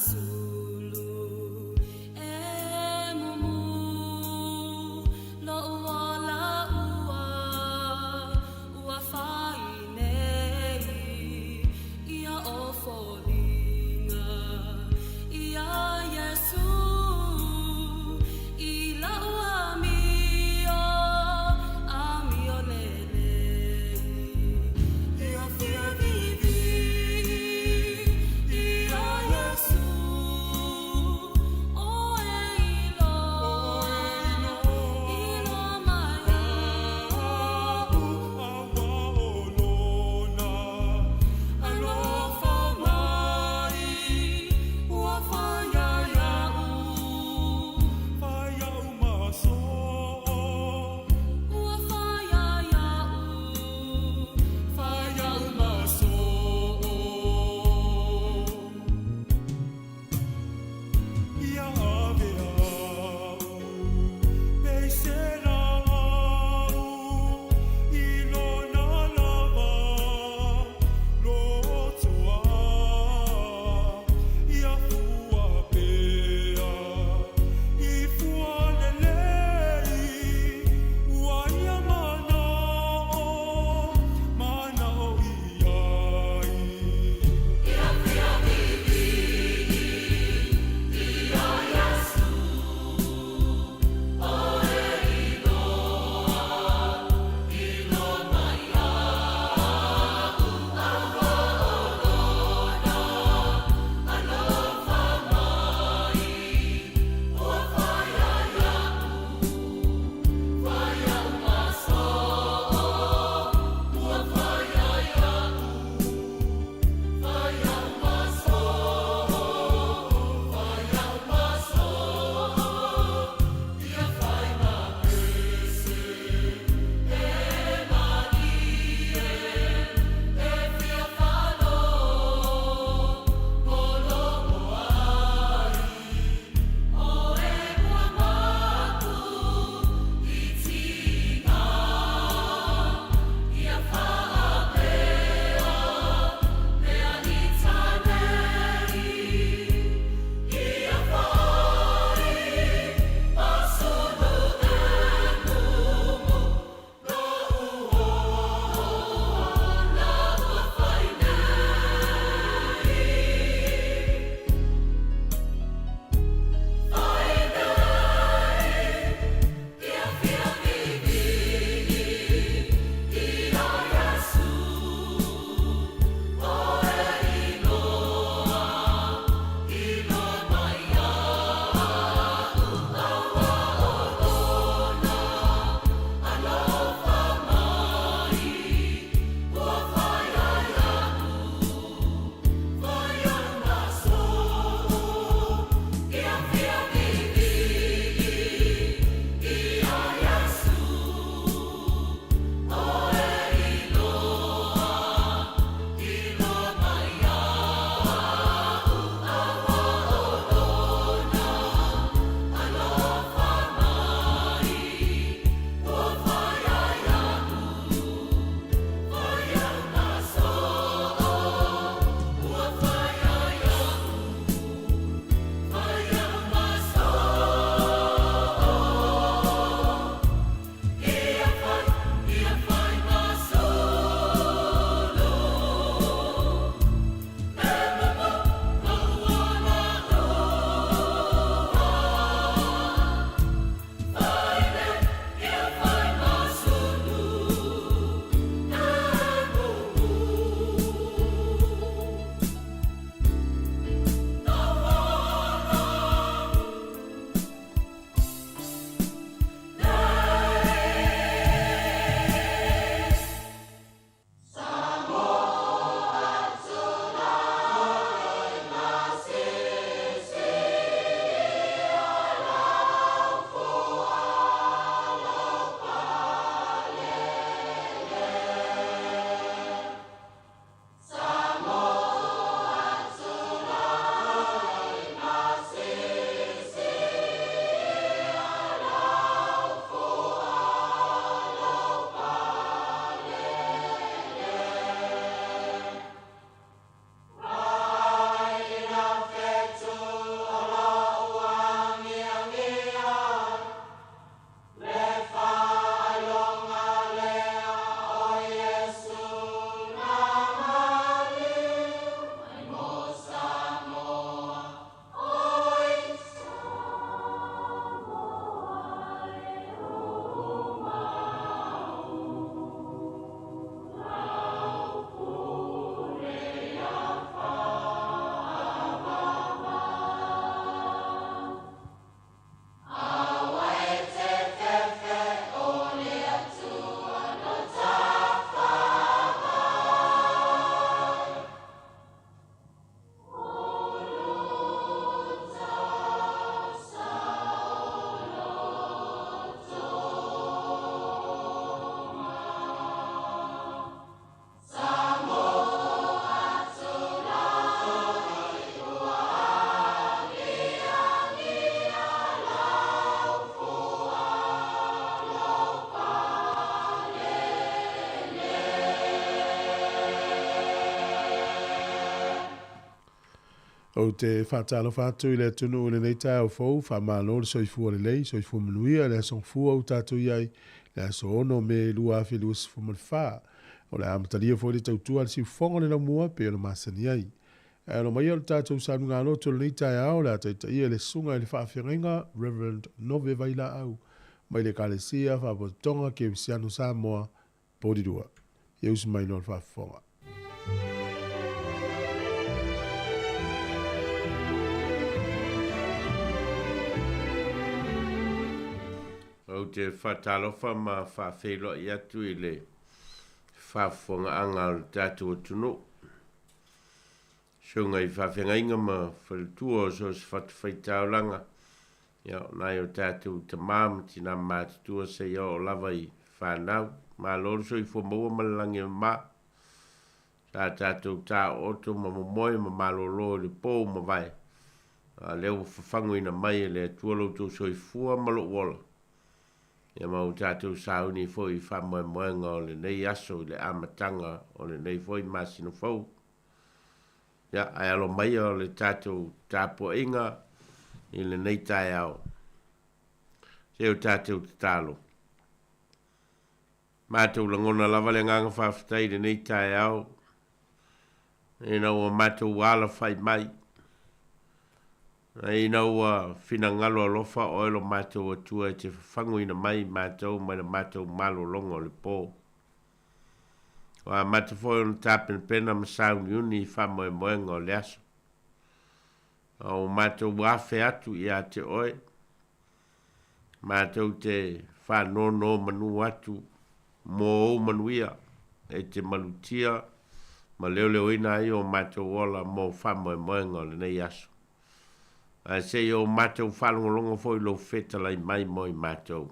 sulu emumu lo wala ua fainei ia ofolinga ia Yesu ila amio lele ia fia vivi ia Yesu O te whātalo whātu I le tunu o le nei tai o fau, wha mālo le soifua le lei, soifua manuia, le asong fua o tātou iai, le aso ono me lua awhi lua sifu man wha. O le amatalia fo le tautua le si fonga le na mua pe o le masani ai. E alo mai o le tātou sanu ngā loto le nei tai au, le ataita ia le sunga le whaafionga, Reverend Nove Vaila au. Mai le kalesia, whaapotonga ke wisiano Samoa, Porirua. Ieusi mai no le whaafonga. O te whatalofa ma whawhelo I atu I le whaafonga anga o tātou tunu. So ngai whawhengainga ma whalitua so se whatawhaitau langa. Ia nai o tātou te māma tina mātutua se ia o lava I whanau. Ma loro so I whamaua malalangi ma. Sa tātou tā oto ma momoe ma malolo le pō ma vai. Leo whawhangu ina mai le tualoto so I fua malo wala. Ia mau tātou sauni foi whamoe moenga o le nei aso le amatanga o le nei foi masino fau. Ia ai alo mai o le tātou tāpo inga I le nei tai au. Se o tātou tatalo. Mātou langona lava le nganga whawhatai le nei tai au. E nau o mātou wala whai mai. E nau whina ngalo alofa oilo mātou atua e te whangu ina mai mātou mai na mātou malo longo le pō. Wa mātou foi on tāpen pena ma sauni uni whamoe moenga o le aso. O mātou wafe atu I a te oe. Mātou te whanono manu atu mō o manuia e te malutia ma leo leo ina I o mātou ola mō whamoe moenga o le nei aso. Se yo mātou whalongolongo foi lo feta lai mai moi mātou.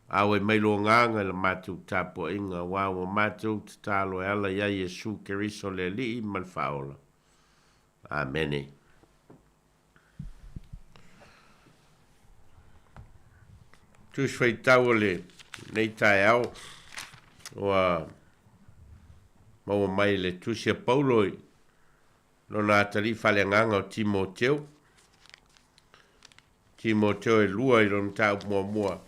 Awe mai lo nganga le mātou tāpo inga wawa mātou te tālo e ala ia Yesu Keriso le li I man whaola. Amene. Tus whai tau le nei tai au wa maua mai le tusia pauloi Lona atari whale nganga o Timoteo. Timoteo e lua I lona tau mua.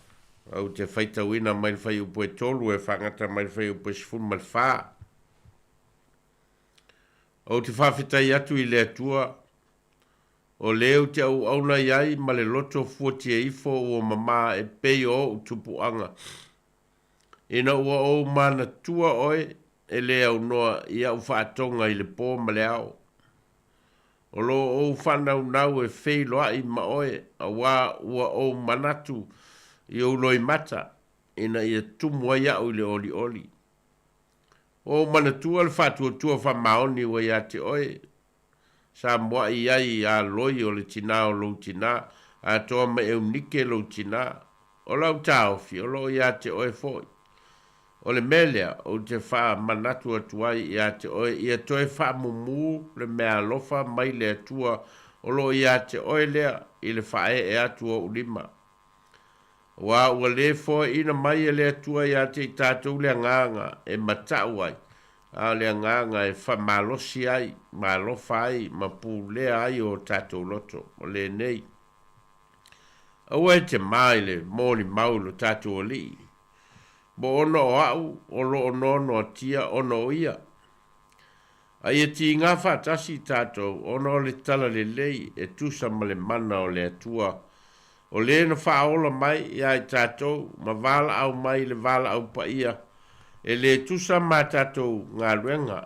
Au te whaita wina mai whai upo e tolu e whangata mai whai upo e sifun mal wha. Au te whawhitai atu I le atua. O leo te au auna iai ma le loto fuati e ifo o mama e pei o utupu anga. Ina ua o mana tua oe e le au noa I au whaatonga I le pō ma le au. O lo o whanau nau e whei loa I ma oe a wā ua o manatu I o loi mata ina I tumua iau I le oli oli. O manatua le whātua wha maoni wa ia te oe. Sa mua I ai a loi o le tina o lo tina a toa ma e unike lo tina. O lau tāofi o lo ia te oe foi. O le melea o te wha manatu atuai ia te oe ia toe wha mumu le mea lofa mai le atua o lo ia te oe lea I le whae e atua ulima. Wa ua le fo ina mai le atua ia te tātou le nganga e matau ai. A le nganga e wha malosi ai, malofa ai, mapu lea ai o tātou loto o le nei. Aua e te mai le mōni maulo tātou o lii. Bo ono o au, o lo ono tia ono ia. Ai e ti ngā whātasi tātou, ono le tala le lei, e tusa ma le mana o le atua. O le na whaola mai, ia e tātou, ma vala au mai le vala au pa ia. E le tusa ma tātou ngā ruenga.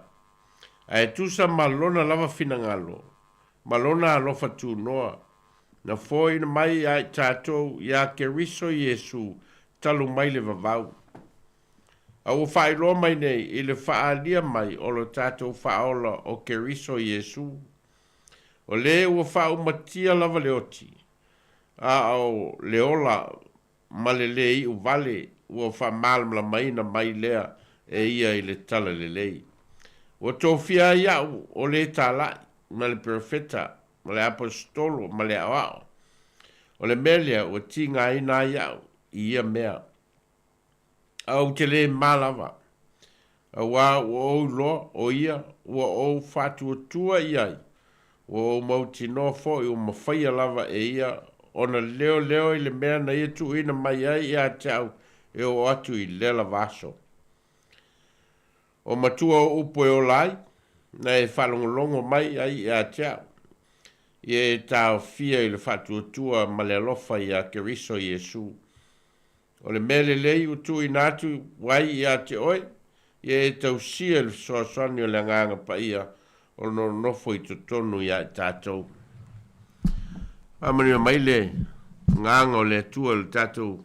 A e tusa ma lona lava fina ngalo. Ma lona alofa tū noa. Na foi na mai ia e tātou, ia Keriso Yesu, talu mai le vavau. Au whaeloa mai nei I le whaalia mai o lo tātou whaola o Keriso Yesu. O le ua whao matia lava leoti. A au leola ma le lei u vale ua wha malamla mai na mai lea e ia I le tala le lei. Ua tōwhia iau o le tālai ma le profeta ma le apostolo ma le awao. O le melea ua tinga ina iau I ia mea. Au te le malava. A wā ua o loa o ia, ua o whatua tua iai. o mautino fo i o mawhaia lava e ia ona leo i le mea na ia tu ina mai ai i a tau e o atu i lela vaso. O matua o upo e o lai, na e whalongolongo mai ai i a tau. I e tau fia i le whatuatua ma le alofa i a keriso Iesu. O le mele lei utu i natu wai i a te oi, i e tau sia le soasani o le nganga pa ia, o no nofo i totonu i a tātou. Amani mai le nganga o le tua le tātou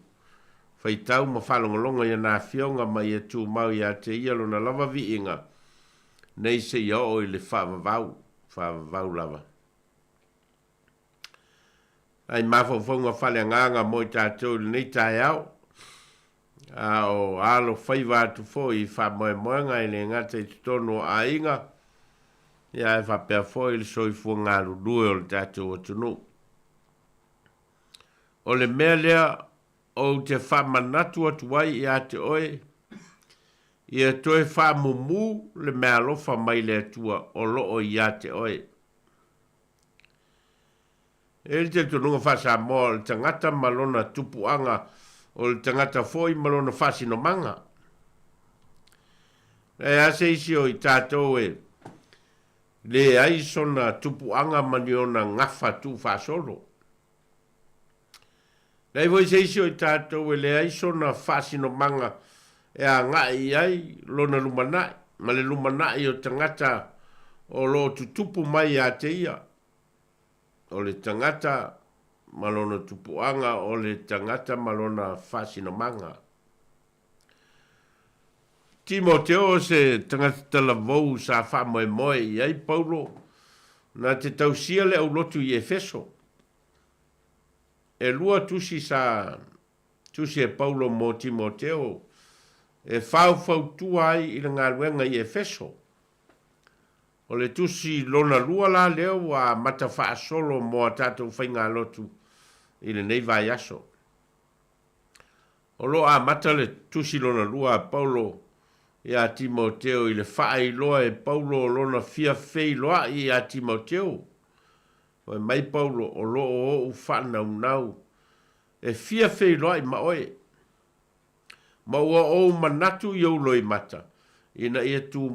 whaitau ma whalongolonga i a nā fionga mai e tū mau i a te ia lo na lava vi inga, nei se i o i le whaavavau lava. Ai mawhawhonga whale nganga mo i tātou le nei tai au, o alo whaiva atu fo i whamoemoenga i le ngata i tutono a inga, ia e whapea fo i le soifua ngā rurue o le tātou atunu. O le mea lea o te whamanatu atu wai i a te oe, i a toe whamumu le mea lofa mai le atua o loo i a te oe. E le te tununga whasa moa le tangata malona tupuanga o le tangata foi malona whasino manga. E ase isi o i tātou e le aisona tupuanga maniona ngafa tu whasolo. Nei voi se isi o i tātou e le aisona whasino manga e a ngai ai lona lumanai, ma le lumanai o tangata o lo tutupu mai a te ia. O le tangata malona tupuanga o le tangata malona whasino manga. Timoteo se tangata talavou sa whamoe moe i ai Paulo na te tausia le au lotu i Efeso. E lua tusi e Paulo mo Timoteo e whau tua ai i ngā ruenga i Efeso. O le tusi lona lua la leo a mata wha solo mo a tātou whainga lotu i le nei vai aso. O lo a mata le tusi lona lua a Paulo i a Timoteo i le whaai loa e Paulo lona fia fei loa i a Timoteo. O mai Paulo o lo o whanau nau e fia fei loa i maoe. Ma ua o manatu i au loi mata. Ina ia tu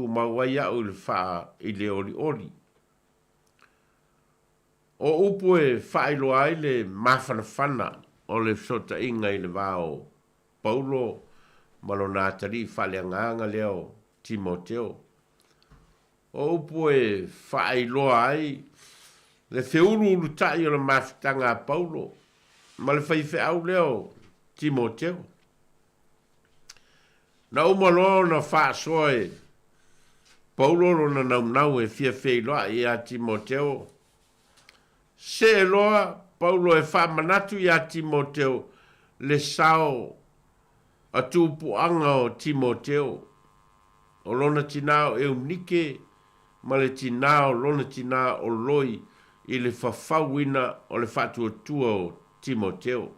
mawai au le wha i le oli. O upu e wha ilo ai le mawhanawhana o le sota inga i le wao Paulo malona atari wha le nganga leo Timoteo. O upu e wha ilo ai le whiuru ulu tai o le mawhitanga Paulo ma le whaife au leo Timoteo. Na umalo na wha soe Paulo lona nau e fia fei loa i a Timoteo. Se loa Paulo e wha manatu i a Timoteo le sao a tūpuanga o Timoteo. O lona tinao e unike ma le tinao lona tinao o loi i le whawhawina o le whatuatua o Timoteo.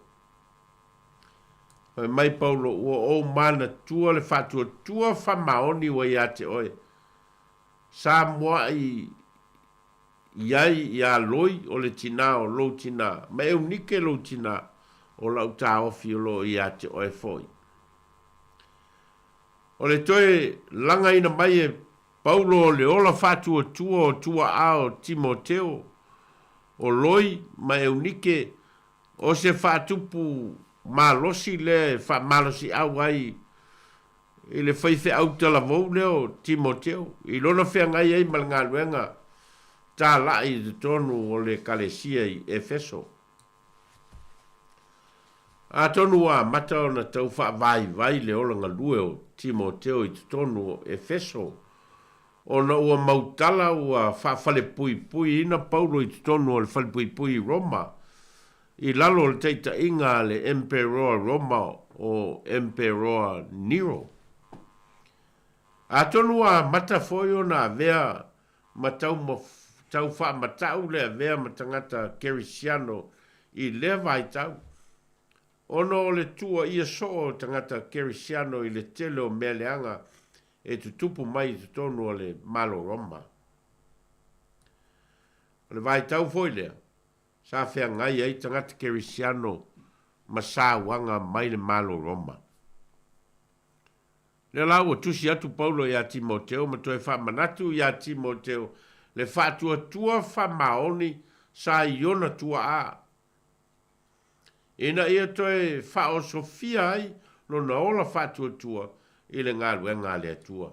Mai Paulo ua o mana tua le whatuatua whamaoni wa i a te oe. Sa moa iai i a loi o le tina o lo tina. Ma e unike lo tina o lau ta ofi o lo i a te oe foi. O le toe langa ina mai e Paulo o le ola whatua tua o tua ao Timoteo. O loi ma e unike o se whatupu malosi le malosi au ai i le whaife au tala vau leo Timoteo. I lona whea ngai ei mal ngā luenga tā lai te tonu o le kalesia i Efeso. A tonu a mata o na tau wha vai le ola ngā lue o Timoteo i te tonu o Efeso. O na ua mautala ua whawhale pui ina Paulo i te tonu o le whale pui Roma. I lalo le teita inga le Emperor Roma o Emperor Nero. A tonu a mata foio na vea matau wha matau le vea matangata Kerisiano i le vai tau. Ono le tua ia so tangata Kerisiano i le tele o mea leanga e tu tupu mai tu tonu o le malo Roma. O le vai tau foi lea. Sa fea ngai ai tangata kerisiano ma sa wanga mai le malo Roma. Le lau o tusi atu Paulo ia Timoteo ma toe wha manatu ia Timoteo le wha tua wha maoni sa iona tua a. Ina ia toe wha o Sofia ai lo na ola wha tua i le ngā luenga le atua.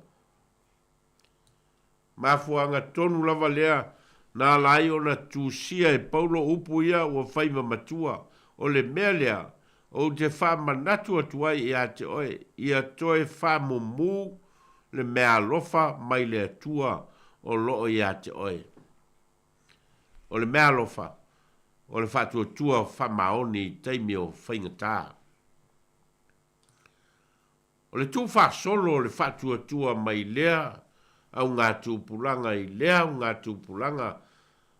Mafuanga tonu lava lea na lai o na tusia e Paulo upu ia o whaima matua o le mea lea o te wha manatu atuai ia te oe, ia toe wha mumu le mea lofa mai le atua o loo ia te oe. O le mea lofa, o le wha tua wha maoni teimi o whaingatā. O le tu wha solo o le wha tua mai lea, au ngā tūpulanga i lea au ngā tūpulanga.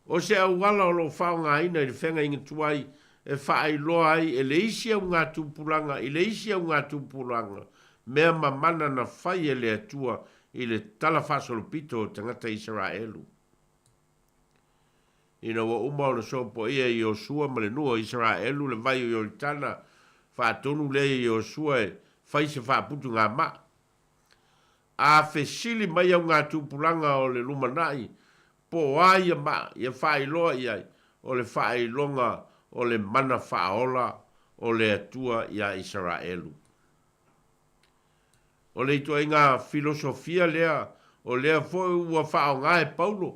O se au wala o lo whao ngā ina i le whenga inga tuai, e whaai loa ai e le isi au ngā tūpulanga, i le isi au ngā tūpulanga, mea mamana na whai e le atua i le tala whasolopito o tangata Israelu. Ina wa uma o na sopo ia i Osua ma le nua Israelu le vai o Yoritana, whaatonu le i Osua e whai se whaaputu ngā maa. A fesili mai au ngā tūpulanga o le lumanai, po ai ma ia whai loa iai, o le whai longa o le mana whaola o le atua ia Israelu. O le itua inga filosofia lea, o lea foi ua whao ngā e Paulo.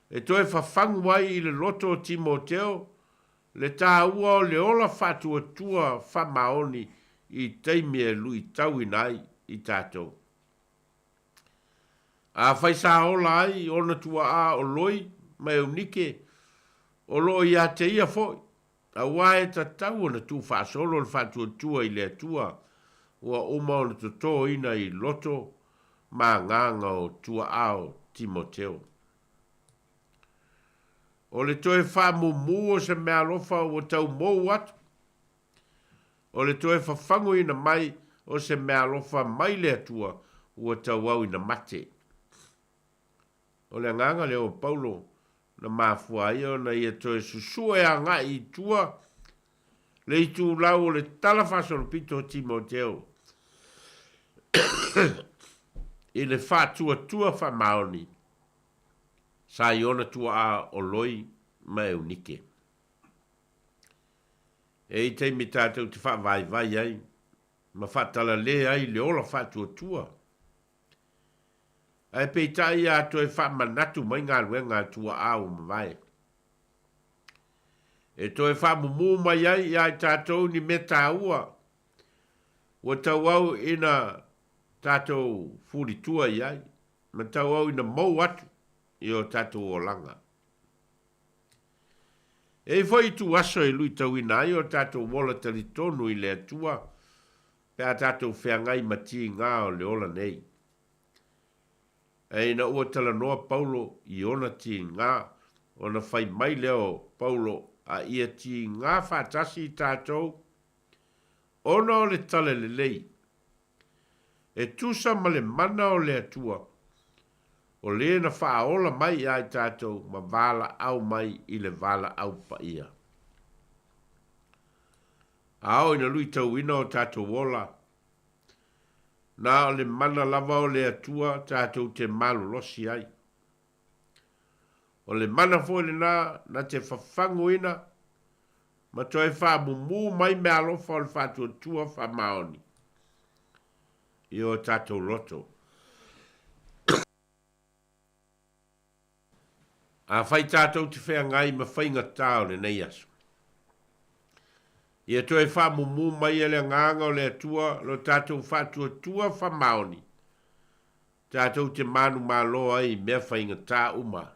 E toe whafangu wai i le loto o Timoteo, le tā ua o le ola whatua tua whamaoni i teimi e lui tau inai i tātou. A whai sa ola ai, ona tua a o loi, mai o nike, o lo ia te ia foi. A wae ta tau ona tu whaasolo le whatua tua i le atua, ua oma ona to ina i loto, ma nganga o tua ao Timoteo. O le toe wha mumu o se mea lofa o tau mou atu. O le toe whafango ina mai o se mea lofa mai le atua, ua tau au ina mate. O le nganga leo Paulo na mafua ia na ia toe susua e anga i tua le i tu lau o le tala whasolopito Timoteo. I le whatua tua whamaoni. Sa iona tua a o loi mai unike. E i teimi tātou te wha vai ai. Ma whatala le ai le ola whatua tua. Ai peitai a toi wha manatu mai ngā ruenga tua au mawai. E toi wha mumu mai ai ai tātou ni me tāua. Wa tau au ina tātou furi tua iai. Ma tau au ina mau atu i o tātou o langa. E foi tu aso e lui tau ina ai o tātou wola tali tonu i le atua. Pea tātou whengai mati ngā o le ola nei. E ina ua tala noa Paulo i ona ti ngā, ona whai mai leo Paulo a ia ti ngā whātasi i tātou, ona o le tale le lei. E tusa ma le mana o le atua, o le na whaola mai ai tātou ma vala au mai i le vala au pa ia. Ao ina lui tau ina o tātou wola, na o le mana lava o le atua tātou te malu losi ai. O le mana fo le na te whafangu ina, ma toi wha mumu mai me alofa o le whatua tua wha maoni. I o tātou loto. A whai tātou te whea ngai ma whainga tāo le nei aso. Ia toi wha mumu mai ele nganga o le atua lo tātou whatua tua wha maoni. Tātou te manu malo ai mea whainga tā uma.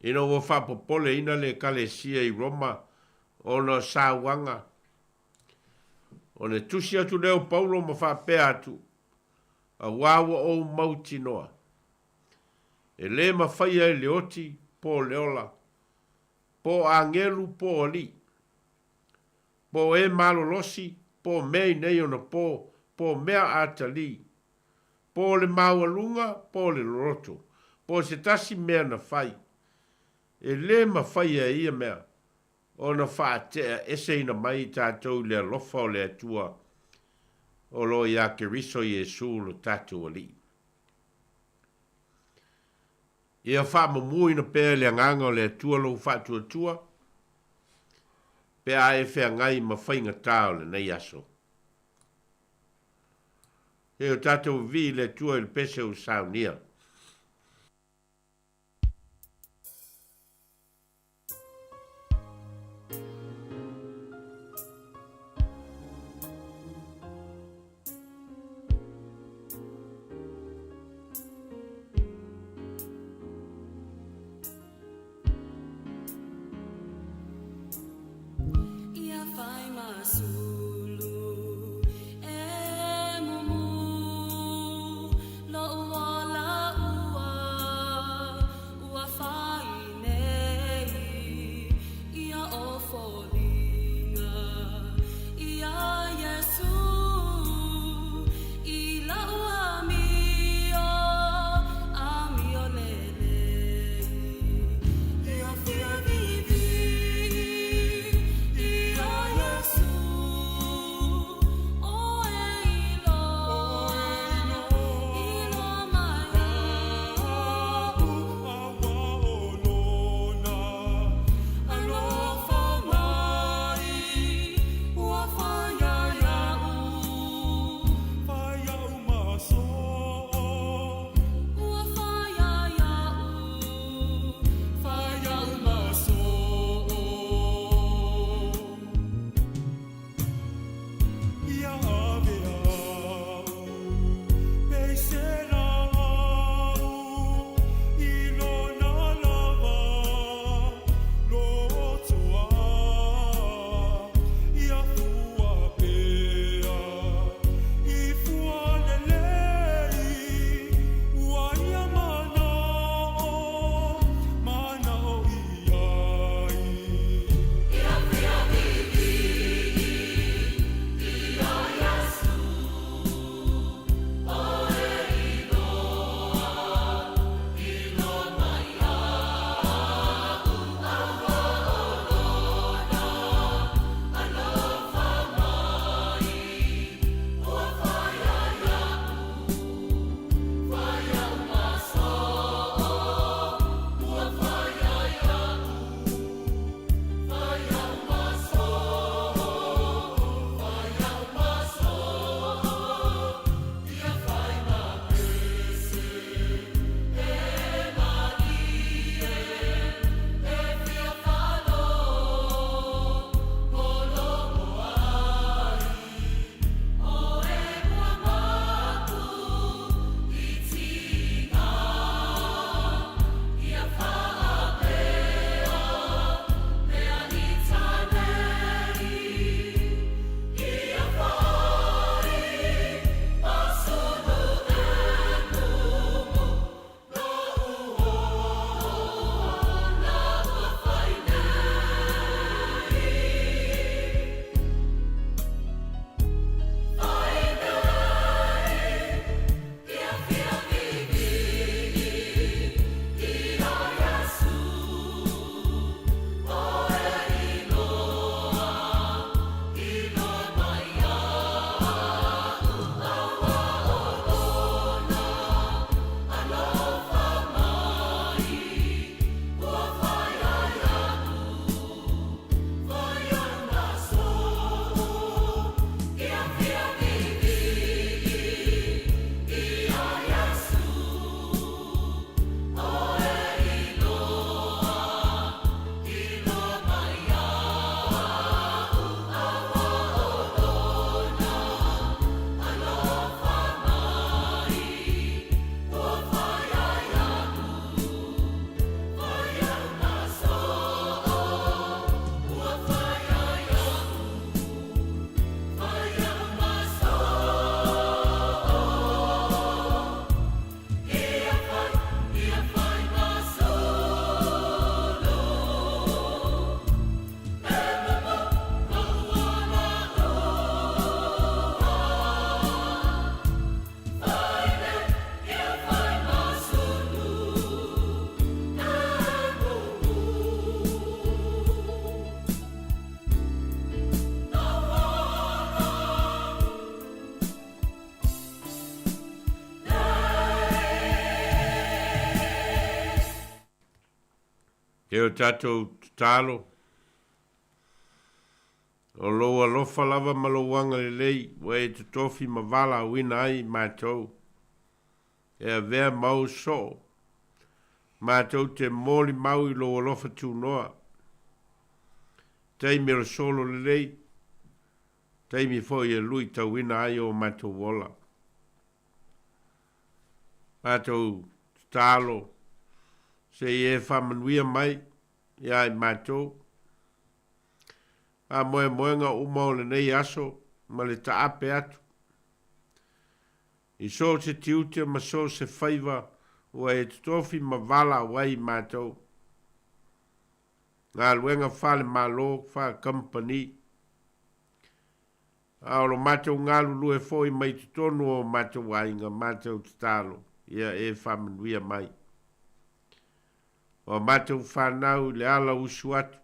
Ina ua whapopole ina le kalesia i Roma o na sāwanga. O ne tusi atu leo Paulo ma whapea atu. A wawa o mauti noa. E le ma whaia e leoti po leola. Po angelu po ali. Po e malolosi, po mei nei ona po mea atali. Po le maualunga, po le loroto. po se tasi mea na fai. E le ma fai e ia mea. O na wha te ese ina mai tātou le lofa o le atua. O lo ia ke riso Iesu lo tātou ali. Ia wha mamui na pēr le nganga o le atua lo wha tua. Pe a e whea ngai ma whainga tāo le nei aso. E o tātou vi le tua il pese o saunia. Ia fai masulu e mumu lo wala ua fai nei ia o folinga ia Yesu i la ua mio lele ia fia vivi ia Yesu E o tātou tālo. O loa lofa lava malowanga le lei, wa e te tofi ma vala wina ai mātou. E a vea mau so. Mātou te moli mau i loa lofa tū noa. Tei mero solo le lei. Tei mi fo i e lui ta wina ai o mātou wola. Mātou tālo. Se i e whamanuia mai, i ai mātou. A moe moenga umau le nei aso, ma le taape atu. I so se tiute ma so se whaiva, ua e tutofi ma vala wai mātou. Ngā luenga whale malo, wha company. A oro mātou ngā lulu e fōi mai tutonu o mātou wainga, mātou tutalo, ia e whamanuia mai. O mātou whanau le ala usu atu.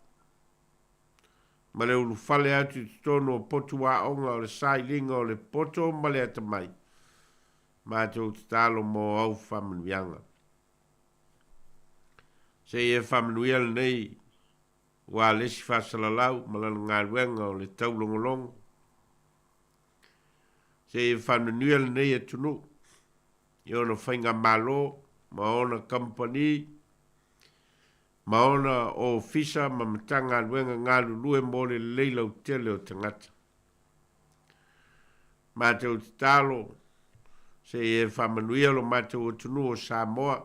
Ma le ulu whale atu tono o potu wa onga o le sailinga o le poto ma le atamai. Mātou talo mo au whamanuianga. Se e whamanuia le nei, wa lesi whasalalau ma lana ngā ruenga o le taulongolongo. Se e whamanuia le nei e tunu. I ona whainga malo, ma ona company, maona o fisa ma matanga luenga ngā lulue mo le leilau tele o tangata. Mātou talo, se e whamanuia lo mātou o tunu o Samoa.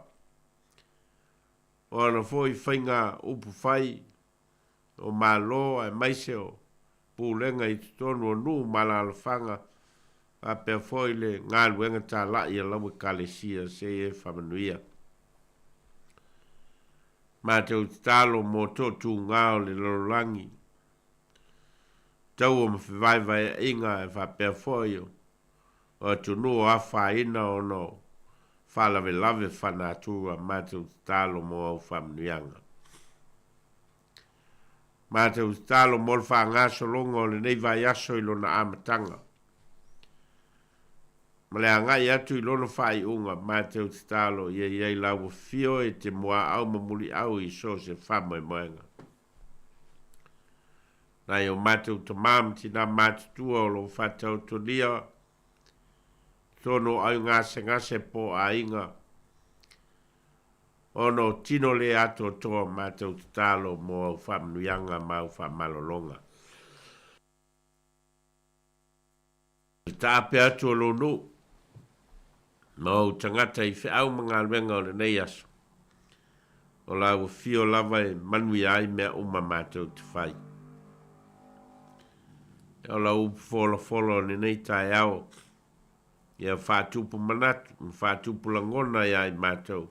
O ana foi whainga upu whai o malo e maise o pūlenga i tutonu o nu malalawhanga a pia foi le ngā luenga tā lai a lawe kalesia se e whamanuia. Mātou talo mō tōtū ngāo le lorolangi. Tau o mawhiwaiwai inga e whapea whoio. O tunu o awha ina o no whalawe lawe whanātua mātou talo mō au whamnuianga. Mātou talo mō wha ngāso longa o le nei vai aso i lona amatanga. Ma le angai atu i lono whai unga mātou talo i ei lau fio e te mua au mamuli au i so se whamoe moenga. Nai o mātou ta mamti nā mātutua o lo whatau tonia tono au ngase po a inga. Ono tino le ato toa mātou talo mo au whamnuianga mau whamalolonga. Tāpe atu o lo no. Mau tangata i whi au mga luenga o le nei aso. O lau fio lava e manui ai mea uma mātou te whai. O lau folo le nei tai au. Ia whātupu manatu, whātupu langona i ai mātou.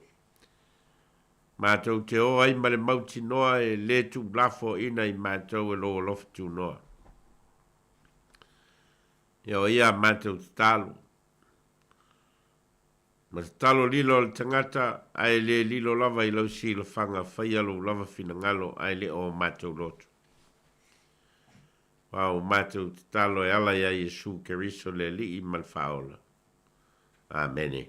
Mātou te o ai ma le mauti noa e le tu blafo ina i mātou e lo loftu noa. Ia o ia mātou te talo. Ma talo lilo al tangata ai le lilo lava i lau si la whanga whaialo lava fina ngalo ai le o mātou lotu. Wau mātou talo e ala ia Jesu Keriso le li i malfaola. Amene.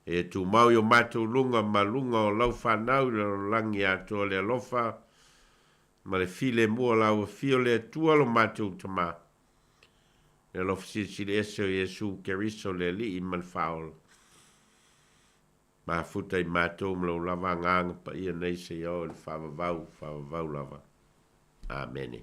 E tu mau yo mātou lunga ma lunga o lau whanau le langi ato le alofa ma le file mua lau fio le tua lo mātou tama. Le alofa si le ese o Jesu Keriso le li i malfaola. Ma futa i mātou mlo lava nganga pa ia nei se iau le whawavau lava. Amene.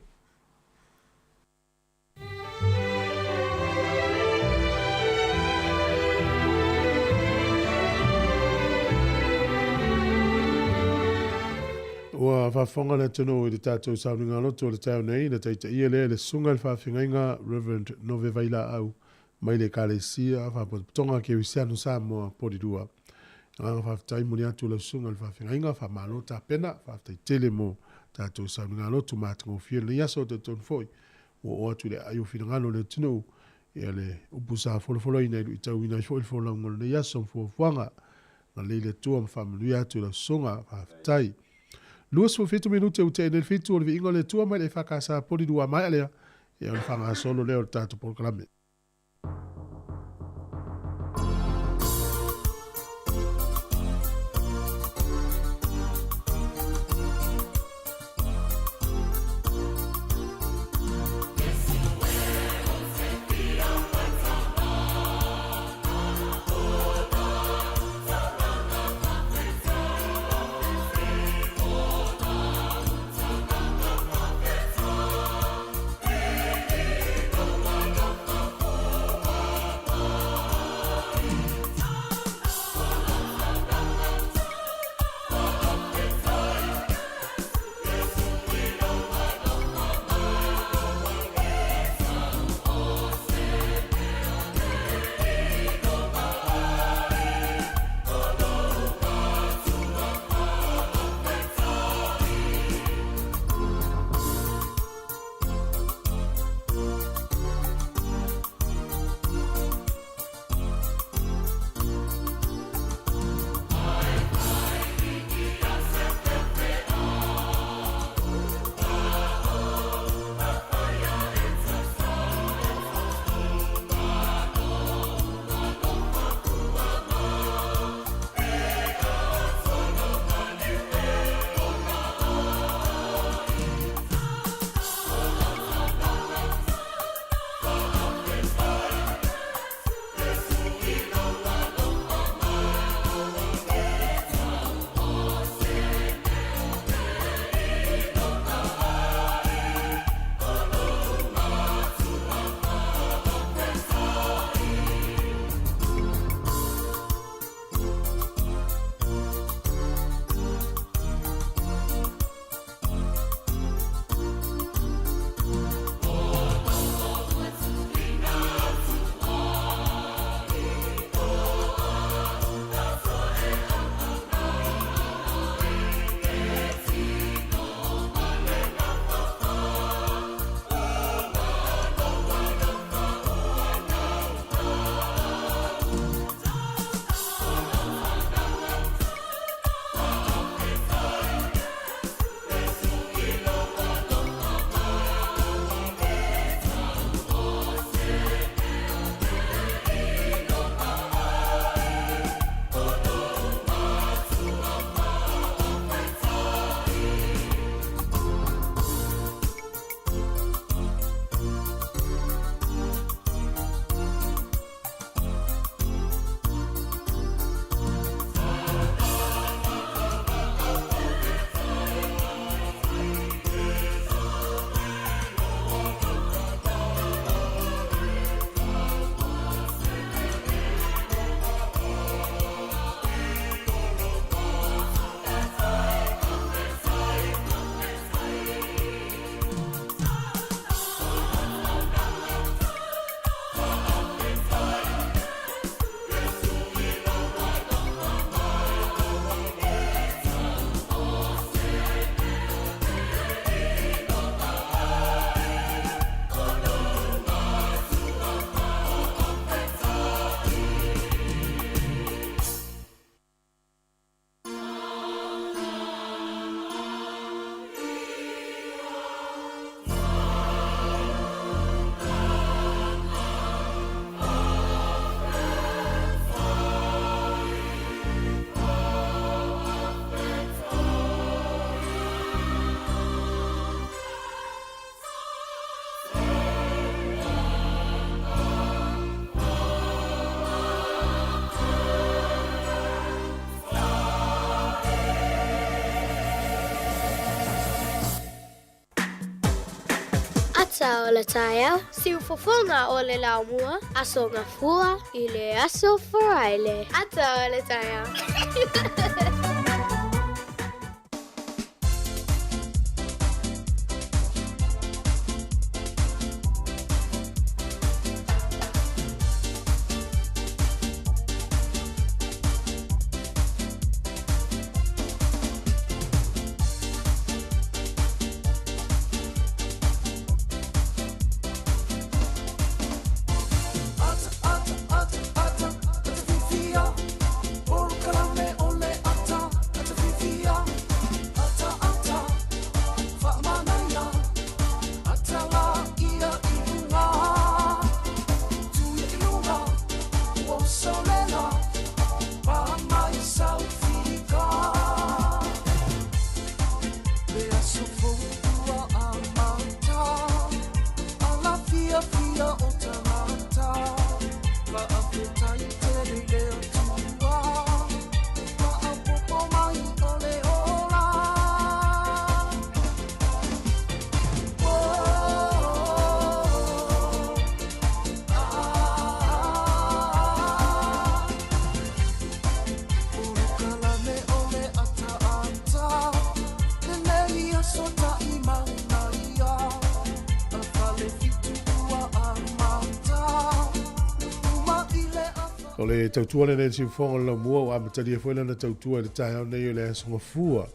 Ua whawhonga na tino i le tātou sauninga loto le tau nei, na teita ia le sunga le whawhingainga Reverend Nove Vaila au, mai le kālesia, whapotonga ke wisianu Samoa porirua. Nga whaftai muni atu lau sunga le whawhingainga, whamalo tā pena, whaftai tele mo tātou sauninga loto mātango fia le yaso te ton foi, o atu le ayo whingano le tino, ia le upusa folofolo ina i tau ina i folofolo ngol le yaso mfuafuanga, na leile tua mwhamanui atu lau sunga whaftai. Luas fo fitu minute u te enel fitu o le ingo le tua mai le whakasa porirua mai alea, ia le whanga solo leo le tātou polkalame. ata o le taia, siufofonga o le laumua, aso ngafua i le aso faraile. Ata o le taia. O le tautua le nene simfonga la mua o amatalia foi lana tautua le tae nei o le asonga fua.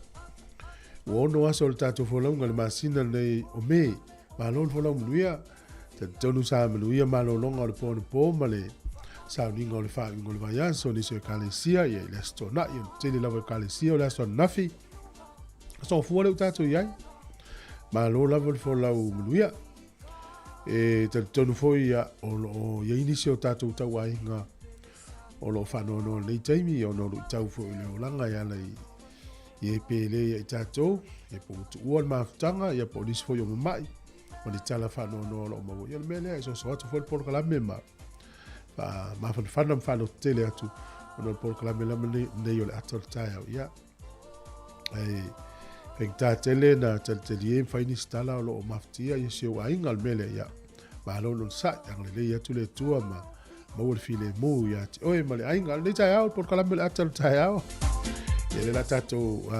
O ono aso le tato folaunga le masina nei o me, ma lon folau manuia, te tonu sa manuia ma longa o le pōna pō ma le sa uninga o le wha ingo le vaiaso ni se kalesia i le astona i o tele lawa kalesia o le aso nafi. Aso fua le tato iai, ma lo lawa le folau manuia. E te tonu foi o ia inisi o tato tau ainga o lo whanono nei taimi o no tau fo i leo langa i ana i e pele i tātou, i po utu ua le mafutanga, i a po nisi fo i o mamai, o ni tala whanono o lo mawo. I ana mele, so so atu fo le polo kalame ma mafan whanam whano tele atu, o no le polo kalame lama nei o le atal tai au ia. Heng tā tele na tali e mwhaini stala o lo o mafutia, i se o ainga le mele ia. Ma alono sa, ang le atu le tua ma, mau file mu ya oe male ainga le tai au por kalame atal tai au ele la tato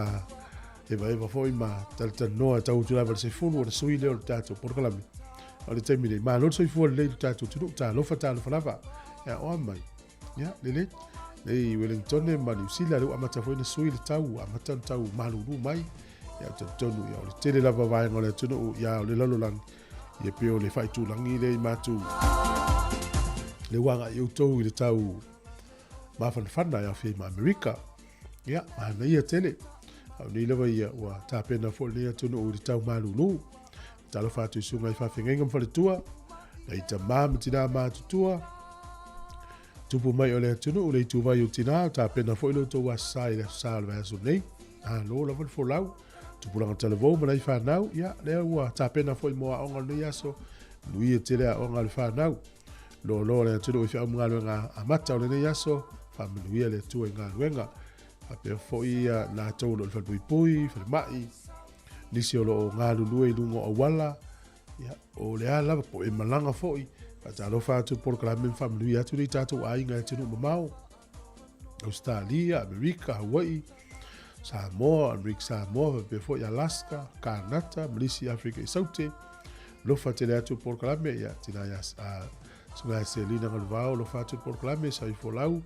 e vai foi ma tal no tau tu lava se fulu o sui le tato por kalame ale temi le ma lo soi fu le tato tu ta lo fa lava ya o mai ya le Wellington e mani sila lo amata foi le sui le tau amata tau malu mai ya tonu ya le tele lava vai ngole tu ya le lalo lang ye peo le fai tu langi le matu le wanga i utou i le tau mawhanwhana ia whi ma Amerika. Ia, mahana ia tele. Au ni lewa ia ua tāpena fo lea tunu o i le tau malulu. Talo whātu i sunga i whawhengenga mwhaletua. Na i ta māma tina mātutua. Tupu mai o lea tunu o le i tuwai o tina. Tāpena fo i lo tau asa i le sa le vaso nei. Lo lawan fo lau. Tupu langa talevou mana i whanau. Ia, lea ua tāpena fo i moa onga nei aso. Nui e tele a onga le whanau. Lo le tunu i whiau mga luenga a mata o le nei aso, whamanuia le tua i ngā luenga. A pia foi na tau lo le whalpui pui, whalimai, nisi o lo ngā lulua i lungo o wala, o le a lava po e malanga foi, pata alo whātu poro kalame whamanuia atu ni tātou a inga e tunu mamau. Australia, Amerika, Hawaii, Samoa, Amerika Samoa, pia foi Alaska, Kanata, Malaysia, Afrika i Saute, lofa tele atu poro kalame, tina yas sunga se lina ngal vao lo fatu por clame sa i folau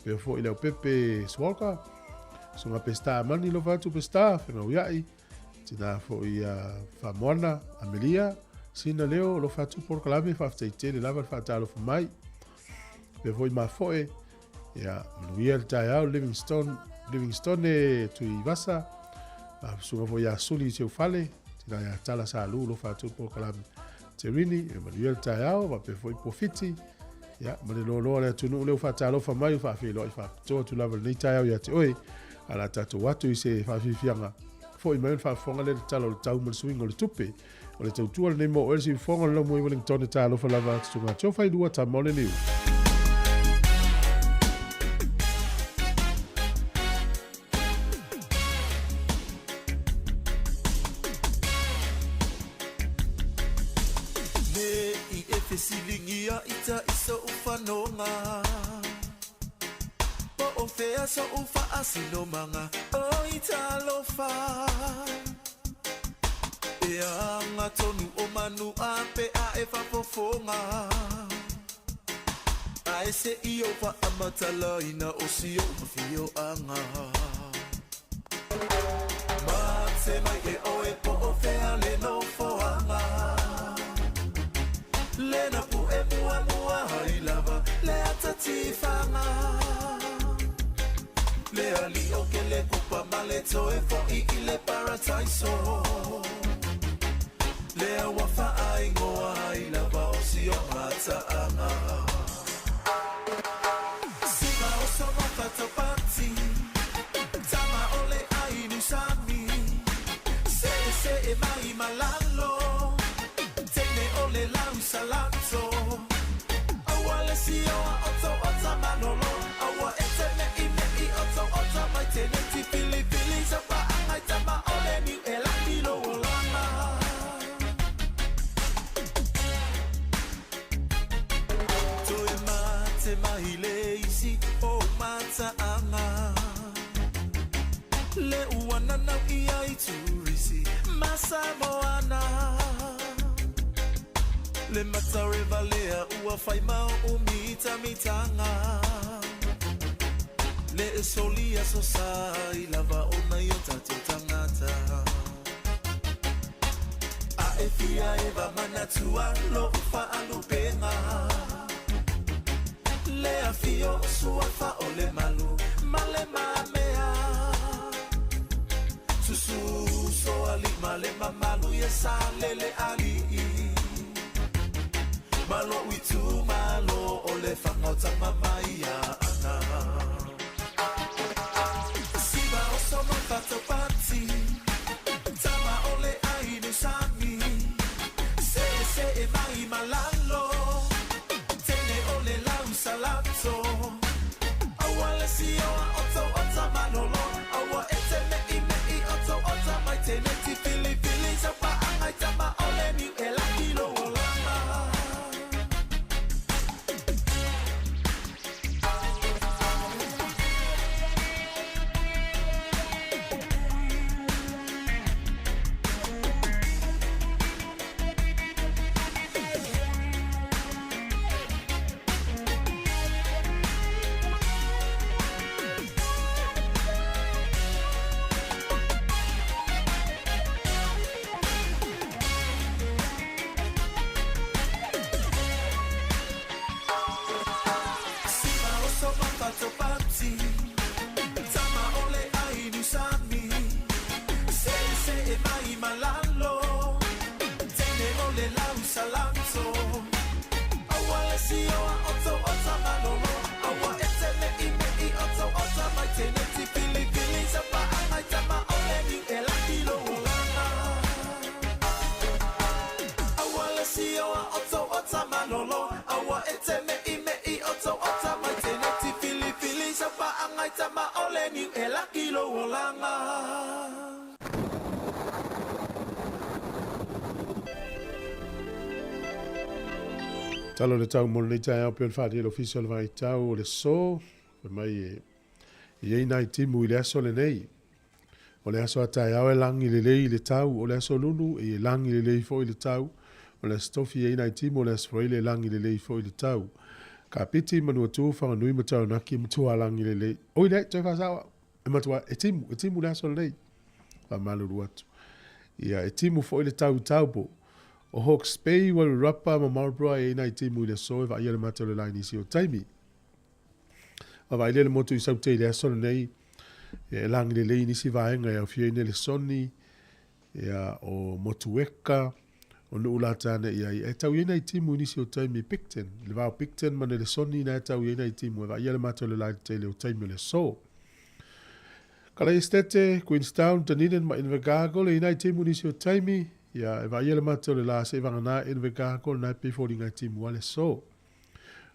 pe fo ile pepe swalka sunga pesta mani lo fatu pesta fenga uai tina fo ia famona amelia sina leo lo fatu por clame fa fte le lava fata lo mai pe fo ma fo ya luia ta Livingstone e tu i vasa sunga fo ia suli se fale tina ya tala sa lu lo fatu por clame Terini, Emmanuel Taiao, va pe foi profiti. Ya, mane lo le tunu le fa talo fa mai fa fi lo fa to tu lava ni Taiao ya te oi. Ala tatu watu i se fa fi fianga. Foi mai fa fonga le talo tau mo swing o le tupe. O le tau le mo o si fonga lo mo Wellington talo fa lava tunga. Cho fa dua ta mo le liu. fesilingia ita isa ufanonga po ofea so ufa asino manga o italofa ea ngatonu o manu ape a efa pofonga a ese iyo fa amatala ina osio mafio anga matse mai e oe po ofea le no foanga Lena pu e mua hai lava le atatifanga Le ali o ke le kupa male toe fo I le paradise Le wafa ai ngoa hai lava o si o mata anga Sima o sono fata pati Tama ole ai nusami Se e mai malalo Ole la usalanto Awale si oa oto ota manolo Awa etene ime I oto ota mai tene ti pili pili Sapa angai tama ole ni ela kilo olama Toe mate mai le isi o mata anga Le uana na ia I turisi Masa moana Le matare valea ua fai mau umita mitanga Le solia sosai lava ona yota te tangata A e fia eva manatua lo ufa alupenga Le a fio sua fa ole malu male mamea Susu so ali male mamalu yesa lele ali Malo witu malo ole fangota mamaya ana Siba osoma fato pati Tama ole ainu sami Se e mai malalo Tene ole lau salato Awale si oa oto ota manolo Awa etene ime I oto ota mai tene ti fili fili Sapa angai tama ole ni ela kilo olama Talo le tau mo le tai au pe fati l'official vai tau le so mai e nai timu ile aso le nei o le aso atai au e langi le lei le tau o le aso lulu e langi le lei fo le tau o le stofi e nai timu le aso le langi le lei fo le tau ka piti manu tu fa nui ma tau na ki mtu langi le lei o ile te fa sawa e matua e timu le aso le nei fa malu ruatu ia e timu fo le tau po o Hawke's Bay wa rapa ma Marlborough e nai timu le so va ia le mata le line si o taimi va vai le motu i saute le so nei e lang le ni si va nga e fie le soni ia o motueka o no ulatane ia e tau ia nai timu ni si o taimi Picton le va Picton ma le soni na tau ia nai timu va ia le mata le line te le o taimi le so kala estete Queenstown Dunedin ma Invercargill e nai timu ni si o taimi ia e vai ele mato le la se vangana in veka ko na pe for dinga timu ale so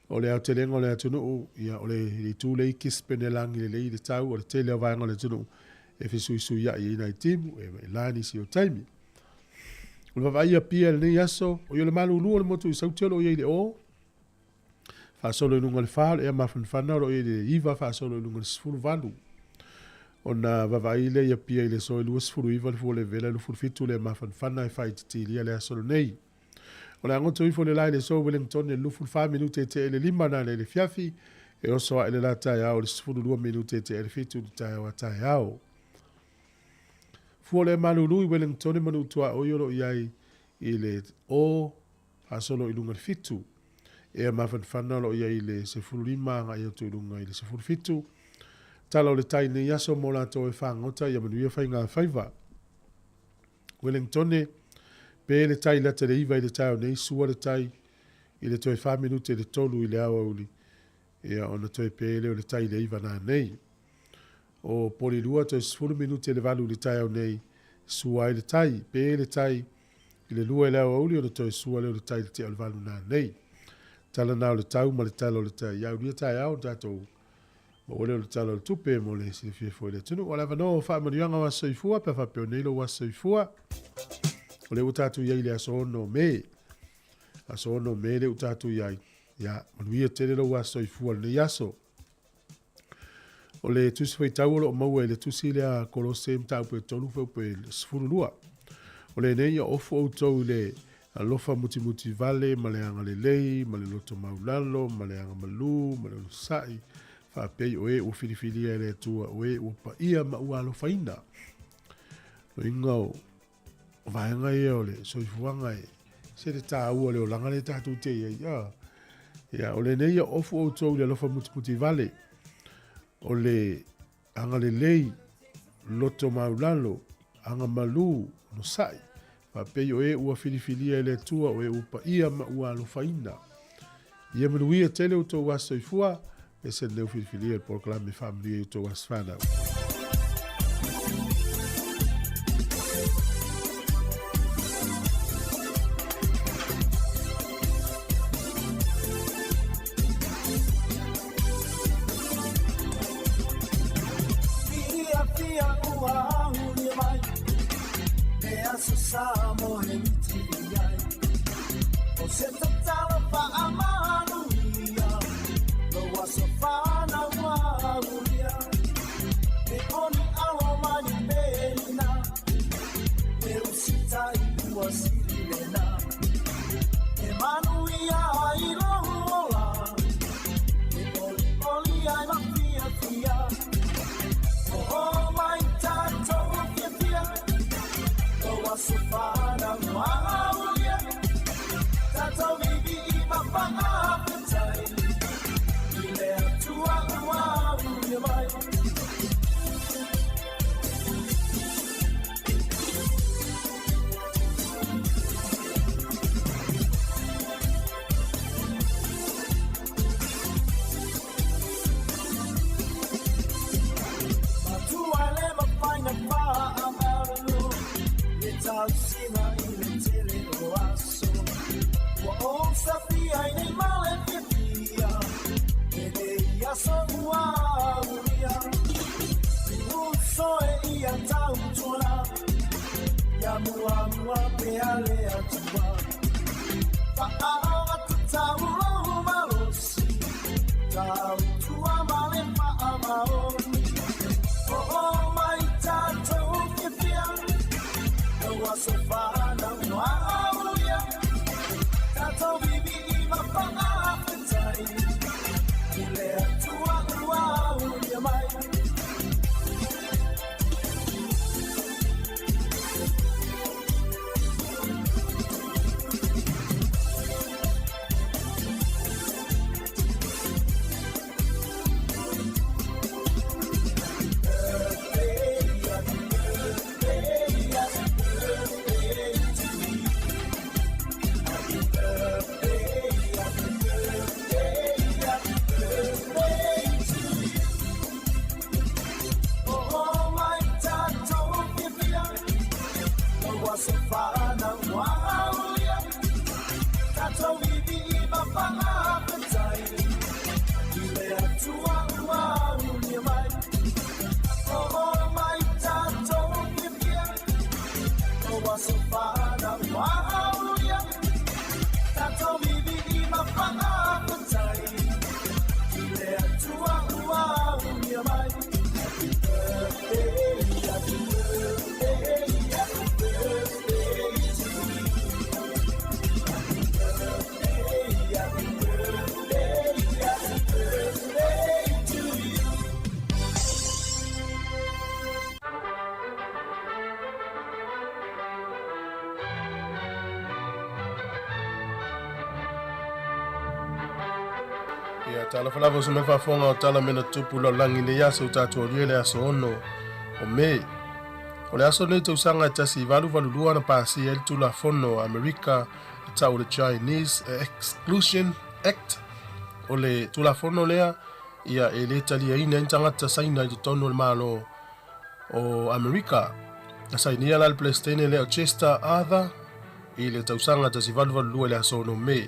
o le atelengo le tunu ia o le tu le kis penelang le tau o le tele vai ngale tunu e fisu isu ia i na timu e lani si o taimi O le vavai apia le nei aso, o ia le malulua le motu i sautiolo o ia i le o. Whaasolo i nunga le whao, ea mawhanwhana o ia le iwa whaasolo i nunga le sifuru valu. O na vavai le ia pia i le so i lua sifuru iwa le fuole vela le furu fitu le mawhanwhana e whai titilia le asolo nei. O le angoto ifo le lai le so Wellington e lufu 5 minute te ele lima na le fiafi e oso a ele la tai au le sifuru 2 minute te ele fitu le tai au a tai au. Fuole malulu i Wellington e manu tua o yolo iai i le o asolo i lunga le fitu. E a mawhanwhana lo iai le sifuru lima nga i atu i lunga i le sifuru fitu. Tala o le tai ne yaso mo la to e whangota i amanu ia whai ngā whaiva. Wellington e pe le tai lata le iwa i le tai o nei sua le tai i le toi 5 minute le tolu i le awa uli. Ea ona toi pe le o le tai le iwa nā nei. O poli lua toi 10 minute le valu le tai o nei sua i le tai. Pe le tai i le lua i le awa uli ona toi sua le o le tai le te o le valu nā nei. Tala nao le tau ma le talo le tai. Iau lia tai au tatou. Ma ole o le talo le tupe mo le si le fie fo le tunu. O lava no wha manuanga wa soifua pe wha peo neilo wa soifua. O le utatu iai le aso ono me. Aso ono me le utatu iai. Ya, manuia tele lo wa soifua le yaso. O le tusi fai tau o maua e le tusi le a kolose mtau pe tonu fau pe sifuru lua. O le nei a ofu au tau le alofa muti muti vale, ma le anga le lei, ma le loto maulalo, ma le anga malu, ma le lusai. Fa pei o e o filifili e le tua o e o pa ia ma ua alofa ina. O inga o vaenga e o le soifuanga e. Se le tā ua le o langa le tātou te ia. Ia, o le nei a ofu au tau le alofa muti muti vale. O le anga le lei, loto maulalo, anga malu, no sai. Fa pei o e ua filifilia e le tua o e upa ia ma ua alofa ina. Ia manuia tele o tau waso i fua, e se leo filifilia e proklame familia i tau waso whanau. So far, Ia tala falava so me whafonga o tala mena tupu lo langi le yasa o tātua rie le aso ono o me. O le aso nei tausanga tasi valu lua na pasi el tula fono Amerika tau le Chinese Exclusion Act o le tula fono lea ia e le talia ina intangata saina i tono le malo o Amerika. Na sainia la le Palestine le o Chester Arthur i le tausanga tasi valu lua le aso ono me.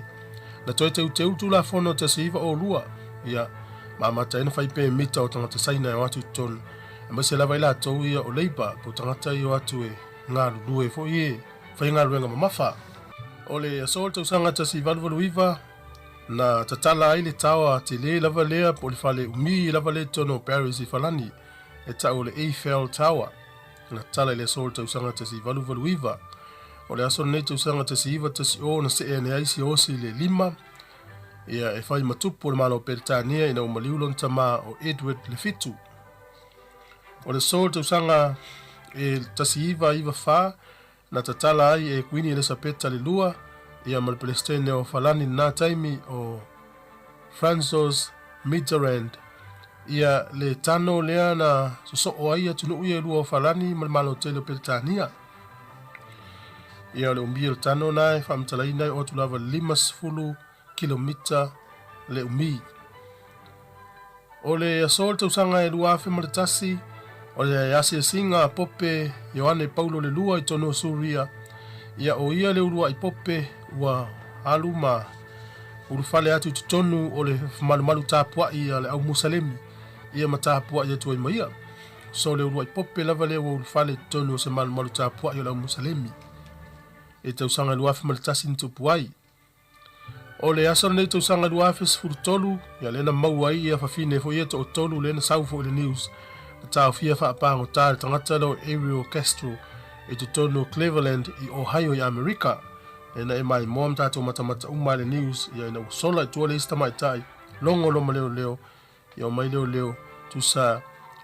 Na toi te tula fono te siva o lua ia mamata ena fai pe mita o tangata saina o atu ton e mase lava ila tau ia o leipa po tangata i o atu e ngā lue fo ie fai ngā luenga mamafa o le asol tau sanga te si valvalu iva na tatala ai le tawa te le lava lea po le fale umi lava le tono Paris i falani e tau le Eiffel Tower na tala le asol tau sanga te si valvalu iva o le aso nei tau sanga te si iwa te si o na se e ne aisi osi le lima ia e fai matupu o le malo Peritania ina o maliulon tama o Edward le fitu. O le sol tau sanga e tasi iwa wha na tatala ai e Queen Elizabeth le lua ia mal Palestine o falani na taimi o Francois Mitterrand ia le tano lea na so o ai atunu ia lua o falani mal malo tele Peritania. Ia le umbi el tano nai whamtalaina o tulava 5 kilomita le umi. O le asol tau sanga e lua afe maritasi, o le ase singa pope Ioane Paulo le lua i tono Suria, ia o ia le urua i pope ua aluma urufale atu i tonu o le malu tāpua i le au Musalemi, ia ma tāpua i atu ai maia. So le urua i pope lava le ua urufale tonu o se malu tāpua i le au Musalemi. E tau sanga luafe maritasi nitupu ai. O le asana nei tau sanga luafe sfurutolu, ia lena mau ai ia fafine fo ia to tolu lena saufo i le news. Na tau fia whaapango tā le tangata lo Ariel Castro e te tono Cleveland i Ohio i Amerika. E na e mai moam tātou matamata umai le news, ia ina usola i tua le ista mai tai, longo loma leo, ia o mai leo, tu sa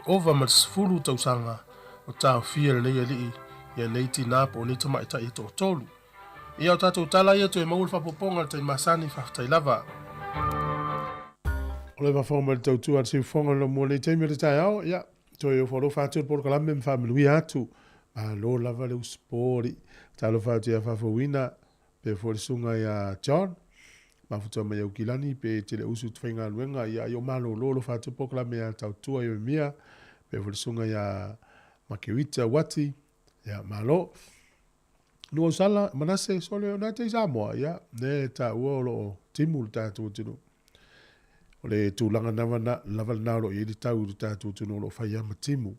ova ma sfuru tau sanga o tau fia le nei alii, ia neiti napa o nita mai tai to tolu. Ia o tātou tala ia to e maul whapoponga te masani whaftai lava. O le whawhonga le tautua at siu whonga lo mua le teimi le tai au, ia, to e o whoro whātua por kalambe mwhamelui atu, a lo lava le uspori, talo whātua whawhawina, pe whorisunga ia John, mafutua mai au kilani, pe te le usu tuwhainga luenga, ia i o malo lolo whātua por kalambe a tautua i o mia, pe whorisunga ia Makewita Wati, ia malo. Nua usala, manase sole o nate Samoa, ia, ne ta ua o lo timu tātua tino. O le tūlanga lava naro i le tau le tātua tino lo whai ama timu.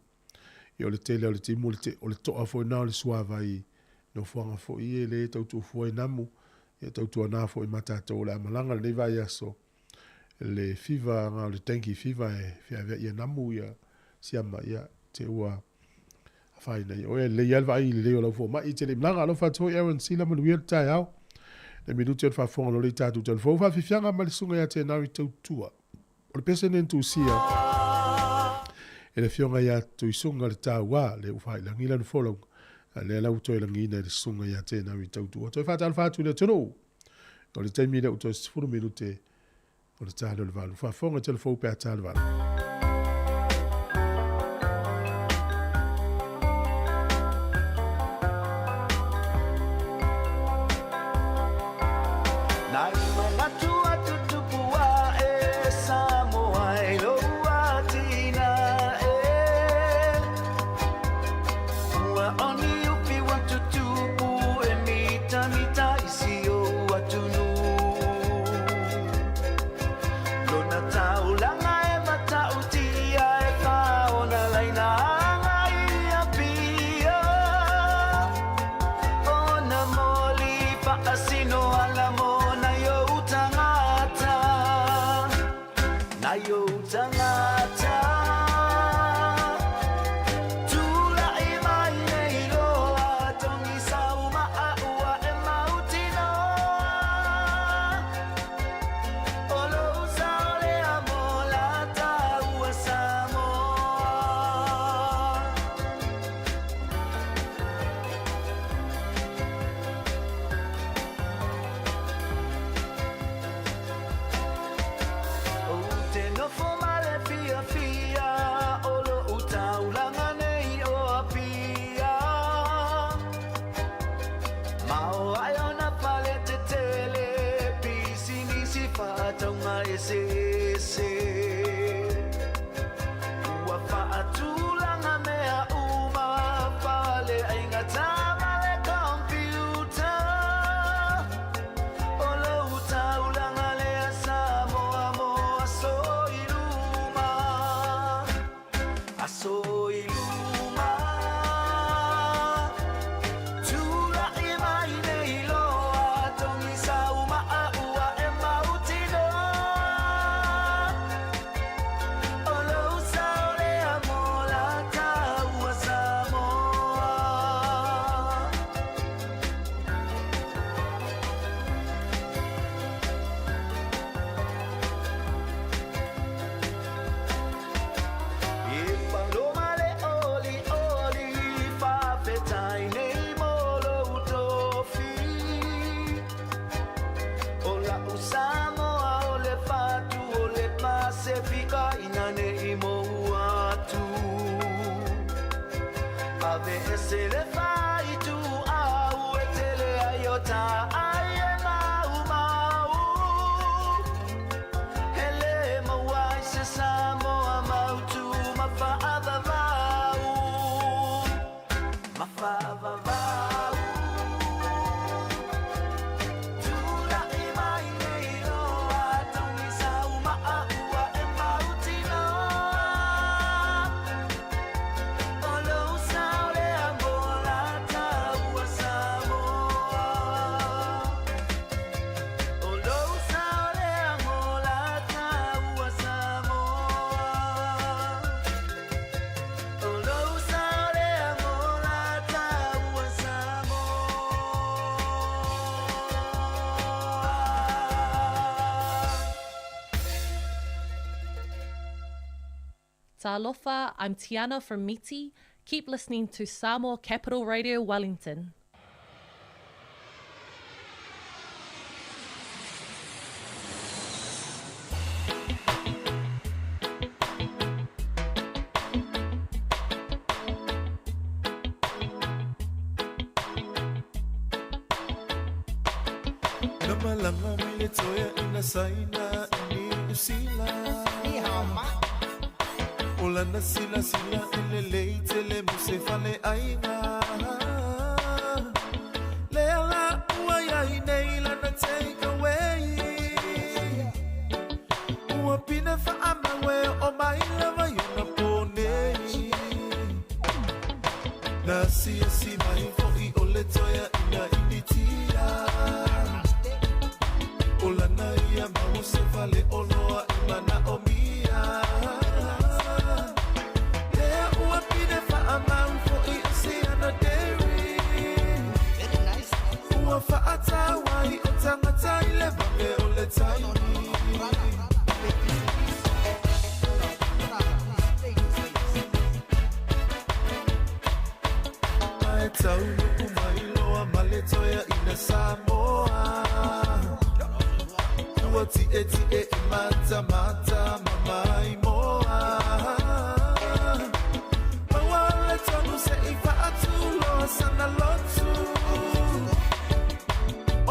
I o le tele o le timu, o le toa fo i nao le suava i no fuanga fo i e le tautua fua i namu, i tautua nā fo i matata o le amalanga le vai aso. Le fiva, ngā le tanki fiva e whiawea i namu ia, siama ia, te ua faina o le yalva i le o la fo mai te le mlanga lo fa to Aaron Sila mo le tai au le minuto fa fo lo le tatu tel fo fa fianga ma le sunga ya te na i tua o le pesenen tu sia e le fionga ya tu sunga le tawa le fa la ngila no follow le la uto le ngina le sunga ya te na i tua to fa tal fa tu le tono o le taimi le uto 10 minute o le talo le valu fa fonga tel fo pe tal valu. taunga ese ua whaatulanga mea uma pale ainga tama le computer o lou taulanga le Samoa mo aso iluma tula I mai nei loa tongi sa uma a ua e mautino o lou sao le amola taua Samoa e paloma le oli fa petai nei molo utofi o la Samoa o le fatu o le Pasifika inane I moatu ave ese le faitu au e tele aiota ai e mau hele mawai se Samoa mautu mafavavau tula I mai nei loa tongi sa uma a ua e mautino o lou sao le amola taua Samoa o lou sao le amola taua Samoa o lou sao le amola taua Samoa Talofa, I'm Tiana from Miti. Keep listening to Samoa Capital Radio Wellington. Namalanga mile toya ina saina ini usila Ola na sila ele leite le muse fale ainga Leala ua ya ineila na take away Ua pina fa amawe o maila wa yuna pone Na siya si mai fo I ole toya ina initia Ola na ia mause fale oloa imana omia Lea ua pine fa amau fo I Oceana Dairy Ua fa atawai o tangata I le vange o le taimi Ai tau nuku mai loa male toya ina Samoa Ua tie mata mamai moa Mawale tonu se I faatu loa sana lotu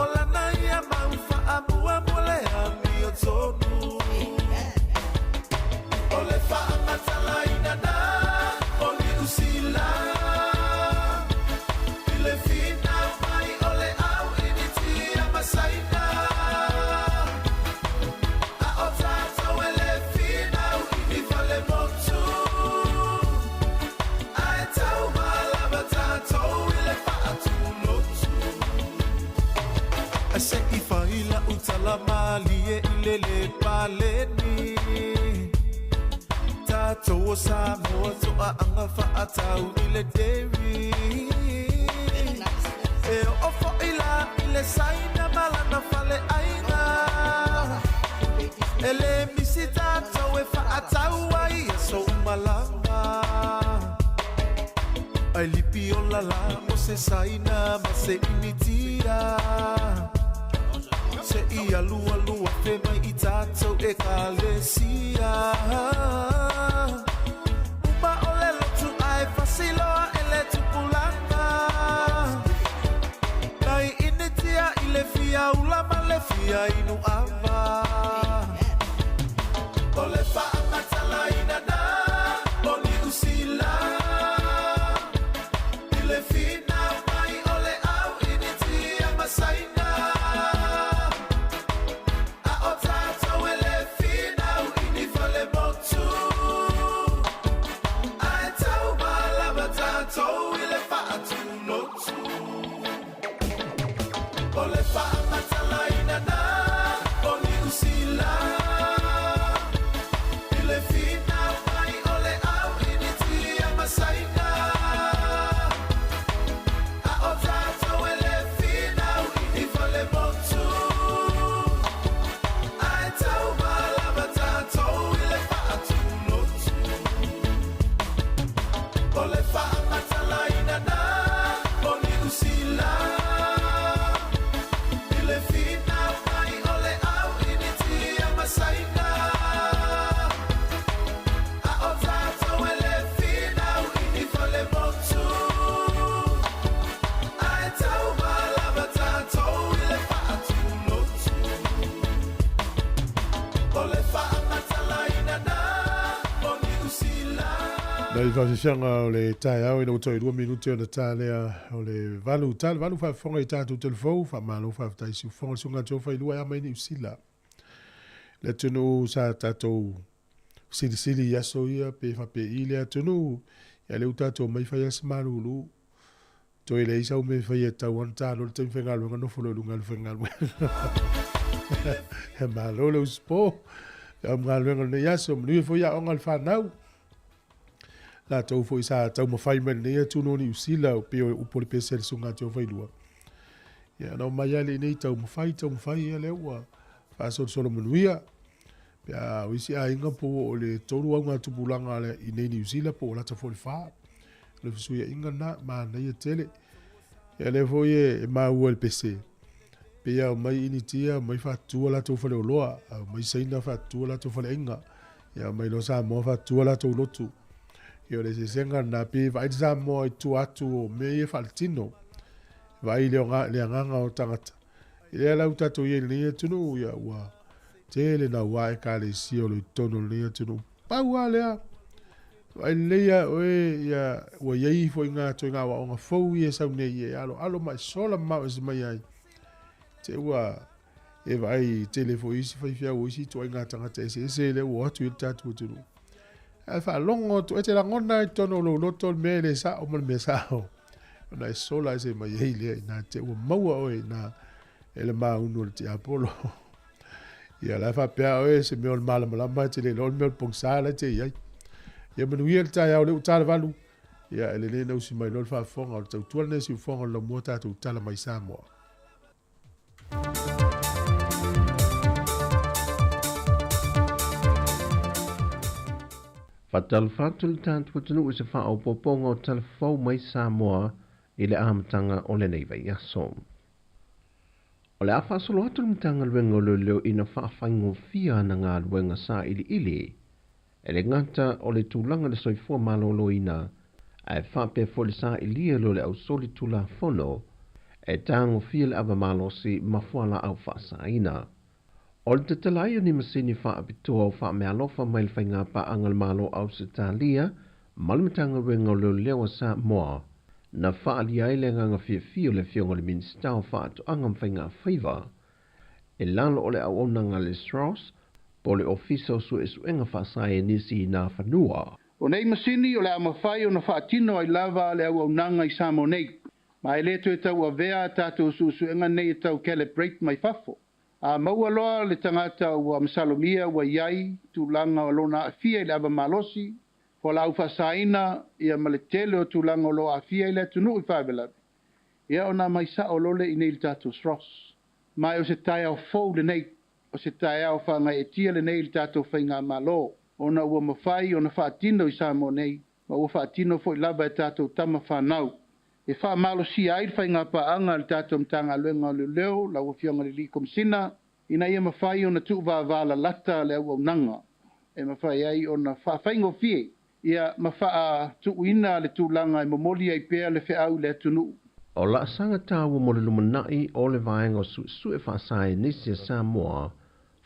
Ola na ia maufa amua mole ami o tonu Ole fa amatala inana Oli usila Ile fina mai ole au initia masaina Ase I faila utala malie ilele paleni Tato o Samoa toa anga faatau ile dairy E ofo ila ile saina malana fale aina Ele misi tato e faatau ai so umalanga Ai lipi o lala o se saina ma se initia Se I alua fe mai I tatou e kalesia Uma ole lotu ai fasiloa ele tupulanga Nai initia ile fia ulama le fia inu ava Ole whaamatala ina na o New Zealand. Nai whawhiwhianga o le tae au ina utoi 2 minuti o na tālea o le valu whawhiwhonga i tātou telefou, whamalo whawhitaisi uwhonga sunga tō whailua ia mai New Zealand. Le tunu sa tātou sili i aso ia pe whape i lea tunu, ia leu tātou mai whai asa marulu. Tō i le isa u me whai e tau an tālo le taimi whengalu nga nofolo i lunga le whengalu. He malo le uspo, ia mga luenga le aso, mnui e whai a onga le whanau. La tau fo isa tau mawhai mene ia tūno ni usila o peo upori pese le sunga teo whailua. Ia nau mai ale nei tau mawhai ia leua. Whaasor solo manuia. Pea wisi a inga po o le toru au ngā tupulanga le i nei ni usila po o lata fo le whaa. Le fisuia inga na maa nei a tele. Ia le fo e maa ua le pese. Pea mai initia mai whaatua lato whale o loa. Mai saina whaatua lato whale inga. Ia mai lo sa mo whaatua lato lotu. Ia le se senga na pe vai sa mo i tu atu o me e faltino. Vai le nganga o tangata. Ia la utato ye le tunu ia wa. Tele na wa e ka le si o le tono le tunu. Pa wa le. Vai le ia o ia wa ye fo inga to inga wa onga fo ye sa ne ye alo mai sola ma o mai ai. Te wa e vai telefo isi fa fia o isi to inga tangata se le wa tu tatu tunu. Alfa longo tu ete la ngona tono lo loto me le sa o me sa o na sola se mai hele na te o maua o na ele ma uno te apolo ia la fa pe o se me o mala mala ma te le lo me pong sa la te ia ia menu ia ta ia o le uta valu ia ele le no si mai lo fa fonga o tu tu ne si fonga lo mota tu tala mai sa mo. Fatal fatul tant putunu is a fa o poponga o telefou mai Samoa i le amatanga o le nei vai aso. O le afa solo atu mtanga luenga o leo ina whaafaingo fia na ngā luenga sa ili. E le ngata o le tūlanga le soifua malolo ina ai whape fo le sa ilia lo le au soli tula fono e tango fia le ava malosi mafuala au whaasa ina. O le tatalaia ni masini wha apitua o wha mea lofa mai le whainga pa angal malo au se talia, malamatanga wenga o leo lewa sa moa, na wha alia ele nganga fia le fionga le minsta o wha atu angam whainga whaiva, e lalo o le au onanga le Strauss, po le ofisa o su enga wha sae nisi na whanua. O nei masini o le amawhai o na wha atino ai lava le au onanga i samo nei, ma e leto e tau a vea tato su enga nei e tau calibrate mai fafo. A maua loa le tangata ua masalomia ua iai tūlanga o lona afia i le ava malosi, ko la ufa saina ia maletele o tūlanga o loa afia i le tunu i whaavelawe. Ia ona mai sa o lole i nei le tātou Sross. Mai o se tai au fau le nei, o se tai au whanga e tia le nei le tātou whainga malo. Ona ua mawhai o na whaatino i Samo nei, ma ua whaatino fo i lava e tātou tama whanau. E wha malo si air whai ngā paanga le tātou mtanga luenga o leo, la ua fionga li komisina, ina ia mawhai o na tuwa wala lata le au nanga. E mawhai ai o na whaingo fie, ia mawha tuuina le tūlanga e momoli ai pēr le whiau le tunu. O la sanga tāua mo le lumanai o le vaenga o su e whaasae nisi a Samoa,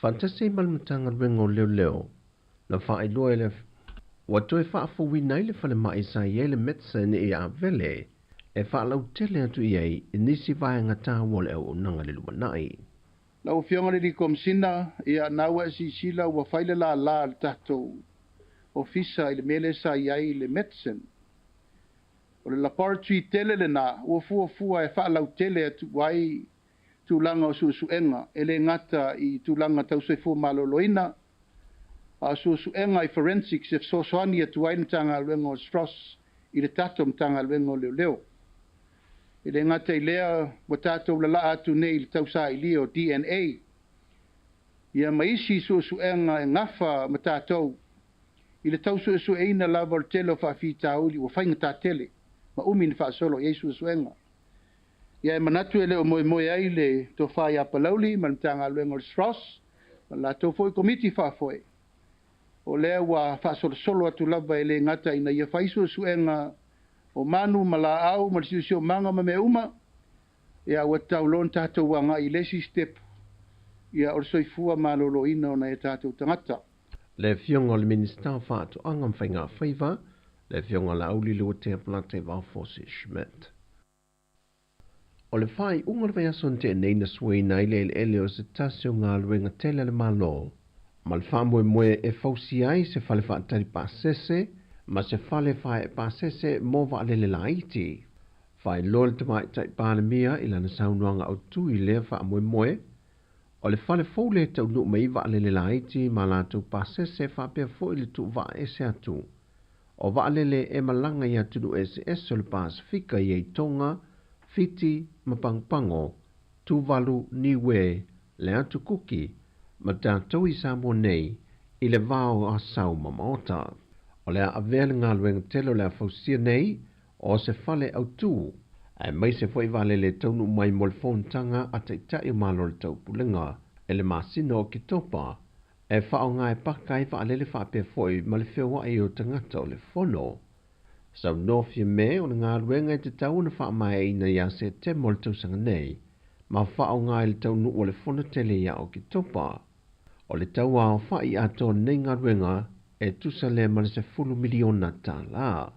fantasi malamatanga luenga o leo, na whae loa le watoe whaafowi nei le whale mai sa ie le medicine i a vele, e whaalau tele atu iei i nisi vaenga tāua le au nanga le lumanai. Lau fionga le komisina, ia naua si sila ua whaile la le tātou ofisa i le mele sa iai le medicine. O le laboratory tele le na, ua fua e whaalau tele atu wai tūlanga o suenga, ele ngata i tūlanga tau soifua maloloina, a suenga i forensics e sosoani atu wai mtanga luenga o Stross i le tato mtanga luenga o leo. I le ngata i lea wa tātou la atu nei le tau sa ili o DNA. Ia maisi suenga e ngafa ma tātou. I le tau sueina lava o tele o whaafi tāuli o whainga tātele. Ma umi ni whaasolo i suenga. Ia e manatu ele o moe ai le to whai apalauli ma mtanga luenga o Stross. Ma la tau foi komiti whaafoe. O lea wa whaasolo atu lava ele ngata ina ia whaisu suenga o manu mala au ma sio manga ma me uma ia wa taulon tato wanga i lesi step ia o le soifua malōlōina ona e tatou tagata. Le fionga o le minista whaatu angam whainga whaiva, le fionga la auli lua te plate Valfosi Schmidt. O le whai unga le vaiason te nei na suai na ile ele o se tasio ngā luenga tele le malo. Ma le whaamue moe e fausi ai se whale whaatari pāsese, ma se whale whae pāsese mō waalele la iti. Whai lol te mai tai pāle mia ila na saunuanga au tui lea whaamue moe, o le whale fōle tau nuk mei waalele la iti ma lātou pāsese whapea fōi le tu waa ese atu. O waalele e malanga i atunu o le Pasifika i Tonga, Fiti, Mapangpango, Tuvalu, Niue, le atu kuki, ma tātou i Samoa nei, i le vāo a sau mamaota. O le a vele ngā luenga telo le a fausia nei, o se whale au tū, ai mai se fwoi valele taunu mai mo le whontanga a te tai malo le tau pulenga, e le masino o ki topa, e whao ngai pakai waalele whape fwoi ma le whiwa e o tangata o le whono. Sau nofia me o ngā luenga i te tau na wha mai ina ia se te mo le tausanga nei, ma whao ngai le taunu o le whono tele ia o ki topa. O le tau ao wha i ato nei ngā luenga e tusa le ma le se 10 miliona tā la.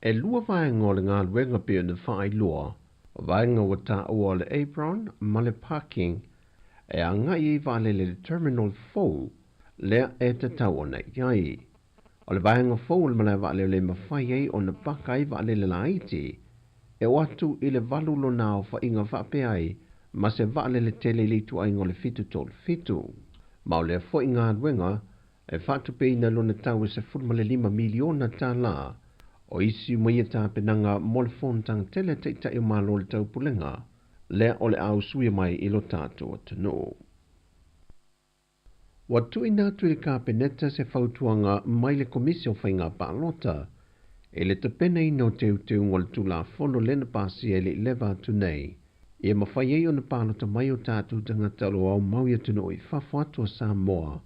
E lua vaenga o le ngā luenga pia na wha i lua, o vaenga o tā ua le apron ma le parking, e a ngai i valele le terminal 4, lea e te tau o nei iai. O le vaenga fōu le malai vale le mawhai ei o na pakai vale le laiti, e watu i le valulo nao wha inga whape ai, ma se vale le tele litu ai ngole fitu tol fitu. Ma o le fo inga duenga, e whatu pe ina lona tau se 5 miliona tā la, o isi mai tā penanga mole fontang tele te ta i malo le tau pulenga, le o le au sui mai ilo tātou atano. Watu ina tu i ka peneta se fautuanga mai le komisio whainga pālota, e le tapena ino teu ngol tu la fono lena pasi e le leva tu nei, e mawhai e o na pālota mai o tātou tangata lo au mauia tuno i whawhatua Samoa,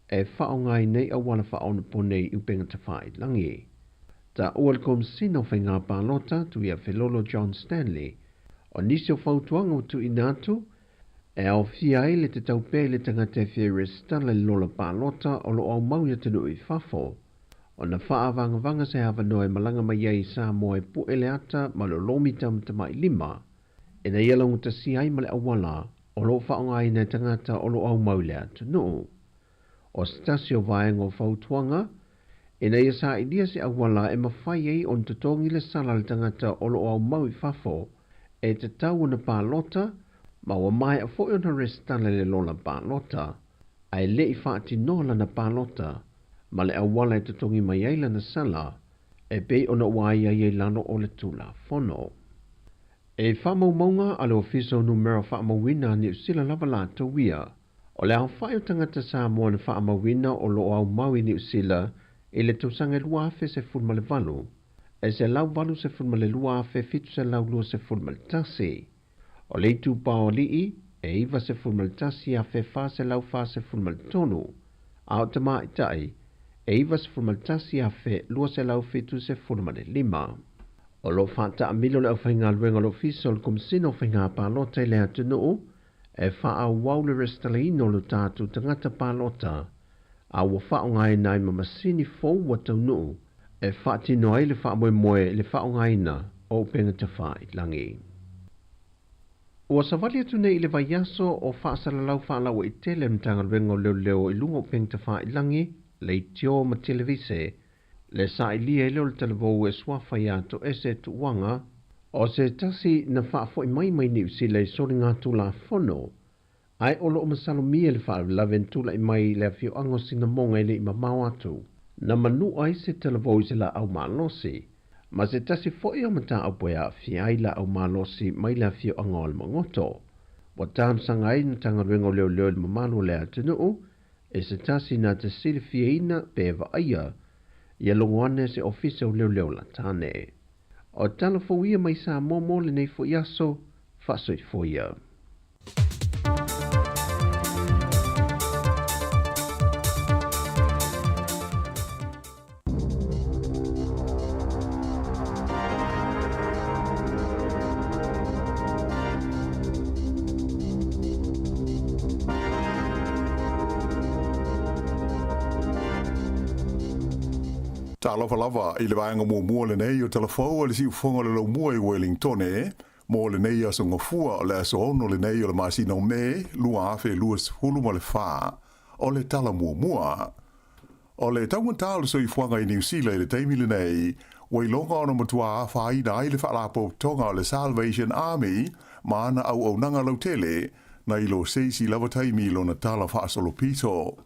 e whao ngai nei a wala whao na ponei upenga ta whai langi. Ta ual kom sino whainga pālota tu ia Filolo John Stanley, o nisio fautuanga o tu inatu, e au fia ele te taupe le tangata Fiorestana le lola pālota o lo au mauia tanu i whafo. O na whaavanga se hawa noe malanga mai ei Samoa e pu ele ata ma lo lomi tamai 5. E na ialangu ta si ai male awala o lo whaonga i na tangata o lo au maulea tanu. O stasio vaenga o whautuanga, e na ia sa idia se awala e mawhai ei on te tongi le sala le tangata o lo au mau i whafo, e te tau na pālota, ma wa mai a fo ona restana le lola pālota, ai le i whaati nola na pālota, ma le awala e te tongi mai eila na sala, e pe ona wai ai lano o le tula fono. E whamau maunga ale ofiso numero whamauina ni usila lava la tawia, o le au whai o tangata Samoa na whamauina o lo au maui ni usila, e le tausanga lua afe se fulma le valu, e se lau valu se fulma le lua afe fitu se lau lua se fulma le tasi. O le tu pao lii, e iwa se fulma le tasi afe fa se lau fa se fulma le tonu, a o te mai tai, e iwa se fulma le tasi afe lua se lau fitu se fulma le 5. O lo fata a milo le au whainga luenga lo fiso le kumsino whainga pālota i le atunu, e wha au wau le restalaino lo tātu tangata pālota, a wa whao ngai nai mamasini fōu wa tau nuu, e wha tino ai le wha moe le whao ngai na o penga te whai langi. Ua savali atu nei le vaiaso o whaasalalau whaalau i tele mtanga luenga leo i lunga o penga te whai langi, le i tio ma televise, le sa i lia i leo le televou e swafa i ato ese tuwanga, o se tasi na whaafo i mai ni usi le sori ngā tula fono, ai olo o masalo mia le wha laventula i mai le fio ango sina monga i le i mamau atu. Na manu ai se televou se la au malosi, ma se tasi foi o mata au poea fi ai la au malosi mai la fio ango al mangoto. Wa tan sangai na tanga rengo leo le mamalo le atunu, e se tasi na te sili fieina peva aia, ia longoane se ofisa o leo la tane. O tala fo ia mai sa momo le nei fo iaso, faso i fo ia. Talofa lava i le vaenga mua le nei o telefou le si ufonga le lo mua i Wellington mo le nei aso ngafua o le aso ono le nei o le masina o me lua afe luas hulu mo le wha o le tala mua. O le taumata o le so i fuanga i New Zealand le teimi le nei wailonga ona matua a whai na i le whaalapo tonga o le Salvation Army ma ana au nanga lautele na i lo seisi lava taimi lo na tala whaasolo pito.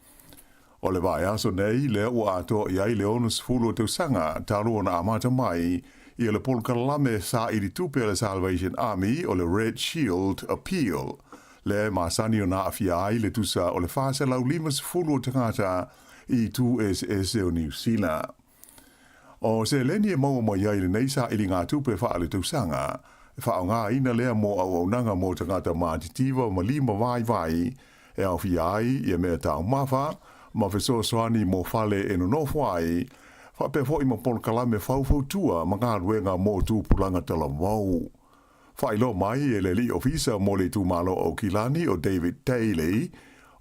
O le vai aso nei le ua ato i ai le onus fulu o tausanga talo na amata mai i le polkalame sa i di tupe le Salvation Army o le Red Shield Appeal. Le masani o na afia ai le tusa o le fasa lau limas fulu o tangata i tu SS o New Zealand. O se leni e maua mai ai le neisa i li ngā tupe wha le tausanga, wha o ngā ina lea mo au nanga mo tangata mātitiva ma lima vai e au fi ai i a mea tau mawha, ma feso soani mo fale e no nofwai, wha pe fo i ma polkalame fau ma ngā ruenga mo tu pulanga tala wau. Wha ilo mai e le li ofisa mo le tu malo o Kilani o David Daly,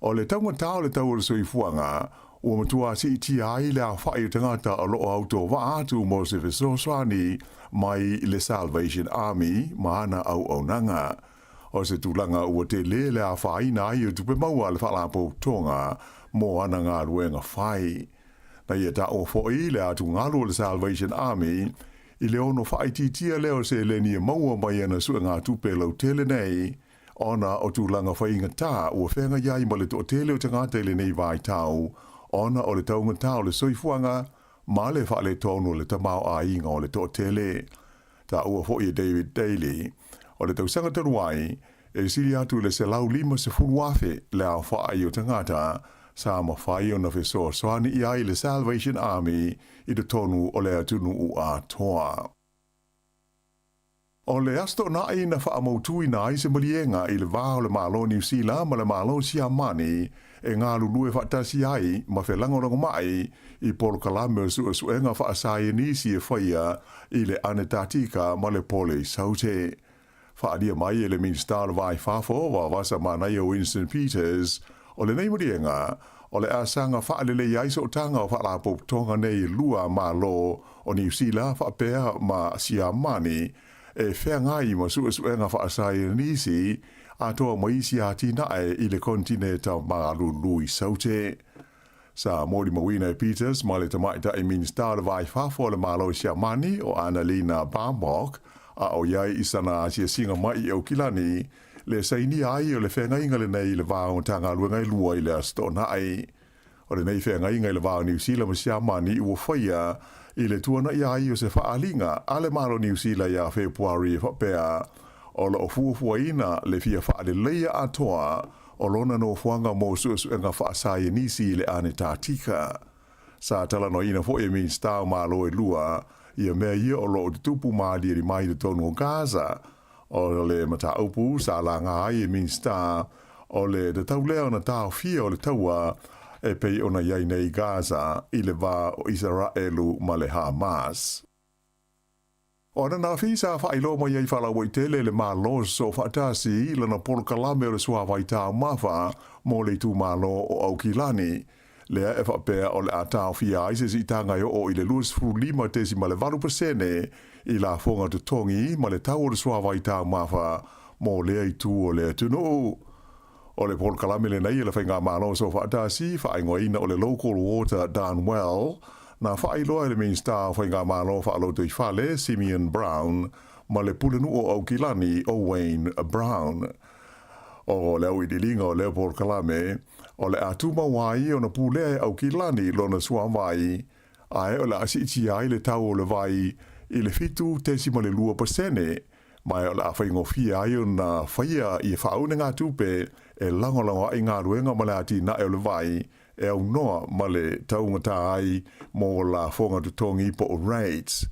o le taunga tau le tau le soifuanga, ua matua si iti ai le a whai tangata a loo auto wa atu mo se feso soani mai le Salvation Army ma ana au nanga. O se tūlanga ua te le a whai na i o tupe maua le whalapo tonga mo ana ngā ruenga whai. Na ia ta o fhoi le atu ngalo le Salvation Army i le ono whai titia leo se le ni maua mai ana sua ngā tupe lau tele nei ona o tūlanga whai ngata ua whenga iai ma le to tele o tangata le nei vai tau ona o le taunga tau le soifuanga ma le whale tonu le tamau a inga o le to tele. Ta ua fhoi David Daly o le tausanga taruai e siri atu le se lau lima se furuafe le au whai o tangata sa ma whai o na feso soani i ai le Salvation Army i te tonu o le atunu u a toa. O le asto na i na wha mautui na i se malienga i le vāo le malo New Zealand ma le malo Siamani e ngā lulue whaatasi ai ma whelangorongo mai i Polkalame suenga whaasai nisi e whaia i le Anetatika ma le pole saute. Whaadia mai e le Minister vai whafo wa wasa manai o Winston Peters o le neimurienga o le asanga whaalele iaiso o tanga o whaalapo tonga nei lua malo o New Zealand whaapea ma Siamani e whengai ma suenga whaasai nisi a toa maisi a tinae i le kontineta Maralului saute. Sa mori mawina e Peters ma le tamaita e Minister vai whafo le malo Siamani o Annalena Baerbock a o iai isana asia singa mai e o Kilani le saini ai o le whengainga le nei le vāo tanga luengai lua i le astona ai. O le nei whengainga i le vāo New Zealand ma Siamani ua whaia i le tuana i ai o se whaalinga a le malo New Zealand ia Februari e whapea o lo fuafuaina le fia whaale leia atoa o lona no fuanga mo suenga whaasai nisi le Anetatika. Sa tala no ina fo e min stau malo e lua ia mea ia o lo tupu maali e mai de tonu o Gaza o le mata upu sa la ngā ai e min sta o le de tau leo na tau fia o le taua e pei ona iai nei Gaza i le vā o Israelu ma le Hamas. Ona na fisa whailo mai ei whala waitele le malo so whaatasi lana Polkalame o le sua waitau mawha mo le tu malo o Aukilani. Lea e whapea o le atau fia aise si tanga o i le luas furulima tesi ma le 8% i la fonga tu tongi ma le tau o le sua waitau mawha mo lea i tu o le atunu. O le Polkalame le nei le whainga malo so whaatasi whaingoina o le local water Darnwell na whailoa le Minister whainga malo whaaloto i whale Simeon Brown ma le pulenu o Aukilani o Wayne Brown. O leo i dilinga o leo Polkalame o le atuma wai o na pulea Aukilani lona suamai ae o le asiti ai le tau o le vai i le fitu tesi ma le 2% mai o le awhaingofia ai o na whaia i whaune ngā tupe e langolango ai ngā ruenga ma le ati na e o le vai e au noa ma le taungata ai mo la fonga tutongi po o rates.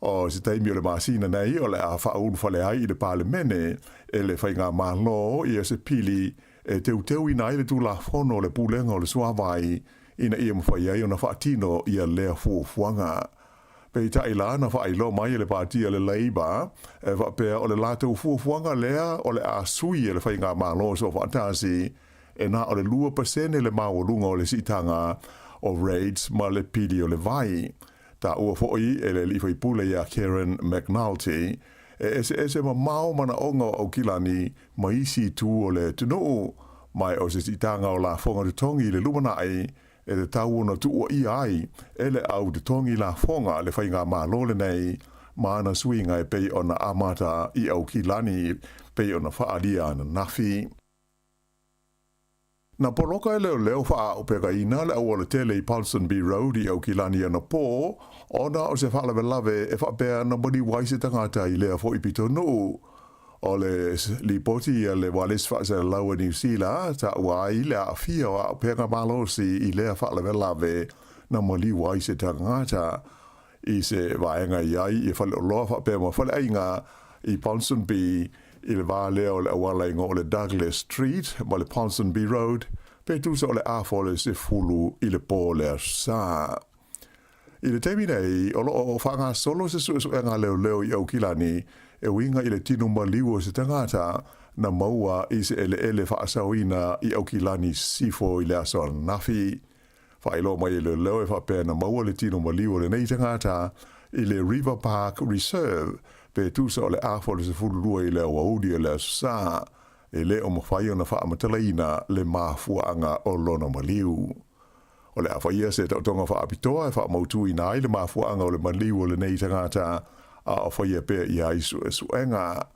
O se taimi o le masina nei o le a whaun whale ai i le parlemene e le whainga malo i a se pili e teu ina i le tu la fono le pulenga o le suawai ina ia mwhai ai o na whaatino i a lea fuafuanga. Pei tai la na whailo mai le partia le Labour e whapea o le lātou fuafuanga lea o le a sui e le whainga malo so whaatasi e na o le 2% le maurunga o le sitanga o raids ma le pili o le vai. ta ua fo'i e le lifai pule ia Karen McNulty, ese mau mana onga o kilani maisi tu o le tunu mai o se titanga o la fonga de tongi le lumanai e le tau ona tu o ai e le au de tongi la fonga le whainga malole nei maana suinga e pei ona amata i au kilani pei ona whaalia na nafi. Na poloka e leo wha o peka ina le au o le tele i Ponsonby Road i au kilani ana pō, ona o se whalawe lave e whapea na mani waise tangata i lea fo i pito nuu. O le lipoti a le walis whaase laua New Zealand, ta ua i lea a fia o peka malosi i lea whalawe lave na mani waise tangata i se vaenga iai i whale o loa whapea ma whale ainga i Ponsonby i le vālea o le awala ingo o le Douglas Street, ma le Ponsonby Road, pe tusa o le afole se fulu i le pō le sa. I le teimi nei, o lo o whanga solo se su enga leo i au kilani, e winga i le tinu maliu se tangata, na maua i se ele whaasawina i au kilani sifo i le aso nafi. Whailo mai i leo e whapea na maua le tinu maliu le nei tangata, i le River Park Reserve, pe tusa o le afole se fulurua i le waudi le sa, e le o mawhai o na whaamatalaina le mafuanga o lona maliu. O le awhaia se tautonga whaapitoa e whaamautu i nai le mafuanga o le maliu o le nei tangata a awhaia pea i aisu e suenga.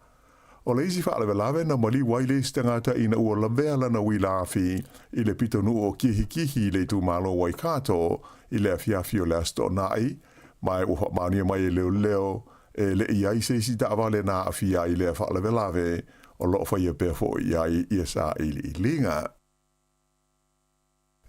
O le isi whaalewe lawe na maliu waile isi tangata ina ua lavea na wilafi i le pitonu o kihi le tu malo waikato i le afiafi o le asto nai, mai ua whaamania mai e leo e le i aise isi ta'awale na afia i le whaalewe lawe o lo whaia pea fo i ai i esa i linga.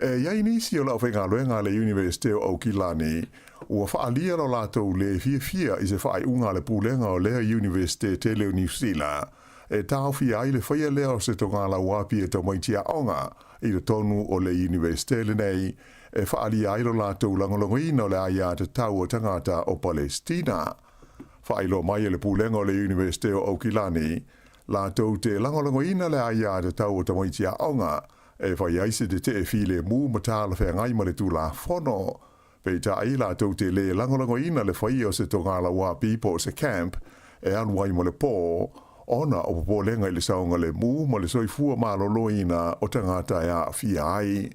E iai nisi o lau whainga loenga le University o Aukilani, ua whaalia lo lātou le fia i se whaai unga le pūlenga o lea University te leo New Zealand, e tāu fia ai le whaia lea o se tonga la wapi e tau maitia onga i le tonu o le University le nei, e whaalia ai lo lātou langolongoina o le aia te tau o tangata o Palestina. Whailo mai le pūlenga o le University o Aukilani, lātou te langolongoina le aia te tau o tamaitia onga, e whai aise te te file mū matala whea ngai ma le tū la whono. Pei ta ai la tau te le langolangoina le whai o se tongala wā pipo o se camp, e anuai ma le pō, ona o popo lenga i le saunga le mū ma le soifua maloloina o tangata e a fia ai.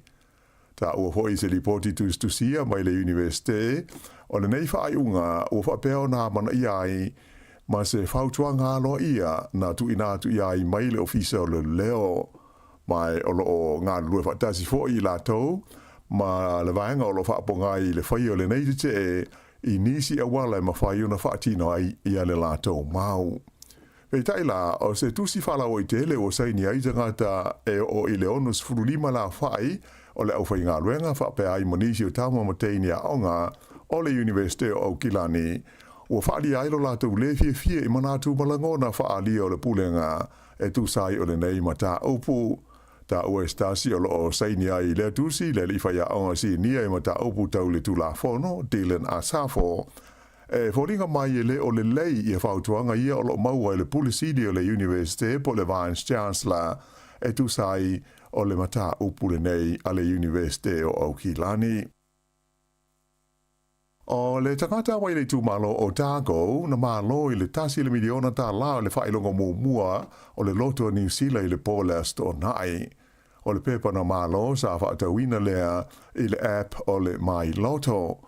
Ta ua hoi se lipoti tusia mai le University, o le nei whai unga ua whapeo nā mana iai, ma se whautuanga alo ia na tu inatu iai mai le ofisa o le leo. Mai o lo ngā lua whaatasi fo i la tau, ma le vaenga o lo whaaponga i le whai o le nei te i nisi a wala ma whai una whaatino ai i ale la tau mau. Pei taila, o se tusi whala o i tele o saini ai tangata e o i le onus furulima la whai, o le au whai ngā luenga whapea ai manisi o tama mateini a onga, o le University o Aukilani, ua whaali ai lo la tau le fie i manatu malangona whaali o le pulenga, e tu sai o le nei mata upu, ta ua stasi o loo saini ai le tusi le li whaia onga si nia e mata upu tau le tu la fono, Dylan Asafo. E whoringa mai e le o le lei i a whautuanga ia o lo maua e le pulisidi o le University po le Vice Chancellor, e tu sai o le mata upu le nei a le University o Aukilani. O le tangata wai le tu malo o Tago, na malo i le tasi le miliona ta la o le whailonga mua o le loto New Zealand i le Paulast o nai. O le pepa na malo sa whaatawina lea i le app o le My Lotto.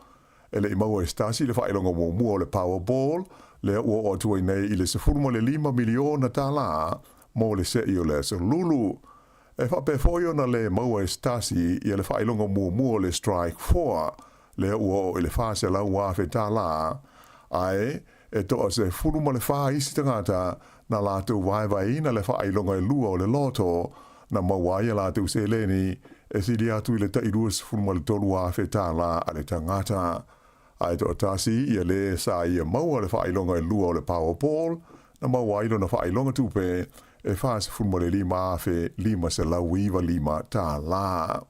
E le imaua estasi le whailonga mua o le Powerball, le ua o tuai nei i le 5 miliona ta la, mo le sei o le lulu. E whapefoio na le maua estasi i le whailonga mua o le Strike 4, le ua o le fase la ua feta la, ai, e toa se furuma le wha isi tangata na lātou vai na le wha ailonga e lua o le loto, na mawai lātou se leni, e sili atu i le tairuas furuma le tolu a feta la a le tangata. Ai toa tasi i le sa i a maua le wha ailonga e lua o le Powerball, na mawai lo na wha ailonga tupe, e fase furuma le 5 afe 5 se lau iwa 5 ta la.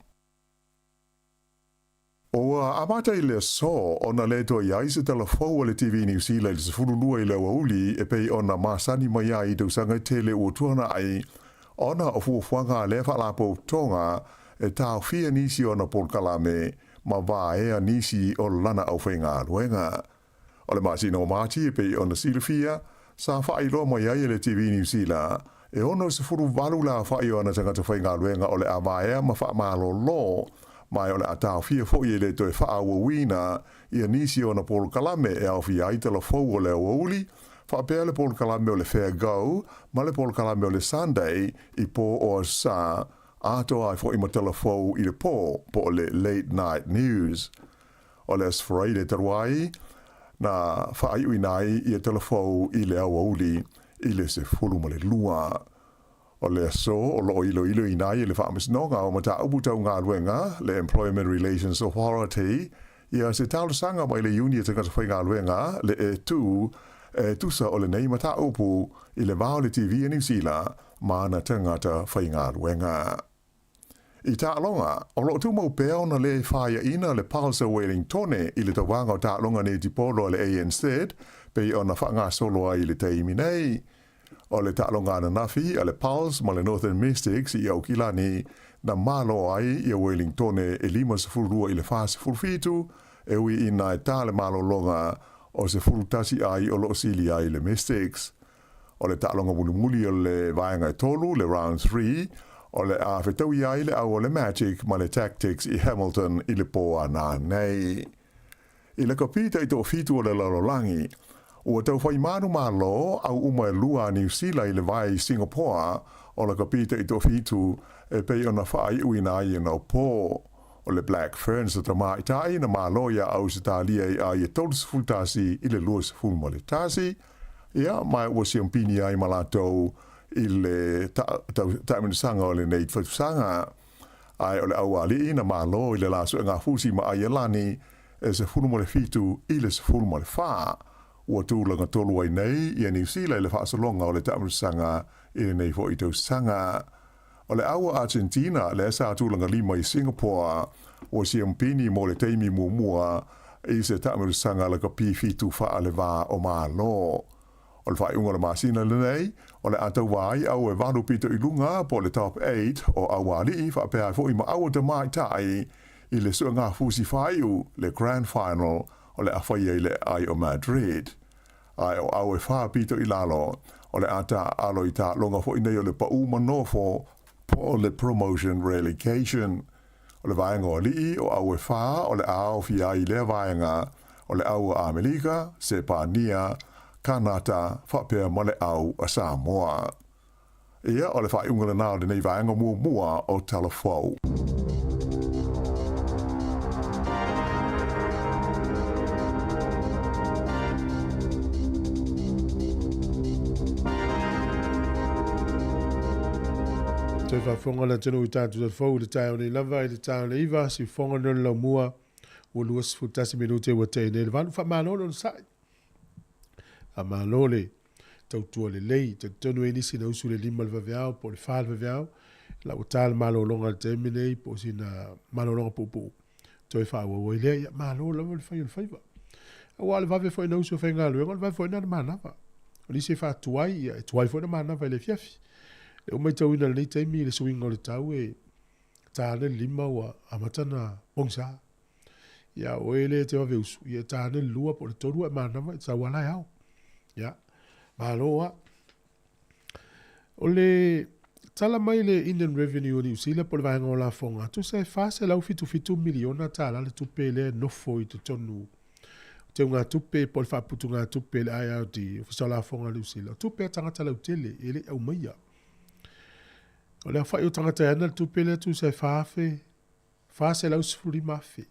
O amata i le so o na leto i aise telefou le TV New Zealand se furulua i le wauli e pei ona masani mai ai tau sanga tele o tuana ai ona o fuafuanga le whalapo tonga e tau fia nisi ona polkalame ma vae a nisi o lana au whainga luenga. O le masino mati e pe o na silifia, sa whai loa mai ai le TV New Zealand, e ono se furu valu la whai o na tangata whainga luenga o le a vae ma wha malo lo, mai o le atau fia fo i le toe wha awa wina, i a nisi o na Paul Kalame e au fia aita la fau o le auli, wha pēr le Paul Kalame o le Fair Go, ma le Paul Kalame o le Sunday, i pō o sa, ato ai fo i ma telefou i le po le late night news. O le asfarai le taruai, na whaai ui nai i a telefou i le awauli i le se fulu ma le lua. O le aso o lo ilo i nai i le whaamasnonga o mata ubutau ngā luenga, le Employment Relations Authority, i a se talusanga mai le uni e tangata whai ngā luenga, le e tusa o le nei mata upu i le vao le TV New Zealand, ma na tangata whai ngā luenga. I tālonga, o lo tu mau pēo na le whaia ina le Pulse Wellingtone i le tawanga o tālonga ni tipolo le ANZ, pei o na whanga soloa i le teimi nei. O le tālonga na nafi, a le Pulse ma le Northern Mystics i au kilani, na malo ai i a Wellingtone e 5 i le whase fulfitu, e ui ina e tā le malo longa o se fultasi ai o lo sili ai le Mystics. O le tālonga mulimuli o le vaenga e tolu, le Round 3, o le a whetau iai le au o le Magic ma le Tactics i Hamilton i le poa nā nei. I le kapita i tō fitu o le lalolangi, ua tau whai manu malo au uma e lua New Zealand i le vai Singapore o le kapita i tō fitu e pei ona whai ui nā i nau pō. O le Black Ferns o tama i tai na malo ia au se tālia i a i tōlus fultasi i le luas fulmole tasi, ia mai ua siampini ai malatou i le taiminisanga o le nei whaitusanga, ai o le auali ina malo i le laso e ngā fusi ma ai alani e se fulu mo le fitu i le se fulu mo le wha. Ua tūlanga tolu ai nei i a New Zealand le whaasalonga o le taiminisanga i le nei fo i tausanga. O le aua Argentina le esa tūlanga 5 i Singapore o siampini mo le teimi muamua i se taiminisanga le kapi fitu wha le wā o malo. O le whai unga le masina le nei, o le atau wai au e wanu pito i lunga po le top 8 o awali i whapea fo i ma aua te mai tai i le sua ngā fusi whaiu le grand final o le awhaia i le ai o Madrid. Ai o au e wha pito i lalo, o le ata alo i ta longa fo i nei o le pau manofo po le promotion relegation. O le vaenga o lii o au e wha o le au fia i le vaenga o le au a Amerika, Sepania, Kanata, whapea male au a Samoa. Ia o le whai ungana nao le nei vaenga mua o Talafou. Te whafonga la tenu i tātu ta fau le tai o nei lava i le tai o nei iwa si fonga nona lau mua o luas futasi minute wa te nei le vanu wha manolo na sai. A malole tau tua le lei te tonu e nisi na usu le 5 le vaveao po le 5 le vaveao la o tāle malolonga le te minei po si na malolonga pupu toi wha ua ua ilea malolo lava le whai o le whaiva a wale vave fwoi na usu whai ngā luenga le vave fwoi na na manava o nisi wha tuai e tuai fwoi na manava i le fiafi le umai tau ina le nei taimi le suinga o le tau e tāne 5 ua amatana bongsa ia o ele te vave usu ia tāne 2 po le torua e manava i tau alai au ya maloa o le tala mai le Indian Revenue New Zealand po le vaenga o la fonga tu se fase lau fitu miliona tala le tupe le nofo i te tonu te unga tupe po le whaputu ngā tupe le IRD o fisa la fonga New Zealand tupe tangata lau tele ele au maia o le whai o tangata ana le tupe le tu se fase lau sifuri mafi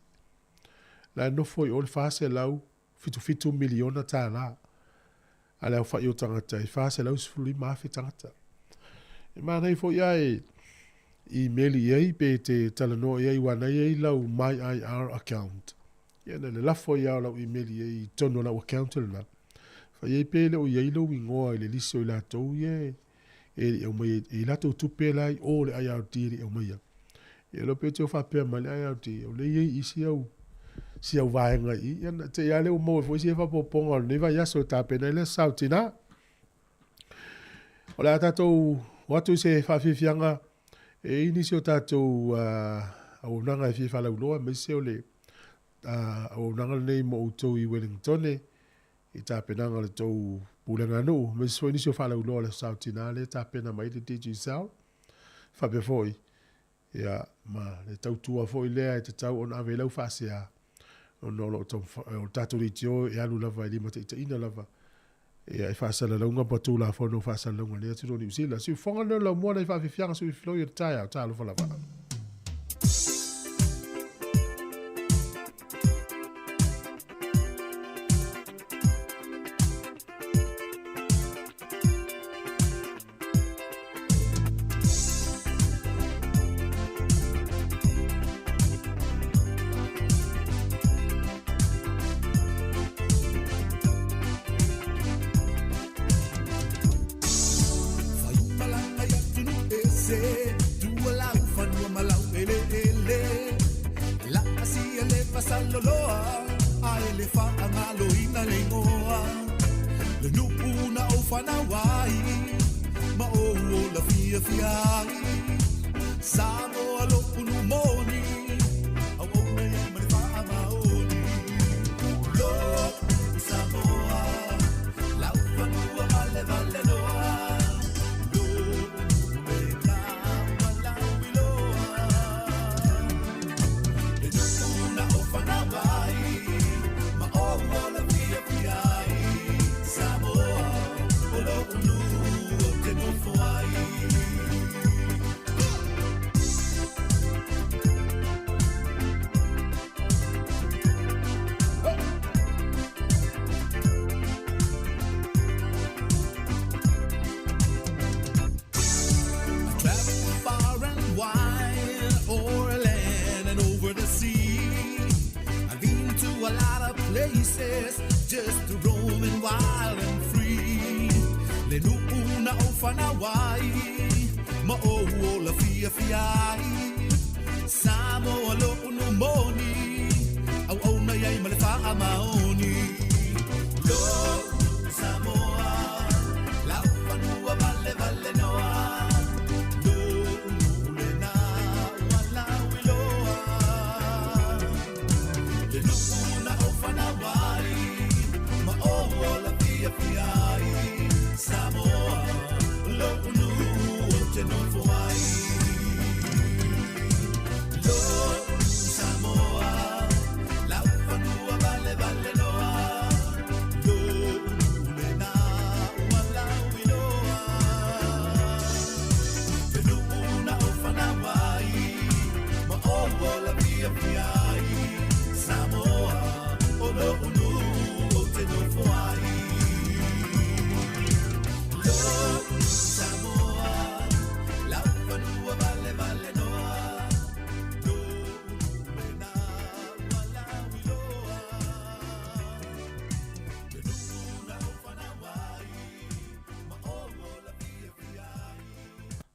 la nofo i o le fase lau fitu miliona tala ale au whai o tangata i whase lau sifuri mafi tangata. E mānei fo ia i meli iei pe te talanoa iei wana iei lau My IR account. Ia na le lafo ia lau i meli iei tono lau account lana. Fa iei pe leo iei lau ingoa i le liso i latou iei. E au mai i latou tupe lai o le IRD i au mai. E lo pe te o whapea mai le IRD o le iei isi au. Si au vaenga i, ia te ia leo mo fo isi e whapoponga o neva yaso tāpena i le sautina. O le a tātou watu se whawhiwhianga e inisi o tātou au nanga e whiwhala uloa me se o le o nanga nei mo utou I Wellington I tāpenanga le tau pulanga no me so ni so fala ulo le sautina le tāpena mai te tiji sao fa be foi ia ma le tau tua foi le te tau on ave lau fasia on no lo tom o tatu ritio e alu lava I mate te ina lava ia I fasala launga patula fo no fasala launga le tu New Zealand si fonga no la mo le fa fianga so flo ia taia talo fa lava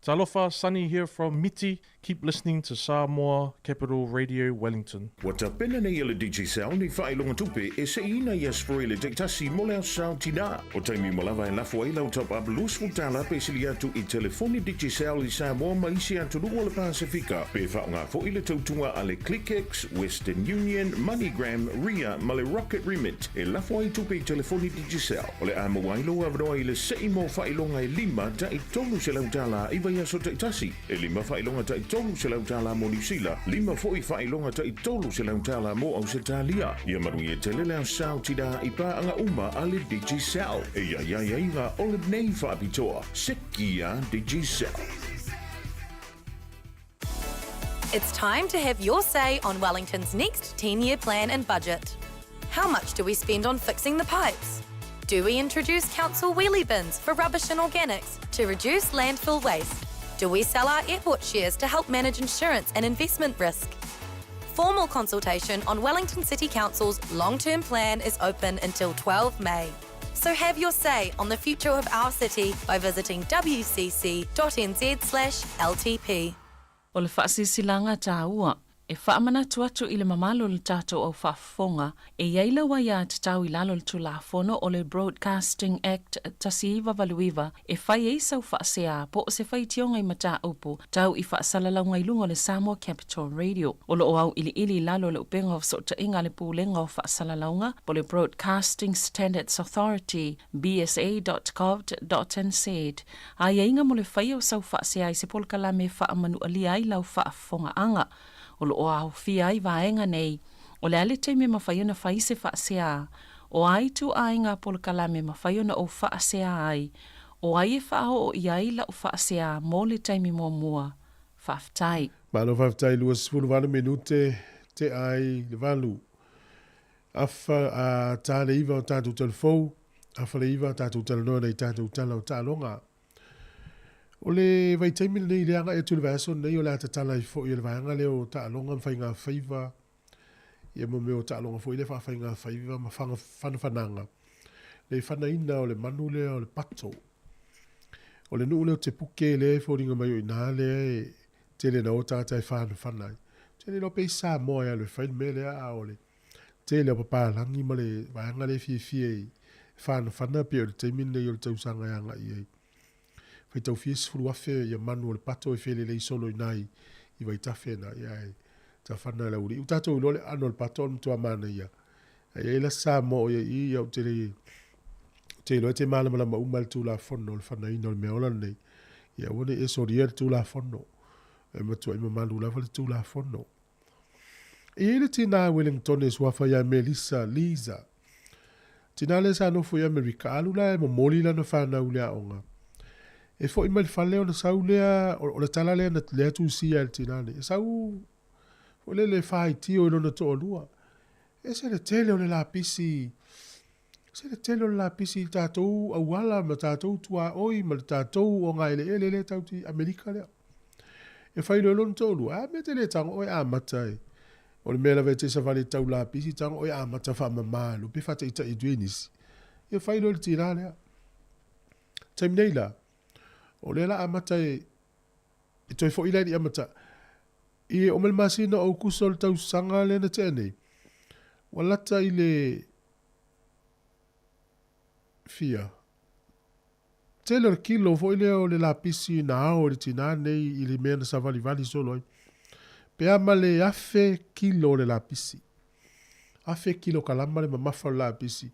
Talofa, Sunny here from Miti. Keep listening to Samoa Capital Radio Wellington. Wata pena nei ele DJ Sound ni whailonga tupe e se ina yes for ele te tasi mo leo Sound tina. O taimi mo lava e lafo e lau top up lus futala pe sili atu I telefoni DJ Sound I Samoa maisi atu lungo le Pasifika. Pe whaunga fo ile tautunga ale ClickX, Western Union, MoneyGram, Ria, male Rocket Remit. E lafo e tupe I telefoni DJ Sound. Ole a mawailo avroa ile se imo whailonga e lima ta I tolu se lau tala I vai aso te tasi. E lima whailonga ta I tolu se lau tala mo New Zealand. Lima foi whailonga ta I tolu se lau tala mo Australia. Ia marui e tele leo Sound tida I pa anga uma ale DJ Sound. E ia inga ole nei whaapitoa. Sekia DJ Sound. It's time to have your say on Wellington's next 10-year plan and budget. How much do we spend on fixing the pipes? Do we introduce council wheelie bins for rubbish and organics to reduce landfill waste? Do we sell our airport shares to help manage insurance and investment risk? Formal consultation on Wellington City Council's long-term plan is open until 12 May. So have your say on the future of our city by visiting wcc.nz/LTP. O le whaasisilanga tā ua. E whaamanatu atu i le mamalo le tātou au whaafonga, e iaila wa ia te tau i lalo le tulafono o le Broadcasting Act tasiiwa valuiwa, e whai e sau whaasea po o se whai tionga i mata upu, tau i whaasalalau ngai lunga le Samoa Capital Radio. O lo o au ili lalo le upenga o sota inga le pūlenga o whaasalalaunga, po le Broadcasting Standards Authority, bsa.gov.nz. A ia inga mo le whai o sau whaasea i se polkala me whaamanu ali ai lau whaafonga anga. O lo o au fia i vaenga nei, o le ale teime mawhaiona whai se whaasea, o ai tu ainga polkalame mawhaiona o whaasea ai, o ai e whao o iai la o whaasea mō le teime mua whaftai. Mano whaftai lua sifuru vana minute te ai le valu. Afa a tāle iwa o tātou telefou, afa le iwa o tātou telenoa nei tātou tala o tālonga. O le vai taimi nei le anga e tūle vaso nei o le ata tala i fo i le vaanga leo ta alonga mwhai ngā whaiva i mo meo ta alonga fo i le whai ngā whaiva ma whanawhananga le whanaina o le manu lea o le pato o le nuu leo te puke le fo ringa mai o ina le te le na o tātai whanai te le no pei sā moa e alo whain me lea a o le te le o papalangi ma le vaanga le fie whanawhana pe o le taimi nei o le tausanga e anga i ei fai tau fies furu afe ia manu o le pato e fele lei solo inai i vai tafe na ia e ta whana la uri. Utato ilo le ano le pato o mtua mana ia. Ia ila sa mo o ia i au te ilo e te malama lama umal tu la fono le whana ino le meola nei. Ia wane e soria le tu la fono. E matua ima malu la vale tu la fono. Ia ila tina Wellington e swafa ia Melissa Liza. Tina le sa nofo ia Amerika alula e mo moli la no whana ulea onga. E fo ima le fale o na sau lea, o le tala lea na lea tu sia el tinane. E sau, o le whai tio ilo na toa lua. E se le tele o le la pisi, se le tele o le la pisi tātou awala ma tātou tua oi ma le tātou o ngai le tau ti Amerika lea. E whai lo na toa lua, a me te le tango oi a matai. O le mea vete sa vale tau la pisi tango oi a mata wha mamalo, pe fata ita i duenisi. E whai lo le tira lea. Taim nei la. O le la amata e toi fo ilai di amata i o mel masina o kusol tau sanga le na tene walata i le fia tele kilo fo ile o le lapisi na o le tina nei i le mena sa vali solo pe amale afe kilo le lapisi afe kilo kalama le mamafa le lapisi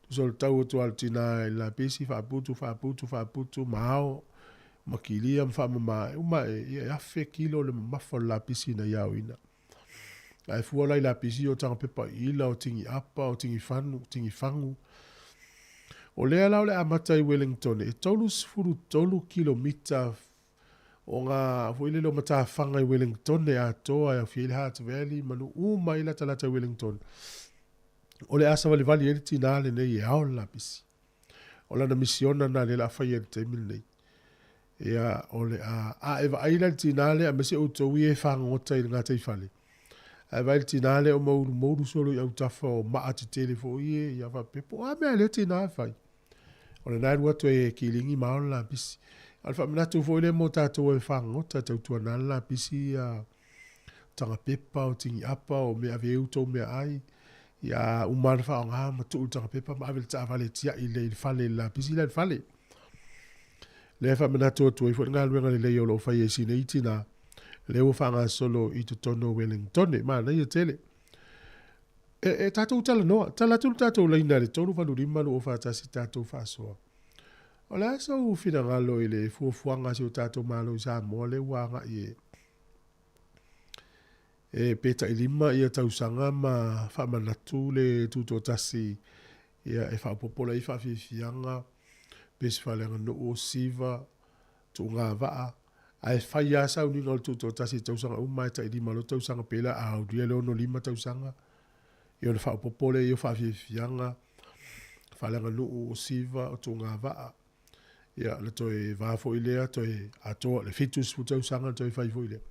tu sol tau tu altina le lapisi fa putu mao makilia mfama uma e afe kilo le mafa la piscina yao ina ai fuala la piscina o tanga pepa ila o tingi apa o tingi fangu o le ala o le amata i Wellington e tolu kilomita o ngā fuile lo mata fanga i Wellington e atoa e Field Heart Valley manu uma ila talata Wellington o le asa vali e tinale nei e ao la pisi o la na misiona na le la fai e te nei ia ole a eva aila tinale a mese o to wie fangota i ngata i fale a vai tinale o mo solo i tafa o ma ati telefo ie ia va pepo a me le tinale fai ole na ruato e kilingi ma la bisi alfa mnato fo le mo tato e fangota tu na la bisi a tanga pepa o tingi apa o me ave uto me ai ia umar fa nga ma tu tanga pepa ma ave ta vale tia i le fale la bisi le fale le fa mena to i fo nga luenga le yo lo fa ye sine itina le o fa nga solo i to tono Wellington ma na ye tele e tatou tala no tala tu tatou le ina le tolu fa lu rimma lo fa ta si tatou fa so ola so fina nga lo ile fu nga si tatou malo sa mo le wa nga ye e peta ilima ia tau sanga ma fa manatu le tu to tasi ia e fa popola i fa fianga pes falenga no o siva tu ngā waa ai fai asa uni ngol tu to tasi tausanga umai ta idi malo tausanga pela a audia leo no lima tausanga i ona wha popole i o wha fianga falenga no o siva o tu ngā waa ia le toi vāfo i lea toi atoa le fitus fu tausanga toi fai fo i lea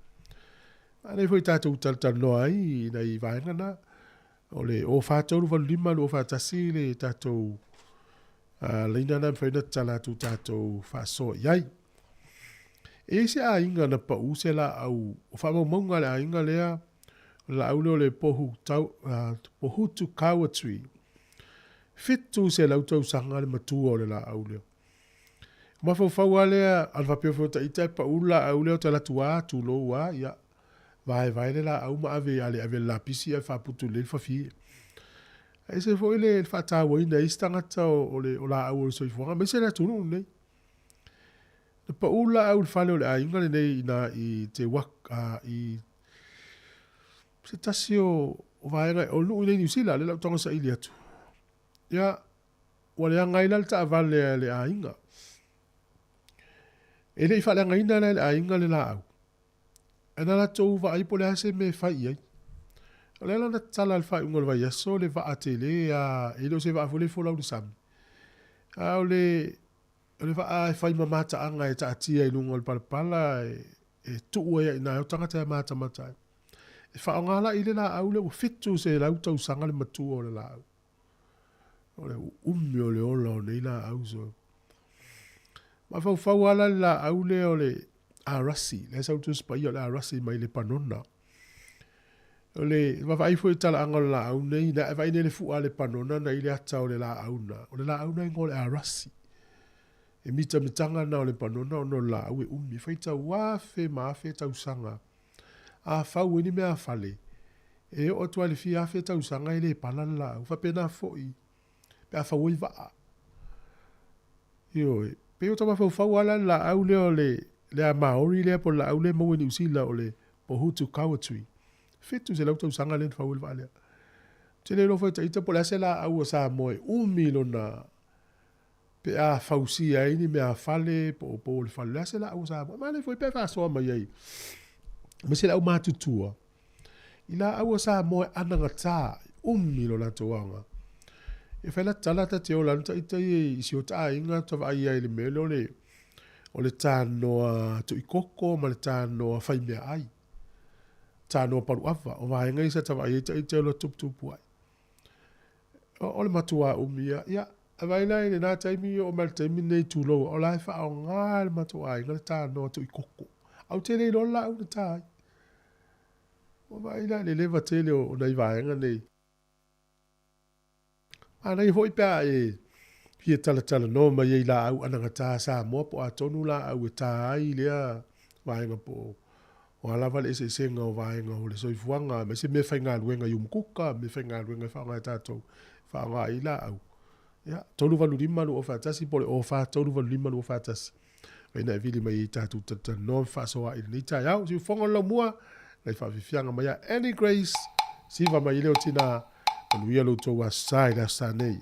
ane foi tātou tal no ai nei vaenga na o le o whātoru valu lima lo whātasi le tātou leina na whaina tala tu tātou whaso iai. E se a inga na pa usela au o whamau maunga le a inga lea La aule o le pohu tu kawa tui. Fitu se lau tau sanga le matua o le la aule. Ma fau alea al vapeo fo ta ita pa ula aule o te latua tu lo wa ya. Vai le la au ma ave la pisi fa putu le fa fi. Ai se fo ile fa ta wo ina istanga ta o la au so fo ma se la tu no nei. Le pa ula au fa le ai ngale nei ina I te waka I se tasio vai ga o lu nei New Zealand le la tonga sa ili atu. Ya wale ngai la ta vale le ainga. Ele fa le ngai na le ainga le la au. Ana la tau va ai pole ase me fai ai. Le la na tala al fai ungol vai aso le va atele a ilo se va fole fola u sam. A le va ai fai mamata anga e ta atia I lungol pala e tu ia ina o tanga te mata mata. E fa ngala ile la au le fitu se la tau sanga le matu o le la au. O le ummi o le ola o nei la au so. Ma fau ala la au le o le arasi, le sa tu spa yo la arasi mai le panona. Ole va vai foi tala angol la au nei na vai ne le fu ale panona na ile ata o le la au na. O le la au na ngol arasi. E mita mitanga na o le panona no la au e umi fai ta wa fe ma fe ta usanga. A fa weni me a fale. E o tu ale fi a fe ta usanga ile pala la u fa pena foi. Pe a fa wi va. Yo pe o tama fa wala la au le a maori le po la au le mo ni usila o le po hutu kawatui. Fitu se lauta usanga le fa wilva le. Tele lo fa ita po la se la au sa moe umilo na pe a fausi ai ni me a fale po le fale se la au sa ma le foi pe fa so ma yai. Me se la au matutua. Ila au sa moe ananga ta umilo na toanga. E fai la tala ta te o lanta ita I si o ta inga ta vai ai le mele o le tānoa tu I koko ma le tānoa fai mea ai. Tānoa paru awa o vai ngai sa ta vai ita ita lo tupu ai. O le matua umia ia a vai nai le nā taimi o mal taimi nei tūlo o lai wha o ngā le matua ai ngā le tānoa tu I koko. Au te nei lola au le tai. O vai nai le lewa tele o nei vai nei. Ana I hoi pia hia tala no ma yei la au ananga tā sa mo po a tonu la au e tā ai lea vaenga po. O ala vale se senga o vaenga o le soifuanga me se me whai ngā luenga i umkuka me whai ngā luenga whaanga e tātou whaanga I la au. Ya, tolu valu limalu o whātasi pole o wha tolu valu limalu o whātasi. Waina e vili mai I tātou tata no whāsoa I ni tai au si whonga lau mua nei whawhiwhianga mai a Annie Grace siwa mai leo tina Manuia lo tau a sai la sa nei.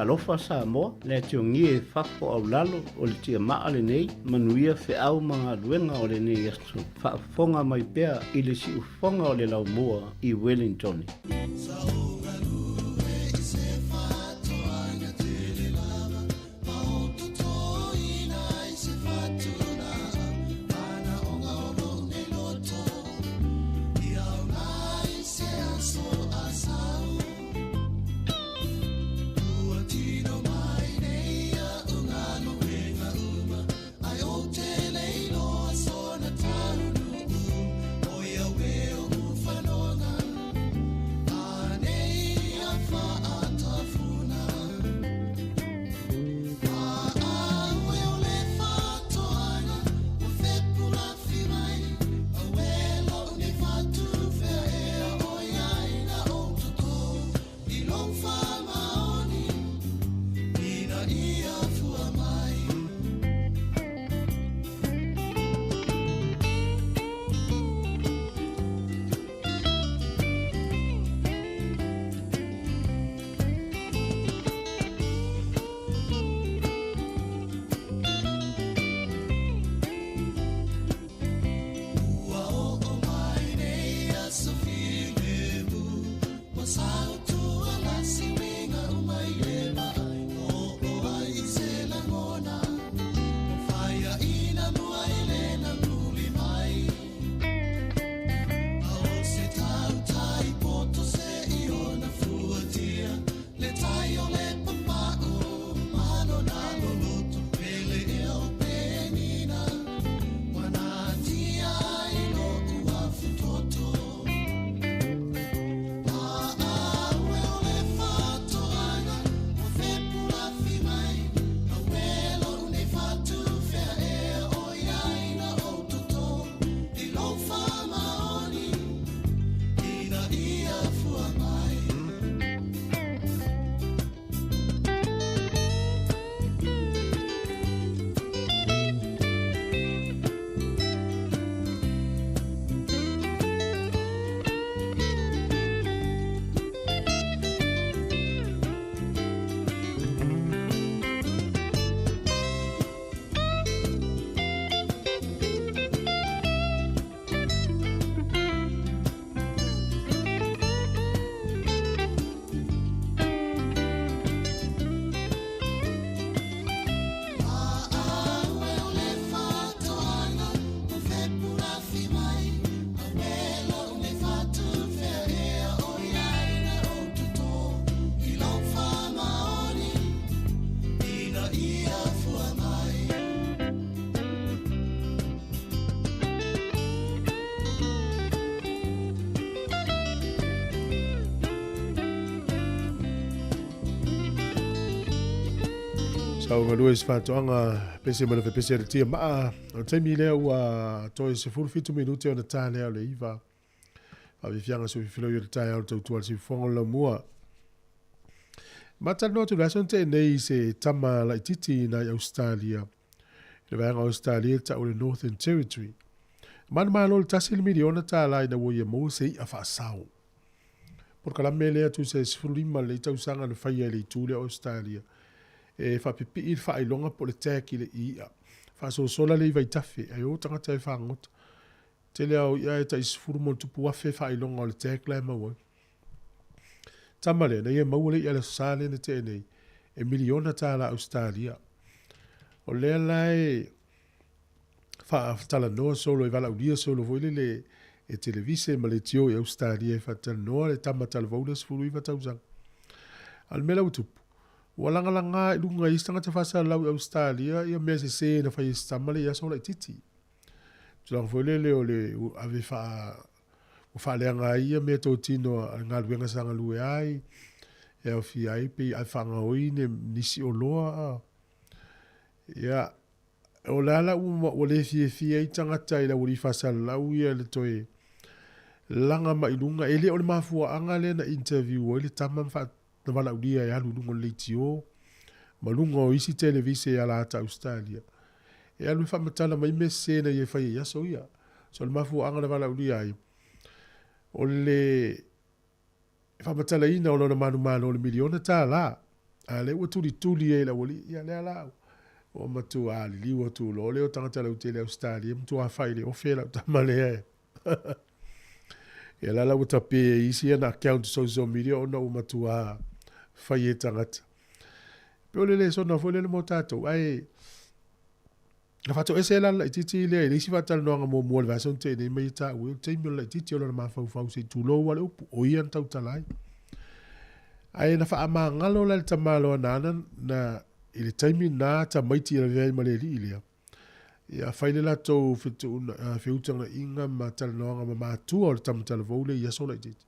alofa Samoa le tiongi e whafo au lalo o le tia maa le nei manuia fe au mga luenga o le nei astu whaafonga mai pea i le si ufonga o le lau mua i Wellington. Au ngalua is whātoanga pese mana pese re tia maa. O teimi lea ua toi se fitu minuti o na tā lea o le iwa. Awi fianga so filo i o le tā au tautua le si whongo la mua. Mata notu rason te nei se tama la ititi na Australia. Le vanga Australia ta o le Northern Territory. Mana malo le tasi le miliona tā lai na woia mo se i a whaasau. Por kalame lea tu se sifurima le tausanga na whaia le tūle Australia. E whapipi i whailonga po le tēki le ia. Whaso sola le iwai tawhi, ai o tangata e whangot. Te leo ia e ta isifuru mon tupu wafe whailonga o le tēki le maua. Tamale, na ia maua le ia le sāle na tēnei, e miliona tāla Australia. O lea lai, whaatala noa solo e wala ulia solo voile le e televise ma le tio e Australia e whaatala noa le tamatala vaula sifuru iwa tausang. Al mela utupu. Walanga ilunga istanga te fasa lau Australia ia mea se na fai stamale ia sola titi. Tulang fole leo le ave fa leanga ia mea tō tino ngā luenga sanga lue ai e au fi ai pe ai whanga oi ne nisi o loa. Ia o lala o le fie ai tangata i la uri fasa lau ia le toe langa ma ilunga ele o le mafua anga le na interview o le tamam fa na wala udia ya lungo leitio malungo isi televise ya la ta Australia e alu fa matala mai mese na ye fa ya so ya so le mafu anga na wala udia ai o le fa matala ina o na manu le miliona ta la A le ua tuli e la wali, ia le ala. O matu a li liwa tu lo, leo tangata lau te leo stadi, mtu a whai le ofe lau tamale e. Ia la lau tape e isi ana account social media, ona o matu a whai e tangata. Peo le sona fo le mo tatou, ai, na fato ese la titi le le si fatal no nga mo mo va son te ni mai ta will te mi le titi o ma fa se tu lo wale o ian tau talai ai na fa ama ngalo la ta malo nana na ile taimi na ta mai ti le vai male li ile ya fa le la to fitu fitu na inga ma tal no nga ma tu o tam tal vole ya so le titi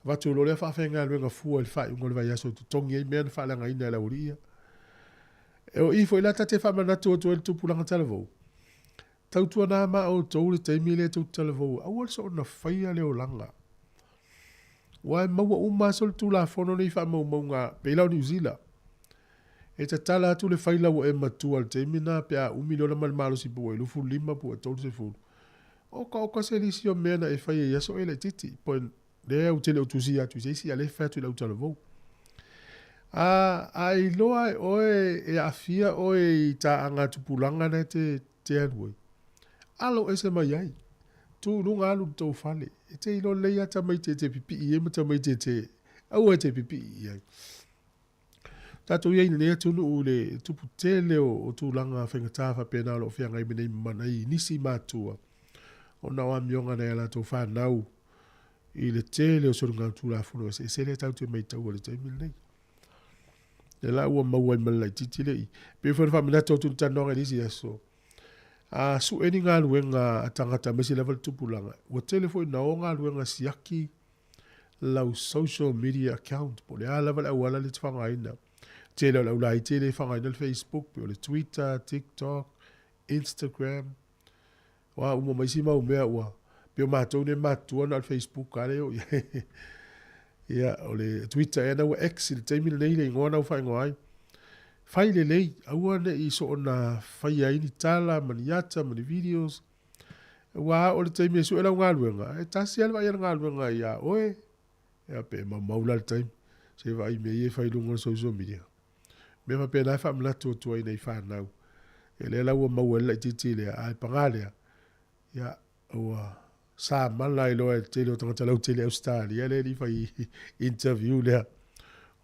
va tu lo le fa fa nga le nga fu el fa ngol va ya so tu tongi men fa la nga ina la uria e o ifo ila tate whamana tua tua tu pulanga televo. Tau tua nā ma o tau le teimi le tau televo. Awal so na whaia leo langa. Wai maua uma sol tu la whono nei wha mau ngā peilau New Zealand. E ta tala atu le whaila wa e matua le teimi nā pe a umilo na malimalo si po e lufu lima po e tau se fulu. Oka se lisi o mea na e whaia yaso e le titi. Po le au tele o tusi atu se isi a le whatu lau televo. Ai loa oe e afia oe ta anga tupulanga ne te anwoi. Alo ese mai ai. Tu nunga alu tau fale. E te ilo leia ta mai te pipi i ema ta mai te au e te pipi i ai. Tato iei lea tunu u le tupu tele o tu langa whengatafa pena lo whianga i menei manai nisi mātua. O na wa mionga na ala tau whanau i le tele o sorunga tu la funo e se le tau te mai tau o le taimil nei. E la ua maua i malai titi lei. Pe whare whamina tau tu tanonga nisi aso. Su eni ngā luenga a tangata mesi level tupulanga. Ua telefoi na o ngā luenga siaki lau social media account. Po le a level au ala le te whangaina. Tele lau lai tele whangaina le Facebook, pe o le Twitter, TikTok, Instagram. Wa umo maisi mau mea ua. Pe o mātou ne mātua na le Facebook kare o. Ia, o le Twitter e na ua X i le teimile nei le ingoa nau whai ngoai. Whai le lei, aua ne i so ona whai aini tala, maniata, mani videos. Wa o le teimile su e lau ngā luenga. E tasi alwa ia ngā luenga ia oe. Ia pe ma maula le teim. Se vai me ie whai lunga social media. Me ma pe nai wha mlato tua i nei whanau. E le lau a maua la i titi lea, ai pangalea. Ia, ua... sa malai loa tele o tangata lau tele Australia le li fai interview lea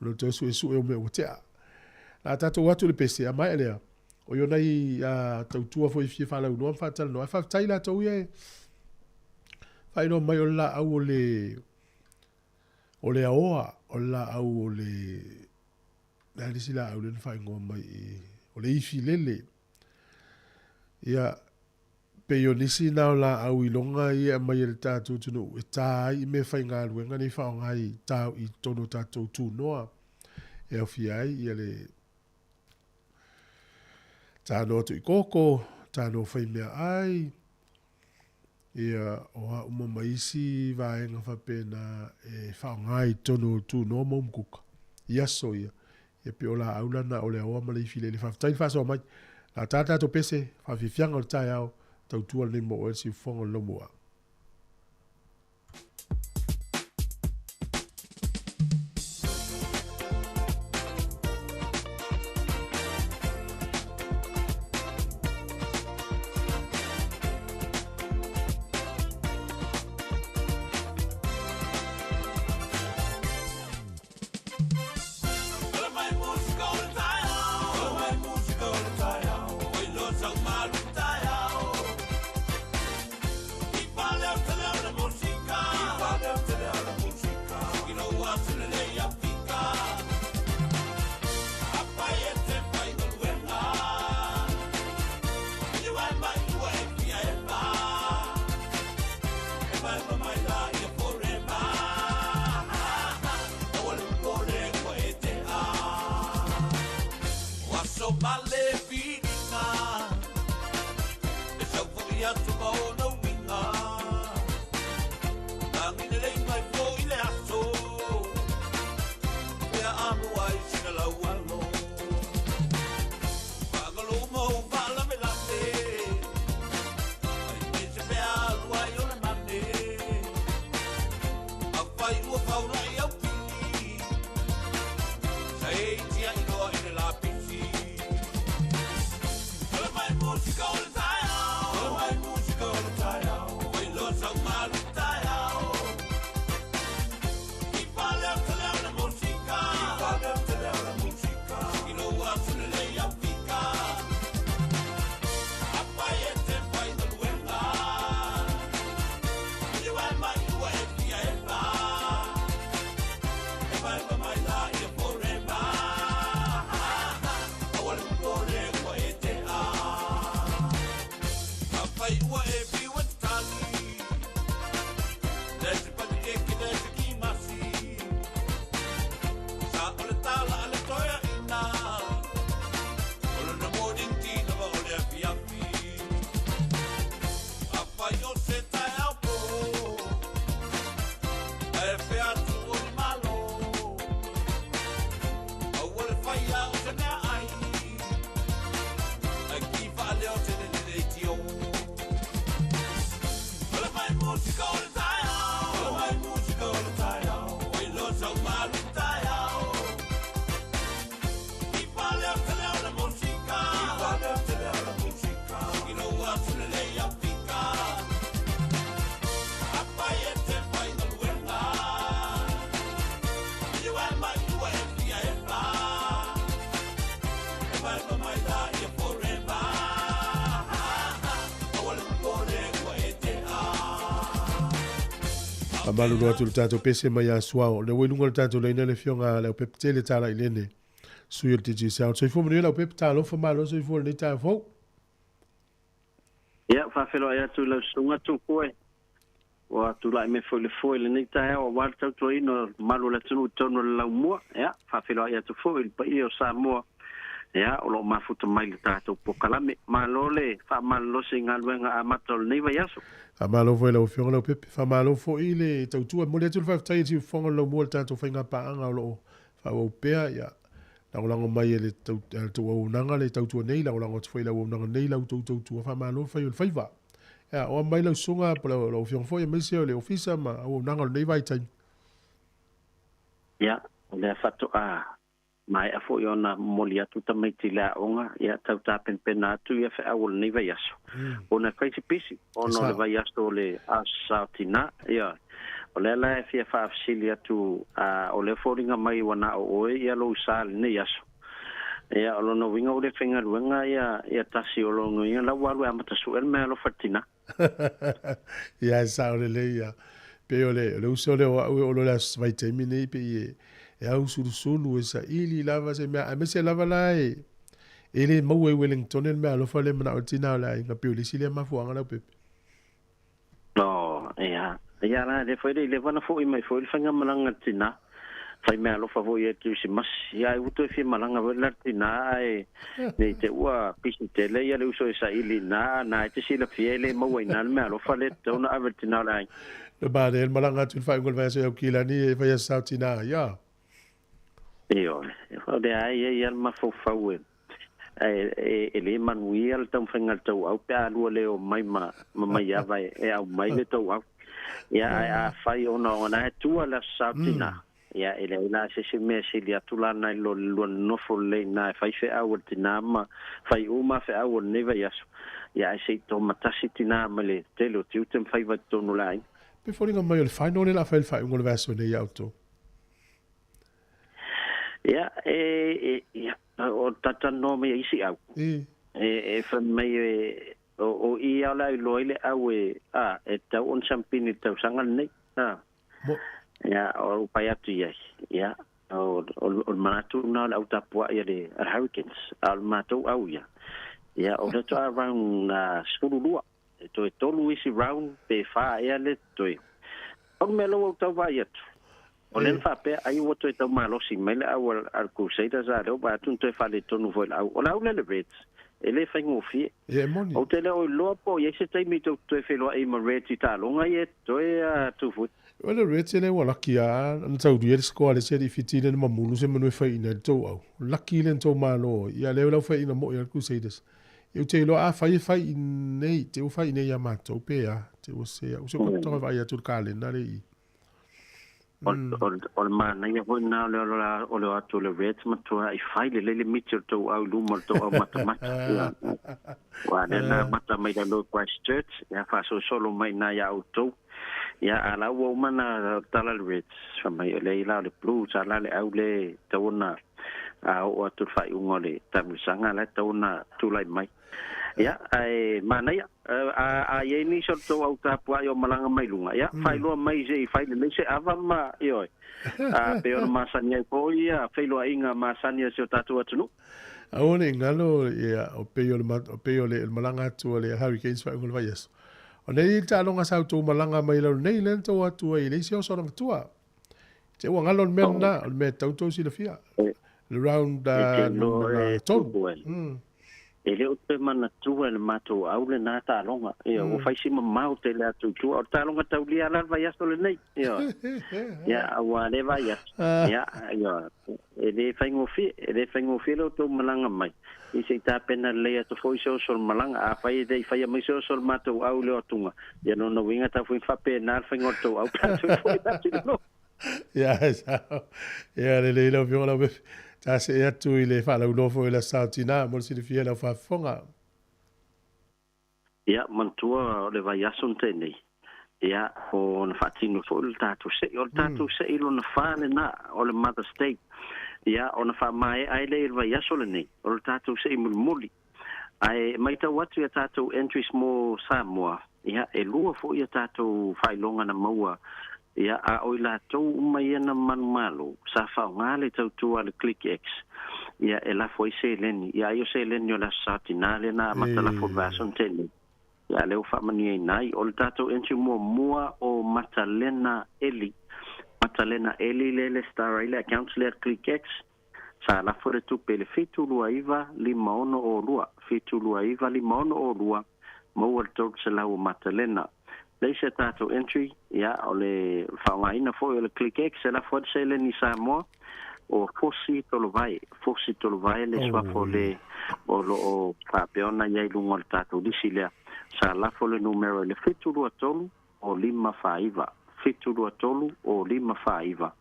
lo to su o me o tea la tato watu le pese a mai lea o yo nai tau tua foi fi fa la no fa tal no fa tai la to ye fai no mai o la au o le aoa o la au o le la disi la au le fai ngo mai o le ifi lele ia pe yo nisi na la au ilonga i a mai le tātou tunu e tā i me whai ngā ruenga ni whao ngai tāu i tono tātou tū noa e au fiai i ale tāno atu i koko tāno whai mea ai ia oa uma maisi vaenga whapena e whao ngai tono tū noa maumkuka i aso ia e pe o la aulana o le aoa malai file le whaftai whaso mai la tātou pese whawhiwhianga o le tai au tau tua ni mo e si fonga lomua. Malu no atu tato pese mai a suao. Le wenu ngol tato le nele fionga le pepte le tala ilene. Suyo tiji sao. So ifu mwenye la pepte talo fa malo so ifu le ta fo. Ya fa felo ya tu le sunga tu koe. Wa tu la me fo le fo le nita ya o wa tau to ino malu le tunu tono le mua. Ya fa felo ya tu fo il pa io sa mua. Ya o lo mafuta mai le tato po kalame malo le fa malo singa luenga amatol ni va yaso. Amalo foi la ofionga la pepe fa malo fo ile tau tu mo le tu fa tai ti fonga lo mo tanto fa nga pa anga lo fa o pea ya la ngo mai le tau tu o nanga le tau tu nei la ngo foi la o nanga nei la tu fa malo fa yo fa va ya o mai la sunga po la ofiong foi me se le ofisa ma o nanga nei vai tai ya le fatu a mai a fo yona molia tu tamai tila onga ya tau ta pen penatu ya fa awol nei vai aso ona crazy pisi ono le vai aso le asatina ya ole la fia fa afsilia tu ole foringa mai wana o ya lo sal nei aso ya lo no winga ole fenga luenga ya tasi o lo no ya la walu amata su el me lo fatina ya sa ole ya pe ole lo uso le o lo las vai termine pe e au sulu esa ili lava se mea me se lava lai ele mau e Wellington el mea lo fale mana o tina la inga piuli sile ma fuanga la pepe no ya la de foi le vana foi mai foi fanga malanga tina fai mea lo favo ye tu si mas ya uto fi malanga la tina e ne te ua pisi tele ya le uso esa ili na te sila fiele mau ina mea lo fale tona avertina la le ba de el malanga tu fai ngol va se o kila ni fa ya sautina ya Io, de ai al ma fo fawe. Le manui al tam fengal tau au pe alu le o mai ma ya vai e au mai le tau au. Ya a fai ona tu ala satina. Ya ele la se me se dia tu la na lo no fo le na fai fe au tina ma fai uma fe au ne vai aso. Ya se to matasi tina ma le telo tiu tem fai va tonu lai. Pe fo ringa mai le fai no le la fai ngol verso ne auto. Ya o tata no me isi au fa me o I ala loile au ta un champini ta sanga nei ya o payatu ya o manatu na au ta pua ya de hurricanes al mato au ya o le to around skululua to tolu isi round pe fa ya le to o melo ta va ya o le fa pe ai o to malo si mele au al crusaders a do ba tun to fa le tonu vol au o la le reds ele fa ngofi o te le o lo po ye se tai mi to fe lo e ma red ta longa ye to e tu fut o le reds ele wala kia an tau di score le se di fitine ma mulu se manu fa ina to au lucky le to malo ya le lo fa ina mo ya crusaders eu te lo a fa nei te o fa ina ya ma to pe ya te o se ko to va ya tu calendar o mana ia ho na o le atu le red matua I fai le mitir to au lumo to au matamata Wa na mata mai da lo Christchurch ya fa solo mai na ya auto. Ya ala wo mana tolerate mai le la le blue sala le au le tona o tu fai ngole tamusanga le tona tu lai mai. Ya ai mana ya a ye ni so to au ta pua yo malanga mai lunga ya fai lo mai je fai le se ava ma yo a pe on masanya ko ya fai lo inga masanya se tatu atu aone ngalo ya o pe yo le malanga tu le hurricanes fai ngol vai yes o nei ta longa sa tu malanga mai lo nei len to atu ai le se o so rang tua te wa ngalo men na me tau to si le fia around ele o te mana tua le mato au le na ta longa o fai si mau te le atu tua o ta longa tau lia la vai aso le nei ya wa le vai ya ele fai ngofi lo to malanga mai i se ta pena le atu foi so malanga a fai dei fai mai so mato au le otunga ya no winga ta foi fa pena fai ngoto au ta foi atu no ya le lo viola be ta se atu ile fa lo fo ile sautina mo si fia la fa fonga ya mantua le vai asonte nei ya o na fatino fo il tatu se ilo na fa na o le mother state ya o na fa mai ai le vai asole nei o le tatu se muli ai mai ta watu ya tatu entry small Samoa ya e lua fo ya tatu fai longa na maua ya a oila tau mai na manmalo sa fa ngale tau tu al click x ya e la foi se leni ya yo se leni la satinale na matala fo vason tele ya le fa mani nai ol tato enchi mua o matalena eli le star ile account le click x sa la fo tu pele fitu luaiva limono o lua fitu luaiva limono o lua mo tau se la o matalena Leise tato entry, ya, o le whaungaina fo o le click X, e la fo se le ni Samoa, o fosi tolo vai le swafo le o papeona iai lunga le tato disi lea, sa la fo le numero le fitulua tolu o 5 fitulua tolu o 5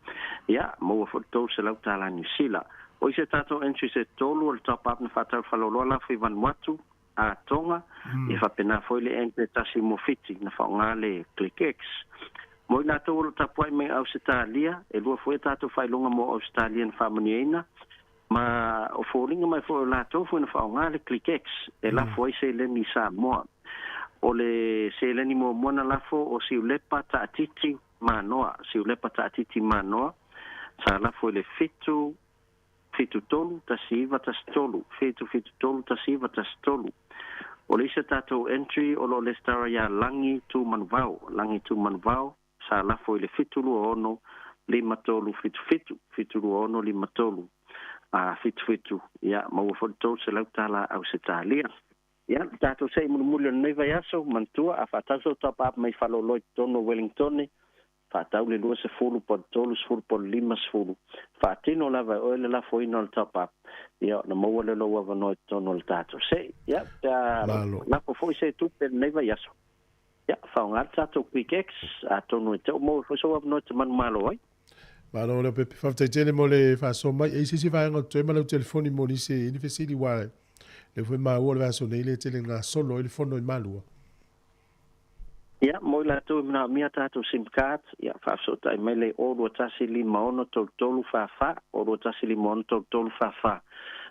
ya, mo fo tolu se lau tala ni sila, o ise tato entry se tolu o le top up na fatau faloloa la fo ivan watu, a tonga e fa pena foi le ente tasi mo fiti na fa ngale click x mo na to lo tapoi me Australia e lo foi tato fai longa mo Australian family ma o folinga mai foi la to foi na fa ngale click x e la foi se le ni Samoa o le se le ni mo mona la fo o si le pata titi manoa sa la foi le fitu tolu tasiva tastolu fitu tolu tasiva tastolu o le se tato entry o lo le stara ya langi tu manvao sa la foi le fitulu ono 5 tolu fitulu ono 5 tolu fitu ya mo fo to se la tala au se talia ya tato se mulmulio nei vai aso mantua a fataso top up mai falo loit tono Wellington fatau le lua se fulu por tolu se fulu por 5 fulu fatino lava o le la foi no top up ya na mo le lo wa no tono el tato se ya la foi se tu per nei vai aso ya fa un tato quick x a tono te mo so wa no te man malo ai malo le pe fa te tele mo le fa so mai e si fa ngo te malo telefoni mo ni se ni fe si di wa le foi ma o le va so nei le tele nga solo il fondo in malo ya mo la tu na mia tato sim card ya fa so tai mele o do tasi limono tolu fa o do tasi limono tolu fa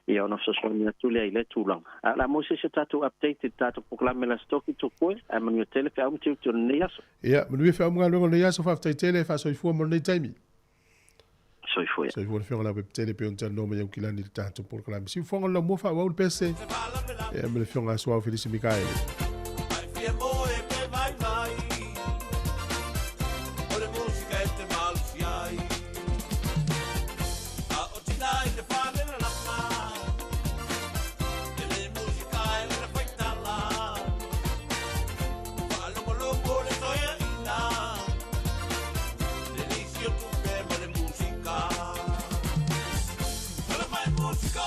ya ona so so mia tu le tulang ala mo se tato updated tato proclame la stock to ko a manu tele fa um tu nias ya manu fa um ngalo nias fa tele fa so fu mo nei taimi so fu fa la web tele pe on tan no me kilani tato proclame si fu ngalo mo fa wa pc ya me fa nga so Felice Mikael Música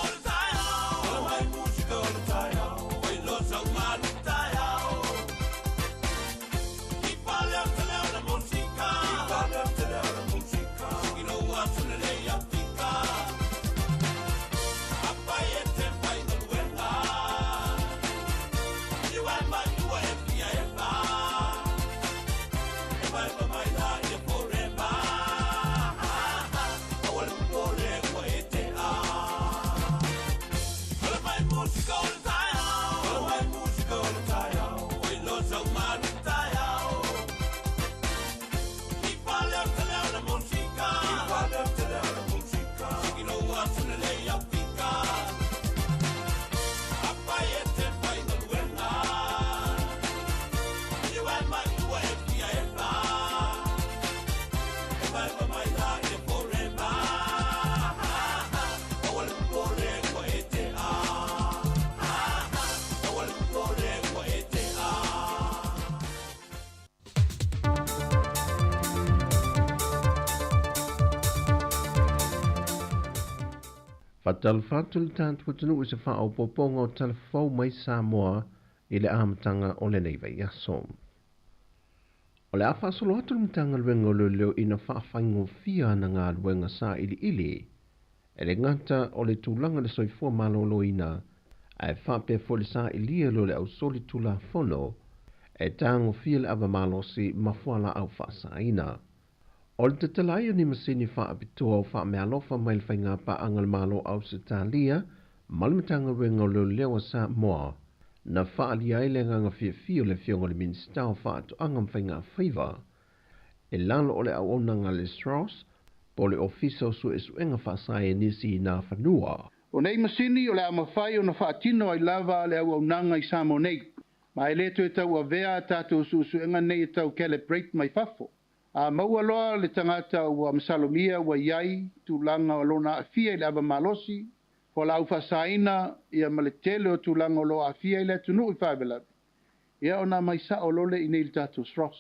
Fatal fatul tant watunu is fa o popongo telefo mai Samoa i le amatanga o le nei vai aso. O le afa solo atu mtanga lwenga leo ina whaafango fia na ngā lwenga sa ili. E le ngata o le tūlanga le soifua malolo ina, ai whape fo le sa ilia lo le au soli tula fono, e tango fia le ava malosi mafuala au whaasa ina. O le tatalaia ni masini whaapitoa o wha mea lofa mai le whainga pa angal malo au se talia, malamatanga lwenga leo sa moa, na whaali aile nganga fia le fionga le minsta o whaatu angam whainga whaiva, e lalo o le au onanga le Strauss, po le ofisa su enga whaasai nisi na whanua. O nei masini o le amawhai o na whaatino ai lava le au nanga i samo nei. Ma e leto e tau a vea tātou su enga nei e tau calibrate mai fafo. A maua loa le tangata ua masalomia ua iai tūlanga o lona a fia i le ava malosi, po la ufasaina ia ma le tele o tūlanga o loa a fia i le tunu i whaivela. Ia o na mai sa o lole i nei le tātou Sross.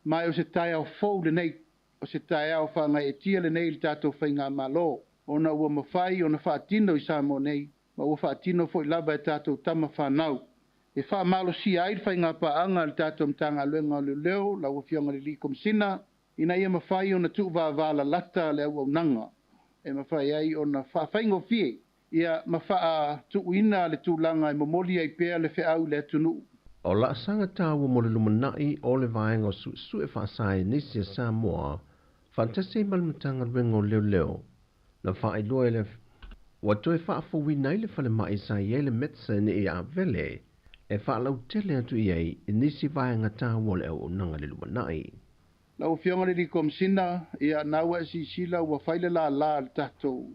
Mai o se tai au fau le nei, o se tai au whanga e tia le nei le tātou whainga malo. Ona ua mawhai o na whaatino i Samoa nei, ma ua whaatino fo i lava e tātou tama whanau. E wha malo si ai whainga pa anga le tātou mtanga luenga o leo, la ua fionga le li komsina, ina ia mawhai o na tuwa vala lata le au nanga. E mawhai ai o na whaingo fie, ia mawha tuuina le tūlanga e momoli ai pēr le whiau le tunu. O la sanga tāua mo le lumanai o le vaenga o su e whaasai nisi a Samoa, fantasi malamatanga luenga o leo, na wha ilua ele wato e wha whawina i le whale mai sa i ele medicine i a vele, e wha lau tele atu i ei i nisi vaenga tāua le au nanga le lumanai. Lau fionga li komsina ia naua si sila ua whaile la le tātou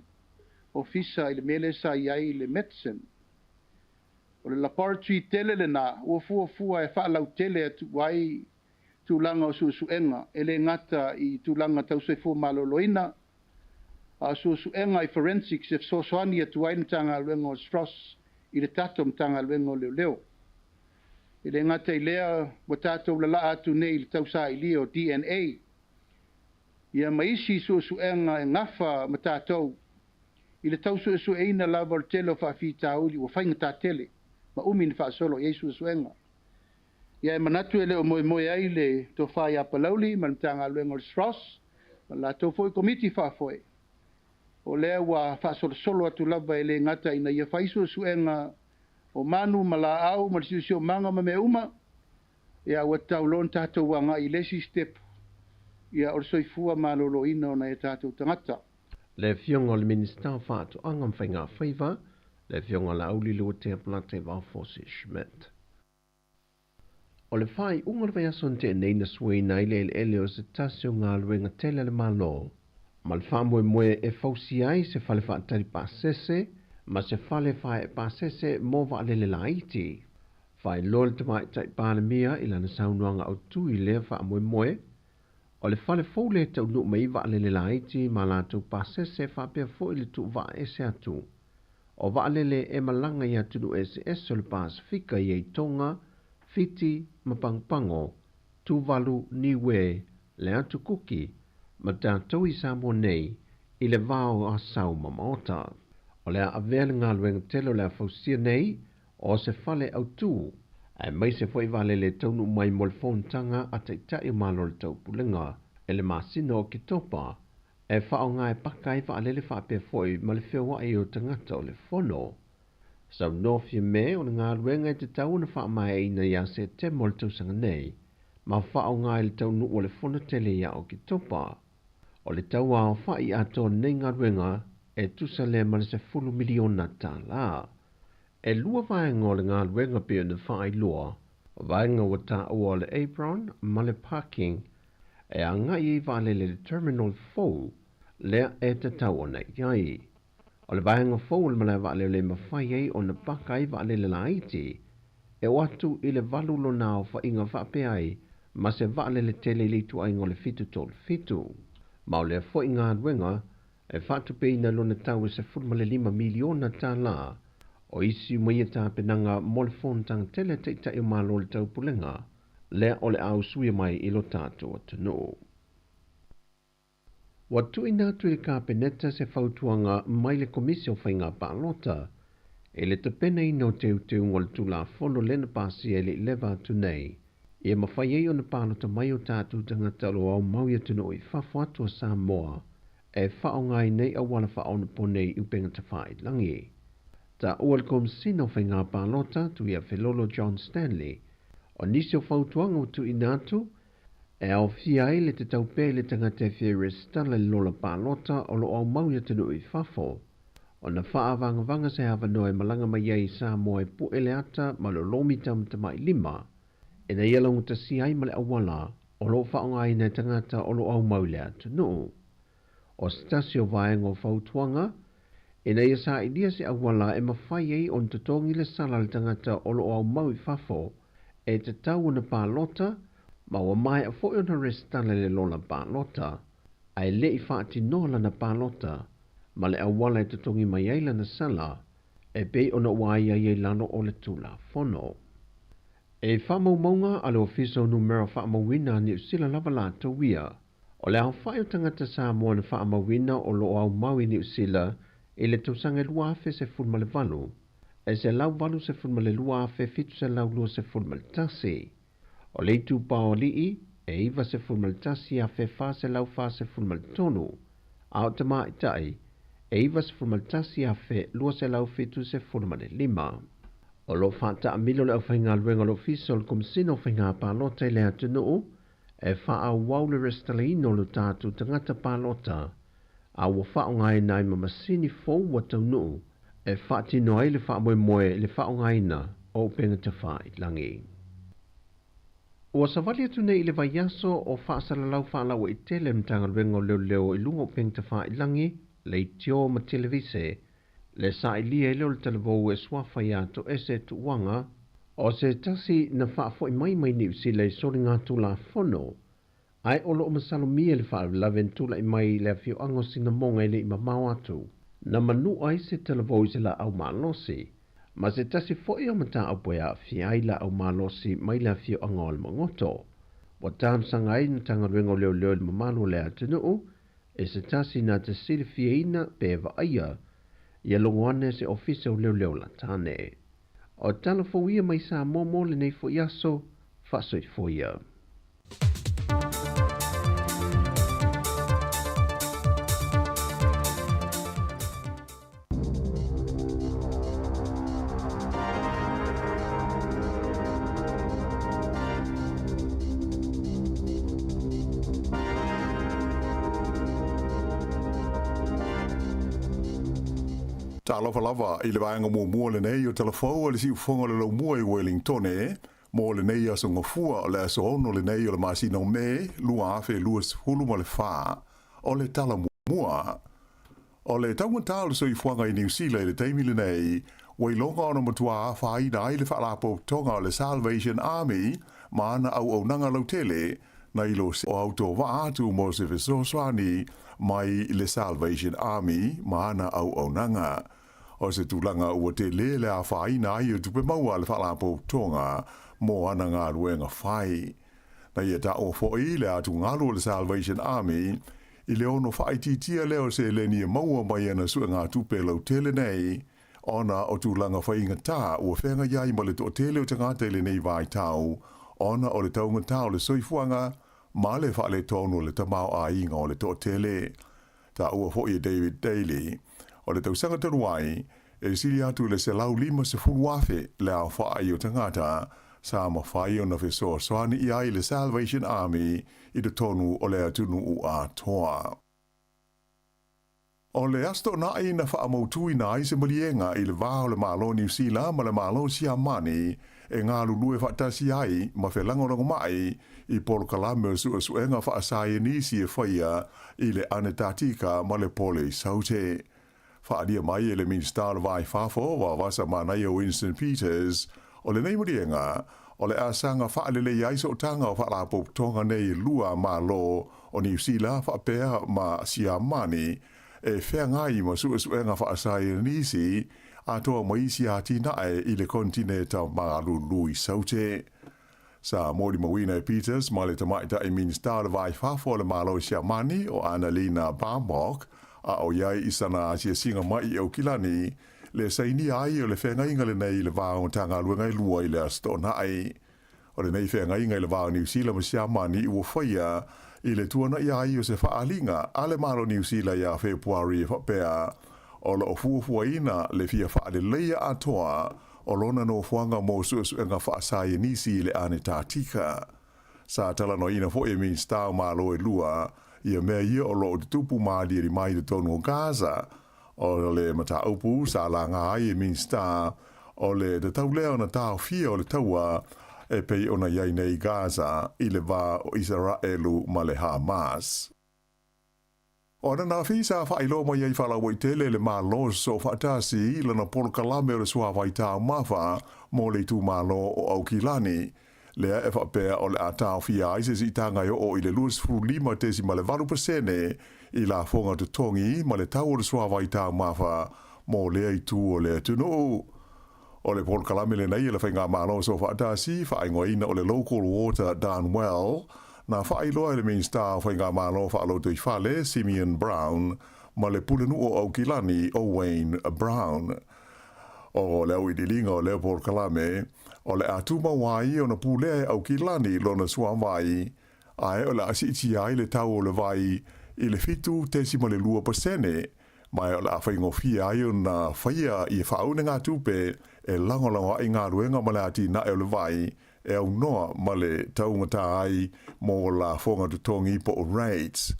ofisa i le mele sa i ai le medicine. O le laboratory tele le na, ua fua e wha lau tele atu wai tūlanga o suenga, ele ngata i tūlanga tau soifua maloloina, a suenga i forensics e sosoani atu wai mtanga luenga o Stross i le tato mtanga luenga o leo. Ele ngata i lea wa tātou la atu nei le tau sa ili o DNA. Ia maisi suenga e ngafa ma tātou. I le tau sueina lava o tele o whaafi tāuli o whainga tā tele. Ma umi ni whaasolo i suenga. Ia e manatu ele o moe ai le to whai apalauli ma mtanga luenga o Stross. Ma la tau foi komiti whaafoe. O lea wa whaasolo atu lava ele ngata ina ia whaisu suenga o manu mala au ma sio manga ma me uma ia wa taulon tatou wanga i lesi step ia o soifua malolo ina na e tatou tangata le fionga le minister fatu angam whainga whaiva le fionga la auli lua te plate wa fosi Schmidt o le whai ungar vai ason te neina sui na ile ele o se tasio ngā luenga tele le malo ma le whamoe moe e fausi ai se whale whaatari pasese ma se fale fai pasese mo va le laiti fai lol te mai tai palemia ila na saunuanga au tu i le fa moe o le fale fole te unu mai va le laiti ma la tu pasese fa pe fo ile tu va ese atu o va le e malanga ia tu SS le Pasifika i Tonga Fiti ma pangpango tu valu niwe le atu kuki ma tātou i Samoa nei i le vao a sau mamota. O lea avele ngā luenga telo lea fausia nei, o se fale au tū. E mai se fwoi vale le taunu mai mo le whontanga a te tai malo le tau pulenga, e le masina o ki topa, e whao ngā e pakai wa alele whape fwoi ma le whiawa e o tangata o le whono. Sau nofia me o ngā luenga e te tau na wha mai ina ia se te mo le tausanga nei, ma whao ngā e le taunu o le whono tele ia o ki topa. O le tau a o whai ato nei ngā luenga, e tusa le ma le se 10 miliona tā la. E lua vaenga o le ngā luenga pia na whai lua, o vaenga o tā ua le apron, ma le parking, e a ngai i vale le terminal 4, lea e te tau o nei iai. O le vaenga 4 ma le vale le mawhai ei o na paka i vale le laiti, e watu i le valulo nao wha inga whape ai, ma se vale le tele litu ai ngole fitu tol fitu. Ma o le fo inga luenga, e whatu peina lona tau se 5 miliona tā la, o isi mai tā penanga mole fontang tele te tai malo le tau pulenga, le o le au suia mai i lo tātou atu no. Watu ina tu le kapeneta se fautuanga mai le komisio whainga pālota. E le tapena ino teu ngol tula fono lena pasi e le leva atu nei. Ia mawhai ei o na pālota mai o tātu tangata lo au mau ia tunu i whawha atua Samoa. E whao ngai nei a wala whao na ponei upenga te whai langi. Ta ual kom sino whainga pālota tu ia Felolo John Stanley. O nisi o fautuanga o tu inatu, e au fia ai le te taupe le tangata e fia restala le lola pālota o lo au mau ia tunu i whafo. O na wha vanga se hawa noe malanga mai ai Samoa e pu ele ata ma lo lomi tamai 5. E na ia longu ta si ai male awala o lo whaonga ai nei tangata o lo au mau le atu no. O stasio vaenga o fautuanga, e na ia sa idia se awala e mawhai ei on tutongi le sala le tangata o lo au mau i whafo e te tau na pālota ma wa mai a fo na restala le lola pālota ai le i whaati nola na pālota ma le awala e tutongi mai eila na sala e pei ona wai ai lano o le tula fono. E whamaumaunga a le ofiso numero whamauina ni usila lava la tawia. O le au whai o tangata Samoa na whamauina o lo au maui ni usila e le tausanga lua afe se fulma le valu. E se lau valu se fulma le lua afe fitu se lau lua se fulma le tasi. O le itu pao lii e iwa se fulma le tasi afe fa se lau fa se fulma le tonu. A o tama itai e iwa se fulma le tasi afe lua se lau fitu se fulma le 5. O lo whata amilo le au whainga luenga lo fiso le komisino whainga pālota i le atunuu, e wha au wau le restalaino lo tātu tangata pālota, a wa whao ngai nai mamasini fau wa taunuu, e whati noai le wha moe le whao ngai na o penga te whai langi. Ua savali atu nei le vaiaso o whaasalalau whaalau i tele mtanga luenga leo i lungo penga te whai langi, le tio ma televise, le sa ilia leo le televou e swafa ia to ese tuanga, o se tasi na whaafo i mai ni usi le sori ngā tula fono, ai olo o masalo mia le wha laven tula i mai le fio ango singa monga ile i mamau atu, na manu ai se televou se la au malosi, ma se tasi fo i o mata au poia fi ai la au malosi mai le fio ango al mangoto, wa tan sanga ai na tanga rengo leo le mamalo le atunuu, e se tasi na te sili fieina peva aia, ia longoane se ofisa o leo la tane. O tala fo ia mai sa momo le nei fo iaso, faso i fo ia. Ta lava i le vaenga mua le nei o telefou le si ufonga le lau mua i Wellington mo le nei aso ngafua o le aso ono le nei o le masino me lua afe luas hulu ma le wha o le tala mua. O le taumata le so i fuanga i New Zealand le teimi le nei wai longa ona matua a whai na i le whaalapo tonga o le Salvation Army ma ana au nanga lau tele na ilo o auto wa atu mo se fesoswani mai le Salvation Army ma ana au nanga. O se tūlanga ua te lele a whaina ai o tupe maua le whalapo tonga mo ana ngā ruenga whai. Na ia ta o fwoi le atu ngalo le Salvation Army i le ono whaititia leo se le ni maua mai ana sua ngā tupe lau tele nei ona o tūlanga whainga tā ua whenga iai ma le to tele o te ngā tele nei vai tau ona o le taunga tau le soifuanga ma le whale tonu le tamau a inga o le to tele. Ta ua fwoi David Daly o le tausanga taruai, e siri atu le se lau 5 se furuafe le au whaai o tangata, sa ma whai o na whesoa soani i ai le Salvation Army i te tonu o le atunu u a toa. O le asto na i na whaamautui na i se malienga i le vāo le malo New Zealand ma le malo Siamani e ngā lulue whaatasi ai ma whelangorongo mai i Polo Kalame suenga whaasai nisi e whaia i le Anetatika ma le pole i saute. Whaadia mai e le Minster le vai whafo wa wasa manai o Winston Peters o le neimurienga o le asanga whaalele iaiso tanga o whaalapo tonga nei lua ma lo o New Zealand whaapea ma Siamani e whea ngai ma suenga whaasai nisi a toa maisi a tina e i le kontinenta ma lului saute. Sa mori mawina e Peters ma le tamaita e minister le vai fafo le malo Siamani o Annalena Bambok a o iai isana asia singa mai o kilani le saini ai o le whenga inga le nei le vāo tanga luenga i lua i le astona ai. O le nei whenga inga i le vāo New Zealand ma Siamani i ua whaia i le tuana i ai o se whaalinga a le malo New Zealand ia Februari e whapea o le ofuafua ina le fia whaale leia atoa o lona no fuanga mo suenga whaasai nisi le ane tātika. Sa tala no ina fo e min stau malo e lua ia mea ia o lo o tupu maali e mai de tonu o Gaza o le mata upu sa la ngā ai e min sta o le de tau leo na tau fia o le taua e pei ona iai nei Gaza i le va o Israelu ma le Hamas. Ora na fisa fa ilo mo iai fala wai tele le malo so fa tasi lana polo kalame o le sua vai tau mafa mo le tu malo o Aukilani. Lea e whapea o le atao fia aise si tanga o i le luas furu lima tesi ma le 2% i la fonga te tongi ma le tau o le sua vai tau mafa mo lea i tu o le tunu. O le polo kalame le nei le whainga malo so fa tasi fa ingoina o le local water Darnwell na whailoa le minsta whainga malo whaaloto i whale Simeon Brown ma le pulenu o Aukilani o Wayne Brown. O le au i dilinga o Leopold Kalame o le atuma wai o na pulea Aukilani lona suamai ae o le asiti ai le tau o le vai i le fitu tesi ma le 2% mai o le awhaingofia ai o na whaia i e whaune ngā tupe e langolango i ngā ruenga ma le ati na e o le vai e au noa ma le taungata ai mo la fonga tutongi po o raids.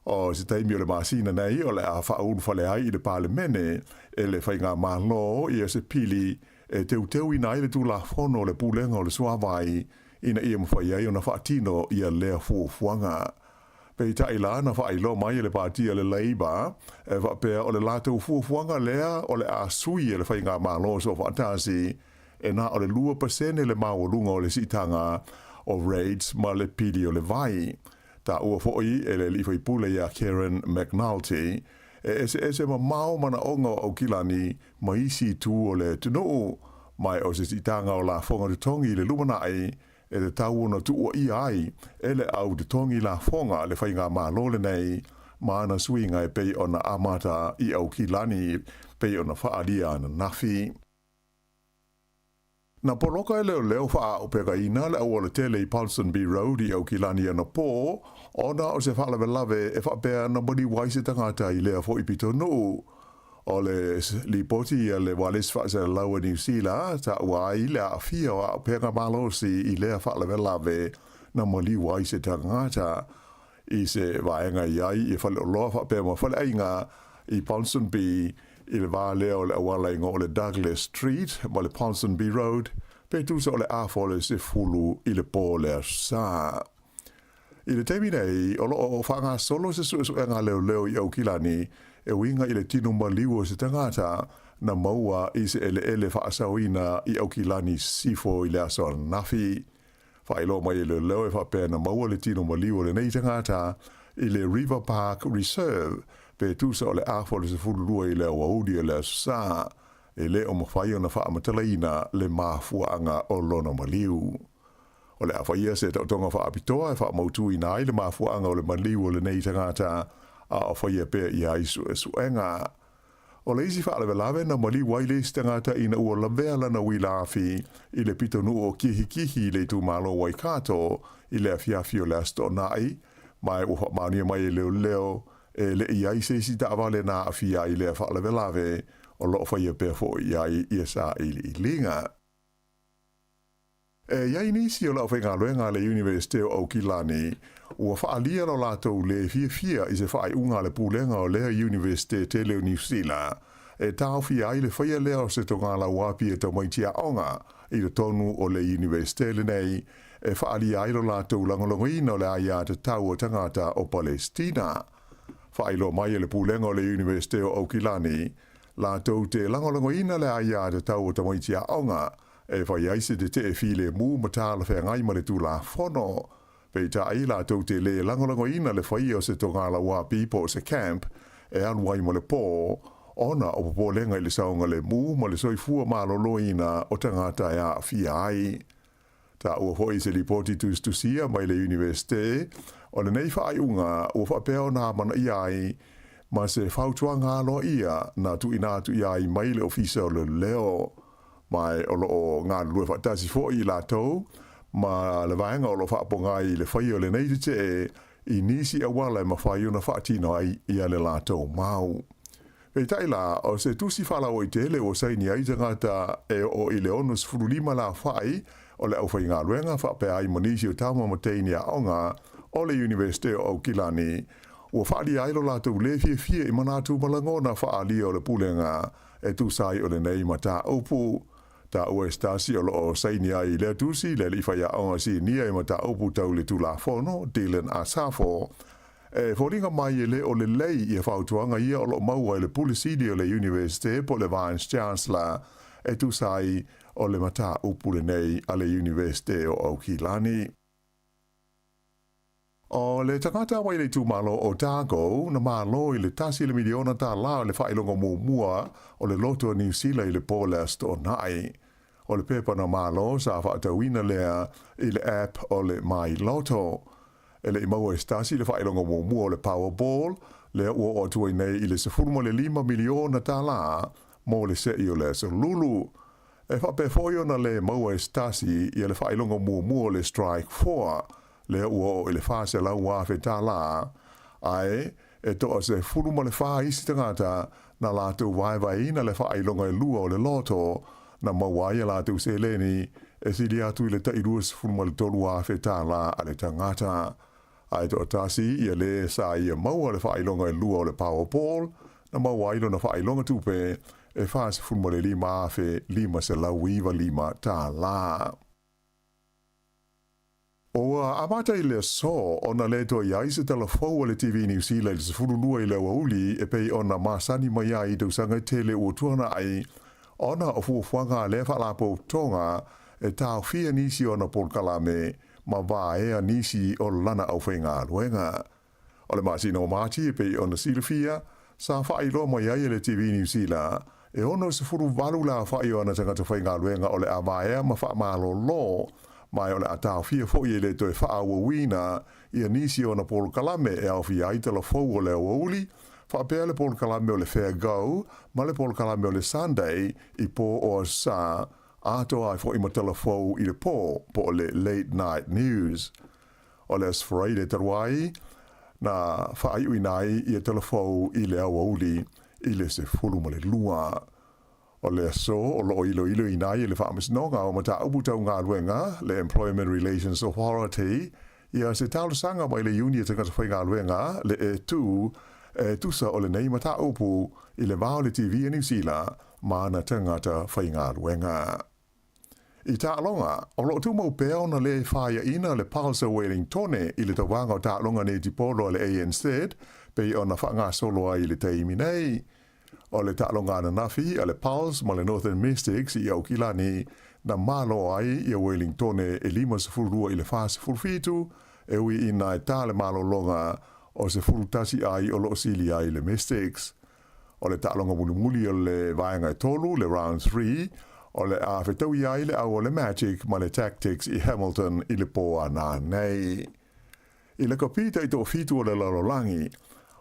O se taimi o le masina nei o le a whaun whale ai i le parlemene e le whainga malo i a se pili e teu ina i le tu la fono le pulenga o le suawai ina ia mwhai ai o na whaatino i a lea fuafuanga. Pei tai la na whailo mai le partia le Labour e whapea o le lātou fuafuanga lea o le a sui e le whainga malo so whaatasi e na o le 2% le maolunga o le sitanga o raids ma le pili o le vai. Ta ua fo'i e le lifai pule ia Karen McNulty e ese ma mao mana onga o Aukilani ma isi tu o le tunu mai o se sitanga o la fonga de tongi le lumanai e le tau ona tu o i ai e le au de tongi la fonga le whainga ma lole nei ma ana suinga e pei ona amata i Aukilani pei ona whaalia na nafi. Na poloka e leo wha o peka ina le au le tele i Ponsonby Road i Aukilani ana pō, ona o se whalawe lave e whapea na moni waise tangata i lea fo i pito nuu. O le lipoti a le walis whaase laua New Zealand, ta ua i lea a fia o peka malosi i lea whalawe lave na moni waise tangata. I se vaenga iai i whale o loa whapea ma whale ainga i Ponsonby i le vā leo le awala ingo o le Douglas Street, ma le Ponsonby Road, pe tusa o le afole se fulu i le pō le sa. I le teimi nei, o lo o whanga solo se suenga leo i Aukilani, e winga i le tino maliu se tangata, na maua i se ele whaasawina i Aukilani sifo i le aso nafi. Whailo mai i leo e whapea na maua le tino maliu le nei tangata, i le River Park Reserve, pe tusa o le afole se fululua i le waudi e le sa, e le o mawhai o na whaamatalaina le mafuanga o lona maliu. O le awhaia se tautonga whaapitoa e whaamautu i nai le mafuanga o le maliu o le nei tangata a o whaia pēr i aisu e suenga. O le isi whaalewe lawe na maliu waile isi tangata ina ua lavea na wilafi i le pito nu o kihi le tu malo waikato i le afiafi o le asto nai, mai ufa mania mai leo e le iai se si ta'awale na afia i le whaalewe lawe o lo whaia pēr fo iai i sa i linga. E iai nisi o lau whainga luenga le University o Aukilani, ua whaalia lo lātou le fia i se whaai unga le pūlenga o lea University te leo New Zealand, e tāu fia ai le whaia lea o se tonga la wapi e tau maitia onga i le tonu o le University le nei, e whaalia ai lo lātou langolongoina o le aia te tau o tangata o Palestina. Whailo mai le pūlenga o le University o Aukilani, lātou te langolongoina le aia te tau o tau maitia onga, e whai aise te te file mu matala whea ngai ma le tū la whono. Pei ta ai la tau te le langolango ina le whai o se tonga la wā pipo o se camp, e anuai ma le pō, ona o popo lenga i le saunga le mu ma le soifua ma lolo ina o tangata e a fia ai. ta ua fo i se lipoti tu sia mai le universite, o le nei wha unga ua wha peo nā mana iai, ma se whautua ngā lo ia na tu ina tu iai mai le ofisa o le leo, mai o lo o ngā lua wha tasi fo i la tau, ma le vaenga o lo wha apongai le whai o le nei te i nisi awala ma whai una wha tino ai ia le la tau mau. Pei taila, o se tusi whala o i tele o saini ai tangata e o i le onus furulima la whai, o le au whai ngā luenga wha pe ai manisi o tama mateini a onga, o le Universite o Aukilani, ua whaali ailo la tau le fie i manatu malangona wha ali o le pulenga, e tu sai o le nei ma tā upu, ta ua stasi o lo saini ai le tusi, le li whai a onga si nia i ma tā upu tau le tu la fono, Dylan Asafo, e whoringa mai e le o le lei i a whautuanga ia o lo maua e le pulisidi o le Universite po le Vice Chancellor e tu sai o le mata upule nei a le Universite o Aukilani. O le takata wai le tūmalo o Tago na malo i le tasi le miliona tā la o le whailonga mua o le loto New Zealand i le Paulast o nai. O le pepa na malo sa whaatawina lea i le app o le My Lotto. E le imaua estasi le whailonga mua o le Powerball, le ua o tuai nei i le 1.5 miliona tā la, mo le sei o le Lulu. E whape foio na le maua estasi i le whailonga mua o le Strike 4, le ua o le whase lau wafe tā la, ai, e toa se furuma le wha isi tangata na lātou waewai na le whailonga e lua o le loto, na mawai a lātou se leni, e sili atu i le tairuas furuma le tolu wafe tā la a le tangata. Ai to tasi ia le sa ia maua le whailonga e lua o le Powerball, na maua ilo na whailonga tupe e whaase fulma le 5 afe 5 se lau iwa 5 tā la. Oa amata i le so ona le to ia ise telefou le TV New Zealand se fulunua i le wauli e pei ona masani mai ai tau sanga tele ua tuana ai ona o fuafuanga le whalapo tonga e tau fia nisi ona polkalame ma va e nisi o lana au whainga luenga. O le masina o mati e pei ona silfia, sa whai loa mai ai le TV New Zealand, e ono se furu valu la whai o ana tangata whainga luenga o le amaea ma wha malo lo, mai o le atau fia fo i le toi wha awa wina, i nisi o na polo kalame e au fia i tala fau o le awauli, wha pea le polo kalame o le Fair Go, ma le polo kalame o le Sunday, i po o sa, ato ai fo ima telefou i le po le late night news. O le asfarai le taruai, na whaai ui nai i a telefou i le awauli i le se fulu ma le lua. O le aso, o lo ilo i nai i le whaamasnonga o mata ubutau ngā luenga, le Employment Relations Authority, i a se talusanga mai le unia tangata whai ngā luenga, le e tusa o le nei mata upu i le vao le TV New Zealand, ma na tangata whai ngā luenga. I tālonga, o lo tu mau pēo na le whaia ina le Pulse Wellingtone i le tawanga o tālonga ne tipolo le ANZ, pei o na whanga soloa i le teimi nei. O le tālonga na nafi, a le Pulse ma le Northern Mystics i Aukilani, na malo ai i a Wellingtone e 5 i le whase fulfitu, e ui ina e tā le malo longa o se fultasi ai o lo sili ai le Mystics. O le tālonga muli o le vaenga e tolu, le Round 3, o le a whetau iai le au o le Magic ma le Tactics i Hamilton i le poa nā nei. I le kapita i tō fitu o le lalolangi,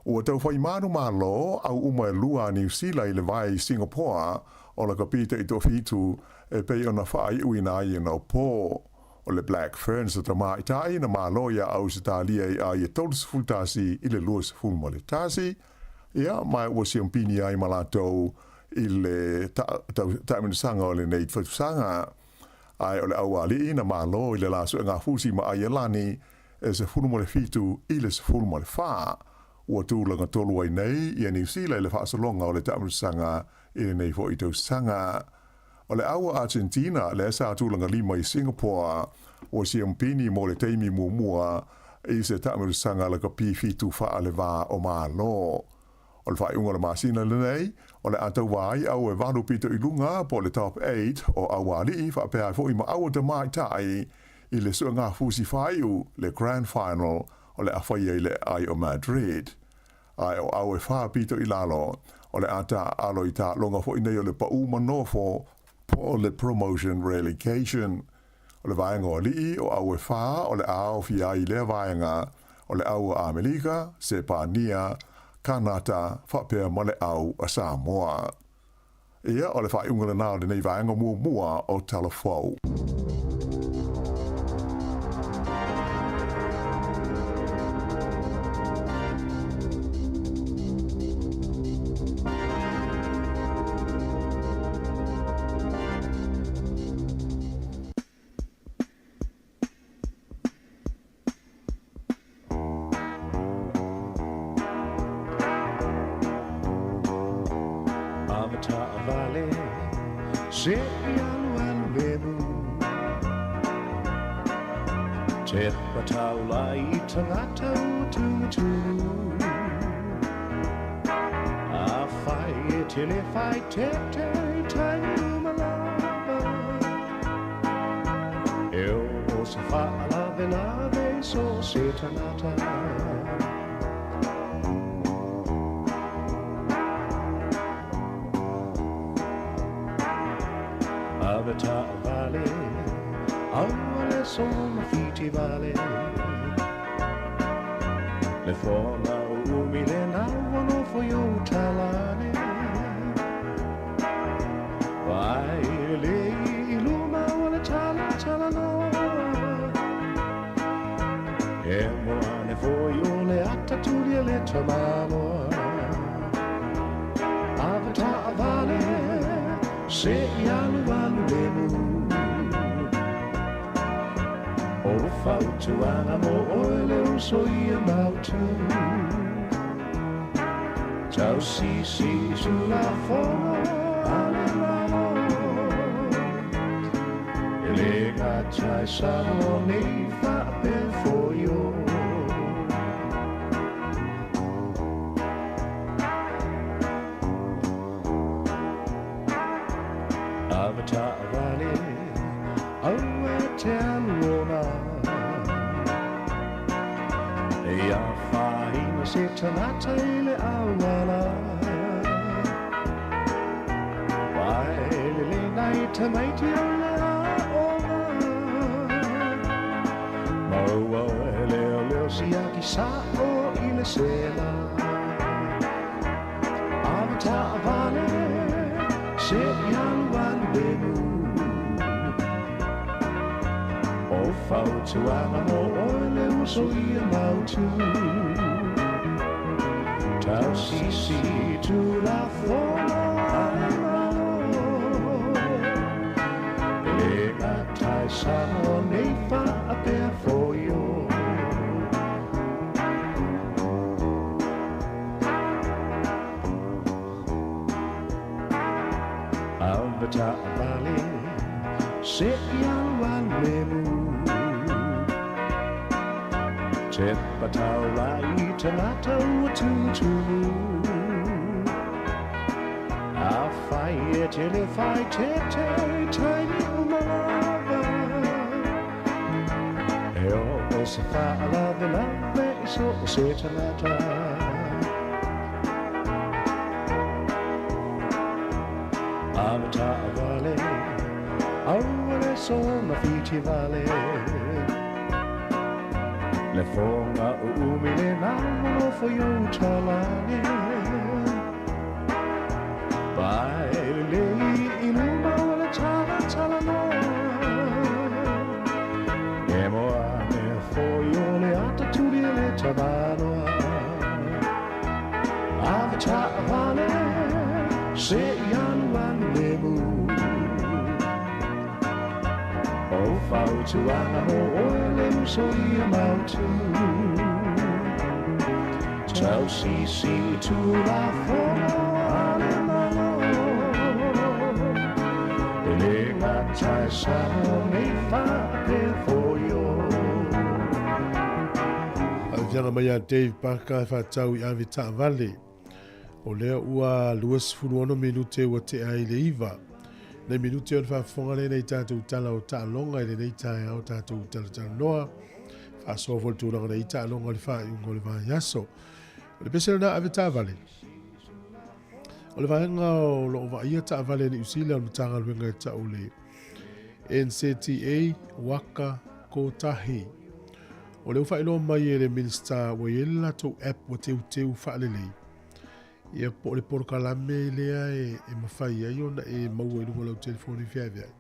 ua tau whai manu malo au uma e lua New Zealand i le vai Singapore o le kapita i tō fitu e pei ona whai ui nā i nau pō. O le Black Ferns at ma i tai na malo ia au se tālia i a i tolus fultasi i le luas fulma le tasi, ia mai ua siampini ai malatou i le taimanisanga o le nei whatusanga, ai o le awali ina malo i le laso e ngā fusi ma ai alani e se fulma le fitu i le se fulma le wha, ua tūlanga tolu ai nei i a New Zealand le whaasalonga o le taimanisanga i le nei fo i tausanga. O le aua Argentina le sa tūlanga 5 i Singapore o siampini mo le teimi mua i se taimanisanga le ka pifitu wha le wā o malo. O le whai unga le masina le nei, o le atau wai au e wanu pito i lunga po le top 8 o awali wha pēr fo i ma aua te mai tai i le sua ngā fusi whaiu le grand final o le awhaia i le ai o Madrid. Ai o au e wha pito i lalo, o le ata alo i ta longa fo i nei o le pa uma nofo po le promotion relegation. O le vaenga o lii o au e wha o le ao fia I lea vaenga o le au a Amerika, Sepania, Kanata, whapea ma le au a Samoa. Ia o le whaiunga le nao le nei vaenga mua o Talafou. Fianga mai a Dave Parker fa tau I Avita Valley. O lea ua luas furuono minute ua te ai le iva. Nei minute on fa fonga le nei tātou tala o ta longa I le nei tae au tātou tala noa. Fa so vol tu longa nei ta longa le fa iungo le va yaso. Le pesela na Avita Valley. O le vaenga o lo va ia ta valley ni usila o tanga luenga ta o le NCTA waka kotahi. O leo whaelo mai e le minista wa i la tau app wa teu whaalelei. Ia po le porokalame lea e mawhai ai ona e maua i lunga lau telefoni whiawhiai.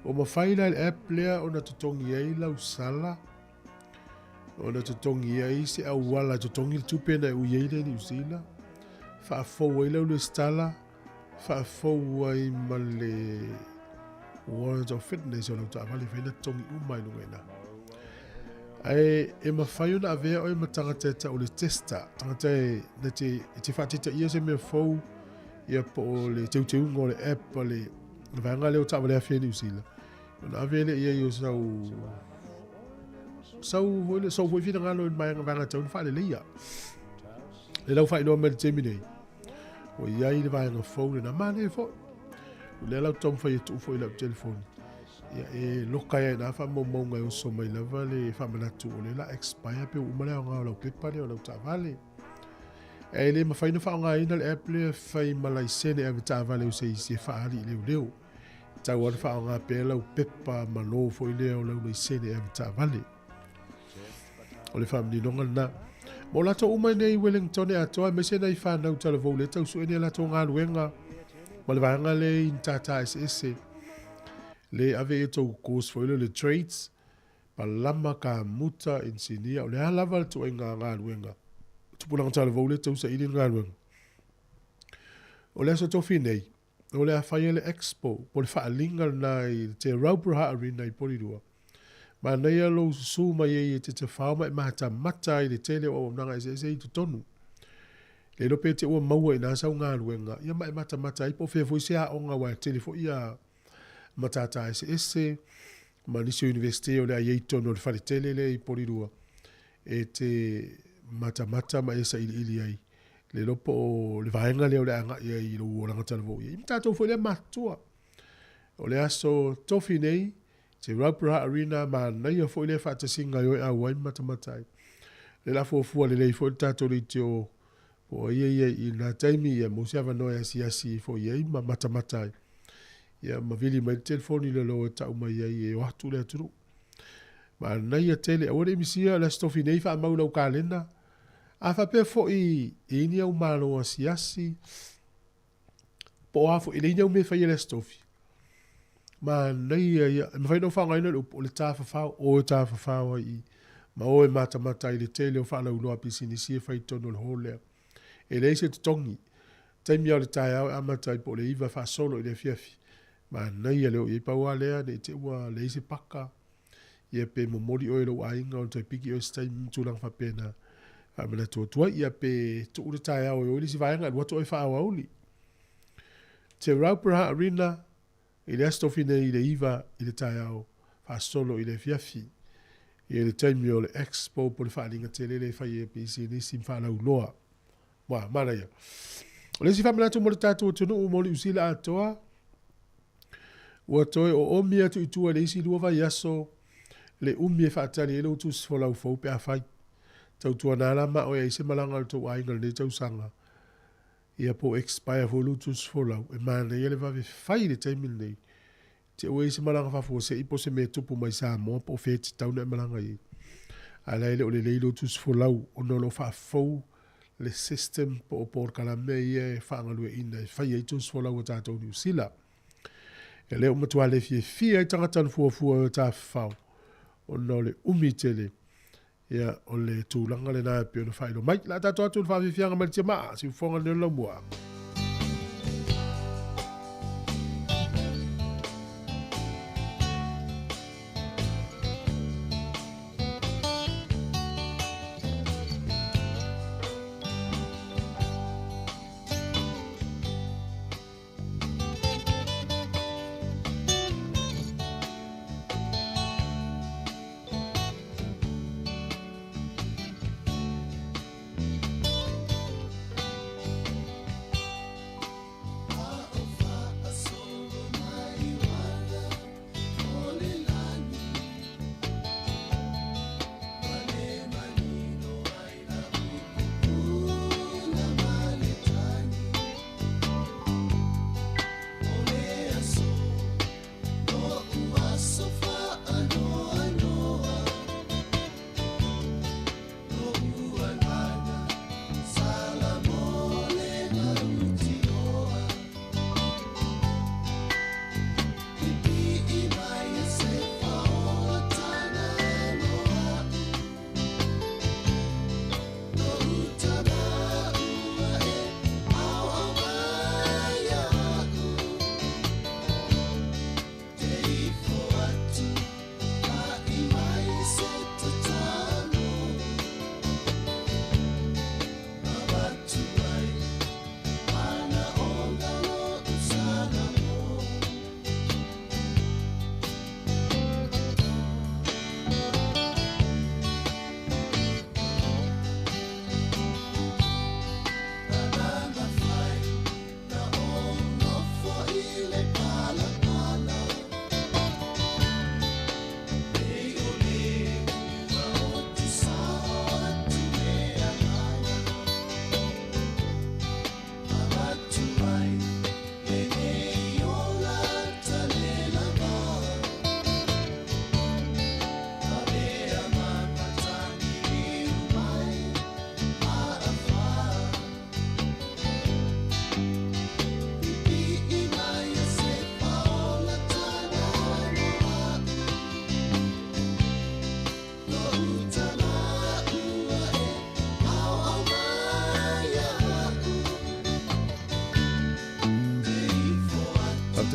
O mawhai la le app lea ona tutongi ai lau sala. Ona tutongi ai se au wala tutongi le tupena e uieile ni usila. Whaafou ai lau le stala. Whaafou ai ma le World of Fitness o lau taawali whaina tongi umai lunga ina. Ai e mawhai ona avea o e matangata ta o le testa. Tangata e te whaatita ia se mea fau ia po o le teuteunga o le app o le vanga leo taawali a whia ni usila. Ona avea le ia i o sau hoi whina ngalo in mai vanga tau na whaale leia. Le lau whai noa me le temi nei. O iai le vanga phone na mane e fo. Le lau tom whai e tu fo i lau telefoni. Ia e loka ia na wha maunga o so mai lava le whamanatu o le la expire pe umale o ngā o lau pepa le o lau taavale. E le mawhaina whaonga ina le app le whai malai sene e taavale o se isi e whaari leo leo. Tau ana whaonga pe lau pepa mano fo i leo lau nei sene e taavale. O le whamini nonga na. Mo lato umai nei Wellington e atoa me se nei whanau tala vau le tau su ene lato ngā luenga. Ma le vanga le in tata SS. Le ave e tau kos foile le trades. Pa lama ka muta insinia. O le halava le to e ngā luenga. Tupulanga tala vau le tau sa ili ngā luenga. O le aso tofi nei. O le a whaia le expo. Po le whaalinga na i te Raubra Arena i Porirua. Ma nei alo su mai e te whaoma e mahata mata i le tele o nanga e i tu tonu. Le lope te ua maua i nasa o ngā luenga. Ia mai mata mata i po whea fwoi sea o ngā wai telefo ia matata e ma nisi universite o le a yeitono le whare tele le i Porirua. E te mata mata ma esa ili ai. Le lopo o le vaenga leo le anga ia i lo uoranga talavo. I mtato fwoi le matua. O le aso tofi nei. Te Raubra Arena ma nei a fwoi le whaatasinga i oi a wai matamatai. Le la fua le lei fwoi tato li te o ia i nga taimi ia mosiava noe asi fwoi ei ma matamatai. Ia ma vili mai telefoni le lo e tau mai ei e watu le aturu. Ma nei a tele, a wale misia la stofi nei wha maula u kalenda. A whapea fwoi e ini au malo asi. Po a fwoi le ini au me whai le stofi. Ma nei ia me fai no fa ngai no o le tafa fa o tafa fa i ma o e mata i le tele o fa la uno apisi ni si fai tono le hole e le se tongi taimi o le tai au amata i po le iva fa solo i le fiafi ma nei le o i pa wa le ne te wa le se paka ia pe mo mori o lo ainga o te piki o stai tu lang fa pena a me le tua ia pe tu le tai au o le si vai nga wa to e fa au li te Raubra Arena i le astofi nei i le iva i le tai au fa solo i le fiafi i le taimi o le expo po le whaalinga te lele whai e pisi ni sim whanau loa mana ia o le si whamanatu mo le tātua tunu o mo le usila atoa ua toe o omi atu i tua le isi lua vai aso le umi e whaatari e lau tu sifolau fau pe a whai tau tua nālama o e se malanga le tau ainga le tau sanga ia po expire fo lutus fo lau e mana ia le vave fai le taimi nei te oe se malanga fafo se ipo se me tupu mai sa mo po feti tau na malanga i ala ele o le leilo lutus fo lau o nolo fafo le system po por kala me ia e whaangalue ina e fai e tus fo lau o tātou ni usila e leo matua le fie e tangatan fua o tā fau o nole umi tele ia o le tūlanga le nā pio na whaino mai la tātou atu na whawhiwhianga mai te maa si ufonga nero lau mua.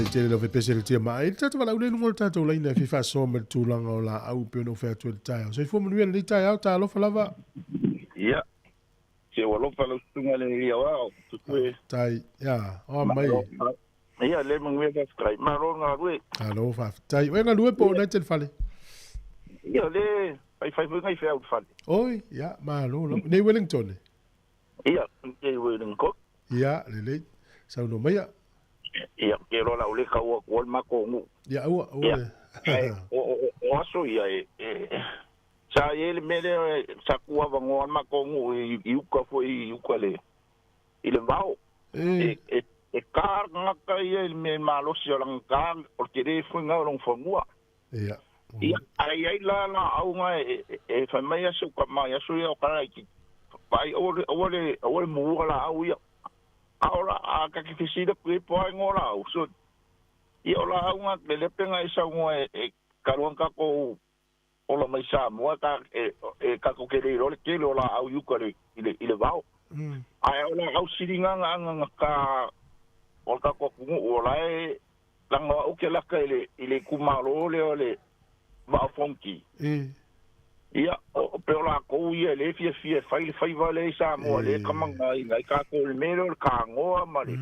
te te lo fe pese le tia mai. E tata wala unenu ngol tatou laina fi fa so me tūlanga o la au pe no fe atu tai. So i fo manuia le tai au ta alofa lava. Ia. Se walo pala stunga le ia wao. Tai, ya, o mai. Ia le mangwe ka skai. Maro nga gue. Alo fa. Tai, wenga lue po na te fale. Ia le fai ngai fe out fale. Oi, ya, ma lo. Nei Wellington. Ia, nei Wellington. Ia, le. Sau no mai. Ia, ke rola ule ka o mako ngu. Ia, ua. O aso ia sa ele mele sa kua vango mako ngu i uka fo i uka le. Ile vao. E kar ngaka ia me malo si orang kar o tere fu nga long famua. Ia. Ia ai la au nga e fa mai aso ka mai aso ia kara ki. Pai o mu la au ia. Ahora a ka ki fisida ku po ngora o so i ola unha le penga isa unha karuan ka ko ola mai sa mo ka ka ko ke ro ke ola au yu ka ile vao ai ola au siringa nga ka o ka ko ku ola langa o ke la ka ile ku malo le va fonki ia o pe ola ko ia le fie fai vale sa mo le kamanga ngai ka ko le mero ka ngoa mari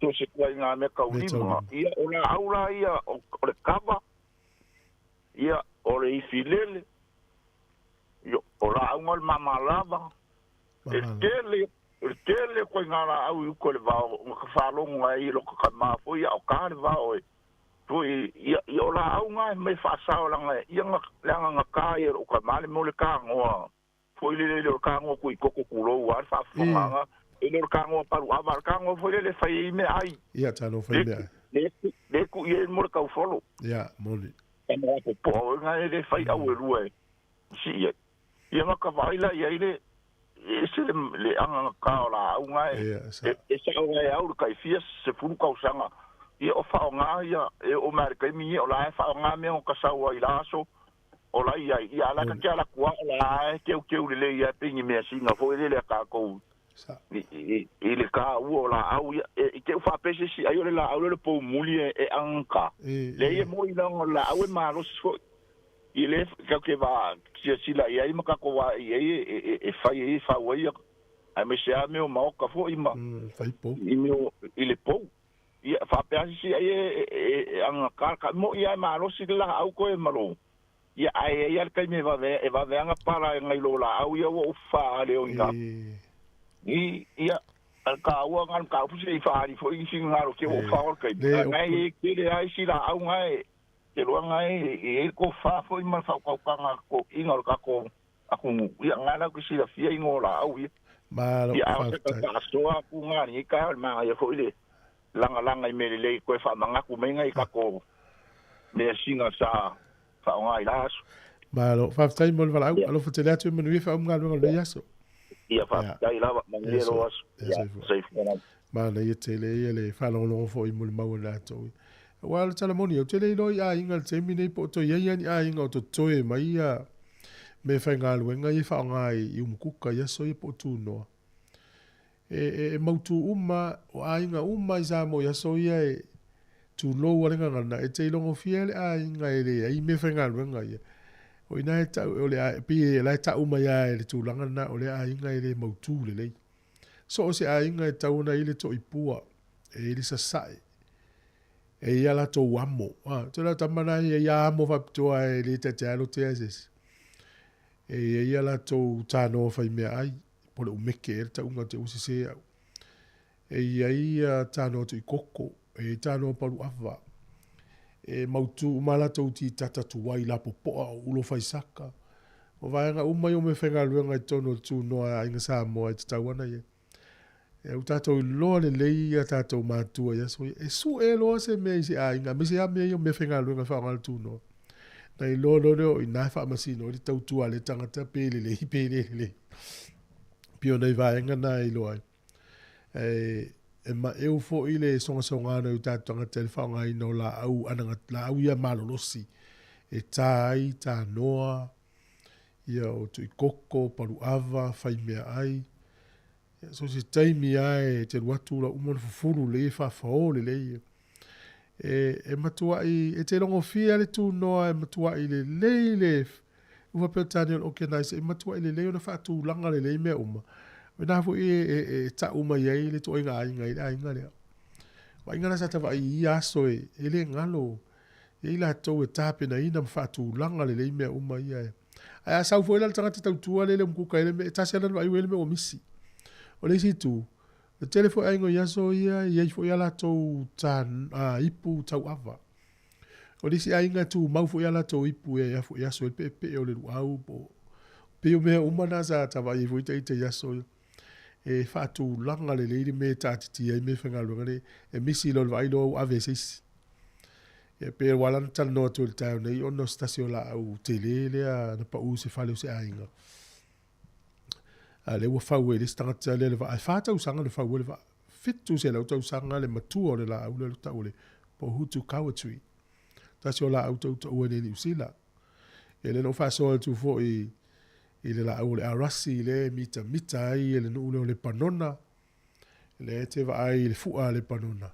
to se kwa nga me ka ulima ia ola aula ia o le kava ia o le ifilele yo ola aunga mama lava tele ko nga la au ko le va o ka falo nga i lo ka ma fo ia o ka le va o Tui ia ola aunga me fa sa ola nga ia nga ka ia o ka male mo le ka ngoa foi le ka ngoa ku koko kulo wa fa nga ele ka ngoa paru ava ka ngoa foi le fai me ai ia tano fai me le ku ia mo ka folo ia moli mo po nga le fai au rue si ia nga ka vai la ia ile ese le anga ka ola aunga e sa nga au ka fies se fu ka usanga ia o whaonga ia o Amerika mi o la whaonga me o kasaua i laso o la ia la ka kia la kua o la keu le ia pingi mea singa fo ele le ka kou i le ka u o la au ia i keu whapese si ai o le la au le pou muli e anka le ia mo i lang o la au e maros fo i le ka ke va sia sila ia i maka kowa i e fai e whaua ia ai me sea me o maoka fo i ma i me o i le pou ia fa peasi ai anga ka mo ia malo si la au ko e malo ia ai ka me va anga para ngai lo la au ia o fa le o nga ia al ka o ngal ka fu si fa ri fo i singa ro ke o fa o kai ngai ke le ai si la au ngai ke lo ngai e ko fa fo i ma fa ko ka ko inga ka ko aku ia ngala ku si la fia ingola au ia malo fa soa ku ngani ka ma ia fo ile langa i mele lei koe wha mangaku menga i kako mea singa sa wha o ngai las. Malo, whaftai mo le wala au, alo fa te lea tu manu i wha umga lunga le yaso. Ia whaftai lawa, mangiero aso. Safe kona. Mana ia te le ia le whalongo fo i muli maua la tau. Wala tala moni au te le loi a inga le te mine po to ia ni a inga o to toe mai ia me whai ngā luenga i wha o ngai i umukuka yaso i po tu noa. E mautu uma o ainga uma i sa mo ya so ia e tu lo wa nga ngana e te longo fiele ainga e le ai me fenga luenga ia o ina e ta o le pi e la ta uma ia e tu langa na o le ainga e le mautu le so o se ainga e ta una ile to ipua e ile sa sai e ia la to wamo te la tamana ia amo fa to e le te alo te ases e ia la to tano fa me ai po le umeke e ta unga te usise au. E ia tano tu i koko, e tano paru awa. E mautu umala tau ti tata tuwai la popoa ulo faisaka. O vaenga umai o me whenga luenga i tono tu noa inga saa moa i te tauana ia. E u tatou i loa le lei a tatou mātua ia so e su e loa se mea i se a inga. Me se a mea i o me whenga luenga whaongal tu noa. Na i loa loreo i nai wha masino i tau tua le tangata pele le. Pio nei vaenga na i loa. E ma eu fo i le songa ana u tātuanga te whaonga i no la au ananga la au ia malolosi. E tai, tā noa, ia o tu i koko, paru ava, whai mea ai. So se taimi ai te ruatu la umana fufuru le wha whaole le ia. e matua e te longo fia le tu noa e matua i le leile ua pe tani o ke nai e matua i le leo na whaatu langa le lei mea uma e na fu e ta uma iei le to inga ainga i ainga lea wa inga na sa tawa i aso e le ngalo e la to e tape na ina whaatu langa le lei mea uma ia e ai a sau foila le tangata tautua le mkuka ele me e tasi ala wa iwele me o misi o le si tu le telefo aingo yaso ia ia fo ia la to tan ipu tau ava o disi ainga tu mau fo ia la to ipu ia fo yaso el pepe o le au po pe o me umana sa tava i fo ite yaso e fa tu langa le le me tatiti ai me fenga lo ngale e misi lo vai lo avesis e pe wala tan no to el town nei ono stasio la au tele le na pa u se fale se ainga le wa fawe le stanga le va fa ta usanga le fawe le va fitu se la ta usanga le matu le la au le ta ole po hutu kawatui ta se la auto to o le usila ele no fa so tu fo i le la au le arasi le mita ai le no le panona le te va ai le fu le panona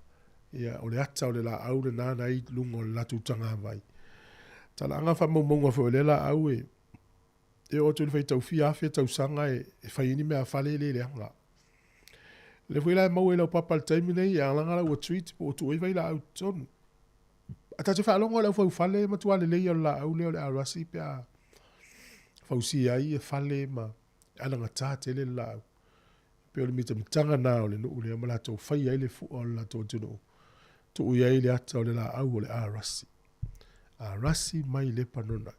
ia o le ata o le la au le nana i lungo le latu tanga vai ta la anga fa mo fo le la au e o tu fai tau fia fe tau sanga e fai ni me a fale le anga le foi la mo e lo papa time nei ya langa la tweet o tu e vai la au ton ata te fa longo la fo fale ma tu ale le la au le arasi pe a fausi ai e fale ma ala ngata te le la pe o le mita tanga na o le no le mala to fai ai le fu o la to tu no tu ia ile ata o le la au le arasi mai le panona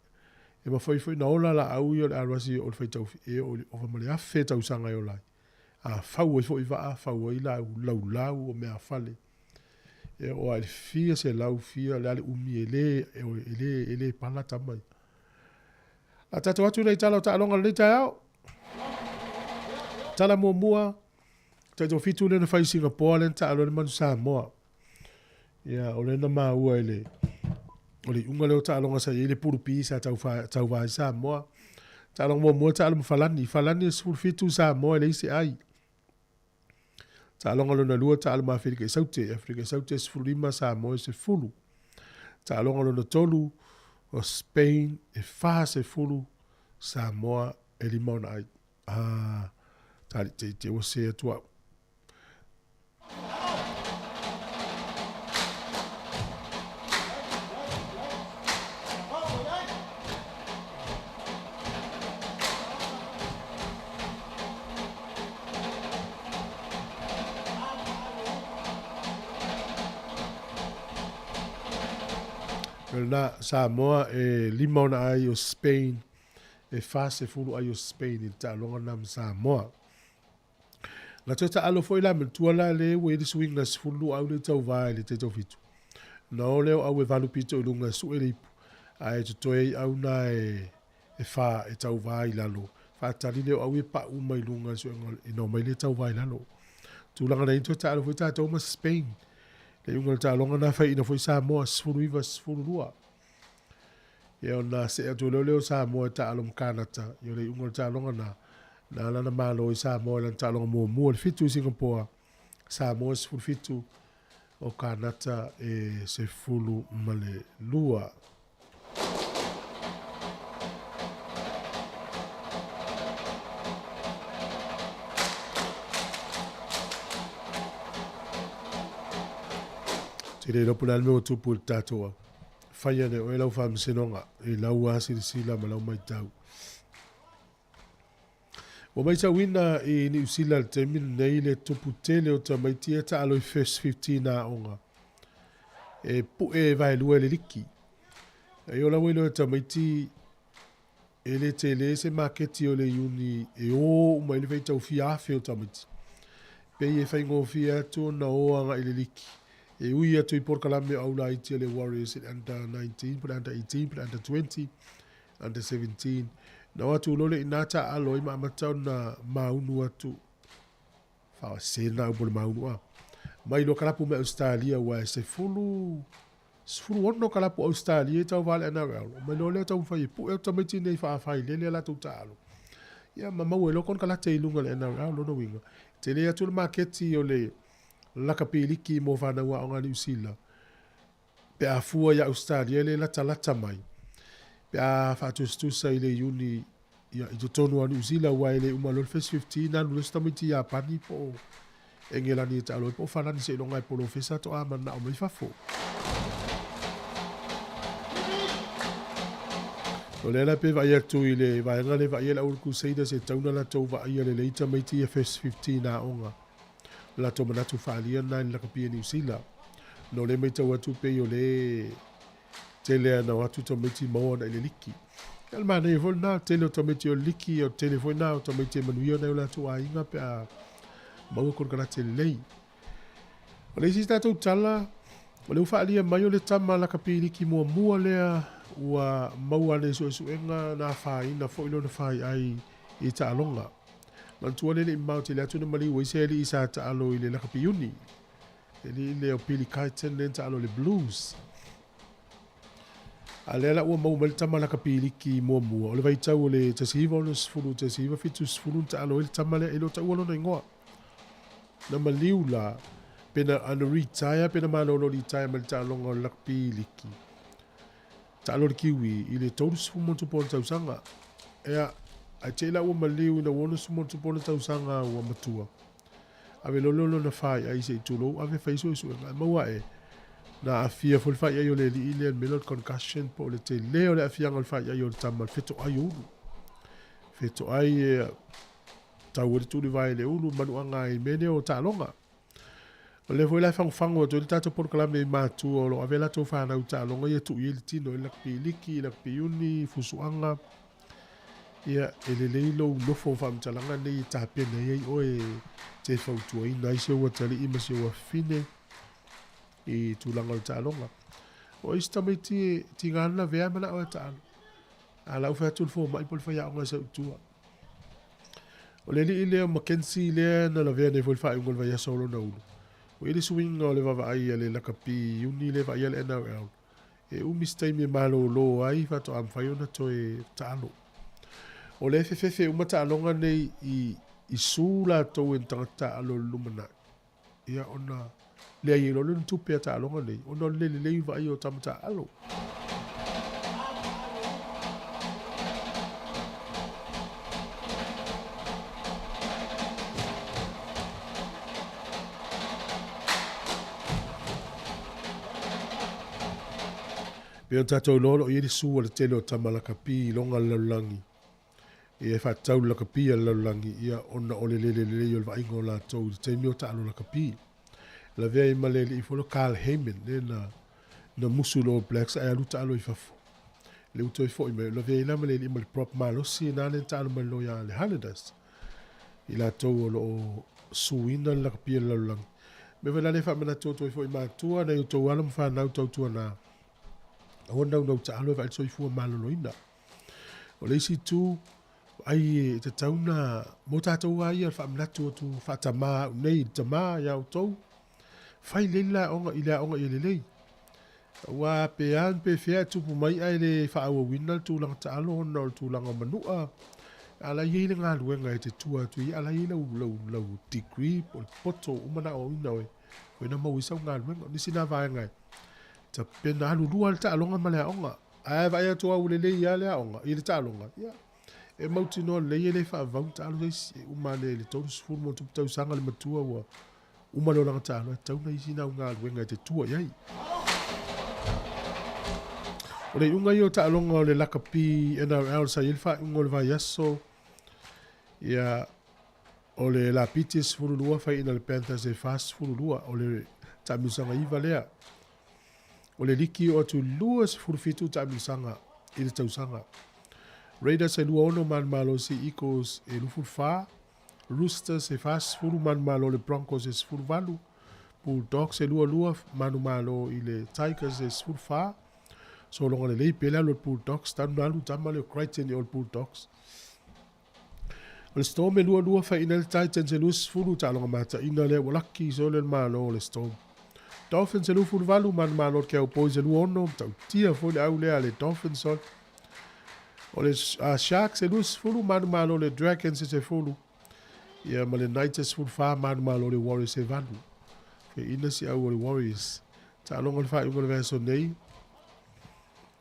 e ma foi na ola la au yo arasi o fai tau e o fa male a fe tau sanga yo lai a fau e foi va a fau i la lau o me a fale e o al fia se lau fia le umi ele pala tamai a tatu atu nei tala ta longa le tao tala mua te to fitu le na fai Singapore le ta lo man Samoa ya o le na ma ua ele o le unga leo ta longa sa ele puru pisa tau vai Samoa ta longa mua ta lo falani sul fitu Samoa le isi ai ta longa lo na lua ta lo ma Afrika Saute sfulima Samoa se fulu ta longa lo na tolu o Spain e fa se fulu Samoa e limon ai te o se tua na Samoa e limon ai o Spain e fase fulu ai o Spain i ta longa nam Samoa na ta alo foi la mentua la le we di swing na fulu au le tau vai le te tau fitu na ole au e valu pito lunga su e lipu ai to toi au na e fa e tau vai la lo fa tali le au e pa u mai lunga su e no mai le tau vai la lo tu langa na into ta alo foi ta tau ma Spain le unga ta longa na fa ina foi Samoa sfulu iva sfulu lua e ona se atu leo Samoa ta alo Canada yo le unga ta longa na lana malo i Samoa lan ta longa mo le fitu Singapore Samoa sfulu fitu o Canada e se fulu male lua Tire lo pula me o tupu tatoa. Faia ne o lau fam senonga e lau asiri sila ma lau mai tau. O mai tau ina i ni usila te min nei le tupu tele o ta mai tia ta alo i first 15 na onga. E pu e vai lua le liki. E o lau ilo ta mai ti e le tele se maketi o le uni e o mai le fai tau fiafe o ta mai ti. Pe e fai ngō fia tu na oanga i le liki. E ui atu i porkalame au la iti le Warriors in under 19, but under 18, but under 20, under 17. Na watu lole inata alo ima amatau na maunu atu. Fawa sena ubole maunu a. Mai lo kalapu me Australia wa se fulu ono kalapu Australia tau vale NRL. Mai lo le tau fai pu e tamiti nei fa fai lele la tau talo. Ya mama we lo kon kalate ilunga le NRL lo no winga. Te le atu le marketi o le laka piliki mo fana wa onga ni usila pe a fua ia Australia le lata mai. Pe a whatustusa i le iuni ia i to tonu anu zila wai le umalol fes 15 anu le stamiti ia pani po engelani ta alo po fanani se longa po lo fesa to ama na o mai fafo. O le la pe vai atu i le vai ngale vai la urku seida se tauna la tau vai le leita mai TFS 15 na onga. La to manatu falia na la kapia New Zealand. No le mai tau atu pe o le tele na watu to meti mo na le liki. El mana e vol na tele to meti o liki o telefone na to meti manuio na la to ainga pe a mau ko kana tele lei. O le sista to tala o le falia mai o le tama la kapia liki mo mua le ua mau ane so enga na fai na fo ilo na fai ai i ta alonga. Man tuane le mau te le atu na mali wa iseli isa ta alo i le la kapia uni. Ele le o pili kaiten le ta alo le blues. Alela ua mau mal tama la kapili ki mua mua. O le vai tau le tasiva o le sfulu tasiva fitu sfulu ta alo ele tama le ilo ta ua lona ingoa. Na maliu la pena anu retire pena malolo retire mal ta alonga o la kapili ki. Ta alo le kiwi i le tau sfumo tupona tau sanga. Ea a teila ua maliu ina wana sfumo tupona tau sanga ua matua. Ave lolo na fai ai se tulo ave faiso isu nga maua e na afia fol fai ai o le li ile melod concussion po le te leo le afia ngal fai ai o tamal feto ai ulu feto ai tau o tu vai le ulu manu anga i mene o talonga o le foi la fango to le tato por kala me matu o lo ave la to fa na u talonga ye tu il tino la piliki la piuni fusuanga ia ele leilo no fo fam talanga nei ta pena ye o e te fautua i nai se ua tali ima se ua fine i tūlanga o tālonga. O ista mai ti ngana vea mana o tālo. A lau whea tūl fō mai pol whaya o ngai sa utua. O le li i leo Mackenzie lea na la vea nei fōl whae ungol vai solo na ulu. O ili swinga o le vava ai le lakapi uni le vai le NRL. E umistai me malo lo ai fato am whai ona to e tālo. O le fefefe umata alonga nei i sula tau en tangata alo lumana. Ia ona lea i lo lun tupe ata alonga nei. Ona le leiva ai o tamata alo. Pea tatou lolo i eri sua le tele o tamalaka pi longa laulangi. E fa tau la kapia la langi ia ona ole le o vai ngola tau te mio ta la kapi la vei malele I folo Carl Heyman le na musulo blacks ai luta alo I fafo le uto I fo me la vei la malele mal prop malo si na le ta mal lo ya le holidays ila tau o suina la kapia la langi me vela le fa mena to fo ma tua na uto wala mfa na uto tua na ona no ta alo vai so I fu malo lo ina o le si tu ai te tauna mo tātou ai al whaamnatu o tu whatama nei tama iau tau whai leila onga I lea onga I lelei wa pe an pe fea tupu mai ai le whaawa wina tūlanga taalo hona o tūlanga manua ala iei le ngā luenga e te tua tu I ala iei lau degree o poto umana o ina oe wena mau isau ngā luenga nisi nā vaengai ta pena alu lua le taalonga ma lea onga ai vai atua ulelei ia lea onga I le taalonga ia e mauti no le ele fa vauta alu isi umane le tonu sfuru mo tupu tau sanga le matua ua umano langa tālo e tauna isi na unga luenga te tua iai o le unga I o taalonga o le lakapi NRL sa ilfa unga o le vai aso ia o le la piti sfuru lua fai ina le Panthers e fast sfuru lua o le tamisanga iwa lea o le liki o tu lua sfuru fitu tamisanga I le tausanga Raiders e lua ono man malo si Eagles e lufu fa. Roosters e fast furu man malo le Broncos e sfuru valu. Bulldogs e lua manu malo I le Tigers e sfuru fa. So longa le lei pele alo Bulldogs tanu nalu tama le Crichton e ol Bulldogs. O le Storm e lua fa ina le Titans e lua sfuru ta longa mata ina le walaki so le malo le Storm. Dolphins e lufu valu man malo ke Cowboys e lua ono tau tia fo le au lea le Dolphins on. O le Sharks e lus fulu manu malo le Dragons e te fulu. Ia ma le Knights fulu fa manu malo le Warriors e vanu. Fe ina si au o le Warriors. Ta'alonga le whaiunga le aso nei.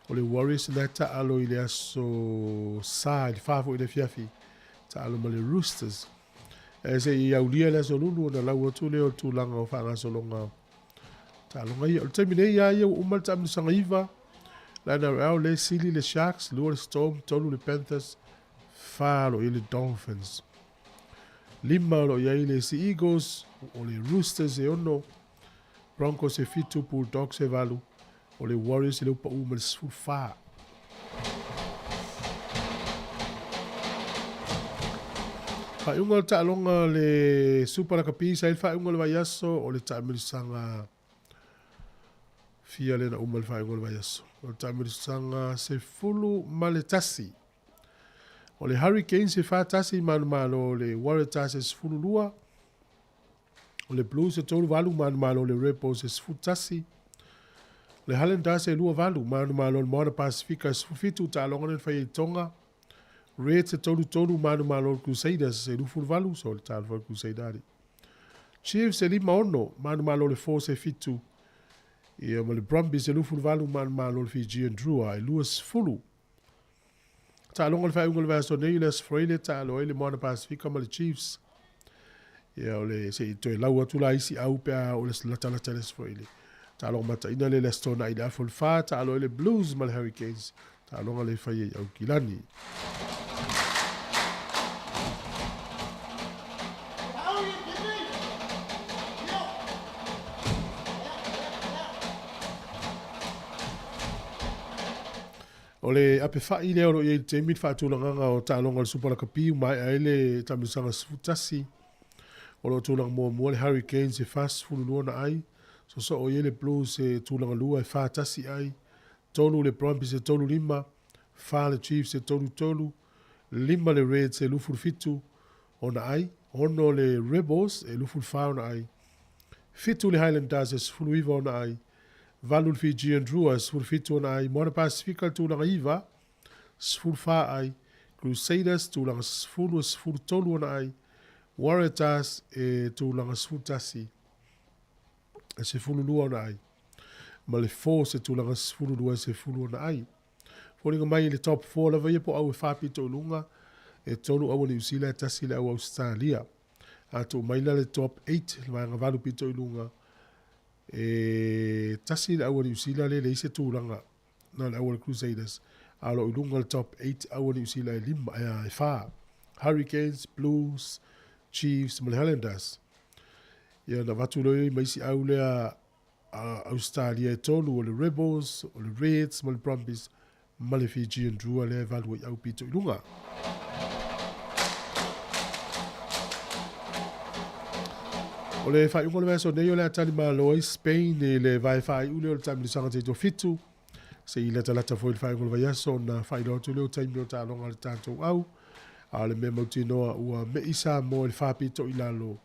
O le Warriors na ta'alo i le aso sa, i whafo i le fiafi. Ta'alo ma le Roosters. E se i aulia le aso lulu na lau atu le o tūlanga o whaanga longa. Ta'alonga i, o le taimi nei ia umal ta'amini sanga iwa. Lana rao le Sili le Sharks, lua le Storm, tolu le Panthers, whalo i le Dolphins. Lima lo ia i le Sea Eagles, o le Roosters e ono. Broncos e fitu, Bulldogs e valu. O le Warriors e le upa uma le sfulfa. Whaiunga ta'alonga le Super Kapisa, il whaiunga le vaiaso, o le ta'amirisanga fia le na uma le whaiunga le vaiaso. O le ta'amirisanga se fulu ma le tasi. O le Hurricanes se whātasi manu malo le Waratahs e sfulu lua. O le Blues e tolu valu manu malo le Rebels e sfulu tasi. Le Highlanders e lua valu manu malo le Moana Pasifika e sfulu fitu ta'alonga le whai tonga. Reds e tolu manu malo le Crusaders e lufulu valu so le ta'alonga le Crusadari. Chiefs e lima ono manu malo le Force e fitu. Ia ma le Brumbies e lufulu valu manu malo le Fijian Drua e lua sfulu. Ta'alonga le whaiunga le vaso nei le Australia ta'alo e le Moana Pasifika ma le Chiefs. Ia o le se i toi lau atu la isi au pea o le lata le Australia. Ta'alonga mata ina le Stona i le Afol Fa ta'alo e le Blues ma le Hurricanes. Ta'alonga le whai au kilani. O le ape whai leo no i te mit whaatulanganga o ta'alonga le Super Kapiu mai a ele tamisanga sfutasi. O lo tūlanga mua le Hurricanes e fast fulu lua na ai. So o le Blues e tūlanga lua e whaatasi ai. Tolu le Brumbies e tolu lima. Wha le Chiefs e tolu. Lima le Reds e lufuru fitu o na ai. Ono le Rebels e lufuru wha o na ai. Fitu le Highlanders e sfulu iwa o na ai. Valu le Fijian Drua e sfulu fitu o na ai. Moana Pasifika tūlanga iwa. Sfulu wha ai. Crusaders tūlanga sfulu e sfulu tolu o na ai. Waratahs e tūlanga sfulu tasi. E se fulu lua o na ai. Ma le Force e tūlanga sfulu lua e se fulu o na ai. Fōringa mai le top 4 lava ia po au e whapito o lunga. E tolu au ni usila e tasi le au Australia. A tō maila le top 8 le maanga valu pito i lunga. E tasi le au ni usila le ise tūlanga. Na le au le Crusaders. Alo i lunga le top 8 au ni usila e lima e wha. Hurricanes, Blues, Chiefs, ma le Highlanders. Ia na watu loi maisi au lea Australia e tolu o le Rebels, o le Reds, ma le Brumbies, ma le Fijian Drua lea valu i au pito i lunga. O le whaiunga le meso nei o le atani maloi Spain e le vai whai ule o le taimi le sanga te to fitu. Se i leta foi le whaiunga le vaiaso na whairotu leo taimi o tālonga le tātou au. A le mea mauti noa ua me isa mo le whapito i lalo.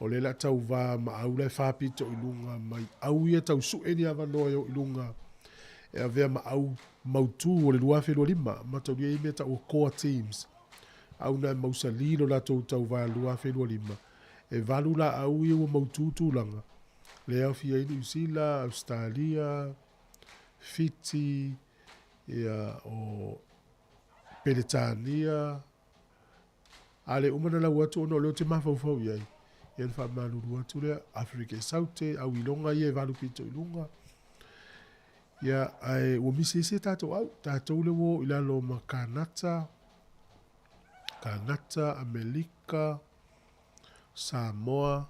O le la tau wā ma au le whapito i lunga mai au ia tau sueni awa noa i lunga. E a vea ma au mautu o le luafe lua lima. Ma tau lia ime tau o core teams. Au na mausa lilo la tau wā luafe lua lima. E valu la au ia ua mautu tūlanga. Le au fia New Zealand, Australia, Fiji, ia o Peletania. Ale umana la watu ono leo te mawhauwhau iai. Ian wha manuru watu lea Afrika e Saute, au ilonga ia e valu pito ilunga. Ia ai ua misi isi tātou au. Tātou le wo ilalo ma Kanata, Amerika, Samoa.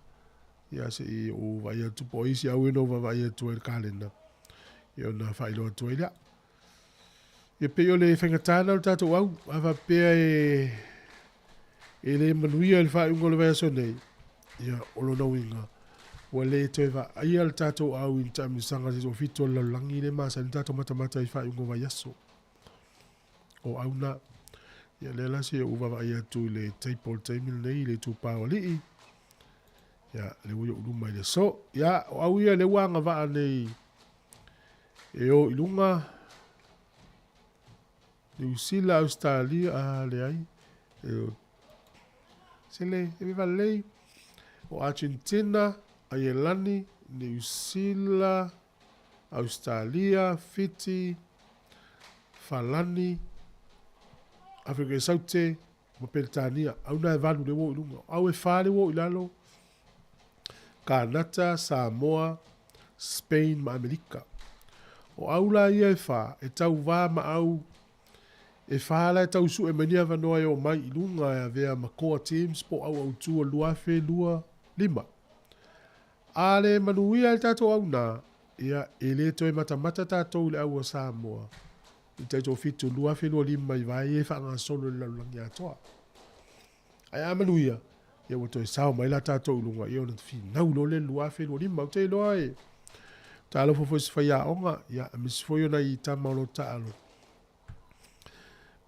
Ia se i o vai atu po isi au ino vai atu e kalena. Ia na whailo atu e lea. Ia peo le whengatana o tātou au. Awa pea e le manuia le whaunga le vea nei. Ia olo na winga. Wa le te wa ai al tātou au in tami sanga se o fito la langi le masa ni tātou matamata i whaunga vai aso. O au na. Ia le la se uwa vai atu le teipol teimil nei le tūpāo lii. Ia le uia uluma i le so. Ia o au ia le wanga waa nei. E o ilunga. New Zealand, Australia, le ai. E o Sele, e valei. O Argentina, Ielani, New Zealand, Australia, Fiji, Falani, Afrika Saute, ma Peritania, au na e valu le wo ilunga, au e whare wo ilalo, Kanata, Samoa, Spain, ma Amerika. O au la ia e wha, e tau wā ma au, e whala e tau su e mania wanoa e o mai ilunga e a vea makoa teams po au tua lua fe lua lima. Ale manuia e tato au na, ia e le toi matamata tatou le au a Samoa. I tato fitu lua fe lua lima i vai e whanga solo le laulangi atoa. Ai a manuia, ia wato e sao mai la tatou ilunga, ia ona fi nau lo le lua fe lua lima, o te loa e. Talo fofo se whaia onga, ia a misfoio na i tamalo taalo.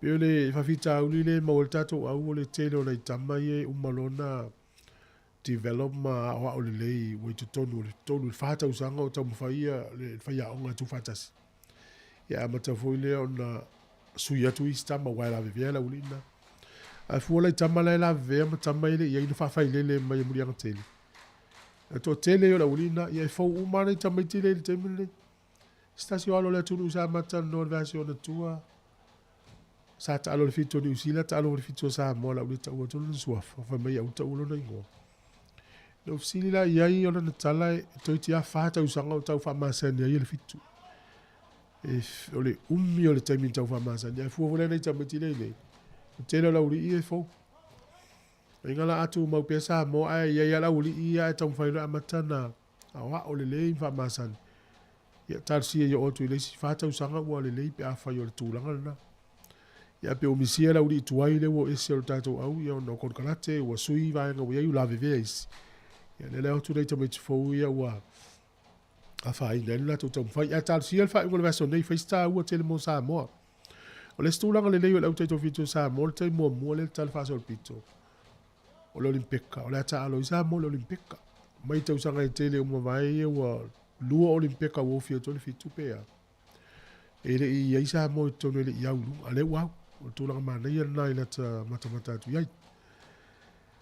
Peo le whawhita auli le maua le tatou au o le tele o le tamai e umalona develop ma awa o le lei wai tu tonu le whata usanga o tau mwhaia le whaia onga tu whatasi. Ia amata foi le o na sui atu i stama wai la vevea la ulina. A fua le tama la la vevea ma tamai le ia inu whawhai le mai muri anga tele. A to tele o la ulina ia e fau umane tamai tele le temile. Stasio alo le tunu sa mata no le vasio na tua. Sa ta alo le fito ni usila ta alo le fito sa mo la ulita ua tunu suafa. Fa mai au ta ulo na ingoa. Le ofisili la iai ona na tala e toiti a whata usanga o tau whamasani ai le fitu. E ole umi o le taimi tau whamasani. E fua vole nei tamati lei nei. O tele la uri i e fau. E ngala atu mau pesa mo ai iai ala uri i a e tau whaila amatana. Awa o le lei whamasani. Ia tarsi e o tu i leisi whata usanga ua le lei pe a whai o le tūlanga na. Ia pe o misia la uri i tuai le wo ese o le tatou au. Ia o na konkalate ua sui vaenga ua iau la vevea isi. Ia le leo tu nei tamai tifou ia ua a whai nenu la tau tau mwhai. Ia tālu si alwha ingo le vaso nei whaista ua tele mo Samoa. O le stūlanga le leo le au taito fito Samoa le tai mua mua le tala whasa o le pito. O le Olimpeka. O le ata alo i Samoa le Olimpeka. Mai tau sanga i tele umwa vai e ua lua Olimpeka ua fia tole fitu pea. E le i ai Samoa i tonu ele i au lu. A le wau. O le tūlanga maa nei ana i lata matamata atu iai.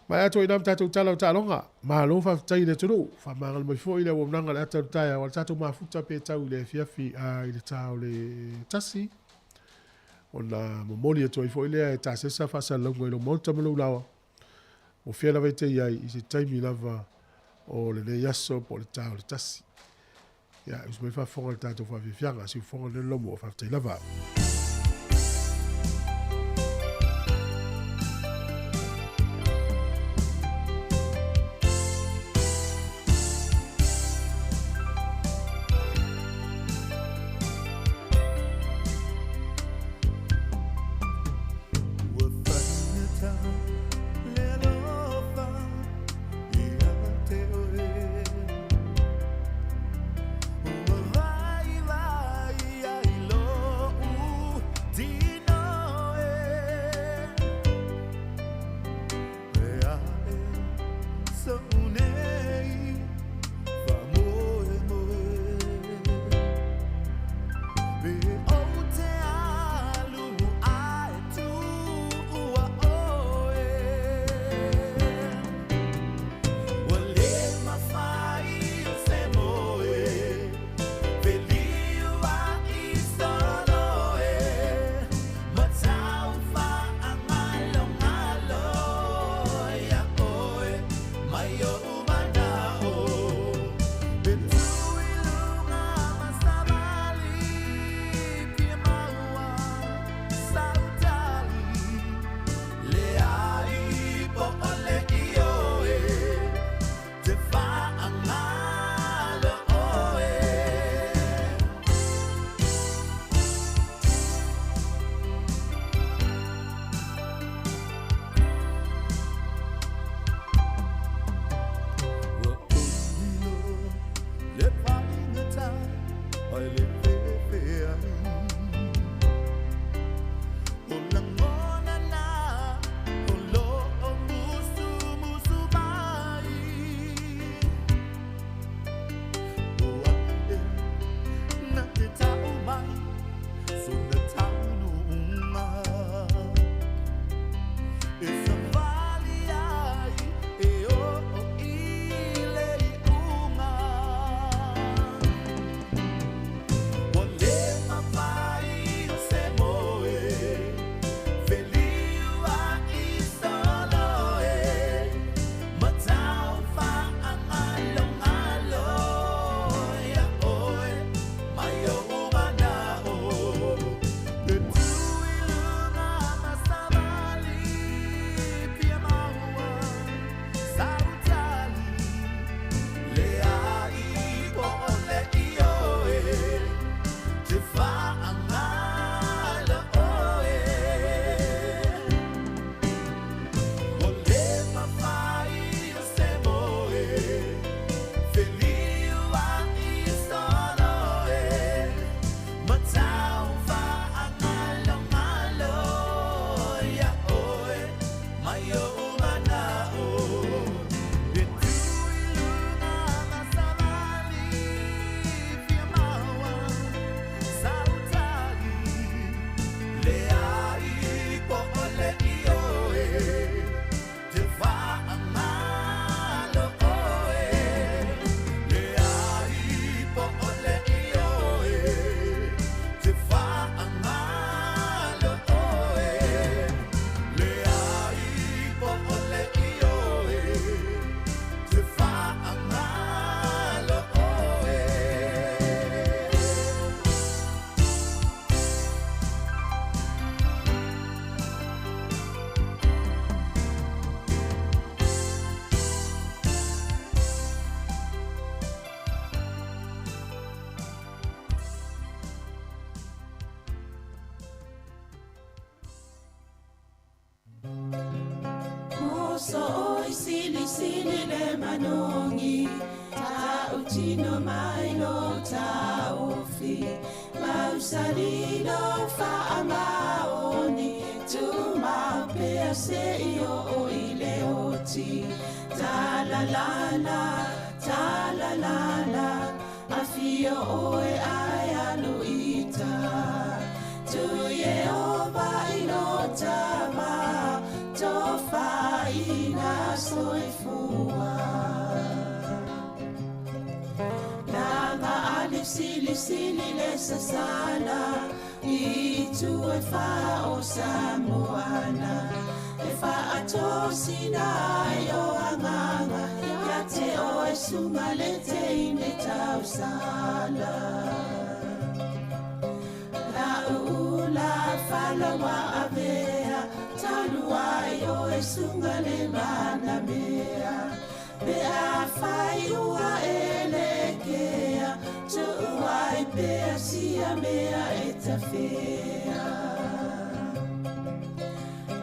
Mai ato ina tatou tala o talonga, mahalo whawhitai le tunu, whamangal mai fo i le wamnanga le atau taia, wala tatou mafuta pe tau le fiafi a i le tau le tasi. O na momoli ato i fo i le e tasesa whasa launga i lo monta malau lawa. O fia lawa i te iai i se taimi lava o le ne yaso po le tau le tasi. Ia, us mai whafonga le tatou whawhianga, si ufonga le lomo o whawhitai lava. Vai, vai, ai, lo, So sili sili le manongi ta utino mai no ta ofi mausali no fa amaoni tu ma pe se io o ile oti ta la la afio o e ai aluita tu ye o vai no tava tofa ina soifua Lava alif sili le sasana I tu e fa o samoana E fa atosina yo anganga Ya te o e sumalete ine tausala La ula falawa avea Talua yo e sungale mana mea Bea fai ua elekea Tu uai bea sia mea e tafea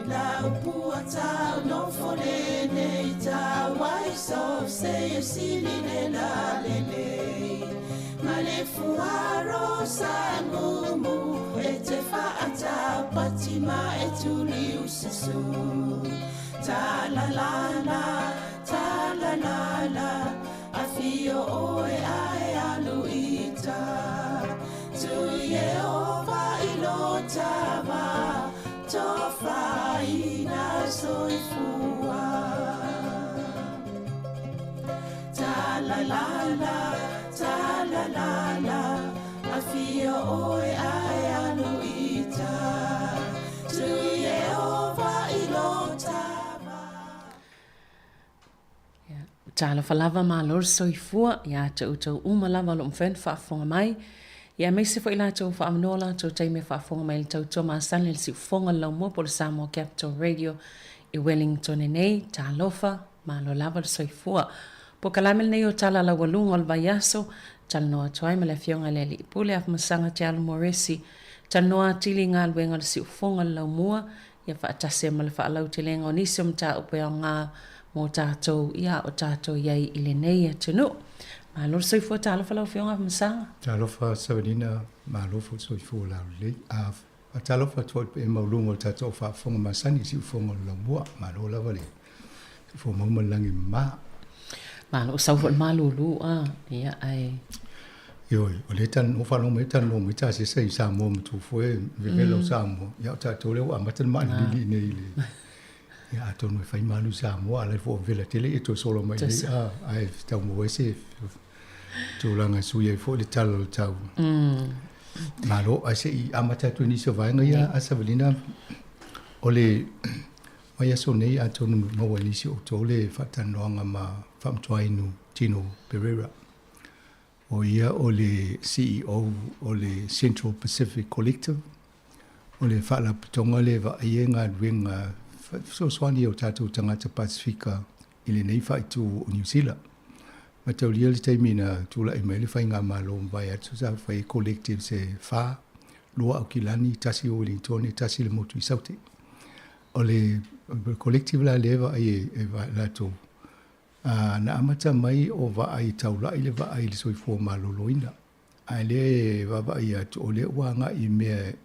La upua tau no folene I tawai so se e siline la lelei Ma le fuaro sa mumu E te faata patima e tuli usisu Ta la la Afio oe ai aluita Tu Yehova ilotava Tofa ina soifua Ta la la Afio oe ai aluita Tu Yehova ilotava Tala falava ma lor soifua ya tau umalava lo mfen whaafonga mai. Ia meise fo ila tau whaamanola tau taime whaafonga mai tau toma sanle si fonga lau mo por Samoa Capital Radio I Wellington e nei talofa ma lo lava lo soifua. Po kalamel nei o tala la walunga o lvaiaso tal noa tuai me le fionga le li pule af masanga te alu moresi tal noa tili ngā luenga le si fonga lau mua ia whaatase ma le whaalau te lenga o nisi o mta upe o ngā mo tātou ia o tātou iai I le nei atunu. Ma lor soifua talofa lau fionga af masanga. Talofa savanina ma lofa soifua lau le. A talofa tuai pe maulunga o tātou whaafonga masani si ufonga lau mua ma lo lava le. Fo maumalangi maa. Ma lo saufa malulu ia ai. Yoi, o le tan o fa no me tan no me ta se sei sa mo tu foi vivelo sa mo. Ya ta to le a matan man li nei le. Ya to no fai malu sa mo ala fo vela tele e to solo mai ai sta mo ese. Tu langa suye fo le talo tau. Ma lo a se I amata tu ni so vai ngia a Savelina o le Mai aso nei a tonu mawalisi o tole whatanoanga ma whamtuainu Tino Pereira. O ia o le CEO o le Central Pacific Collective. O le whaalaputonga le wa ienga ruenga swani o tātou tangata Pasifika I le nei whaitu o New Zealand. Ma tau lia le taimina tula I mai le whainga malo mbai atu sa whai collective se wha loa au kilani tasi o Wellington tasi le motu I saute. O le collective la leva ai la to na amata mai o va ai taula ile va ai le soifo maloloina ai le va ai to le wanga I me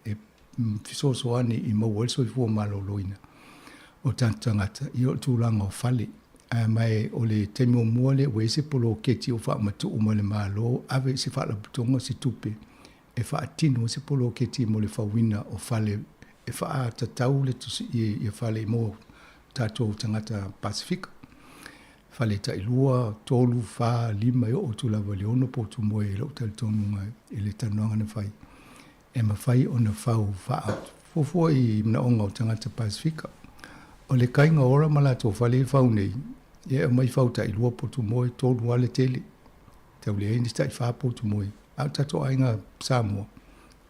fisoasoani i mau soifua maloloina o tangata i o tūlanga o fale. Mai o le temi mua le ue se polo keti o wha matu o le malo ave se wha la putonga si tupe e wha atino se polo keti mo le whawina o fale e wha tatau le tusi i fale mo tātou tangata Pasifika. Fale ta ilua, tolu, wha, lima i o tulawa le ono po tu moe i lau talitonunga i le tanoanga na whai. E ma whai o na whau wha fofua i mna onga o tangata Pasifika. O le kainga ora malato whale i whau nei. Ia mai whau ta ilua po tu moe tolu wale tele. Tau le eini sta i wha po tu moe. Au tato ainga Samoa.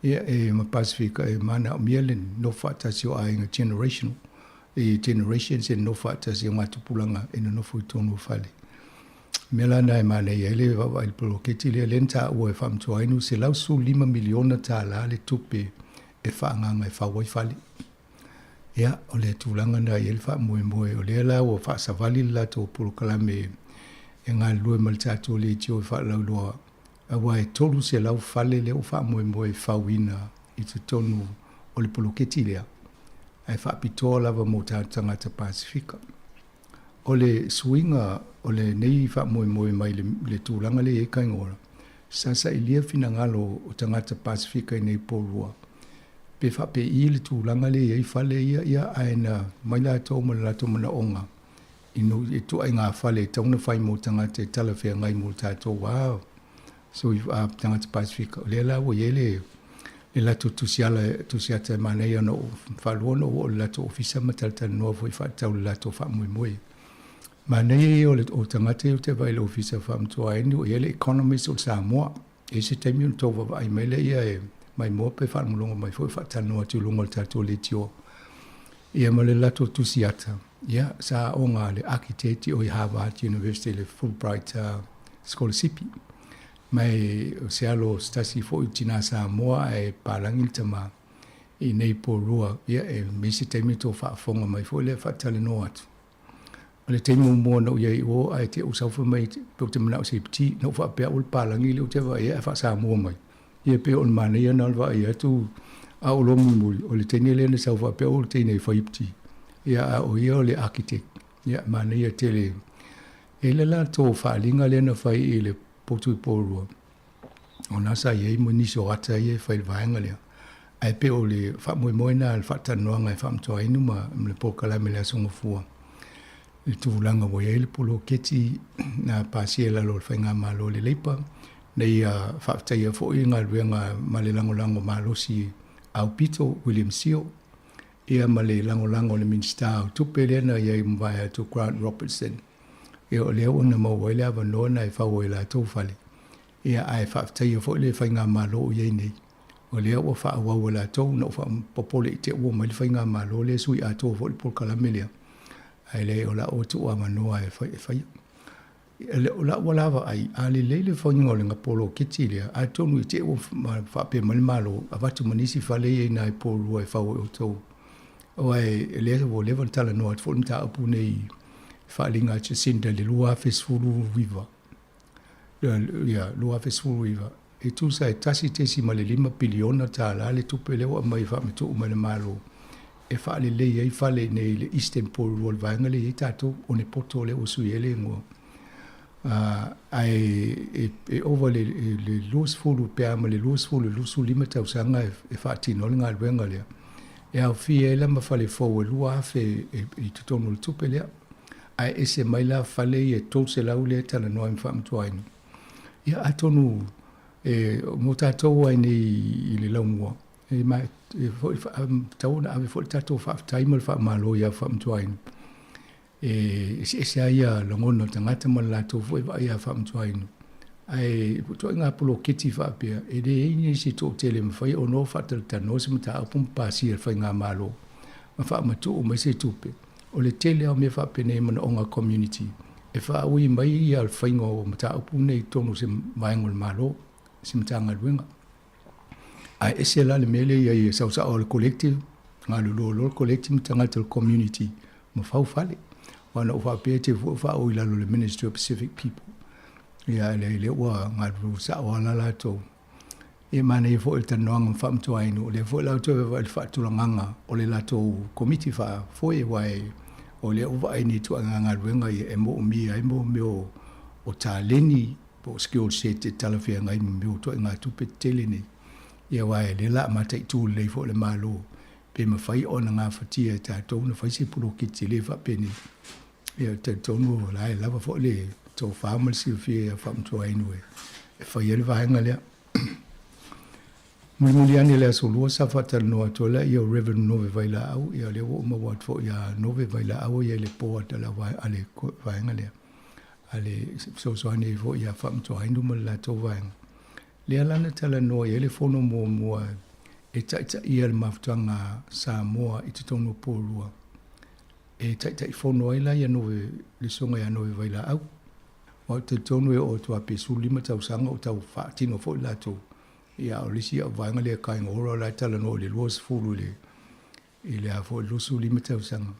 Ia e ma Pasifika e mana o mielen no wha tasi o ainga generational. E generations e no wha tasi o ngatupulanga e no fu i tonu whale. Mela na e mana i ele wawa il polo keti lea lenta ua e whamtu ainu se lau su 5 miliona tā la le tupe e whaanganga e whawai whale. Ia o le tūlanga na i ele wha moe moe o lea la ua wha savali la tō polo kalame e ngā lue malitato le tio e wha lau loa. Awa e tolu se lau whale le o wha moe moe whawina i te tonu o le polo keti lea. Ai wha pitoa lava mo tā tangata Pasifika. O le swinga o le nei wha moe moe mai le tūlanga le e kaingora. Sasa i lia fina ngalo o tangata Pasifika i nei pōrua. Pe wha pe i le tūlanga le e whale ia aena mai la tō mo la tō mana onga. Ino e tu ai ngā whale tauna whai mo tangata e talawhea ngai mo tātou. Wow! So i tangata Pasifika. O le la o iele le lato tusiata manei ana o whaluona o le lato ofisa matalata noa fo i whaatau le lato wha moe moe. Manei o tangata o te vai le ofisa whamtua eni o ele economist o Samoa. E se teimi un tōwa vai mele ia e mai moa pe whaamulonga mai fo i whaatanoa tu lunga le tato le tio. Ia ma le lato tusiata. Ia sa o ngā le architecti o i Harvard University le Fulbright scholarship. Mai se alo stasi fo i tina Samoa e palangi tama i nei pōrua. Ia e misi teimi tō whaafonga mai fo i le whaatale no atu. Le teimi mua no iei o ai te usaufa mai pe te mana o se piti no wha pia ul palangi le o te wa ia e wha Samoa mai. Ia pe on mana ia na alwa ia tu a o lomi mui o le teini le na saufa pia ul teine i whaipti. Ia a o ia o le architect. Ia mana ia te le e le la tō whaalinga le na whai i le potu i pōrua. O nasa iei mo niso ata iei whai vaenga lea. Ai pe o le wha moe moe na le whaatanoanga e whaamtoa inu ma le pōkalame le asonga fua. Le tūlanga wo iei le polo keti na pāsia lalo le whainga malo le leipa. Nei whaaftaia fo i ngā ruenga ma le langolango malosi au pito William Seal. Ia ma le langolango le minsta au tupe lena iei mwaya to Grant Robertson. Ia o leo na maua ile awa noa e whau i la tau whale. Ia ai whaaftaia fo le whainga malo o iei nei. O leo o whaawau la tau na o whaapopole i te ua mai le whainga malo le sui a tau fo le polkalame lea. Ai le o la o tu a manoa e whai. O la o lava ai, a le leile whainga o le ngapolo kiti lea, a tonu i te ua whaape mani malo, a watu manisi whale e nai pōrua e whau o tau. O ai, lea o lewa tala noa, te whaunta apu nei whaalinga Jacinda le lua fesfuru wiva. Ia, lua fesfuru wiva. E tu sa e tasi tesi ma le 5 biliona tā la le tupe lewa mai whaametu o mai malo. E whaale le iei whale nei le Eastern Pōrua le vaenga le i tātou o ne poto le o sui ele ngua. Ai e ova le luas fulu pea ma le luas fulu lusu 5 tausanga e whaatino le ngā luenga lea. E au fia e lama whale fau e lua afe i tutono le tupe lea. Ai ese mai la whale i e tōse lau lea tala noa i whaamtua inu. Ia atonu mo tātou ai nei i le laumua. E mai tauna ave fo tātou whaaftaima le whaamalo ia whaamtua inu. Se aia longono tangata ma lātou fo e ia whaamtua inu. Ai puto ngā polo keti whaapea. E de eini si tō tele mwhai o no whaataltano se mta apum pāsi e whai ngā malo. Ma whaamatu o mai se tupe. O le tele au me whaapene mana o ngā community. E whaui mai i al whainga o mta apu nei tonu se maengo le malo. Se mta ngā ruenga. Ai ese la le mele ia i sausa o le collective. Ngā lolo collective mta ngā le community. Ma whau whale. Wana o whaapea te whau i lalo le Ministry of Pacific People. Ia le ua ngā rusa o alala tō. e mana e fo e tanoanga whamtua inu, le fo e lau tue wa il whaatulanganga o le lato komiti wha fo e wai o le uwa aini tu anganga ruenga e mo umia, e mo meo o tā leni po skill set e talawhia ngai meo tu ngā tupe tele ni. Ia wai le la mata i tū le fo le malo, pe ma whai o na ngā whatia tā tōna whai se puro ki te le whapeni. Ia tā tōnu lai lava fo le tō whaamal si whia whamtua inu e whai ele vahenga lea. Muli ani le solua sa fatal no atola ia Reverend Nove Vaila au ia le o ma wat fo ia Nove Vaila au ia le po atala vai ale vaenga le ale so ani fo ia fam to aindu ma la to vaenga le ala tala no ia le fono mo e taita ia le maftanga sa moa i te tono porua e taita i fono ila ia Nove le songa ia Nove Vaila au o te tono e o to ape sulima tau sanga o tau fa tino fo la to ia o lisi a vaenga le kai ngora la tala no le luas fulu le ile a fo lusu lima tau sanga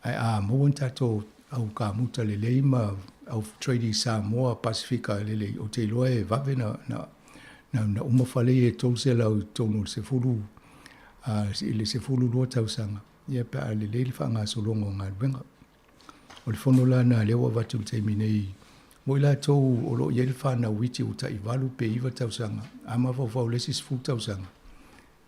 ai a mo tato au ka muta le leima au trading sa moa Pacifica le o te loe vave na uma fale e tol se la tonu se fulu ile se fulu lo tau sanga ia pa le le fanga solongo nga venga o le fono la na le wa vatu te minei mo la to o lo yel fa na witi uta i valu pe iva tau sanga ama fo lesis fu tau sanga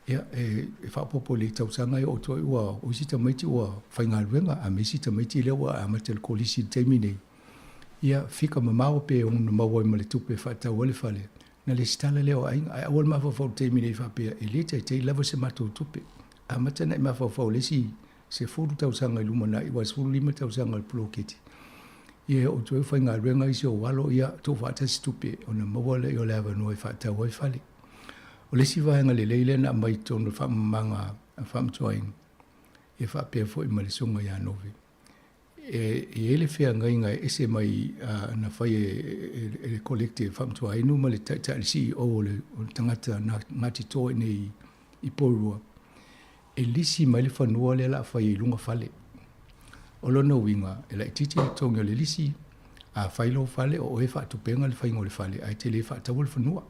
ia e fa popo le tau sanga o to wa o si ta mai ti wa fainga venga a me si ta mai ti le wa ama tel kolisi te minei ia fika mamao pe on ma wo ma le tupe fa ta wole fale na le stala le o ai wol ma fo te minei fa pe ele te lava se ma tupe ama tana ma fo lesi se fu tau sanga lumana i was fu lima tau sanga ploketi ia o tue whainga renga isi o walo ia tō whata stupe o na mawale i o lewa noi whata wai whale. O lesi wahenga le leile na mai tōna whamanga a whamtuaing e whapea fo i malisonga ia Nove. E ele whea ngainga ese mai na whai e collective whamtuainu ma le taita le CEO o le tangata ngati tō nei i porua. E lisi mai le whanua le la whai i lunga whale. O lona winga, e lai titi tonga le lisi, a whailo whale o e wha tupenga le whaingo le whale, ai te le wha tau le whanua.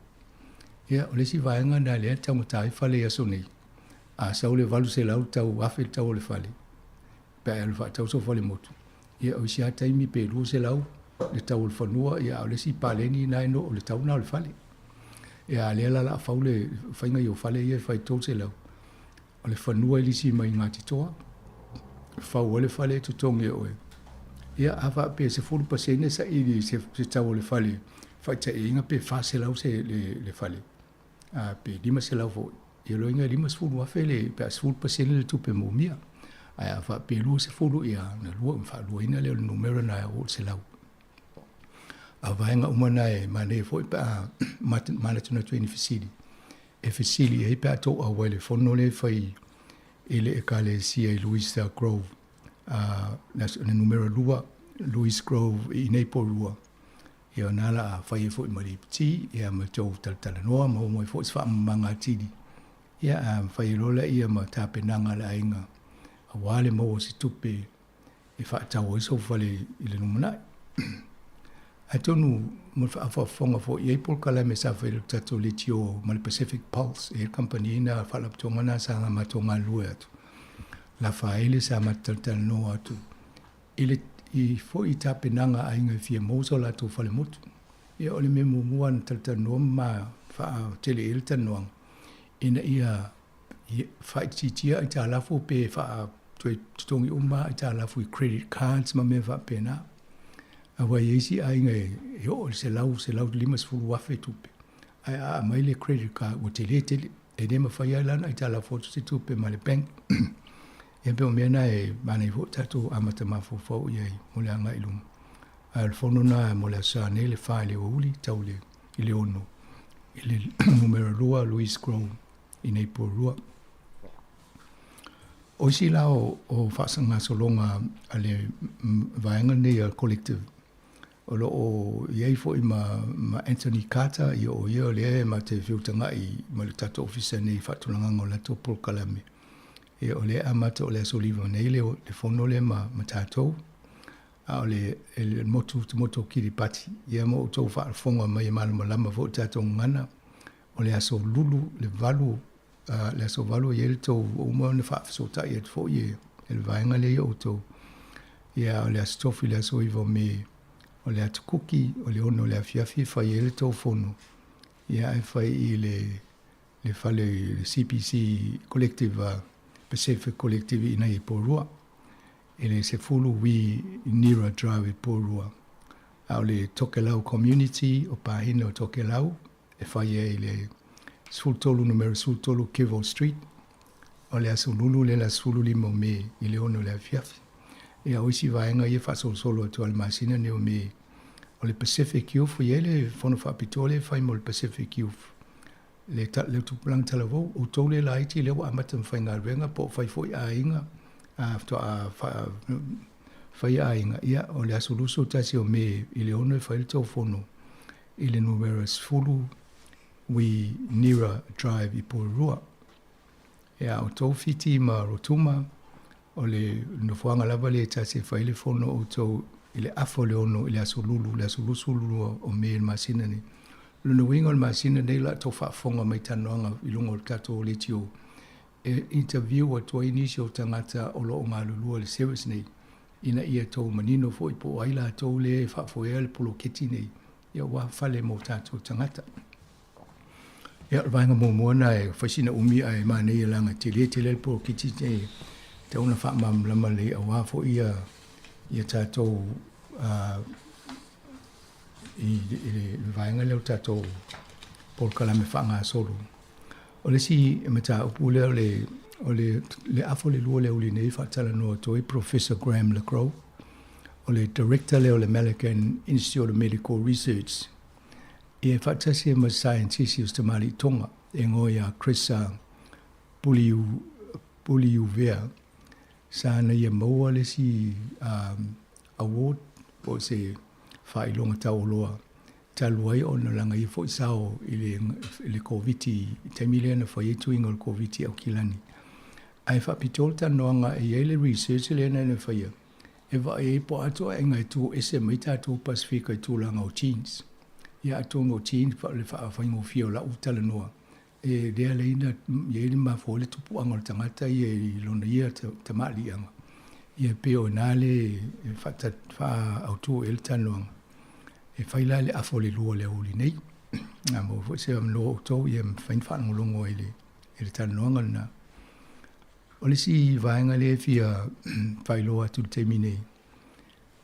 Ia, o lesi vaenga na lea tau matai whale aso nei, a sau le valu se lau tau afe tau le whale, pe a le wha tau so whale motu. Ia, o si a taimi pe lu se lau, le tau le whanua, ia, o lesi paleni na eno o le tau na le whale. Ia, lea la la whau le whainga i o whale ia whai tau se lau. O le whanua lisi mai ngati toa, fau ole fale tu tonge oe. Ia awa pe se fulu pasene sa ili se tau ole fale. Fai ta inga pe fa se lau se le fale. Pe lima se lau fo. Ia lo inga lima se fulu wafe le pe se fulu pasene le tupe mumia. Ai awa pe lua se fulu ia na lua mfa lua ina le numero na o se lau. Awa inga umana e mane fo ipa mana tuna tueni fisili. E fisili e ipa to a wale fono le fai ele e kale sia i Louis Grove, na numero lua, Louis Grove i Neipo Rua. Ia nala a whai e fo i maripti, ia ma tau talatala noa, ma homo e fo i swa manga tidi. Ia a whai rola ia ma tape nanga la inga, a wale mo o si tupe, e wha tau o iso whale i le numanai. A tonu, mo wha whafonga fo i April kala me sa whai tato le tio ma le Pacific Pulse, e company ina whalaptonga na sa nga matonga lue atu. La whaele sa mataltal no atu. I fo i tape nanga a inga fia mozo la tu whale mutu. Ia ole me mumua na taltal no ma wha tele ilta noang. Ina ia whai titia i ta lafu pe wha tutongi uma i ta lafu i credit cards ma me wha pe na. Awa yeisi a inga e o se lau lima sfulu wafe tupe. Ai a mai le credit card o tele e nema whai lana i ta lafu se tupe ma le bank. Ia pe o mena e mana i ho tatu amata mafo fau iai mo le anga ilum. Al fono na mo le sa ne le wha le uli tau le i le ono. I le numero rua Louis Grove i Neipo Rua. O si lao o whasanga solonga a le vaenga nei a collective. O lo o iei fo i ma Anthony Carter i o ia le ma te whiutanga i ma le tato ofisa nei whatulanga ngō lato Polkalame. E o le amata o le asoliva nei le fono le ma tātou. A o le motu kiri pati. Ia mo o tau whaafonga mai malama lama fo tātou ngana. o le aso lulu le valu le aso valu ye le tau o mo ne fa so ta ye fo ye le vainga le o to ia o le aso tofi le aso ivo me o le atu kuki o le ono le afiafi fa ye le tau fono ia e fa i le fale le CPC collective Pacific collective ina i porua ele se fulu wi Nira Drive porua au le Tokelau community o pahina o Tokelau e fa ye le sultolu numero sultolu Kivo Street o le aso lulu le la sulu limo me i le ono le afiafi e au isi vaenga ye fa solo atu al masina ne o me o le Pacific Youth ye le fono fa pitole fa mo le Pacific Youth le tupulang talavo o tole la iti le wa amatam fa ngalwenga po fa foi ainga after fa ainga ia o le asoluso tasi o me i le ono fa il fono i le numerous fulu we Nira Drive i Porua ia o tau fiti ma rotuma o le nofuanga lava le tasi fa ile fono o tau i le afo le ono i le asolulu le asolusulu o me il masina ni luna winga o masina nei la tau whaafonga mai tanoanga i lunga o kato o le tio interview o tua inisi o tangata o lo o ngā lulua le service nei ina ia tau manino fo i po aila tau le whaafoea le polo keti nei ia wa fale mo tato tangata ia vainga mo moana e whaisina umi ai maa nei langa te le polo keti nei tau na whaamam lama le a wafo ia tato i vainga leo tato por kalame whaanga solo. O le si mata upule o le afo le lua leo li nei whaatala noa toi Professor Graham LeCrow o le Director leo le American Institute of Medical Research e whaatasi e ma scientist o Tamari Tonga e ngoia Chris Puliuvea sa na ia maua le si award o se whailonga tau loa taluai o na langa i fo sao i le COVID taimile na whai etu ingo le COVID au kilani. Ai whapitol ta noanga e le research le na whai e wa e po ato e ngai tu ese mai tātou Pasifika i tūlanga o teens. Ia ato no teens le whaafai fio la utala noa. E rea leina i e ma fo le tupu anga o tangata i e lona ia tamali anga. Ia peo nale wha autu e le tanoanga. E whaila le afo le lua le uli nei. Nga mo fo se am loa auto i e mwhain whanongolongo e le tanoanga na. O le si vaenga le fia whailoa tu te mine.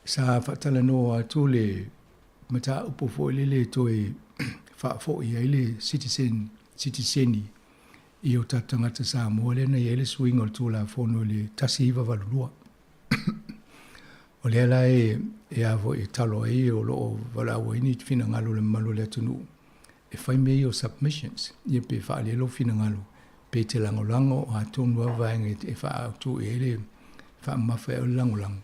Sa whatala noa atu le mata upo fo le toi whaafo i le citizeni i o tatangata sa mua le na i le swing o tu la fono le tasi iwa valulua. O le ala e avo e talo e o lo wala o ini fina ngalo le malo le atunu. E whai mei o submissions. I pe wha le lo fina ngalo. Pe te langolango o atunu a vaenga e wha autu e le wha mawha o langolango.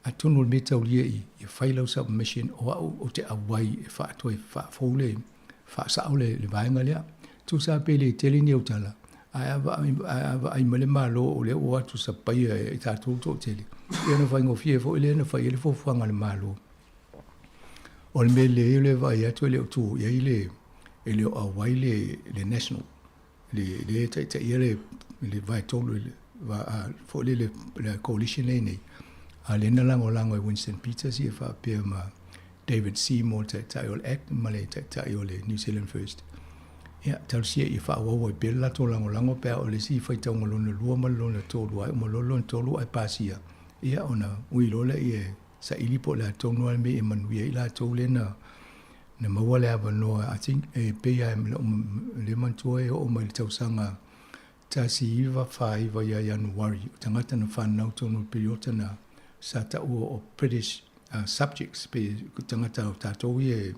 Atunu le meta ulia i whai lau submission o te awai e wha atu e wha fōle wha sao le vaenga lea. Tu sa pe le tele ni o tala. Ai male malo o le o atu sa pai e tātou tō tele. E na whai ngofie fo ele na whai ele fo fuanga le malo. O le me le ele vai atu ele o tu ia ele o awai le national. Le te le vai tolu va fo le coalition nei. A le na lango e Winston Peters i fa pe ma David Seymour te All Act ma le te le New Zealand First. Ia tau sia i fa wa pe la to lango pe o le si fa tau ngolo lua ma lo le tolu ai mo lo tolu ai pasia. Ia ona ui lo le i sa ilipo la tonu al me e manuia i la to le na maua le ava noa, I think, e pea le mantua e o mai le tausanga tasi iwa whaiva ia Januari. Tangata na whanau tonu periota na sa tau o British subjects, pe tangata o tātou e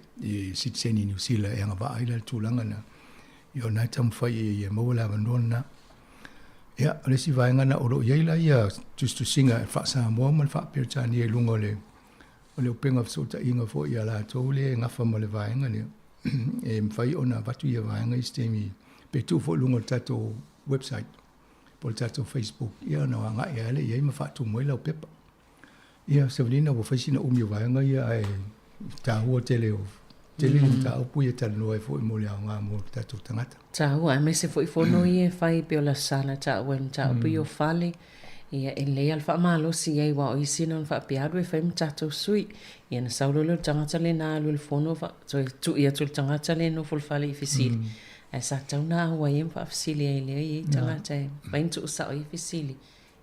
citizeni New Zealand e anga wa aila le tūlanga na. I o nai tamu whai e maua le ava noa na. Ia, resi vaenga na oro iaila ia just to singa e whaasa mua man whaaperitani e lunga le o le upenga fsota inga fo i ala tau le ngafa ma le vaenga le e mwhai ona watu ia vaenga i stemi pe tu fo lunga tato website po tato Facebook ia na wanga ia le ia ima whatu moe lau pepa ia Savalina wa whaisina umi vaenga ia ai tahua tele o te li ta upu e tal no e fo mo le nga mo ta tu tangata ta ua me se fo no i e fai pe la sala ta wen ta upu yo fale ia e le al fa malo si ai wa o sino fa piado e fai mtato sui ia na saulo lo tangata le na lo fono fa so tu ia tu tangata le no fol fale i fisili e sa tauna wa im fa fisili ai le i tangata vai tu sa i fisili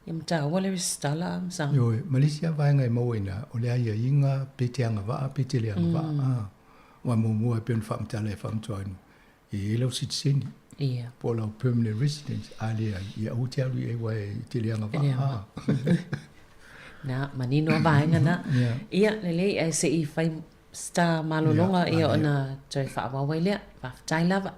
ia mta wale stala sa yo Malaysia vai ngai mo ina o le ia inga petianga va petele va wa mo mo e pen fam tale fam toinu e lo sit sini ia po la permanent residence ali ia hotel e wa tele nga va na manino vai ngana ia le ai se i fai sta malolonga ia ona toi fa wa wele fa tai lava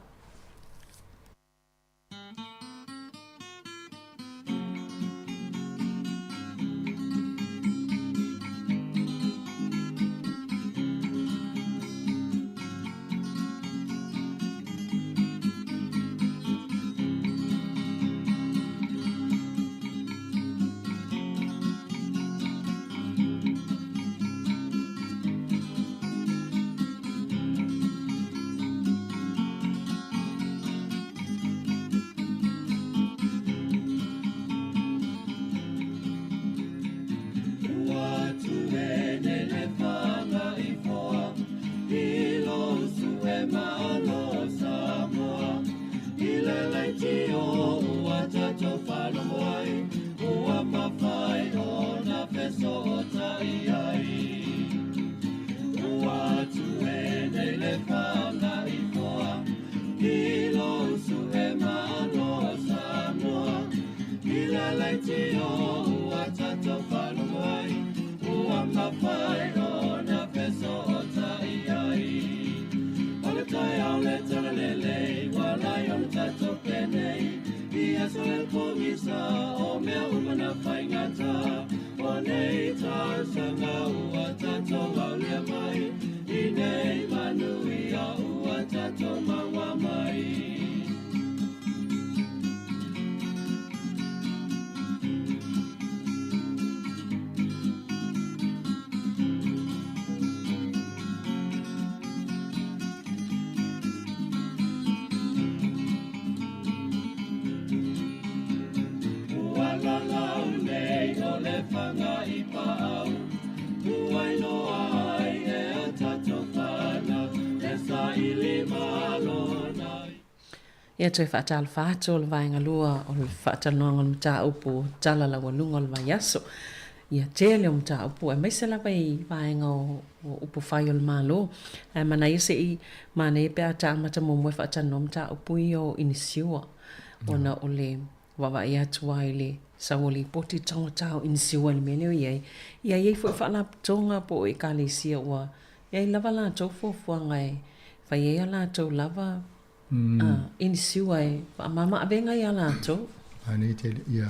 ia toi whaatal whaato o le vaenga lua o le whaatal noanga o le mta upu tala la walunga o le vaiaso. Ia tele o mta upu e meise lawa i vaenga o upu whai o le malo. Mana ia se i mana i pia ta amata mumwe whaatal no mta upu i o inisiua. Ona o le wawa i atua i le sawoli poti tonga tau inisiua le mene o iei. Ia iei fwe whaala tonga po i ka le sia ua. Iei lava la tau fuafuanga e whai ea la tau lava inisiua e mama abenga ia la tau. Ani te ia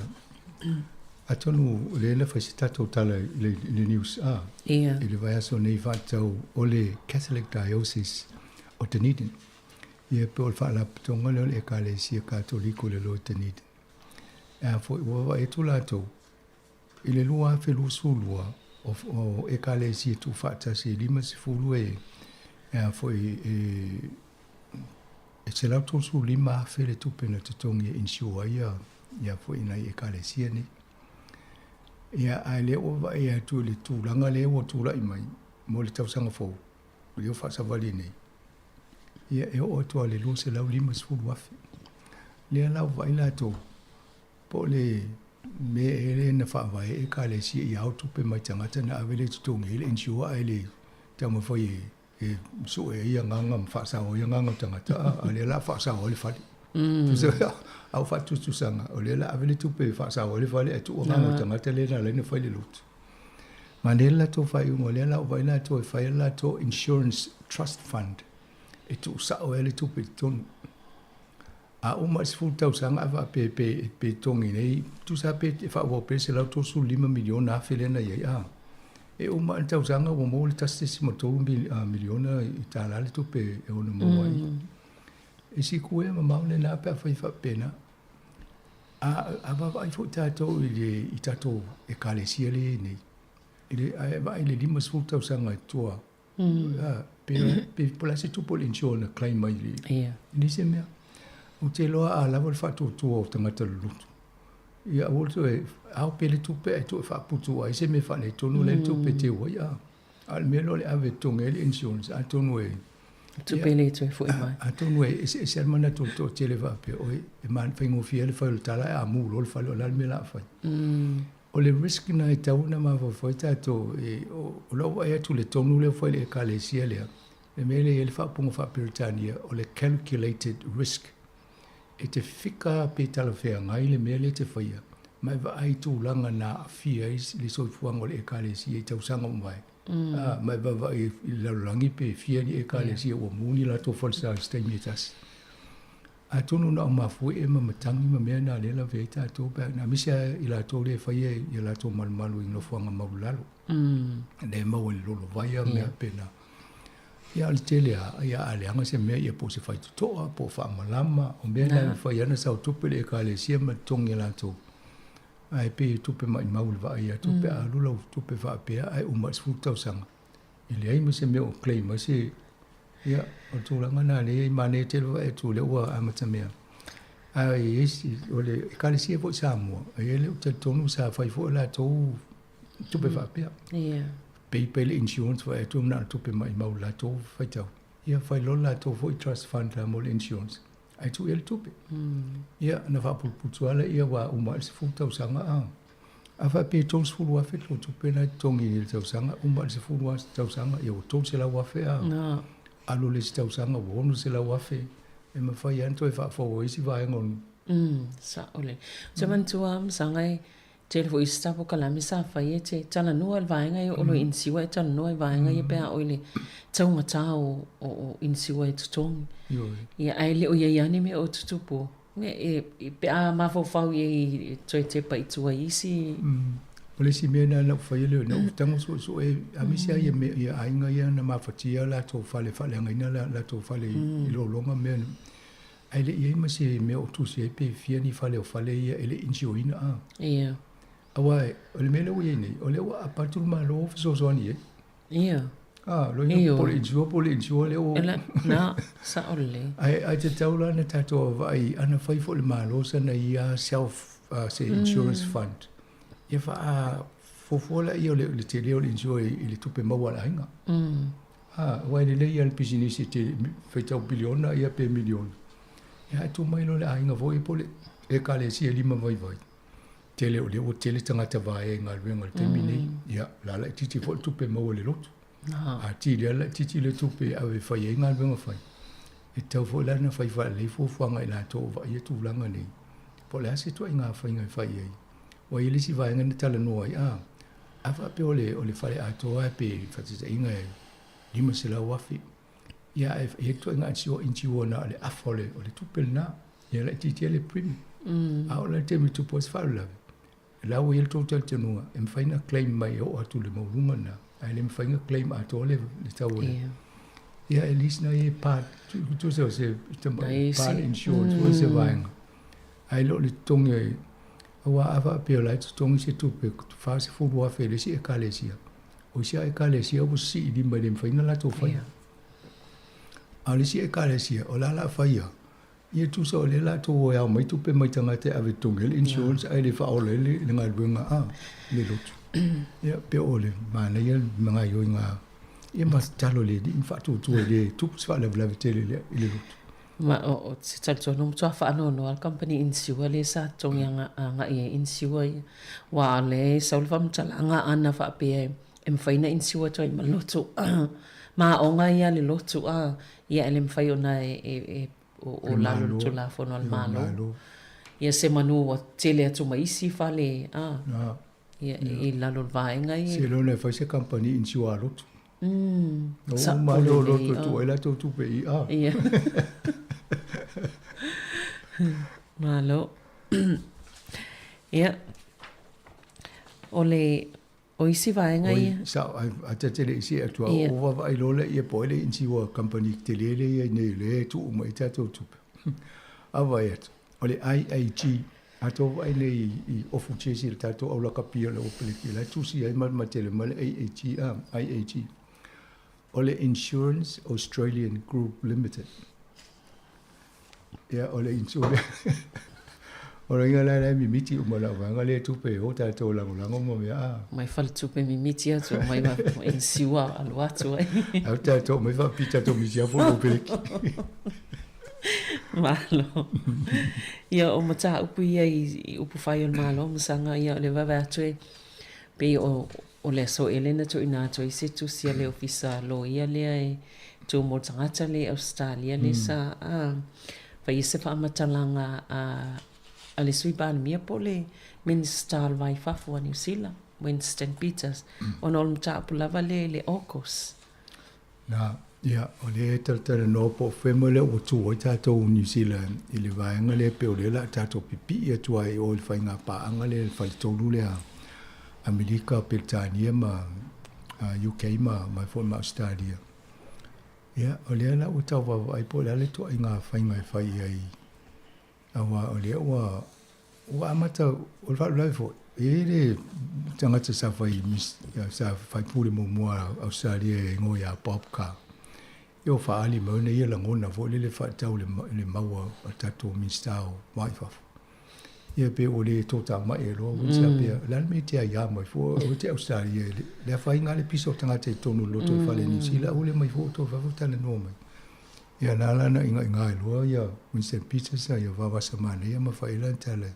atonu le na fai tatou tala le news ia le vai aso nei fatau o le Catholic Diocese o Dunedin ia pe o fala tonga le ekalesia katoliko le lo Dunedin foi wa e tu la tau ile lua fe lu sulua o ekalesia tu fata se lima se fulu e foi e se la tu su lima fe le tu pena te tongi insua ia foi na ekalesia ni ia ai le o va ia tu le tu langa le o tu la mai mo le tau sanga fo le o fa sa vali nei ia e o tu le lu se la lima se fulu afi le la va ila to po le me ele na fa va e ka le si ia o tu pe mai tanga tana avele tu ngile insua ai le tamo foi e so e ia nganga fa sa o ia nganga tanga ta ale la fa sa o le fa tu se au fa tu sanga o le la avele tu pe fa sa o le fa le tu o nganga tanga te le na le ne fa le lut manela to fa i mo le la o va ina to fa la to insurance trust fund e tu sa o le tu pe ton a o mas fu tau sanga va pe tongi nei tu sa pe fa o pe se la to su 5 miliona fe le na ia e o ma tau sanga o mo le tasissimo to miliona itala le tu pe e o no mo ai e si kue ma le na pe fa pena a va vai fu tato i tato e kalesia le nei ile ai vai le 5 fu tau sanga tua pe pola se tu pol insurance claim mai li ni se mea o te loa a lava fa tu o tangata lutu ia o to e au pele tu pe tu fa putu ai se me fa le tonu le tu pe te o ia al melo le ave tongel insurance a tonu e tu pele tu e foi mai a tonu e se mana tu te le va pe oi e man fa ngo fiel fa le tala a mu lo fa lo la me la fa o le risk na e tau na ma foi tato e o lo e tu le tonu le foi le ka le siele e mele ele fa pongo fa Britania o le calculated risk e te fika pe tala fea ngai le mele te faia mai va ai tu langa na fia le so fuanga le ka le si e tau sanga mai mai va i la langi pe fia ni e ka le si o muni la to falsa stai metas a tonu na ma fu e ma matangi ma me na le la veta to ba na misia i la to le fa ye i la to mal malu i no fuanga maulalo le ma o lo vai a me pena ia le tele ia ale anga se me ia po se fai to po fa malama o me na fa ia na sa to pe le ka le si ma tongi la to ai pe to pe mai maul va ia to pe a lo to pe va pe ai o mas fu tau sanga i le ai ma se me o claim ma se ia o tu langa na le ma ne te lo e tu le wa amata mea ai esi o le kalisia vo samo ai le te tonu sa fai fo la to tu pe fa pe ia pe le insurance va tu na tu pe mai mau la to fai tau ia fai lo la to vo trust fund la mo insurance ai tu el tu pe ia na va pu tu ala ia wa o ma se fu tau sanga a fa pe tons fu wa fe tu pe na tongi tau sanga o ma se fu wa tau sanga ia o tons la wa fe alo le stau sanga wonu se la wafe e ma fai anto e fa fo isi vai ngon sa ole jaman tuam sangai te fo ista po kala mi sa fai te tala no al vai ngai o lo insiwa tala no vai ngai pe a ole tau ngata o insiwa te tong ia ai le o ia yani me o tutupo ne e pe a ma fo fau ye te pa itu isi ole si me na fai le no tango so e amisia ye me ia ainga ia na mafatia la to fale ngai na la to fale i lo longa me ai le ia ma se me o tu se pe fia ni fale o fale ia ele injoina ia awa ole me le o ye ole wa apatu ma lo so ni ia lo ia pole injo le o na sa ole ai te taula na tato vai ana fai fo le malo sa na ia self say insurance fund ia fa fofola ia le te leo le enjoy i le tupe maua la hinga wai le ia le business te feitau biliona ia pe miliona ia tu mai lo le hinga voi pole e ka le si lima vai te leo le o tele tangata vai nga luenga le temine ia la titi fo tupe maua le lotu ti le titi le tupe ave fai nga luenga fai e tau fo la na fai le fo fanga ila to va ia tu langa ni pole ase tu nga fai ai o ele si vai ngana tala no ai ava pe ole fale ato ai pe fatisa inga lima se la wafi ia e to nga si o inchi wona ale afole ole tupelna ia la titi ele prim a ole te mi tu pos fala la o ele total tenua em faina claim mai o atu le maulunga na ai le faina claim ato le tawole ia elis na e pa tu se tamba pa insurance o se vai ai lo le tonge wa ava pe la tong se tu pe fa se fu wa fe le si e kalesia o si e kalesia o si di mai dem faina la to fa ali si e kalesia o la fa ia ye tu so le la to ya mai tu pe mai tanga te ave tongel insurance ai le fa o le nga luenga le lot ya pe o le ma na ye nga yo nga e ma talo le di fa tu le tu fa le vla tele le lot ma o se tsalto no tsa fa no al company insure le sa tong yang nga e insure wa le solvam tsalanga ana fa pe em faina insure to ma lotu ma o nga ya le lotu ya ele mfai ona e o la lotu la fono al malo ya se manu o tele atu mai si fa le ya e la lo va nga se lo le fa se company insure lotu sa malo lotu tu ela tu pe ia malo ia ole o isi vai ngai sa a te tele isi atua o va i lola ia poile insi wa company telele ia nei le tu mai ta tu a vai at ole IAG ato vai nei i ofu chesi ta to o la kapia le o pele la tu si ai mal matele mal IAG ole Insurance Australian Group Limited. Ia ole insurance. Ora inga la mimiti umala wanga le tupe o tatou lango mo mea. Mai fal tupe mimiti atu mai ma en siwa alu atu ai. Au tatou mai fa pita to misia fo peleki. Malo. Ia o mata upu ia I upu fai on malo musanga ia le vava atu e pe o le so Elena to ina to I se tu sia le ofisa lo ia le ai to mo tangata le Australia le sa vai se fa matalanga a le sui ban mia po le Minister vai fafu New Zealand Winston Peters on ol mta pulava le Ocos. Na ia o le tala no po femole o tu o tatou New Zealand I le vaenga le pe o le la tatou pipi e tu ai o le whainga paanga le whalitolu le a Amerika, Britania ma UK ma fo ma Australia. Ia o le ala o tau wawa ai po le ale tu ai ngā whainga e whai ai. Awa o le o amata o le whaulai fo e le tangata sa whai pūre mo mua Australia e ngoi a popka. Io whaali mauna ia langona fo le whaatau le maua a tatou minstao waifafu. Ia pe o le tōtā mai e loa winsa pia. Lan me te ai mai fo o te Australia. Le whainga le piso tangata I tonu loto I whale New Zealand. O le mai fo tō whawutana no mai. Ia nālana inga e loa ia Winston Peters ia wawasa mana ia ma whailan tala.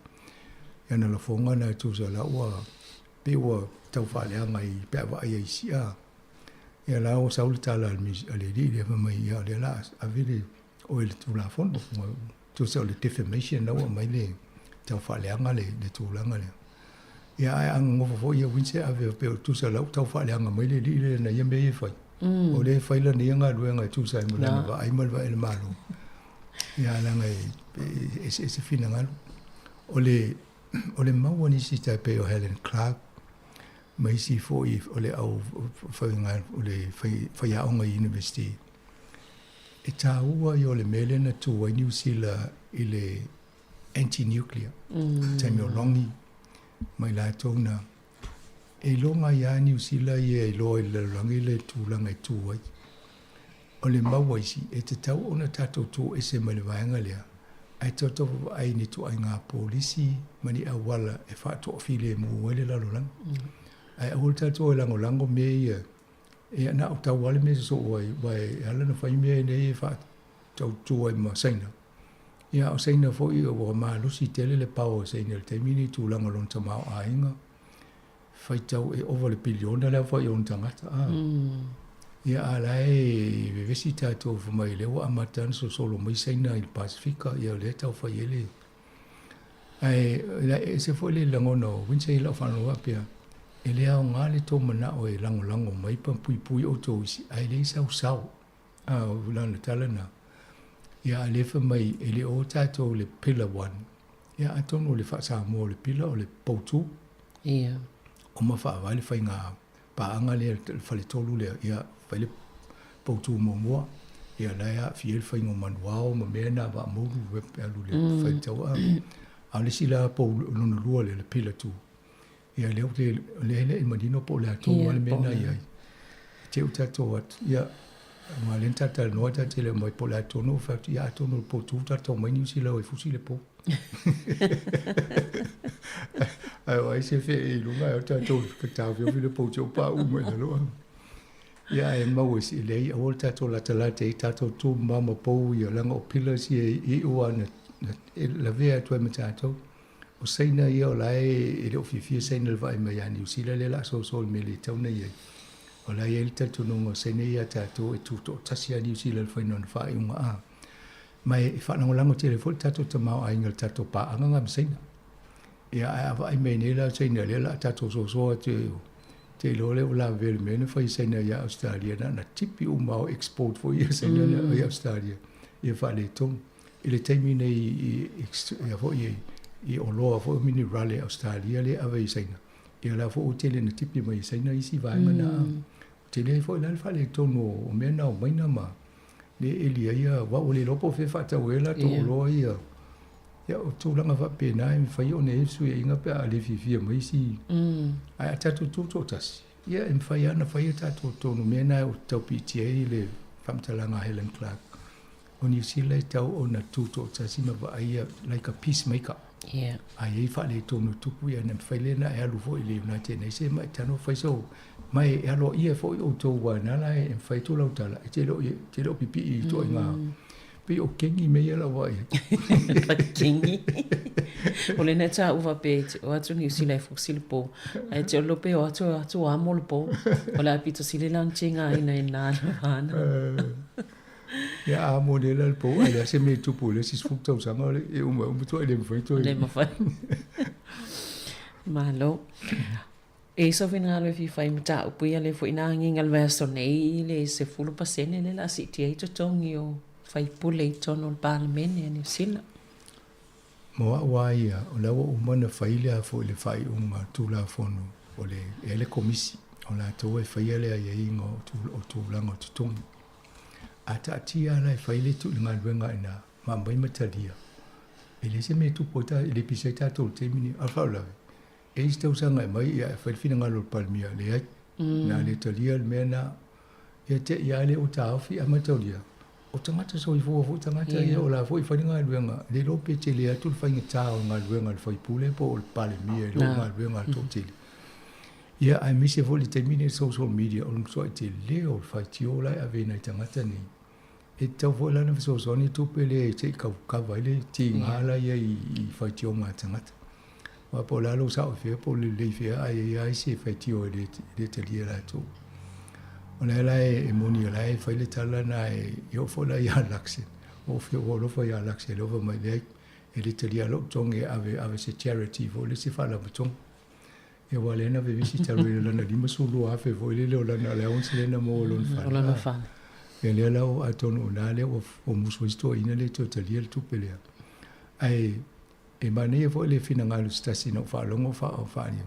Ia na la fonga na tūsa la ua pe ua tau whaleanga I pia wa ai sia. Ia la o sauli tala ale li le mai ia le la a vele o le tūla fondo. Tūsa o le defamation na ua mai le tau whaleanga le tūlanga le. Ia ai ang ngofo fo ia Winston ave pe tūsa la tau whaleanga mai le li le na ia me e whai. O le whaila ni ngā ruenga tūsa I mulana wa ai malwa ele malo. Ia langa e se fina ngalo. O le maua nisi tai pe o Helen Clark. Mai si fo I o le au whainga o le whaiaonga University. E tā ua I o le mele na tū New Zealand I le anti-nuclear. Taimi o longi. Mai la tōna. E longa ia New Zealand e loa I le rangi le tūlanga I tū ai. O le mawaisi e te tau ona tātou tō e se mai le vaenga lea. Ai tōtou ai ni tō ai ngā polisi mani a wala e whātua while mu wele lalo lang. Ai ahol tātou e lango me ia. E ana o tau wale me so ai wai alana whai mea nei e whātau tō ai ma saina. Ia o saina fo I o maa lusi tele le pao saina le taimini tūlanga lonta mao a inga. Whaitau e over le piliona lea whai on tangata. Ia alai vevesi tātou whamai lewa amatan so solo mai saina I Pasifika ia le tau whai ele. Ai e se fo le langono winsa I lau whanua pia. E lea o ngā le tō mana o e lango mai pa pui o tō isi. Ai le sau. O lana talana. Ia le whamai e le o tātou le pila one. Ia atono le whaasa mo le pila o le poutu. Ia. O ma whaawai le whai ngā paanga le whale tolu le ia whale poutu mo mua. Ia laia fiel whai ngō manuao ma mea nā wa moru wep alu le whai tau a. A le sila pou lona lua le pila tu. Ia leo le hele I madino po le ato wale mena iai. Te u tato at. Ia ma len tata noa tate le mai po le ato no whakti ia ato no poutu tato mai New Zealand o e fusi le po. Ai wai se fe I lunga e o tato katau vio vile poutu o pa uma ina loa. Ia e mau si lei a wol tato la talate I tato tu mama pou ia langa o pila si e ua na la vea tu e me tato. O seina ia o lai e le ofifia seina le vai mai a New Zealand le la so me le tauna ia. O lai e le tato nonga seina ia tato e tuto tasi a New Zealand whai non whai unga a. Mai e whanango lango te le fol tato tamau a inga le tato pa anga ngam seina. Ia a vai mei ne la seina le la tato so te lo le o la vele mena whai seina ia Australia na tipi umau export fo ia seina ia Australia. Ia wha le tong. I le teimi nei ia fo I o loa fo mini rale Australia le ave I saina. Ia la fo o tele na tipi mai saina isi vaenga na. Tele fo la fa le tono o mena o maina ma. Le elia ia wa o le lopo fe fata wela to loa ia. Ia o tūlanga wa pēnā e whai o ne esu e inga pe a le fifia mai si. Ai a tatu tūto tasi. Ia e mwhai ana whai e tātou tonu mena o tau PTA i le whamtalanga Helen Clark. O New Zealand tau o na tūto o tasima wa aia like a peacemaker. Yeah. Ai ei whale tonu tupu ia na mwhai lena e alu fo i le United Nations mai tano whai so. Mai e alo ia fo i o tau wānala e mwhai tō lau tala. E te lo pipi i tō i ngā. Pe o kengi me ia la wai. Kengi. O le neta uva pe o atu New Zealand fo po. E te o lope o atu amo le po. O le apito sile lang chinga ina ina ana. Ya amo le la po. Ele se me tupu le sis fuk tau sanga e uma to ele me foi to. Le me foi. Malo. E so fina le fi fai mata upu ia le fo ina ngingal verso nei le se fulu pasene le la siti ai to tongi o fai pule i tono il parlamento New Zealand. Mo wai o la o mana fai le fo le fai tu la fono o le ele komisi o la to e fai le ai ingo tu lango tu tongi. Ata tia la fai le tu ngal wenga ina mambai matalia. Ele se me tu pota ele piseta to te mini alfa la. E sta usanga mai ia fai fina ngalo palmia le ai. Na le talia mena ia te ia le o tafi amatolia. O tangata so i fo tangata ia o la fo i whainga luenga. Le lo pe te le atu whainga tāo ngā luenga le whai pule po o le pale mia lo ngā luenga tō te le. Ia ai misi fo le taimine social media o so i te leo le whai tiola a vena i tangata ni. E tau fo lana so so ni tupe le te kawa le ti ngala ia i whai tio ngā tangata. Wa po lalo sa o fia po le fia ai se whai tio le te lia la tō. O le lai e moni la e fai le tala na e yo fo la ya lakse o fio o lo fo ya lakse lo mai le e le tali lo tong e ave se charity fo le se fa la tong e wa le na ve visita le la na lima sulu a fe fo le la na le on se le na mo lo fa o la fa e le la o atono na le o muso sto ina le to tali le tu pele ai e mane fo le fina ngalu stasi no fa longo fa o fa ni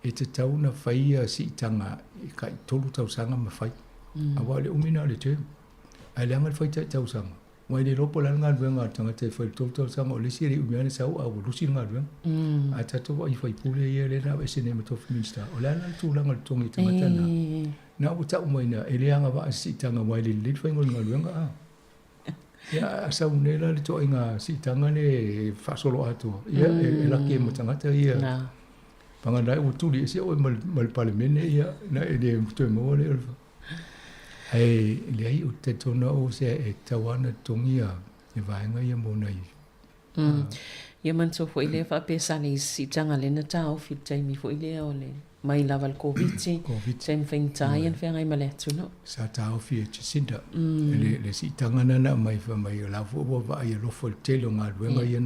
e te tau na whaia si tanga i kai tolu tau sanga ma whai. A wale umina le te. A leanga le whai tau sanga. Wai le ropo la ngā ruenga tanga te whai tolu tau sanga o le siri umiane sau a lusi ngā ruenga. A tato wa i whai pule ia le na wese ne matofi minsta. O le ana tu langa le tongi tanga tana. Na o tau maina e leanga wa si tanga wai le le whai ngā ruenga a. Ia sau nela le to inga si tanga ne whasolo ato. Ia e laki e matangata ia. Pangana o tuli se o mal parlamento ia na ele to mo le ai le ai o te tona o se e tawana tongia e vaenga ia mo nei ia man so foi le fa pesa ni si tanga le na ta o fit time foi le o le mai lava il covid sem fin tai en fer ai male tu no sa ta o fi ci sinda le si tanga na mai fa mai la fo va ia lo fo te lo nga luenga ia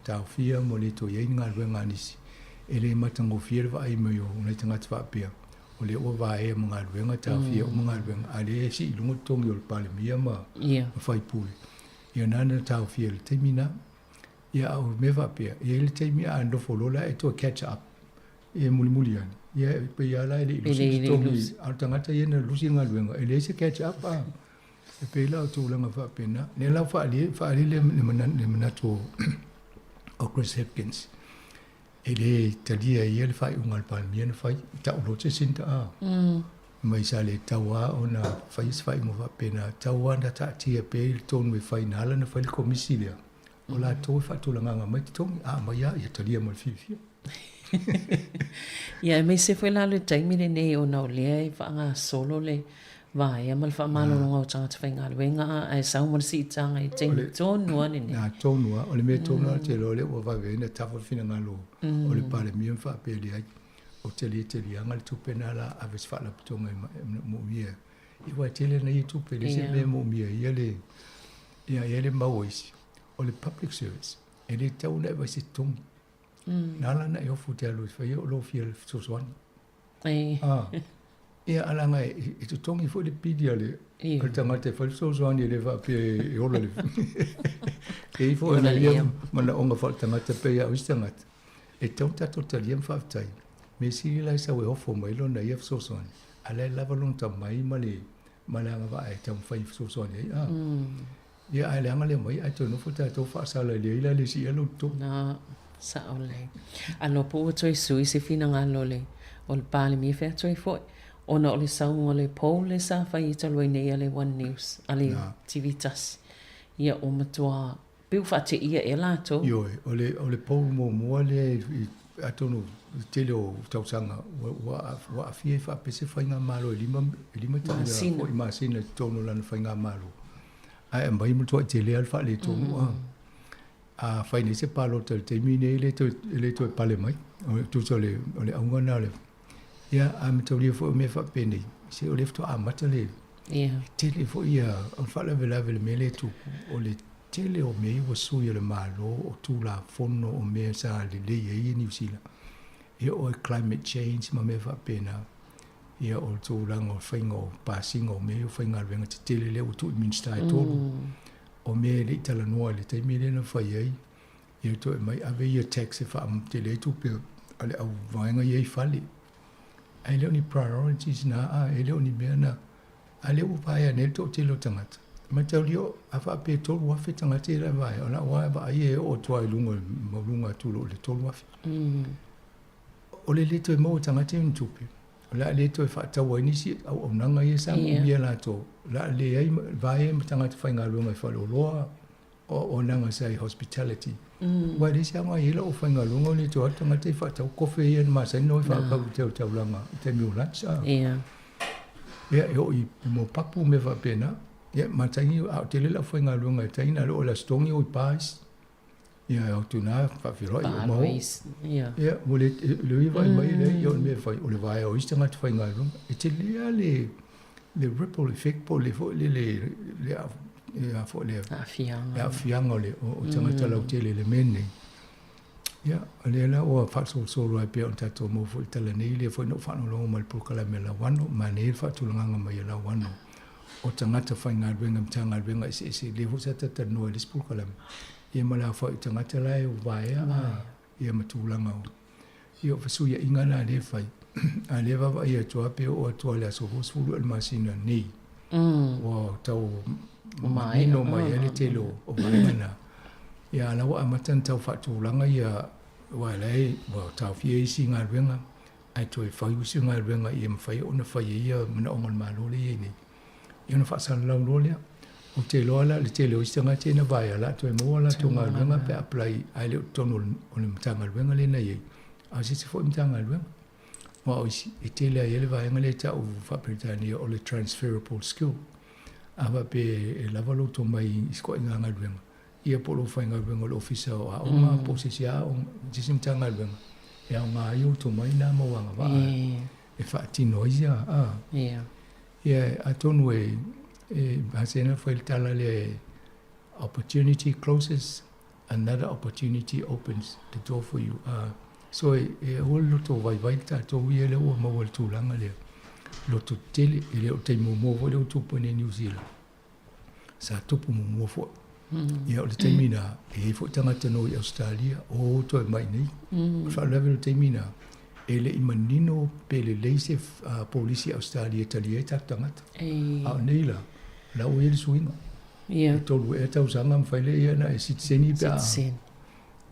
ta o fi mo le to ia nga luenga ni ele matango fierva ai mai o nei tanga twa pia o le o va e mga luenga ta fia o mga luenga ale si lungo tongi o pale mia ma fai pule ia nana ta fia le temina ia o me va pia ia le temia ando folola e to catch up e muli ani ia pe ia la ele lusi tongi al tanga ta ia na lusi nga luenga ele se catch up a e pe la to langa va pena ne la fa ali le manato o Chris Hopkins ele talia ia le fai ungal palmia na fai ta ulo te sinta a mai sa le tawa ona fai mo va pena tawa na ta tia pe ton me fai nala na fai komisilia o la to fa to langa mai ton a mai ia talia mal fifi ia mai se foi la le taimi le nei o na le fa nga solo le vai amal fa malo nga o tanga te nga wenga ai sa mo si tanga i te tonu ani ne na tonu o le me tonu te lo le o va vena ta fo fina nga lo o le pale mi fa pe le ai o te le anga le tu penala a ves fa la tonga mo mia i wa te le na i tu pe le se me mo mia ia le maoisi o le public service e le tau na va se tonga nala na yo fu te lo fa yo lo fiel so swan ia alanga e tu tongi fo le pidia le ka tanga te fa so so ani le va pe e ola le e fo na ia mana onga fa tanga te pe ia ustanga e tonta totaliem fa tai me si la sa we ofo mai lo na ia so so ani ala la valon ta mai male malanga va e tam fa so so ani ia ala ngale mai a to no fo ta to fa sa le le si alo to Sa ole. Alo po toi sui se fina ngalo le. O le pale mi fe toi foi. Ona o le saunga le pou le sa fai i taloi nei ale One News. Ale TV tas. Ia o matua. Piu fate ia e lato. Yo, o le pou mo le atonu tele o tausanga wa afie fa pese fai ngā malo lima tau o i masina tono lana fai ngā malo. Ai mbai mo toi tele alfa le tonu a fai nei se palo te mine le to pale mai. O tu so le aunga na le. Ia a me tau lia fo me fa pene. Se o le fto a mata le. Ia. Tele fo ia o fa le vela me le tu o le tele o me o sui le malo o tu la fono o me sa le ye ni usila. Ia o climate change ma me fa pena. Ia o tu rango faingo passing o me o fainga venga te tele le o tu minsta e tolu. O me le tala noa le te me le na fai ai. Ia to mai ave ia taxi fa am tele tu pe ale au vainga ye fali. Ai le ni priorities na ai le ni me na ale u paia ne to telo tangata. Ma tau lio a fa pe tolu wa fe tangata le vai ona wa ba ye o to ai lunga tu lo le tolu wa. O le to mo tangata in tupi. La le to fa tau ni si au nanga ye sa mi la to. La le ai vai tangata fa nga lunga fa lo loa o nanga sai hospitality. Wa le sia ma yelo fa nga lunga ni to tangata fa tau kofe ye ma sai no fa ka tau langa te mi la sa. Ya yo I mo papu me va pena. Ya matangi au te lela fa nga lunga tai na lo la stongi o pais. Ya o tu na fa firo yo mo. Ya mo le vai mai le yo me fa o le vai o istanga fa nga lunga. E te le ripple effect po le fo le ya fo le afianga le o tanga tala o tele le mene ya le la o fa so rai pe on tato mo fo tala nei le fo no fa no lo mal por kala me la wano ma ne fa tu langa ma ya la wano o tanga ta fa nga benga tanga benga se le fo sa ta no le por kala ye ma la fa tanga tala e va ya ma tu langa yo fa su ya ingana le fa a le va ia toa pe o toa le so fos fulu al masina ni o tau mai no mai ele telo o mana ya la wa matan tau fa tu langa ia wa le wa tau fie singa venga ai toi fa u singa venga I em fa ona fa ia mana o mal malo le ni ia no fa san la lo le o telo ala le telo singa tena vai ala toi mo ala tu ngal venga pe apply ai le tono o le mtanga venga le na ye a si se fo mtanga venga ma o I tele ele vai ngale ta o fa Britania o le transferable skill ava pe e lava lo to mai isko nga ngalwenga ia polo fa ngalwenga lo officer o ma posisia o jisim tanga ngalwenga ia nga yo to mai na mo wanga va e fa tino ia ia atonwe e basena foi tala le opportunity closes another opportunity opens the door for you so e holo to vai ta to ile o mo tu langa le lo tu tele ile o te mo le tu pone New Zealand sa tupu mo fo ia o le temina e fo tanga tano I Australia o to mai nei fa level temina ele I manino pele leise polisi Australia talia tanga a nei la o ele suinga ia to lu e tau sanga mfaile ia na sit seni ba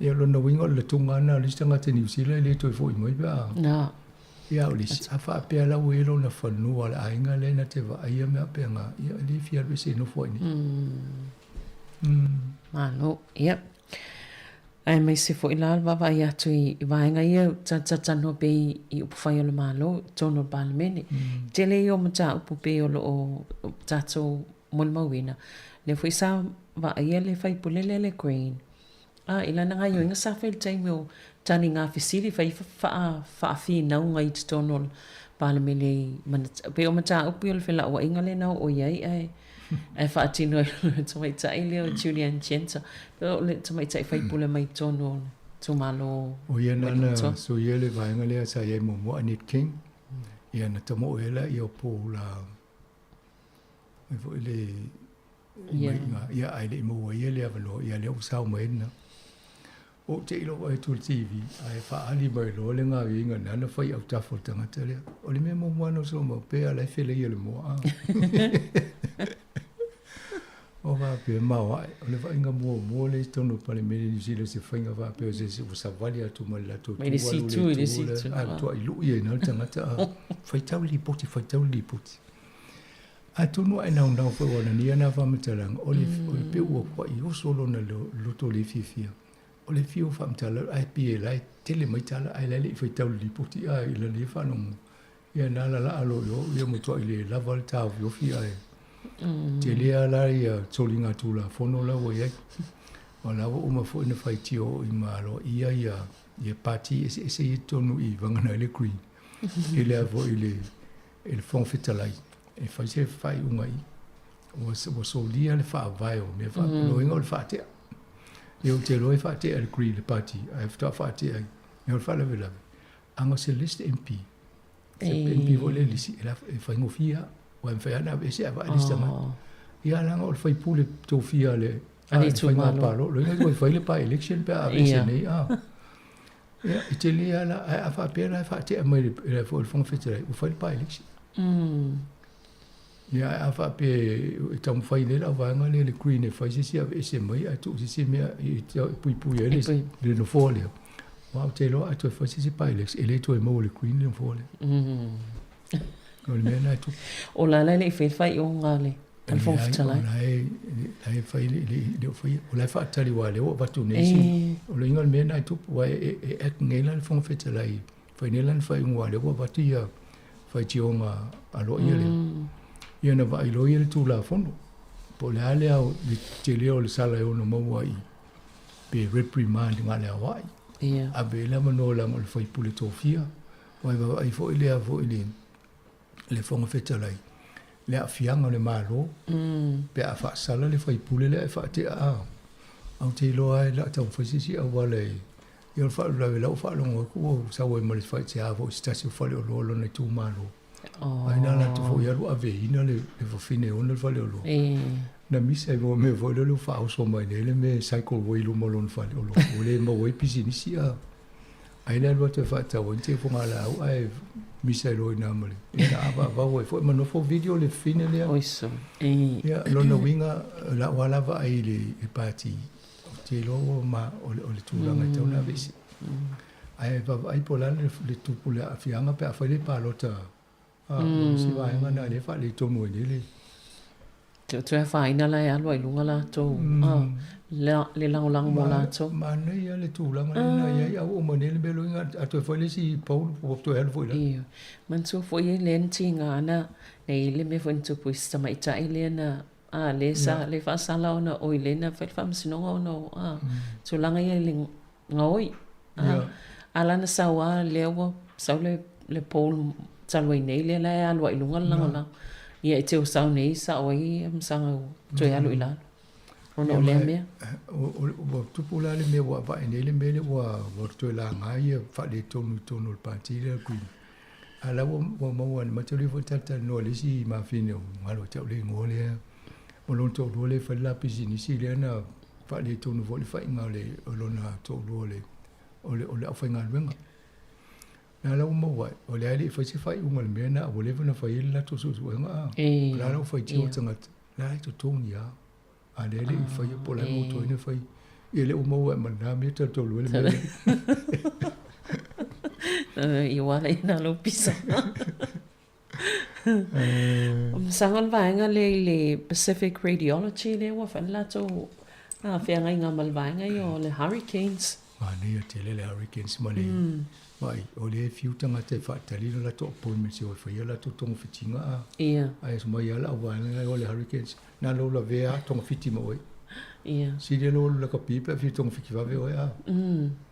ia lo no wingo le tunga na le tanga te New Zealand le to fo I mai ba na ia o lis afa pe ala o elo na fanu ala ainga le na te va ia me pe nga ia le fia be se no foi ni no ia ai mai se foi la va va ia tu I vainga ia ta no be I upfai o le malo tono balmene te le o mata upu pe o lo tato molmawina le foi sa va ia le fai pulele le green ila na ngayo nga sa fel time o tani nga fisili fa fi na nga I tono balmene man pe o mata upu o le fela o inga le na o ia ai fa tino to mai tai le Julian Chenta le to mai tai fai pule mai tono to malo o ia na so ia le vai nga le sa ia mo anit king ia na tomo ela ia po la e vo le ia ai le mo ia le avalo ia le usau mai na o te ilo ai tu TV ai fa ali mai lo le nga winga na fai au tafo tanga tele o le me mo no so mo pe ala fele ia le mo O va pe mau ai, o le va inga mo le tonu pale me ni sile se fainga va pe se sa vali atu mal la tu. Ele si tu, ele si tu. Ah, tu ai lu ye na tanga ta. Fai tau li poti. A tonu ai na fo ona ni ana va matalang o le pe o ko i o solo na lo to le fifia. O le fio fa mtala ai pe lai tele mai tala ai le fai tau li poti ai le le fa no. Ia na la alo yo ia mo to ile la volta yo fi ai. Te lea la ia tolinga tula fono la wo ia. O la wo uma fo ina fai tio i malo ia pati ese i tonu i vangana le kui. Ile avo ile fon fetalai. E fai se fai unga i. O so lia le fa vai o me fa lo inga le fa te. Io te lo fa te le kui le pati. Ai fa fa te ai. Io fa la vela. Anga se list MP. Se MP vo le lisi e la fai ngofia. Wan fai ana bese ava lista ma. Ia langa o fai pule to fia le. Ali tu malo. Lo inga ko fai le pa election pa bese nei a. Ia itali ala a fa pera fa te mai le fo fon fetere o fai pa election. Ia a fa pe tam fai le la vanga le queen e fai se ese mai a tu se me pui le no folia. Wa te lo a tu fai se pa election ele to e mo le queen le folia. O la le fai o ngale. Al fon fitala. Lai fai le fai o lai fa tali wa le o vatu nesi. O le ngol mena tu wa e ngela le fon fitala. Fai nelan fai ngwa le o vatu ia fai tionga alo ia le. Ia na va ilo ia tu la fondo. Po le ale au le tele o le sala e ono mau ai. Pe reprimand ngale awai. Ia. Abe la mano la ngol fai pule tofia. Wa ai fo ile avo ile. Le fonga fetalai le afianga le malo pe a fa sala le fai pule le fa te a au te lo ai la tau fa sisi a wale yo fa la fa lo ko sa wo mo le fa te a vo sta si fa lo lo ne tu malo ai na la tu fo ya lo ave ina le fo fine on le fa lo na mi sai vo me vo lo fa o so mai le me cycle wo lo mo lo fa lo le mo wo pisi ni si a ai na lo te fa ta wo te fo ngala ai Misa lo ina mole. Ina ava va foi mano fo video le fine le. Oiso. Ya lo no winga la wala va ai le party. Te lo ma o le tura ngai tona vesi. Ai va ai pola le tu pula afianga pe fa le palota. Si va ngana le fa le tono le. Tu fa ina la ya lo lunga la to. Le lang mo la to. Ma ne ya le tu lang na ya o mo ne le belo nga a to fa le si paul po to el foi la. Man so foi le ntinga na nei le me fon to puista mai ta ile na le sa le fa sala ona o ile na fa fam sino no so langa ya le ngoi ala na sawa le wo sa le paul salwai nei le la ya lo lunga la ia te o sa nei sa oi am sanga to ya lo ila ono le me o tu pula le me wa va ene le me le wa to la ngai fa le tonu le parti le ku ala wo mo wa ma te le vo tata no le si ma fine ma lo te le ngole o lo to le fa la pisi ni si le na fa le tonu vo le fa inga le o lo na to le o le fa inga wenga na la mo wa o le ali fa si fa unga le me na o le na fa la to su wenga la lo fa ti o tanga la to tonu ya ale le fa yo pola mo to ina fa ele o mo ma na me to lo le i wala ina lo pisa sangal vaenga le Pacific Radiology le wa fa la to fa nga mal vaenga yo le hurricanes ma ne te le hurricanes ma le vai o le fiu tanga te fa tali la to po me se o fa ya la to tong fitinga ai so mai ala wa o le hurricanes na lo la vea tong fiti mo si de lo la kapi pe fi tong fiti va veo ya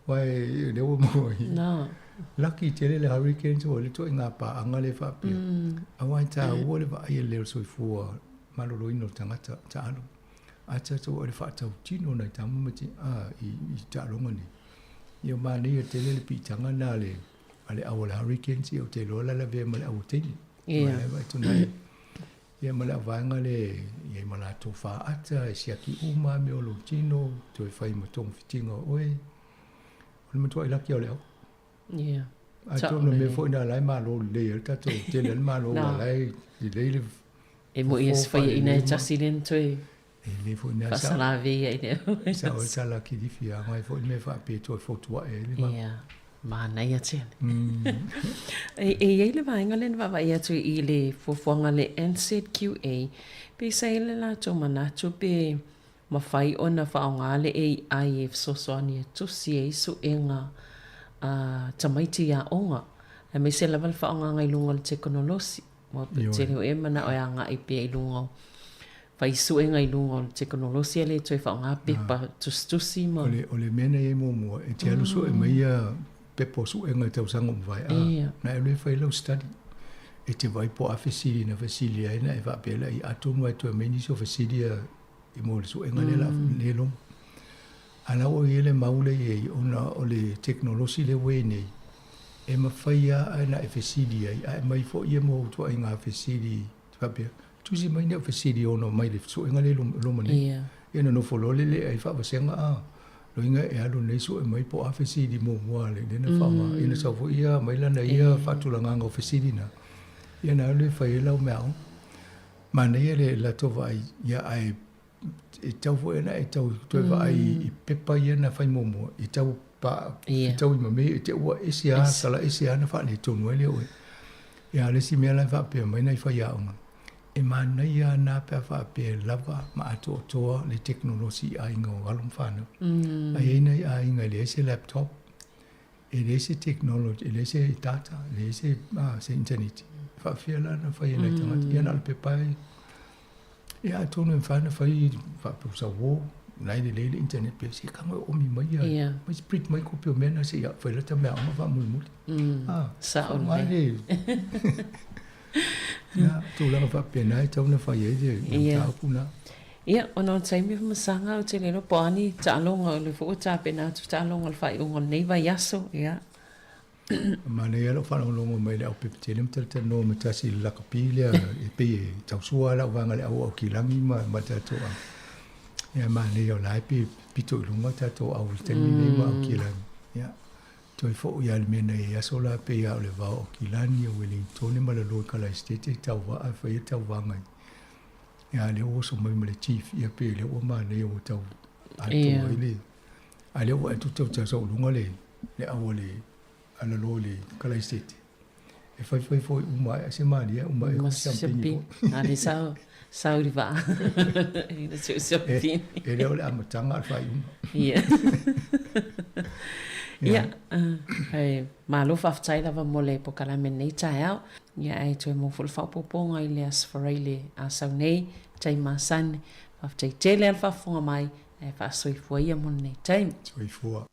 vai de o mo na lucky te le hurricanes o le to nga pa anga le fa pe a wa ta o le va ai le so fu ma lo ino tanga ta alo a ta to o le fa ta tino na ta mo ti i ta lo ngani yo ma ni te le pi tanga na le ale a o le hurricanes o te lo la ve ma le o te vai to na ia mala vanga le ia mala to fa ata sia ki uma me o lo tino to fai mo tong fitinga oi o le to ila ki o le a to no me fo na lai ma lo le ta to te le ma lo lai i le e mo is fai ina ta silen to le fo na Fa sala via ine. Sa o sala ki di fia mai fo me fa pe to fo tua le ma. Yeah. Mana ia tēne. E le vainga le wa ia tu I le fuafuanga le NZQA pe sei le la tō manatu pe mawhai o na whaonga le AI e sosoani e tusi e isu e ngā tamaiti a onga. E me se level whaonga ngai lunga le teknolosi. Mo te reo e mana o anga I pe I lunga. Whai isu e ngai lunga le teknolosi le tō whaonga pepa tustusi mo. O le mena e mua e te aluso e maia pepo su e ngai tau sanga mwai na e le whai lau study e te vai po a fesili na fesili a ina e wa pela I atonu ai tua meni so fesili a I mo le su e ngai le la le long ana o I ele maule e ona o le teknolosi le we nei e ma whai a na e fesili a e mai fo I mo tua I ngā fesili wa pela tusi mai nea fesili ono mai le su e ngai le loma nei e na no folole le e wha wasenga Loinga e alu nei so e mai po a fesidi mo mua le na fama ina sa fo ia mai lana ia fatulanga ngo fesidi na ia na le fai lau mea ma nei le la to vai ia ai e tau fo ena e tau to vai I pepa ia na fai mo mo e tau pa e tau I mame e te ua esia sala esia na fa le tonu ele o ia le si mea la va pe mai nei fai a onga e mana ia na pe fa pe lava ma ato toa le teknolosi a ingo galum fana a ina a inga le se laptop e le se technology e le se data le se se internet fa fiela na fa ina tanga ia na pe pai e a tonu fana fa fa pe sa wo nai le internet pe se kanga o mi mai ia mai sprit mai ko pe mena se ia fa le tama ma fa mu mu sa on mai Ja, tu lang fa pena tau na fa ye je ta puna. Ia, ona tsai mi masanga o te lero pani talonga o le fo ta pena tu talonga al fai un nei vai yaso, ia. Ma ne ia lo fa no mo mai le o pe te lem te no me ta si la kapile e pe tau sua la vanga le o kilangi ma ta to. Ia ma ne o lai pe pito lunga ta to au te ni ma o kilangi. Ia. Toi fo ia le mena e asola pe ia o le vao o Kilani o Wellington ma le loa kala estete tau wa a whai tau wangai. Ia le oso mai ma le chief ia pe le o ma le o tau ato i le. A le o atu tau tau sau lunga le awa le ala loa le kala estete. E whai fo uma e se mani ia uma e o champini. A le sau li va. E le seu champini. E le o le amatanga al whai uma. Ia. Ia, malo whaftai lawa mole po kalame nei tai au. Ia ai tue mo fulu whaupoponga I le asfarai le asau nei, tai masane. Whaftai tele al whafonga mai, e whaasoifua ia mon nei tai. Soifua.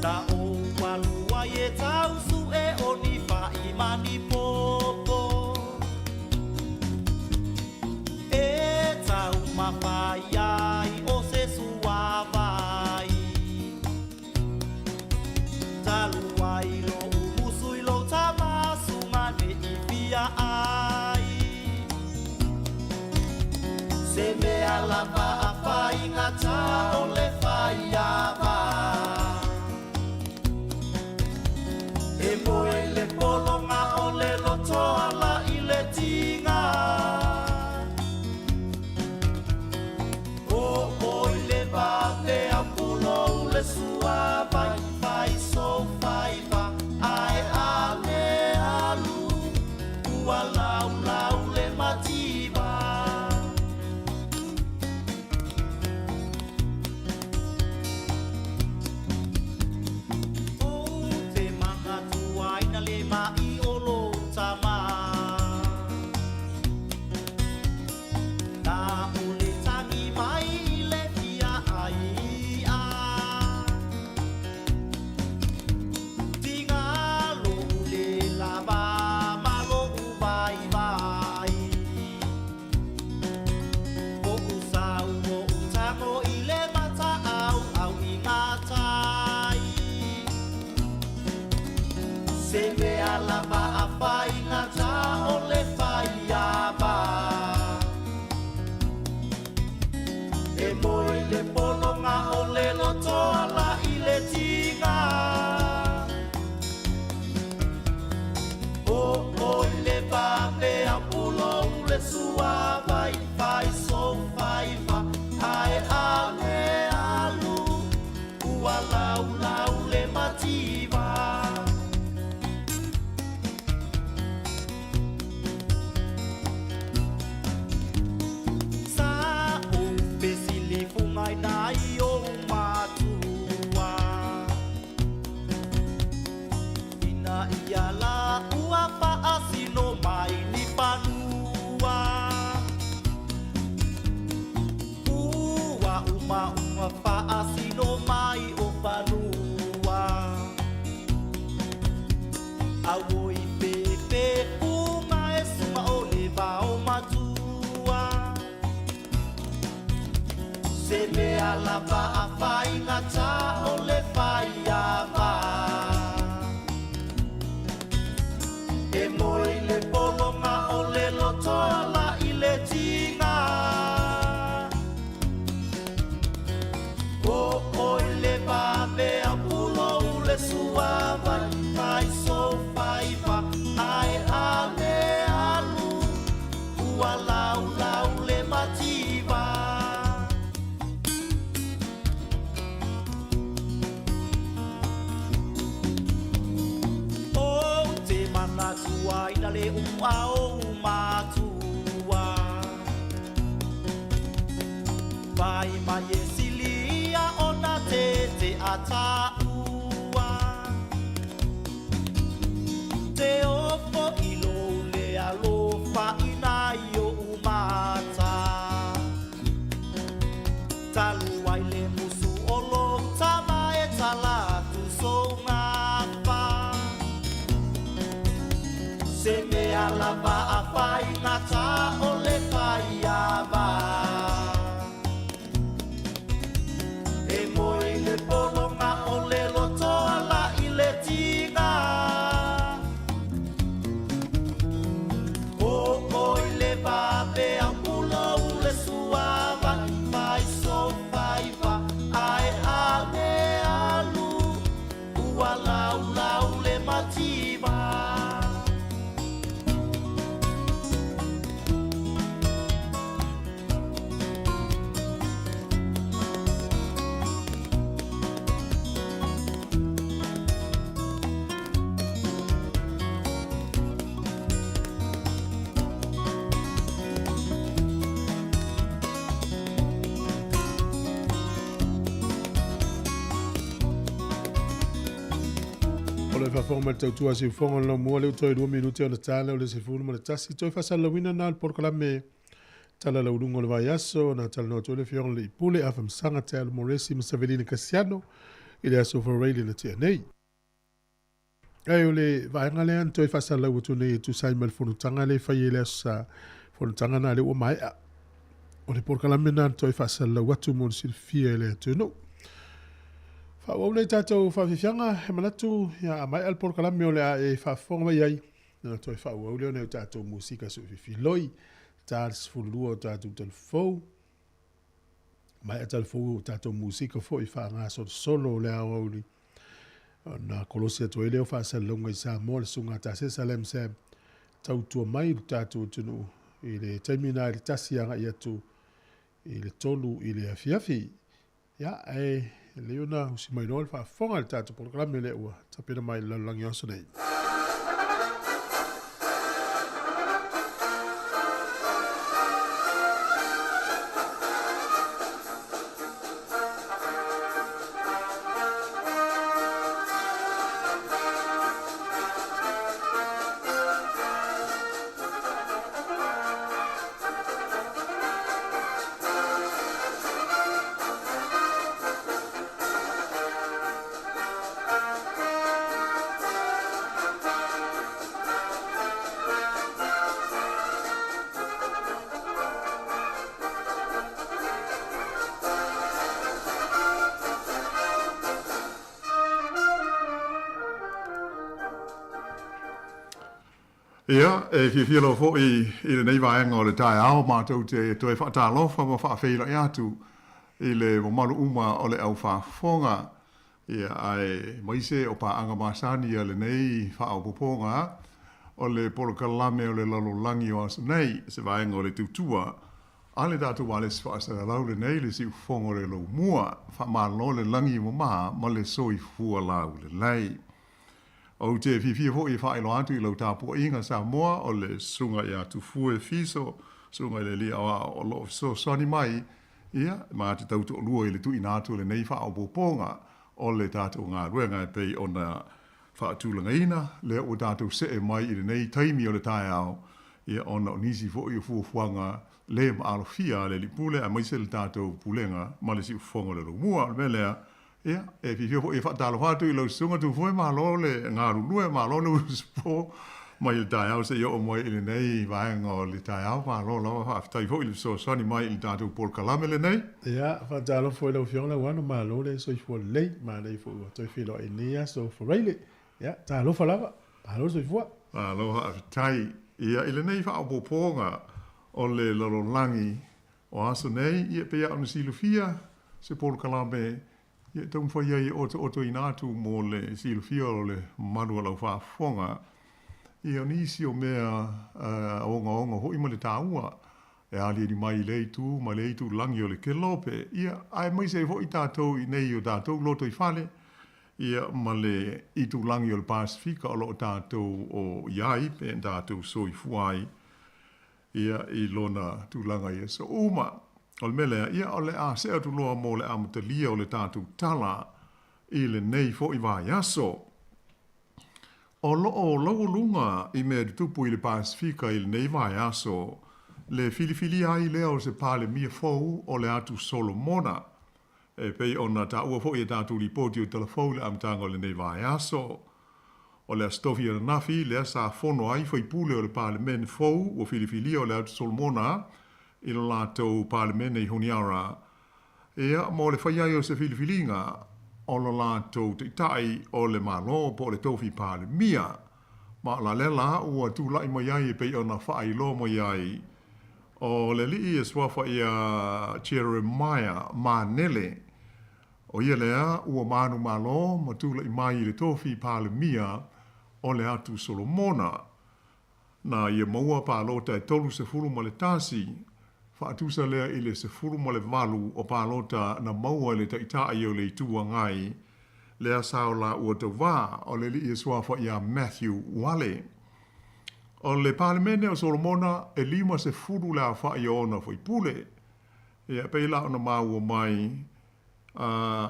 Da o walua ye pulo le sua vai vai so vai va ai ale alu ua lau lau le mativa o te manga tuai na le mai olo tama na ule tangi mai le fia ai a tinga lo le lava malo vai vai o usau o utamo i le mata au au i ngatai se me alava a fai ngata o le fai ava e moi le polonga o le loto ala i le tinga o i le vape a pulo le sua vai vai so vai va ai ale alu ua lau lau le mativa sa o pesili fungai nai o matua ina ia la ua pa asino mai ni panua ua uma pa asino mai o panua awoi pepe uma e suma o le va o matua se me alava a fai ngata o le fai ava e moi le polonga o le loto ala i le tinga o i le vape a pulo le sua vai vai so vai va ai ale alu ua lau lau le mativa o te mana tua ina le ua o matua vai mai e silia ona te ata ua te opo ilo le alofa ina yo umata talu ai le musu olo tama e tala tu so ngapa se me alava a fai ngata o le fai ava e moi le polonga o le loto ala i le tinga o i le vape a pulo le sua vai so vai va ai ale alu ua lau lau le mativa le fa forma tau tua si fonga no mo le toi 2 minuti ona tala le se fulu mo le tasi toi fa sala wina na por kala me tala la udungo le vai aso na tala no toi le fion le pule afam sanga tala mo resi mo savelina Cassiano ile aso for radio le tia nei ai ole vai ngale an toi fa sala utu nei tu sai mal funu tanga le fa ile sa funu tanga na le o mai o le por kala me na toi fa sala watu mo si fie le tu no fa o le tato fa fianga he manatu ya mai al por kalame o le e fa fonga mai ai na to fa o le ne tato musika so fi loi tals fu luo tato telefo mai telefo tato musika fo i fa nga so solo le o li na kolosia to ele o fa sa longa sa mo le sunga ta se salem se tau tu mai tato tunu ile termina il tasia ya tu ile tolu ile afiafi ya leona usi mai no fa fonga le tatu programa le ua tapena mai la langi aso nei. Ia, fi lo fo i le nei vaenga o le tae ao mātou te toi whaatalofa ma whaafeila i atu i le malu uma o le au whaafonga. Ia, ai maise o pa anga masani a le nei whaaopoponga o le polokalame o le lalolangi o asu nei se vaenga o le tutua. Ale datu wale se whaasara lau le nei le si ufonga le lau mua whaamalo le langi mo maha ma le soi fua lau le lei. O te fifia fo i whaelo atu i lau tāpua inga Samoa o le sunga i atu fue fiso, sunga i le li awa o lo so sani mai, ia, ma te tautu o lua i le tui nātu le nei wha o poponga o le tātou ngā ruenga e pei o na wha atulanga ina, le o tātou se e mai i le nei taimi o le tae au, ia o na o nisi fo i o fuafuanga le ma alofia le li pule, a maise le tātou pulenga, ma le si ufonga le lumua, le melea, ia, e fifia fo i whaatalo hatu i lau sunga tu fue ma lo le ngā rulue, ma lo le uspo, mai le tae au se i o moi i le nei vaenga o le tae au, ma lo lawa whaafitai fo i le so sani mai i le tātou pol kalame le nei. Ia, whaatalo fo i lau fionga wano ma lo le so i fo lei, ma nei fo i toi filo i nia so fo reile. Ia, ta lo falawa, ma lo so i fua. Ma lo whaafitai, ia, i le nei whaapoponga o le lalolangi o aso nei, ia pia o na silufia, se pol kalame ia tau mwhai ai oto i nātu mō le silufia o le marua lau whaafonga. Ia nisi o mea onga hoi ma le tāua. E ali ni mai leitu, ma leitu langi o le kelope. Ia ai mai se hoi tātou i nei o tātou loto i whale. Ia ma le itu langi o le Pasifika o lo tātou o iai pe tātou soi fuai. Ia i lona tūlanga ia so uma. O le mele, ia o le a se atu loa mō le amatalia o le tātou tala i le nei fo i vai aso. O loo lauolunga i mea tupu i le Pasifika i le nei vai aso, le filifili ai lea o se pāle mia fou o le atu Solomona. E pei ona ta ua fo i tātou ripoti o telefou le amatanga o le nei vai aso. O le astofi o nafi, lea sa fono ai fo i pule o le pāle men fou o filifili o le atu Solomona, i lo lātou pālemene i honiara. Ea, mō le whaiai o se filifilinga, o lo lātou te tai o le malo po le tofi pālemia. Ma la lela ua tūlai mai ai e pei o na whai lo mai ai. O le li e swafa i a Jeremiah Manele. O ia lea ua manu malo ma tūlai mai i le tofi pālemia o le atu Solomona. Na ia maua pālota e tolu se fulu ma le tasi, whaatusa lea i le se furu ma le valu o pālota na maua le taitai o le itua ngai, lea sao la ua te wā o le li e swafa i a Matthew Wale. O le pālemene o Solomona e lima se furu la wha i ona fai pule. Ia peila ona maua mai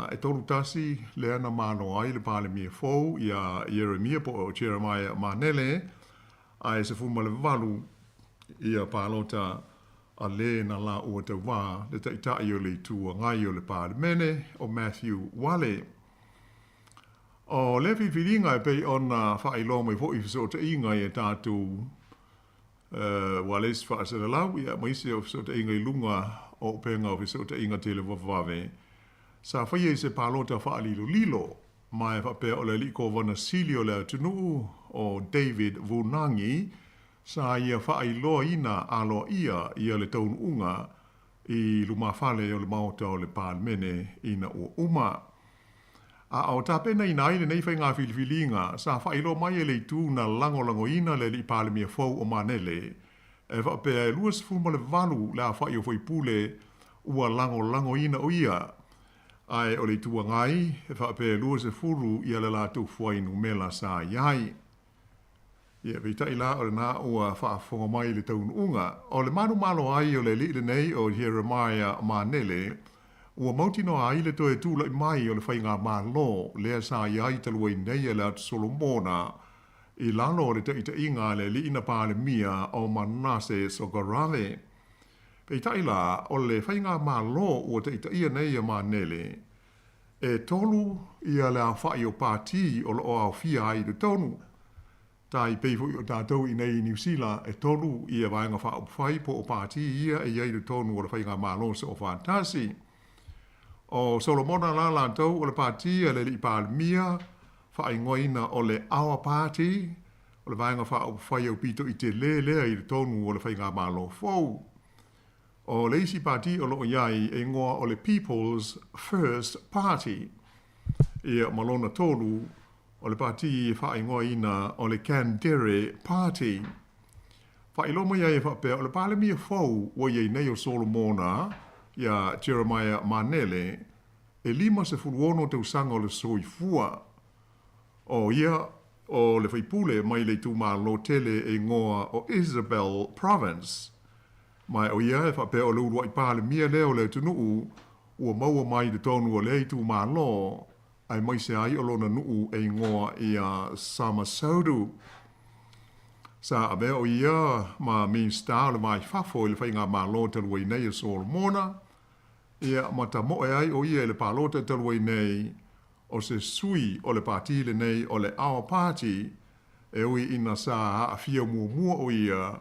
e toru tasi lea na mano ai le pālemia fau i a Jeremia po o Jeremiah Manele, a e se furu ma le valu i a pālota a le na la ua te wā le taitai o le tua ngai o le pālemene o Matthew Wale. O le whiwhiringa e pei ona whailo mai fo i fiso te inga e tātou Wales whaasera lau ia maise o fiso te inga i lunga o penga o fiso te inga tele wawawe. Sa whaia i se pālota whaalilo lilo mai whapea o le liko wana sili o le atunu o David Vunangi sa ia whaailoa ina aloa ia le taunu unga i lumawhale o le maota o le pālemene ina o uma. A o tāpena ina aile nei whai ngā whiliwhilinga sa whaailoa mai e le tū na langolango ina le li pālemia fau o manele e whapea e luas fuma le valu la whai o whai pule ua langolango ina o ia. ai o le tua ngai, e whape lua se furu i ala la tau fuainu mela sa iai. Ia vita i la o le na ua whaafonga mai le taunu unga. O le manu malo ai o le li nei o Jeremiah Manele, ua mautino ai le toe tūla i mai o le whainga malo, lea sa iai talua i nei e le atu Solomona, i lalo o le taita inga le li ina pāle mia o Manase Sogarave. Vita i la o le whainga malo ua taita ia nei a Manele, e tolu ia le a whai o pāti o le o au fia ai le tonu. Tai peifu i o tātou i nei New Zealand e tolu ia vaenga wha o whai po o pāti ia e iei le tonu o le whainga malo se o whantasi. O Solomona la lantou o le pāti e le li pāle mia, wha ingoina o le awa pāti, o le vaenga wha o whai au pito i te lea i le tonu o le whainga malo fau. O le isi pāti o loo iai e ngoa o le People's First Party. Ia malona tolu o le pāti e wha ingoina o le Kandere Party. Wha iloma iai e wha pēr o le pāle mia fau o iei nei o Solomona, ia Jeremiah Manele, e lima se fuluono te usanga o le soifua. O ia o le whaipule mai le tūma lo tele e ngoa o Isabel Province. Mai o ia e whape o le urua i pāle mia leo le tunuu, ua maua mai le tonu o le tūma lo, ai mai se ai o lona nuu e ngoa i a Samasaudu. Sa abe o ia ma min star le mai fafo le whainga ma lo te luai nei e Solomona. Ia mata mo e ai o ia le palota te luai nei o se sui o le pātile nei o le awa pāti e ui ina sa a fia mua o ia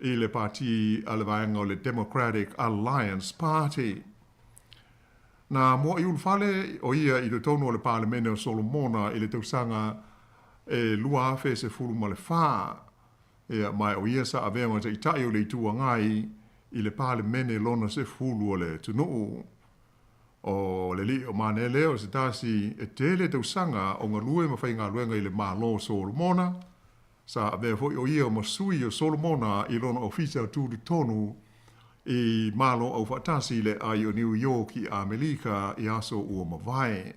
i le pāti a le vaenga o le Democratic Alliance Party. Na mua i ulfale o ia i le tono o le Parlemene o Solomona i le tausanga e lua afe se fulu ma le whaa. Ia mai o ia sa avea ma te itai o le itua ngai i le Parlemene lona se fulu o le tunuu. O le li o mane leo se tasi e tele tausanga o ngā lue ma whai ngā luenga i le malo Solomona. Sa avea foi o ia o masui o Solomona i lona ofisa o tūri tonu i malo au whatasi le ai o New York i Amerika i aso ua mawai.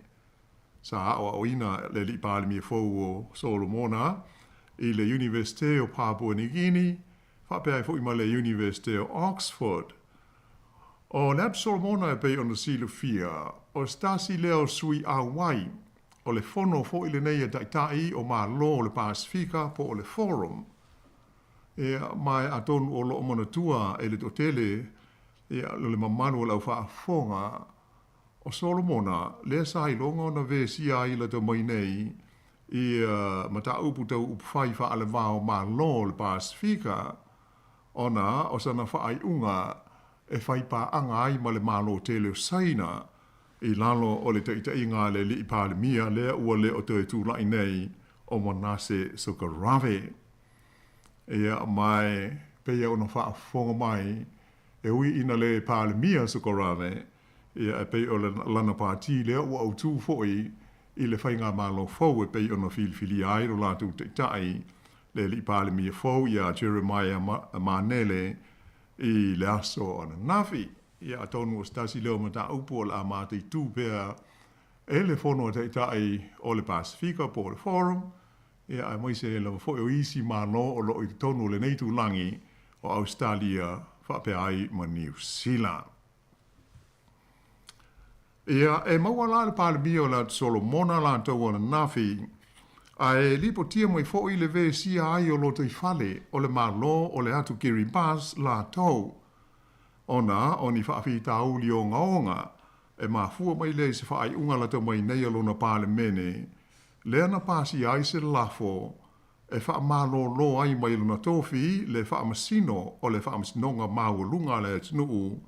Sa awa o ina le li pāle mia fau o Solomona i le Universite o Papua New Guinea, whapea fo i ma le Universite o Oxford. O le atu Solomona e pei ona silu fia, o stasi leo sui a wai, o le fono fo i le nei e taitai o ma lo le Pasifika po o le Forum. E mai atonu o lo manatua e le totele, e le mamanu o lau whaafonga, o Solomona, le sa i longa na ve sia i la to mai nei, i mata upu tau upwhai wha ale wao ma lo le Pasifika, ona o sana wha ai unga e whai pa anga ai ma le malo tele o saina, i lalo o le taita inga le li pāle mia lea ua le o te tūlai nei o Manase Sogarave. Ea mai peia ona whaafonga mai e ui ina le pāle mia Sogarave, ea e peia o le lana pāti lea ua au tū foi i le whainga malo fau e peia ona filifili ai ro lātou teitai le li pāle mia fau ia Jeremiah Manele i le aso ana nafi. Ia atonu o stasi leo mata upo o la amate i tū pēr e le fono teitai o le Pasifika po le Forum. Ia ai moise e lawa foi o isi mano o lo i tonu le neitu langi o Australia whape ai ma New Zealand. Ia e maua la le pāle mia o la Solomona la tau ana nafi a e lipo tia mai fo i le ve sia ai o lo te fale o le malo o le atu Kiribati la tau. Ona, oni whaafi tauli o ngaonga, e mafua mai le se whaai unga la tau mai nei alona Parlemene, lea na pasi ai se lafo, e wha malo lo ai mai luna tofi, le wha masino o le wha masinonga maua lunga le tunu,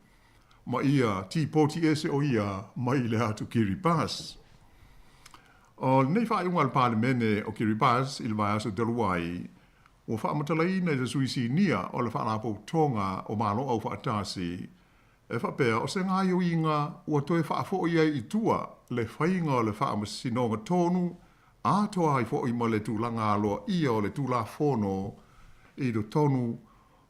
ma ia ti poti ese o ia mai le atu Kiribati. O nei wha unga le Parlemene o Kiribati il vai aso deluai, o wha matalai nei te suisi nia o le wha lapo tonga o malo au wha atasi, e wha pēr o se ngai o inga ua toe wha fo ia i tua le whainga o le wha masinonga tonu, a toa ai fo i ma le tūlanga aloa ia o le tūla fono i do tonu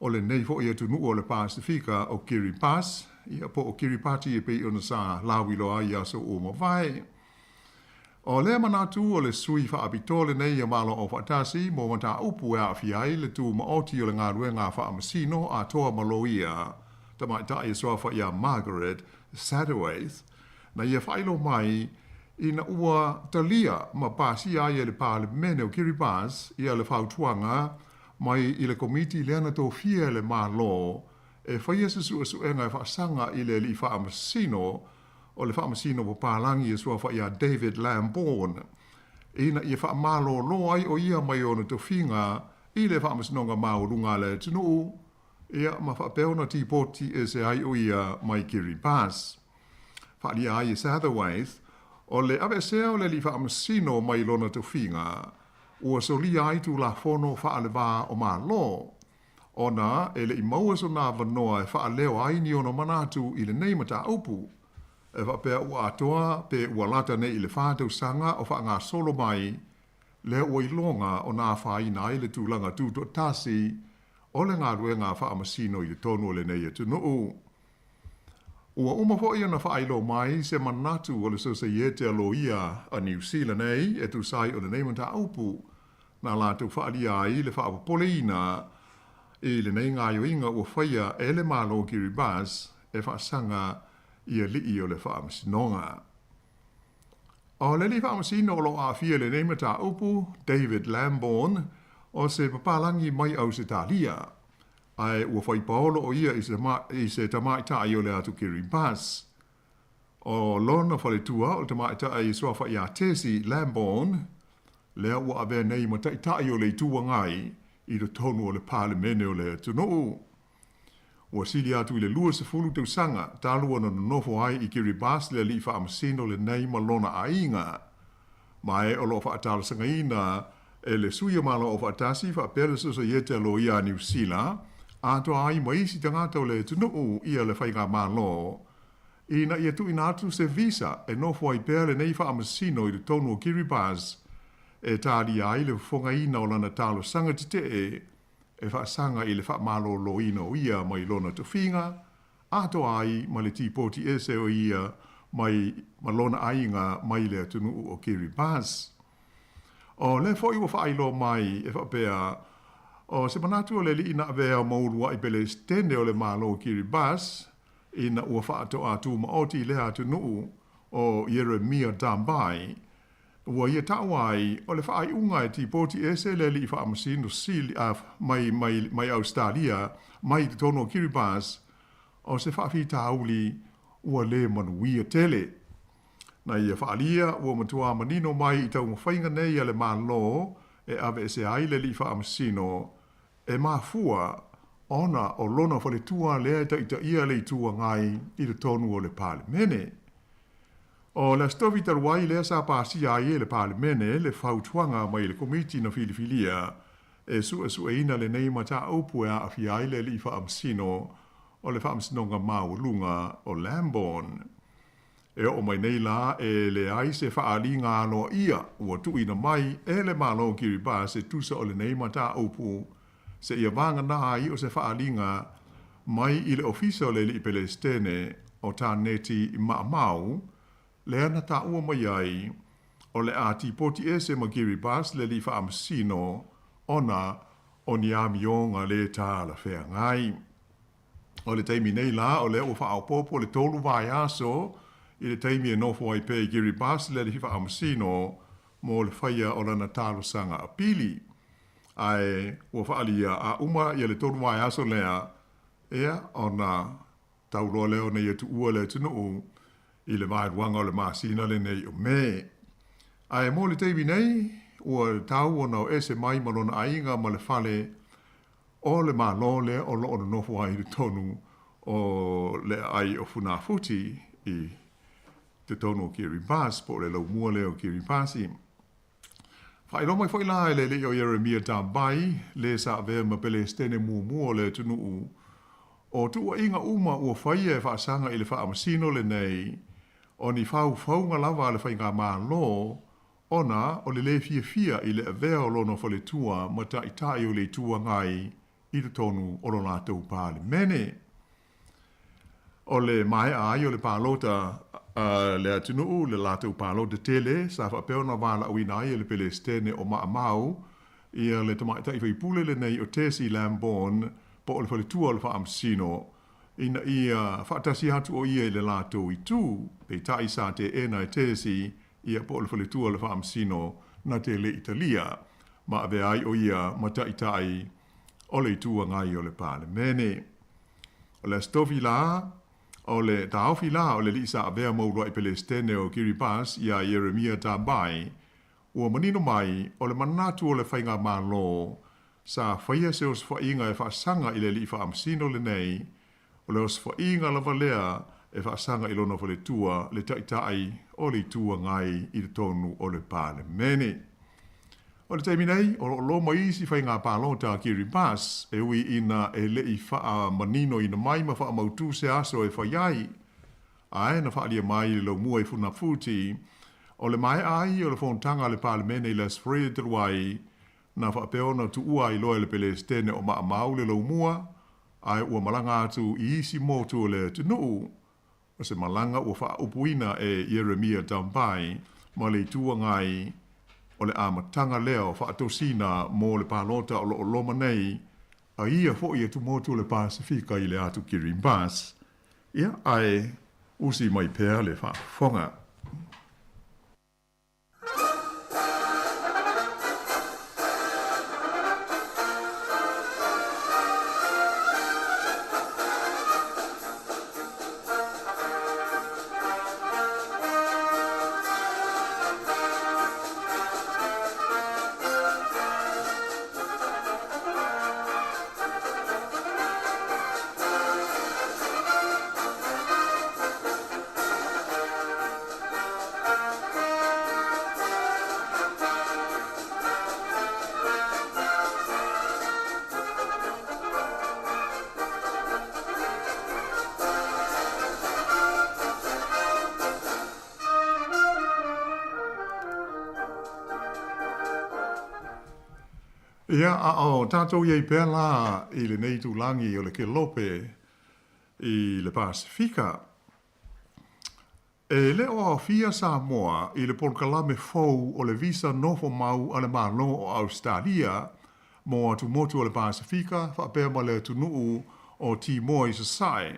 o le nei fo ia tunu o le Pasifika o Kiribati, ia po o kiripati e pei ona sa lawi loa ia so o ma vai. O le manatu o le sui wha apitole nei ia malo o whaatasi mo mata upu e a fiai le tu ma oti o le ngā rue ngā wha amasino a toa malo ia tamai ta ia soa wha ia Margaret Satterthwaite na ia whailo mai ina ua talia ma pasi a ia le pā le mene o Kiribati ia le whautuanga mai i le komiti leana tō fia le malo e whaia su enga e whaasanga i le li wha amasino o le whaamasino po pālangi e sua whaia David Lamborn. Ina ia whaamalo loai o ia mai o na tofinga i le whaamasinonga maurunga le tunu. Ia ma whapeona tipoti e se ai o ia mai Kiribati. Whaalia ai e Satterthwaite o le avesea o le li whaamasino mai lona tofinga. Ua solia ai tu la fono whaalewā o malo. Ona e le i maua so nā wanoa e whaaleo ai ni ono manatu i le neimata upu. E whapea ua atoa pe ua lata nei i le whātau sanga o wha ngā solo mai le ua ilonga o nā whaina i le tūlanga tūto tasi o le ngā rue ngā whaamasino i le tonu o le nei e tunuu. Ua umafo ia na whailo mai se manatu o le Societe Aloia a New Zealand nei e tu sai o le nei manta aupu na lātou whaalia i le whaapapoleina i le nei ngā yoinga ua whaia e le malo Kiribati e whaasanga ia lii o le whaamasinonga. O le li whaamasino o lo a fia le neimata upu, David Lamborn, o se papalangi mai au se talia. Ai ua whai paolo o ia i se tamaita i o le atu Kiribati. O lona whale tua o tamaita i sua whai a Tesi Lamborn, lea ua avea neimata i tai o le tua ngai i do tonu o le palemene o le tunuu. Ua sili atu i le lua se fulu tau sanga, talua na nofo ai i Kiribati le li whaamasino le nei malona a inga. Mai o lo whaatala sanga ina e le suia malo o whaatasi whaapere Societe Aloia a New Zealand, ato ai maisi tangata o le tunuu ia le whainga malo. Ina ia tu ina atu se visa e nofo ai pere nei whaamasino i le tonu o Kiribati e tāli ai le whonga ina o lana talo sanga tite e whaasanga i le whaamalo loina o ia mai lona tofinga, ato ai ma le tipoti ese o ia mai malona ainga mai le atunu o Kiribati. O le fo iwa whailo mai e whapea, o se manatu o le li ina avea maurua i pele stende o le malo o Kiribati, ina ua whaato atu maoti le atunu o Jeremia Dambai, ua ia tauai o le whaai unga e tipoti ese le li whaamasino sili mai Australia, mai te tono Kiribati, o se whaafi tauli ua le manuia tele. Na ia whaalia ua matua manino mai i tau mawhainga nei a le malo e ave se ai le li whaamasino e mafua ona o lona whale tua lea ita ia le tua ngai i le tonu o le palemene. O la stovi taruai lea sa pasi ai e le palemene le whautuanga mai le komiti na filifilia e su eina le nei mata upu e a fiai le li whaamasino o le whaamasinonga maulunga o Lamborn. E o mai nei la e le ai se whaali ngā no ia ua tuina mai e le malo Kiribati se tusa o le nei mata upu se ia vanga na ai o se whaali ngā mai i le ofisa o le li Palestine o tā neti maamau le ana ta ua mai ai o le ati poti ese ma Kiribati le li whaamasino ona o ni amionga le tā la whea ngai. O le teimi nei la o le ua whaaopopo le tolu vai aso i le teimi e nofo ai pe Kiribati le li whaamasino mo le whaia o lana talo sanga apili. Ai ua whaalia a uma i le tolu vai aso lea ea ona tauloa leo nei atu ua le tunu i le vairuanga o le masina le nei o me. Ai mo le teimi nei ua tau ona o ese mai malona ainga ma le fale o le malo le o lo ono nofo ai le tonu o le ai o funafuti i te tonu o Kiribati po le lau mua le o Kiribati. Whaelo mai whaila e le o Jeremia Dambai le sa avea ma Palestine mua le tunu o tua inga uma ua whaia e whaasanga i le whaamasino le nei o ni whaunga lava le whainga malo ona o le fia i le avea o lono whale tua ma ta itai o le tua ngai i le tonu o lo nātou pāle mene. o le mai ai o le palota le atunu le latu palota tele sa fa peona wala uina ai le Palestine o Maamau ia le tamaita i pule le nei o tesi Lamborn po o le faletua le whaamsino ina ia whaatasi hatu o ia le latu i tū pe tai sa te ena e tesi ia po o le faletua le whaamsino na te le Italia ma ave ai o ia mataitai o le tua ngai o le pale mene o le stofi la o le taofi la o le lisa avea maurua i Palestine o Kiribati ia Jeremia Tabai ua manino mai o le manatu o le whainga malo sa whaia se os whainga e whaasanga i le li whaamsino le nei o le os whainga lava lea e whaasanga i lona wale tua le taitai o le tua ngai i le tonu o le pale mene. O le taimi nei, o lo maisi whainga pālota Kiribati e ui ina e le i wha manino ina mai ma wha mautu se aso e whaiai ae na wha alia mai le lo mua i funa futi o le mai ai o le fontanga le palemene i le sfrede te ruai na wha peona tu ua i loa le Palestine o Maamau le lo mua ai ua malanga atu i isi motu le tunu o se malanga ua wha upuina e Jeremia Tambai ma le tua ngai o le amatanga leo wha atosina mo le palota o lo loma nei a ia fo ia tu motu le Pasifika i le atu Kiribati ia ai usi mai pēr le wha fonga. Ia o tātou iei pēla i le nei tūlangi o le ke lope i le Pasifika. E le o fia Samoa i le polkalame fou o le visa nofo mau a le malo o Australia mo atu motu o le Pasifika whapea ma le tunuu o Timor i Sasai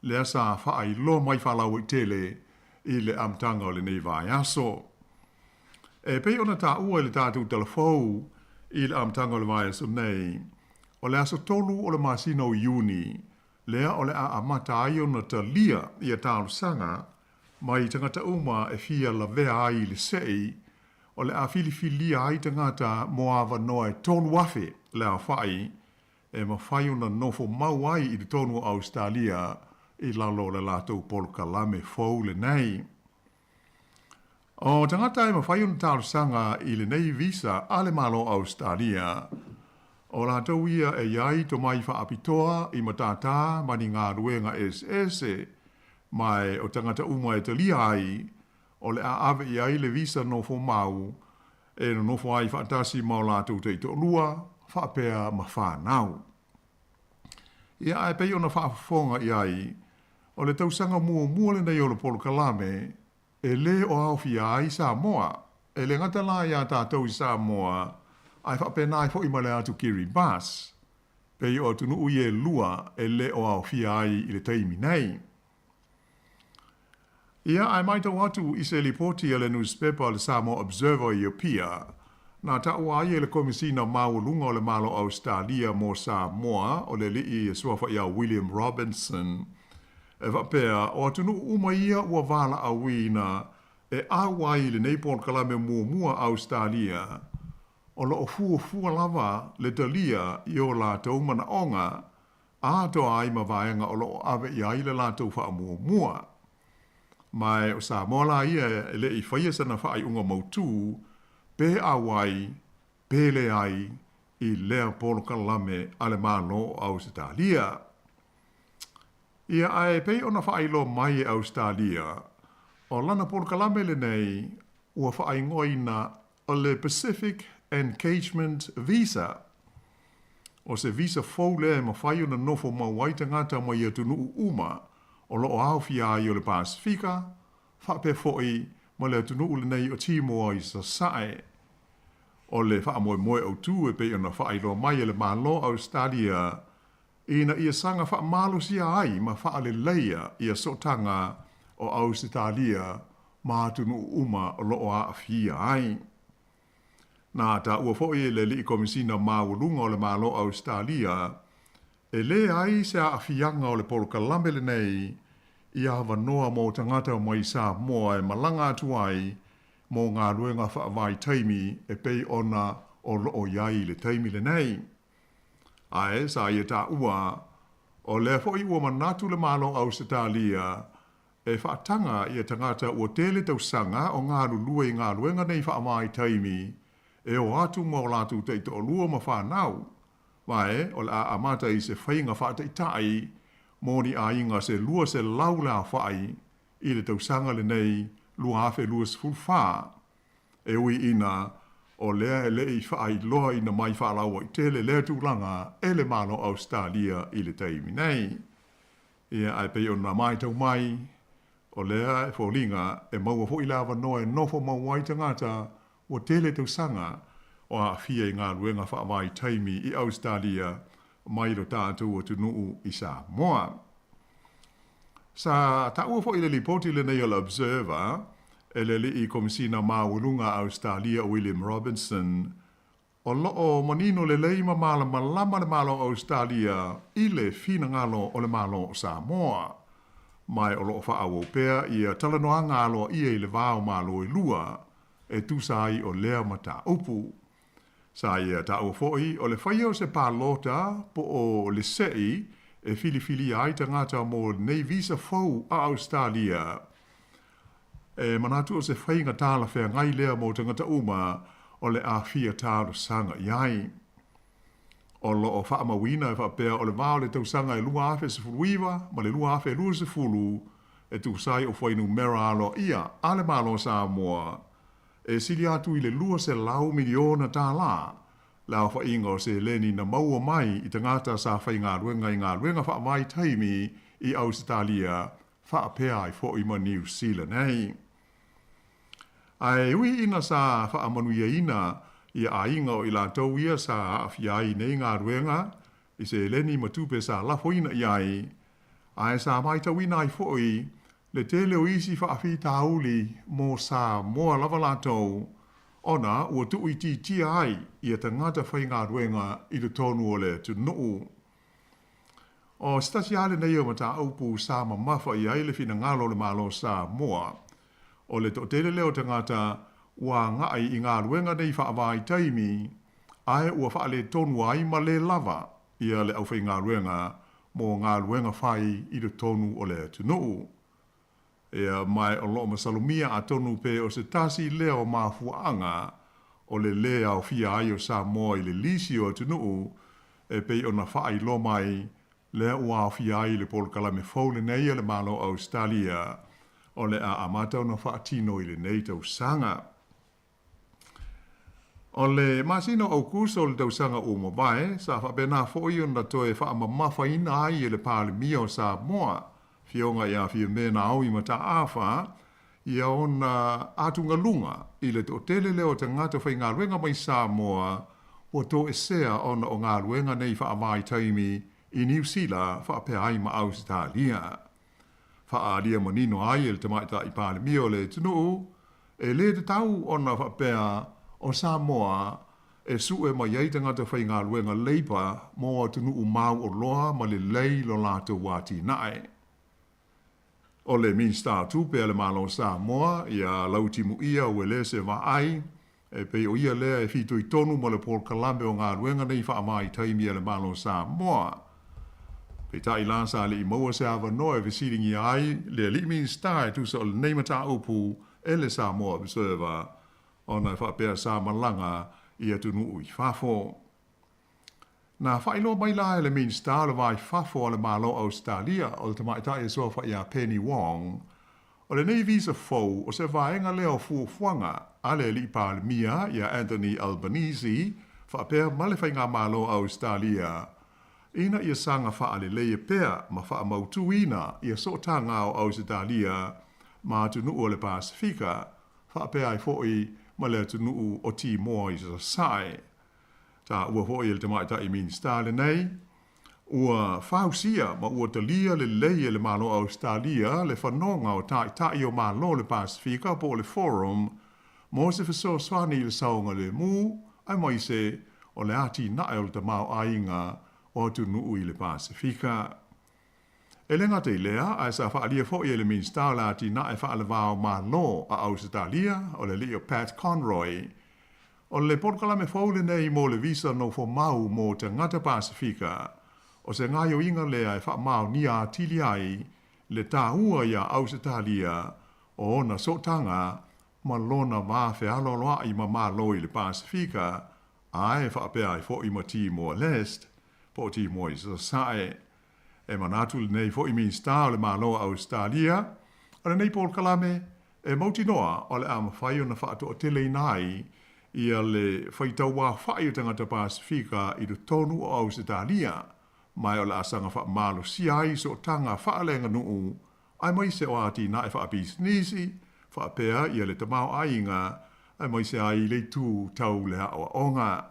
le asa whaai lo mai whalau i tele i le amtanga o le nei vai aso. E pei ona tā ua i le tātou telefou i le amtanga o le vai aso nei, o le aso tolu o le masina o Iuni, lea o le a amata ai o na talia i a tālu sanga, mai tangata uma e fia la vea ai le sei, o le a fili ai tangata moava noa e tolu afe le a whai, e ma whai o na nofo mau ai i le tonu o Australia i lalo le lātou polkalame fau le nei. O tangata e mawhai un tālu sanga i le nei visa a le malo Australia. O la tau ia e iai to mai wha apitoa i matata mani ngā ruenga SS mai o tangata uma e talia ai o le a ave iai le visa nofo mau e no nofo ai whaatasi mau la tau te ito lua whaapea ma whanau. Ia e pei o na whaafonga iai o le tau sanga mua le nei o le polkalame e le o au fia ai Samoa, e le ngata la ia tātou i Samoa, ai whapena ai fo i male atu Kiribati, pei o tunu ui e lua e le o au fia ai i le teimi nei. Ia ai mai tau atu i se lipoti e le newspaper le Samoa Observer i Opia, na tau ai e le komisina maulunga o le malo Australia mo Samoa o le lii e suafa ia William Robinson, e wapea o atunu umaia ua wala a wina e awai le neipon kalame mua Australia o lo fua lava le talia i o la tau mana onga a to ai ma vaenga o lo ave i ai le la tau wha mua. Mai o sa mola ia le i whaia sana whaai unga mautu pe awai pe le ai i lea polo kalame ale malo Australia. Ia ai pei ona whaelo mai e Australia, o lana polkalame le nei, ua whaingoina o le Pacific Engagement Visa. O se visa fau le ma whaiona nofo ma waitangata mai atunu uma, o lo au fia i o le Pasifika, fa pe foi mo le tunu ule nei o Timor i sa sae. O le fa moe au tu e pe ona fa i lo mai le malo Australia, ina ia sanga fa malo sia ai ma fa le leia ia sotanga o Australia ma tunu uma o lo a fia ai. Na ta ua foi le li komisina maulunga o le malo Australia, e le ai se a fianga o le Polokalame le nei, ia hawa noa mo tangata o mai sa moa e malanga atu ai, mo ngā ruenga whaavai taimi e pei ona o loo iai le taimi le nei. Ae, sa ia ta ua, o le foi ua manatu le malo Australia, e whaatanga ia tangata ua tele tausanga o ngā lulua i ngā ruenga nei whaamai taimi, e o atu mo latu teito o lua ma whanau. Wae, o le a amata i se whainga whaataitai, moni a inga se lua se laula whai, i le tausanga le nei, lua hafe lua se fulfa. E ui ina, o lea e lei whai loa ina mai whaalaua i tele lea tūlanga, e le malo Australia i le taimi nei. Ia ai pei o na mai tau mai, o lea e wholinga, e maua fo i lawa noa e nofo mauai tangata, o tele tausanga, o a fia i ngā ruenga whaamai taimi i Australia, mai ro tātou o tunuu i Samoa. Sa ta ua fo i le lipoti le nei o le Observer, e le li i komisina maulunga Australia William Robinson, o loo manino le leima mala malama le malo Australia i le fina ngalo o le malo Samoa. Mai o loo whaawo pea i a talanoa ngalo i e le vāo malo i lua, e tūsai o lea mata upu. Sa ia ta o foi o le whaia se pālota po o le sei e fili ai tangata mo nei visa fau a Australia. E manatu o se whainga tāla whea ngai lea mo tangata uma o le a fia tālo sanga iai. O lo o wha mawina e whapea o le vāo le tausanga e lua afe se fuluiwa ma le lua afe lua se fulu e tūsai o whainu mera alo ia ale malo Samoa. E sili atu i le lua se lau miliona tā la, lau wha inga o se leni na maua mai i tangata sa whai ngā ruenga wha mai taimi i Australia, wha apea i fo i ma New Zealand nei. Ai ui ina sa wha amanuia ina i a inga o i la tau ia sa awhiai nei ngā ruenga, i se leni matupe sa lafoina iai, ai sa mai tau ina i fo i, le tele o isi whaafi tauli mō sa moa lava lātou, ona ua tu i tia ai i a tangata whai ngā ruenga i le tonu o le tunuu. O stasi ale nei o mata aupu sa mamafa i aile fina ngalo le malo sa moa, o le to tele leo tangata ua ngai i ngā ruenga nei whaavai taimi, ai ua whaale tonu ai ma le lava i a le au whai ngā ruenga mō ngā ruenga whai i le tonu o le tunuu. Ea mai o loo masalumia a tonu pe o se tasi leo mafuanga o le lea o fia ai o Samoa i le lisi o tunuu e pe o na whaai lo mai lea ua o fia ai le Polokalame fau le nei le malo Australia o le a amata o na whaatino i le nei tau sanga. O le masino au kuso le tau sanga o mabae sa whapena foi o na toe whaamamafa ina ai le pāle mia o Samoa fionga ia fia mena au i mata awha, ia ona atunga lunga i le to tele leo te ngata whai ngā ruenga mai Samoa, o to e sea ona o ngā ruenga nei wha amai taimi i New Zealand wha apea ai ma Australia. Wha alia manino ai e le tamaita i pāle mio le tunuu, e le te tau ona wha apea o Samoa e su e mai ei te ngata whai ngā ruenga leipa mo tunuu mau o loa ma le lei lo lato wati nae. O le minsta tupe le malo Samoa, ia lautimu ia ue le se va ai, e pe o ia lea e fito i tonu mo le Polokalame o ngā ruenga nei wha amai taimi le malo Samoa. Pe ta i lansa le i maua se awa noa e visiringi ai, le li minsta e tusa o le neimata upu e le Samoa Observer, ona e whapea sa malanga i atunu ui whafo. Na whailo mai la le minsta le vai whafo le malo Australia o le tamaita e sofa ia Penny Wong, o le nei visa fau o se vaenga leo fuafuanga a le li pāle mia ia Anthony Albanese whapea male whainga malo Australia, ina ia sanga wha ale leia pea ma wha mautuina ia so tā ngāo Ausitalia ma tunu o le Pasifika, wha pea i fōi ma le tunu o Timor i sa sae. Tā ua fōi le tamai ta i minsta le nei, ua whausia ma ua talia le leia le malo Australia le whanonga o tai o malo le Pasifika po le forum, mo se whaso swani le saunga le mu, ai mai se o le ati nae o le tamau ainga o tunu i le Pasifika. E le ngata i lea, ai sa whaalia fōi le minsta la ati nae whaalawao malo a Australia o le leo Pat Conroy, o le porkalame fōle nei mo le visa no fo mau mo te ngata Pasifika, o se ngai o inga lea e wha mau ni a tili ai le tāua ia Ausitalia o ona sotanga ma lona mawhe aloloa i ma malo i le Pasifika a e wha apea i fo i ma Timor Leste, po Timor i sa sae. E manatu le nei fo i min sta le malo Australia, o le nei pol kalame e mauti noa o le ama whai o na wha ato o tele nai ia le whaitaua whai o tangata Pasifika i do tonu o Australia, mai o le asanga wha malo si ai so tanga wha lenga nuu, ai mai se o ati na e wha bisnisi, wha pea ia le tamau ainga, ai mai se ai le tū tau le hawa onga.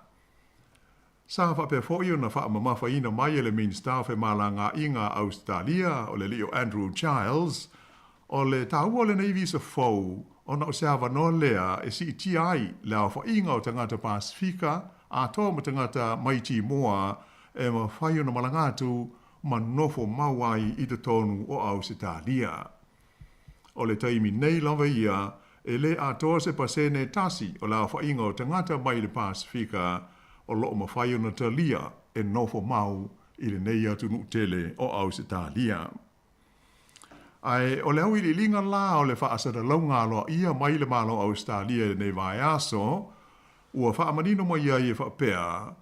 Sa wha pea fo i o na wha mamafa ina mai e le minsta wha malanga inga Australia o le leo Andrew Giles, o le tāua le nei visa fau, o na o se awa no lea e si ti ai le au wha inga o tangata Pasifika, a tō ma tangata Maiti Moa, e ma whai o na malangatu ma nofo mawai i te tonu o Ausitalia. O le taimi nei lawa ia, e le a toa se pasene tasi o la whainga o tangata mai le Pasifika o loo ma whai o na talia e nofo mau i le nei atu nuk tele o Ausitalia. Ai, o le au i li linga la o le whaasara launga loa ia mai le malo Australia nei vai aso, ua whaamanino mai ia i whaapea,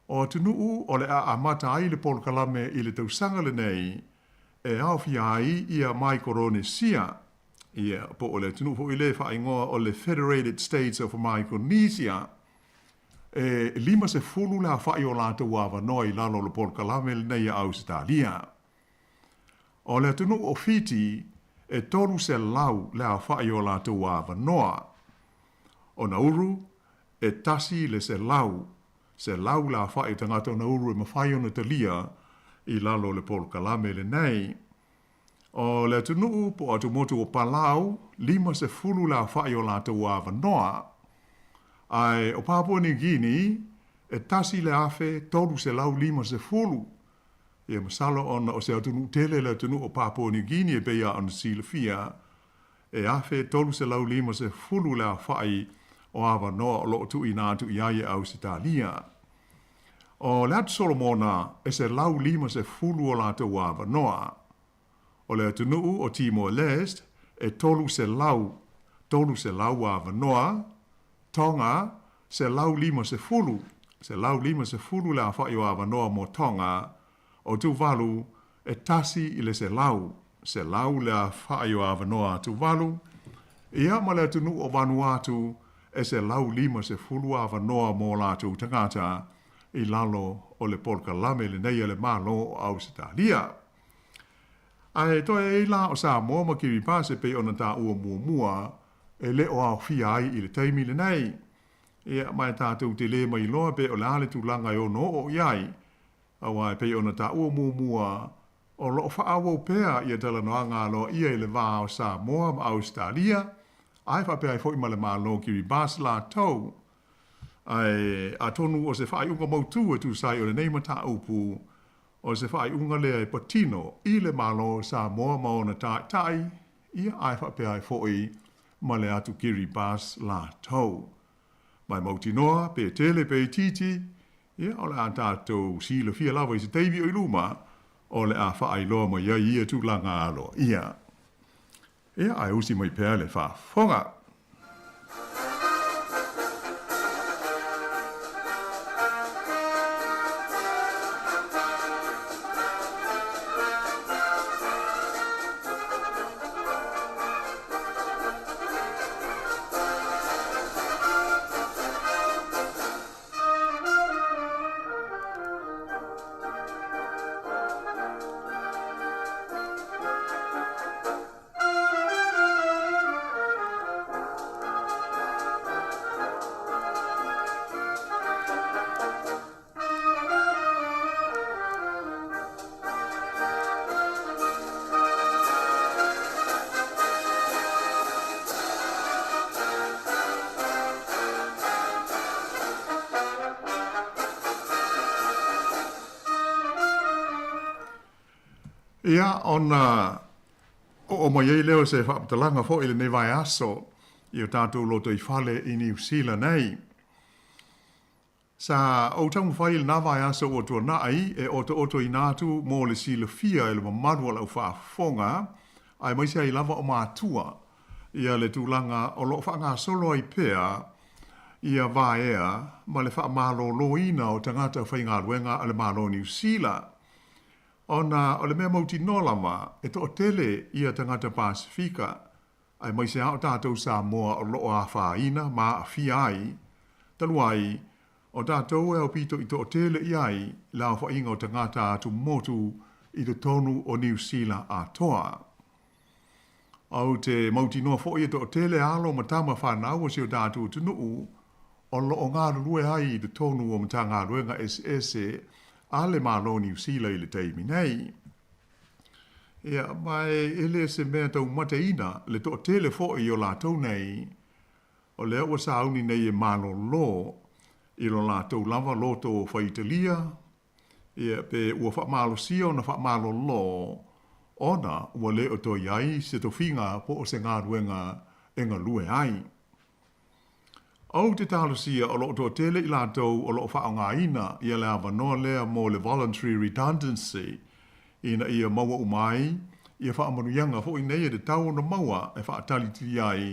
o tunuu o le a amata ai le pol kalame i le tausanga le nei, e au fiai ia mai korone sia, ia po o le tunuu po i le whaingoa o le Federated States of Micronesia, e lima se fulu la whai o la tawawa noi lalo le pol kalame le nei a Australia. O le tunuu o Fiti, e tolu se lau le a whai o la tawawa noa. O Nauru, e tasi le se lau la whai tangata o Nauru e mawhai o na talia i lalo le pol kalame le nei. O le tunuu po atu motu o Palau, lima se fulu la whai o la tawawa noa. Ai o Papua New Guinea, e tasi le afe tolu se lau lima se fulu. Ia masalo ona o se atunu tele le atunu o Papua New Guinea e beia ana silafia, e afe tolu se lau lima se fulu la whai o awa noa o loo tu ina atu iaia Ausitalia. O le atu Solomona e se lau lima se fulu o la te awa noa. O le atunu o Timor Leste e tolu se lau awa noa. Tonga se lau lima se fulu la whai o awa noa mo Tonga. O Tuvalu e tasi i le se lau la whai o awa noa Tuvalu. Ia ma le atunu o Vanuatu e se lau lima se fulu awa noa mo latu tangata i lalo o le polka lame le nei le malo o Ausitalia. Ai toi e la o Samoa ma Kiribati pe ona ta ua mua e le o au fia ai i le taimi le nei. Ia mai tātou te le mai loa pe o le ale tūlanga i ono o iai. Awai pe ona ta ua mua o lo whaawau pea i a tala noanga lo ia i le wā o Samoa ma Australia. Ai whapea i fwoi ma le malo Kiribati la tau. Ai a tonu o se whai unga mautu e tu sai o le neima ta upu o se whai unga lea e patino i le malo Samoa ma ona tai ia ai whapea i fwoi ma le atu Kiribati la tau. Mai mauti noa, pe tele, pe titi, ia o le a tātou sila fia lawa i se teivi o iluma o le a whaai loa ma ia tu langa alo ia. Ia ai usi mai pēr le wha whonga. Ia, ona o mai ei leo se whaaptalanga fo ile ne vai aso i o tātou loto i whale i New Zealand nei. Sa o tamu whai il na vai aso o tua nai e oto i nātu mō le sila fia e le mamadua lau whaafonga ai mai se i lava o mātua ia le tūlanga o lo whaanga solo i pēa ia vaea ma le whaamalo loina o tangata whainga ruenga a le malo New Zealand. Ona o le mea mauti nolama e to tele ia tangata Pasifika ai mai se ao tātou Samoa o loo a whaina ma a fiai taluai o tātou e o pito i to tele iai la whainga o tangata atu motu i te tonu o New Zealand a toa. Au te mauti noa fo i to tele alo matama whanau o seo tātou tunuu o loo ngā rue ai i te tonu o matanga ruenga SS ale malo New Zealand i le teimi nei. Ia, mai ele se mea tau mateina, le to tele fo i o lātou nei, o lea ua sauni nei e malo lo, i lo lātou lava loto o whaitalia, ia pe ua whaamalo sio na whaamalo lo, ona ua le o to iai se to whinga po o se ngā ruenga enga lue ai. Au te tālusia o loo tō tele i lātou o loo whaongaina ia le awanoa lea mō le voluntary redundancy ina ia maua umai ia whaamanuianga fo i nei e te tau na maua e whaatalitiri ai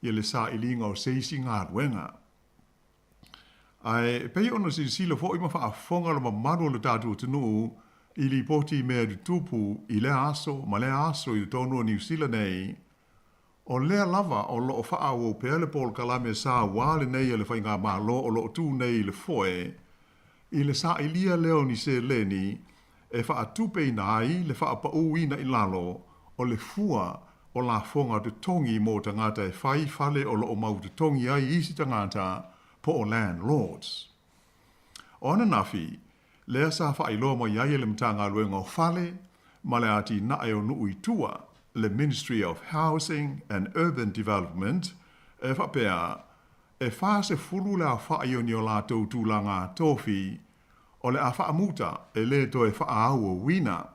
ia le sā ilinga o seisi ngā ruenga. Ai pei ona si sila fo i ma whaafonga le mamanu le tātou tunu i li poti mea du tupu i le aso ma le aso i tonu o New Zealand nei o lea lava o loo wha o peale Paul Kalame sa wale nei le whainga malo o loo tū nei le foe i le sa ilia leo ni se leni e wha tupe nai le wha pa uina i lalo o le fua o la fonga te tongi mo tangata e whai fale o loo mau te tongi ai isi tangata po o landlords. Ona nafi, lea sa wha ilo mo iai le mtanga luenga o fale ma le ati nae o nui tua le Ministry of Housing and Urban Development e whapea e whase fulu le a whaaioni o lātou tūlanga tofi o le a whaamuta e le to e whaau o wina.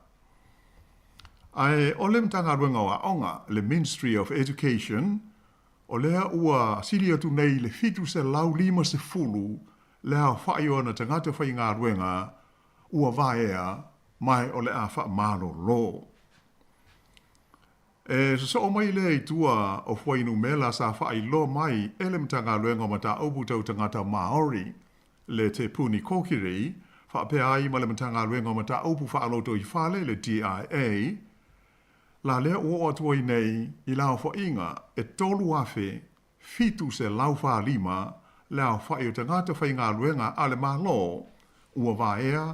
Ai o le mtanga ruenga o aonga le Ministry of Education o lea ua sili atu nei le fitu se lau lima se fulu le a whaaiona tangata whainga ruenga ua vaea mai o le a whaamalo lo. E so o mai le tua o whainu mela sa whai lo mai ele mtanga luenga ma ta obu tau tangata Maori le te puni kokiri whapea ai ma le mtanga luenga ma ta obu whaaloto i whale le DIA la lea o atua i nei i lao whainga e tolu afe fitu se lau wha lima lao whai o tangata whainga luenga ale malo ua vaea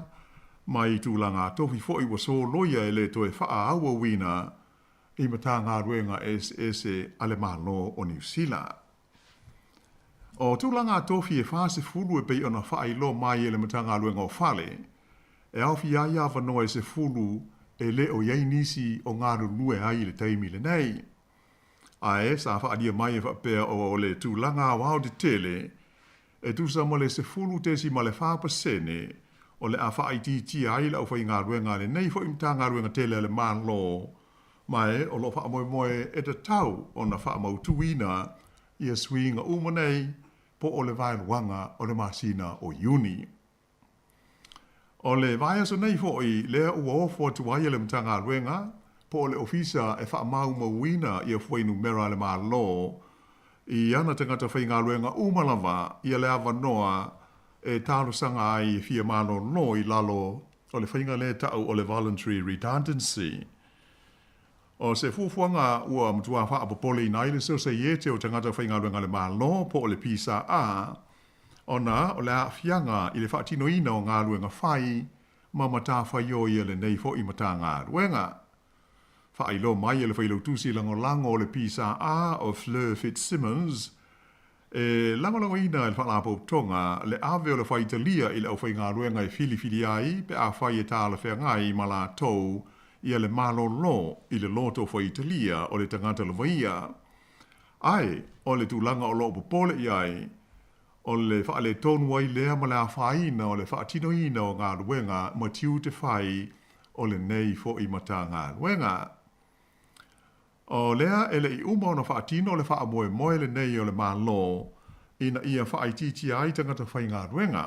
mai tūlanga tofi fhoi wa so loia e le toe wha aua wina i mata ngā ruenga SS ale malo o New Zealand. O tūlanga tofi e whase fulu e pei ona whaai lo mai e le mata ngā ruenga o whale, e au fia ia wanoa e se fulu e le o iei nisi o ngā rulue ai le teimi le nei. Ae, sa whaadia mai e whapea o le tūlanga wao te tele, e tūsa mo le se fulu tesi ma le whapasene, o le a whaaiti ai le au whai ngā ruenga le nei fo i mta ngā ruenga tele le malo, mai o lo wha moe moe e te tau o na wha mautuina i a swinga umanei po o le vai wanga o le masina o Uni. O le vai aso nei fo i lea ua ofo tuai le mtanga ruenga po o le ofisa e wha mau mauina i a whainu mera le maa lo i ana tangata whainga ruenga umalava i a le awa noa e tālo sanga ai fia mano no i lalo o le whainga le tau o le voluntary redundancy. O se fufuanga ua mtua wha apopole nai le so se iete o tangata whainga ruenga le malo po o le pisa a ona o le a fianga i le whaatino ina o ngā ruenga whai ma mata whaio i le nei fo i mata ngā ruenga. Wha lo mai e le whailo tusi lango o le pisa a o Fleur Fitzsimmons e lango ina le whaalapo tonga le ave o le whaitalia i le au whainga ruenga i fili ai pe a whai e tāla whaingai ma la tou ia le malo lo i le loto fo Italia o le tangata le vaia. Ai, o le tūlanga o lo popole i ai, o le wha le tonu ai lea ma le a whaina o le whaatino ina o ngā ruenga ma tiu te whai o le nei fo i matanga wenga. O lea ele i uma ona whaatino le wha moe moe le nei o le malo ina ia wha ai titi ai tangata whai ngā ruenga.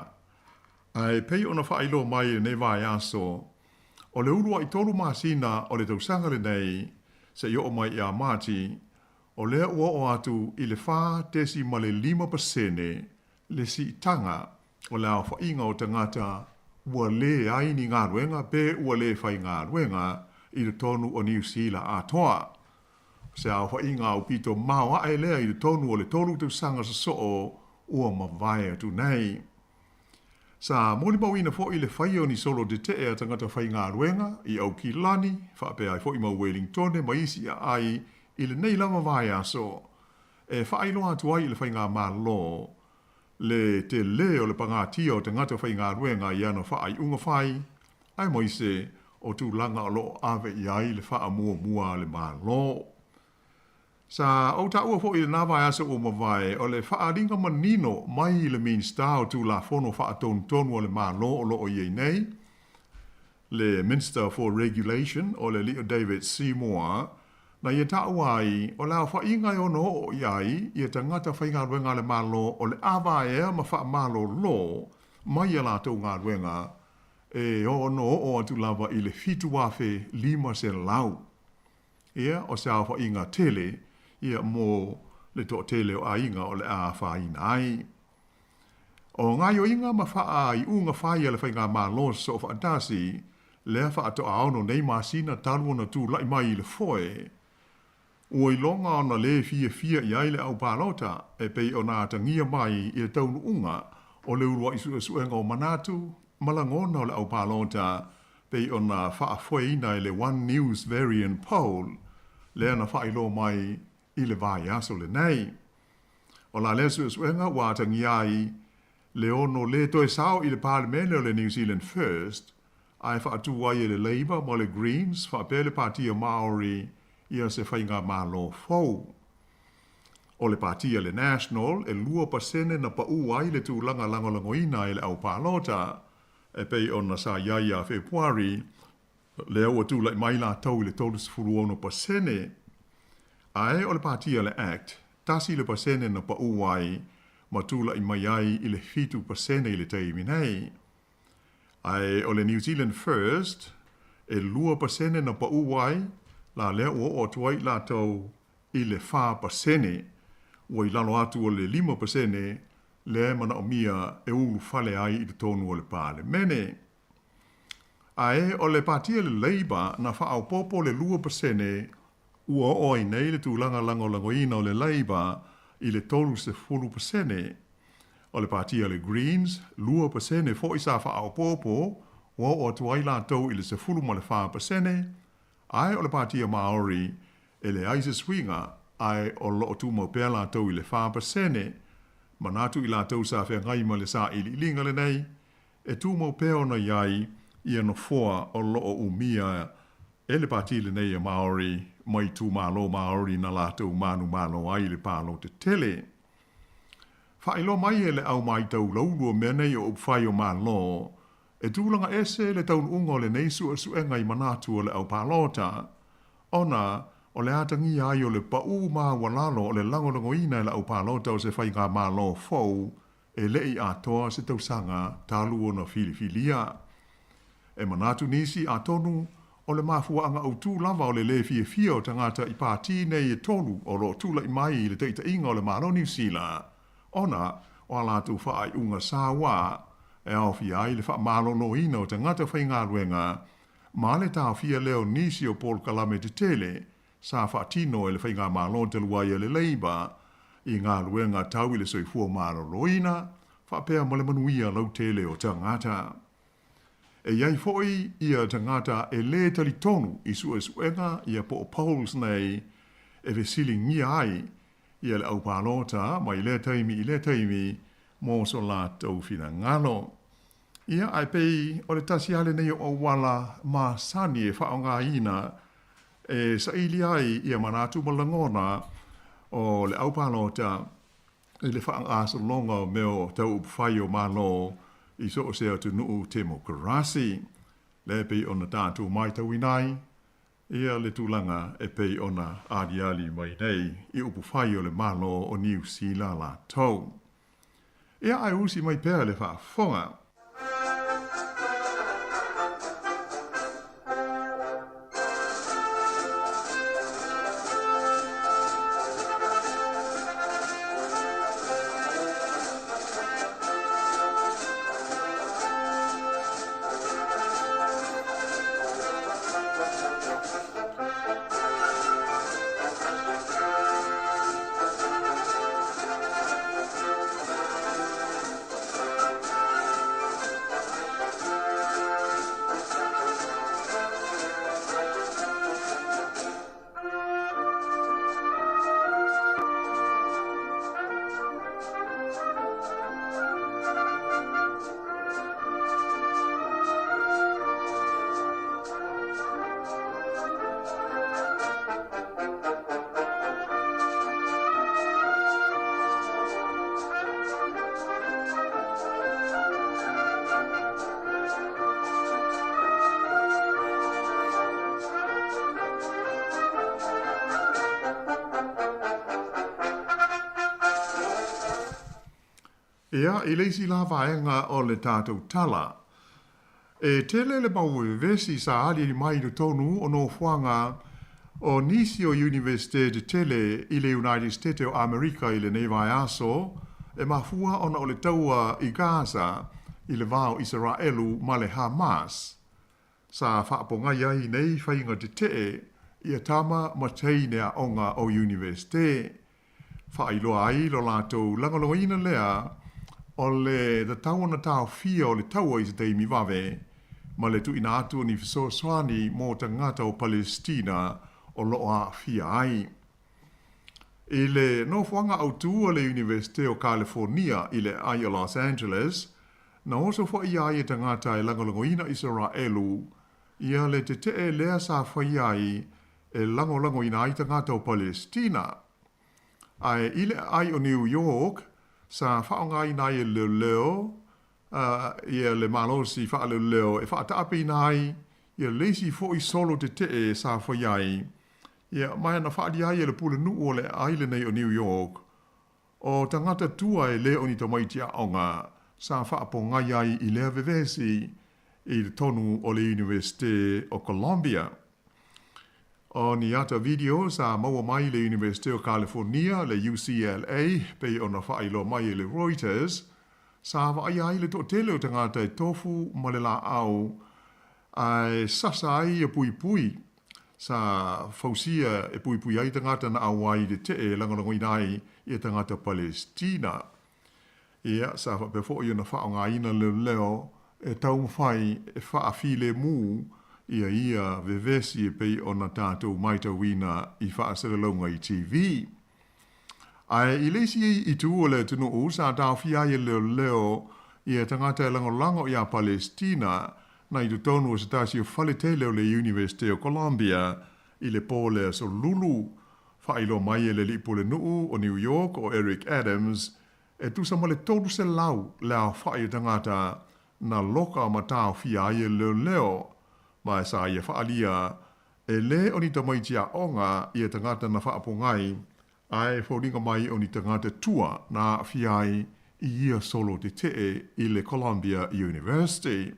Ai pei ona wha ilo mai le nei vai aso o le urua i tolu masina o le tausanga le nei se i o mai i a mati o lea ua o atu i le wha tesi ma le 5% le si tanga o le au whainga o tangata ua le ai ni ngā ruenga pe ua le whai ngā ruenga i le tonu o New Zealand a toa. Se au whainga o pito mau ae lea i le tonu o le tolu te sanga sa soo ua mawai atu nei. Sa moni mawina fo i le whai o ni solo de te ea tangata whai ngā ruenga i au ki lani, whaapea ai fo i ma Wellington ma isi a ai i le nei lama vai aso. E whai loa atu ai i le whai ngā malo. Le te le o le pangatia o tangata whai ngā ruenga i ano whai unga whai, ai mo ise o tu langa o lo ave i ai le wha mua le malo. Sa o ta ua fo i le nawa asa o mawai o le whaaringa manino mai le minsta o tu la fono whaatonu o le malo o lo o iei nei. Le Minister for Regulation o le Leo David Seymour na ia ta uai o la whainga o no o iai ia tangata whainga ruenga le malo o le awa ea ma wha malo lo mai ala tau ngā ruenga e o no o atu lava i le fitu wafe 5 se lau. Ia o se a whainga tele ia mo le to tele o ainga o le a whaina ai. O ngai o inga ma wha ai unga whaia le whainga malo so whaatasi lea wha ato aono nei masina talu na tu lai mai i le foe. Ua i longa o na le fia i ai le au palota e pei o nā tangia mai i le taunu unga o le urua isu suenga o manatu malangona o le au palota pei o na wha foeina i le One News Variant Poll lea na wha ilo mai i le vai aso le nei. O la le suenga wa tangia ai le ono le toe sao i le parlemene o le New Zealand First ai wha atu ai le Labour mo le Greens wha pele partia Maori ia se whainga malo fau. O le partia le National e 2% na pau ai le tūlanga langolangoina i le au palota e pei o na sa iaia Februari le au atu lai mai la tau i le 30%. Ai o le partia le Act tasi le pasene na pau ai ma tūla i mai ai i le 5% i le teimi nei. Ai o le New Zealand First e 2% na pau ai la lea o tuai la tau i le 4%, ua i lalo atu o le 5% le mana o mia e ulu fale ai i le tonu o le parlemene. Ae o le partia le Labour na wha au popo le 2% ua oi nei le tūlanga langolangoina o le Labour i le 30%. O le partia le Greens 2% fo i sa wha au popo ua o tuai la tau i le 4%. Ai o le partia Maori e le aise swinga ai o lo tu mo pe la tau i le 4%. Manatu i la tau sa whea ngai ma le sa ili linga le nei e tu mo pe ona iai i ano foa o lo o umia e le partia le nei a Maori mai tu malo Maori na la tau manu malo ai le palo te tele. Whailo mai e le au mai tau laulua mene o upwhai o malo e tūlanga ese le taun ungo le neisu a suenga i manatu o le au palota. Ona, o le atangi ai o le pau maa walalo o le langolangoina le au palota o se whainga malo fau e lei atoa se tausanga talu o na filifilia. E manatu nisi atonu o le mafuanga au tū lava o le le fia o tangata i pāti nei e tonu o lo tūla i mai i le teita inga o le malo New Zealand. Ona, o alatu whaai unga sawa e au fia ai le wha malo no ina o tangata whainga ruenga, ma le tā fia leo nisi o Paul Kalame te tele, sa wha tino e le whainga malo te luai le Labour, i ngā ruenga tau i le soifua malo no ina, wha pēr mo le manuia lau tele o tangata. E iai foi ia tangata e le tali tonu i suenga ia po o polls nei e vesili ngia ai ia le au palota ma i le taimi mo so la tau fina ngalo. Ia ai pei o le tasi ale nei o wala ma sani e whaonga ina e sa ili ai ia manatu malangona o le au palota i le whaanga asa longa meo tau upwhai o malo i so o se atu nuu demokrasi. le pei ona tātou mai tau inai, ia le tūlanga e pei ona adiali mai nei, i upu whai o le malo o New Zealand la tau. Ia ai usi mai pēr le whaafonga. Ia, i leisi la vaenga o le tātou tala. E tele le mau vesi sa ali mai do tonu o no whanga o nisi o Universite de Tele i le United States o Amerika i le nevai aso, e mafua ona o le taua i Gaza i le vao Israelu ma le Hamas. Sa whaaponga iai nei whainga te te i a tama matei a onga o Universite. Whaailoa ai lo lātou langaloina lea o le da tau na tau fia o le taua i se teimi wawe, ma le tu ina atu ni fiso swani mō tangata o Palestina o loa fia ai. I le no whanga au tu o le Universite o California i le ai o Los Angeles, na oso wha ia i tangata e langolangoina Israelu, ia le te te lea sa whai ai e langolangoina ai tangata o Palestina. Ai i le ai o New York, sa whaongai nai e leo leo, ia le malosi wha leo leo, e wha taapi nai, ia leisi fo i solo te te sa whaiai, ia mai na wha ai e le pule nu o le aile nei o New York, o tangata tua e leo ni tamaiti a onga, sa wha apongai ai i lea vevesi i le tonu o le Universite o Columbia. O ni ata video sa maua mai le Universite o California, le UCLA, pe ona whailo mai le Reuters, sa vai ai le to tele o tangata e tofu ma le la au, ai sasa ai e pui pui, sa fausia e pui pui ai tangata na awai de te e langalango inai i tangata Palestina. Ia, sa whapefo i ona whaonga ina leo e tau mwhai e whaafile mu, ia vevesi e pei ona tātou maita wina i whaasaralonga i TV. Ai i leisi i tu o le tunu o sa tau fia i leo ia tangata e lango i a Palestina na i tu tonu o sa tasi o whaletele o le Universite o Columbia i le pōlea so lulu whailo mai e le lipo le nuu o New York o Eric Adams e tu sa male tolu se lau lea whai tangata na loka ma tau fia i leo ma sa ia whaalia e le o ni tamaiti a onga i e tangata na whaapongai ai whauringa mai o ni tangata tua na fiai i ia solo te te i le Columbia University.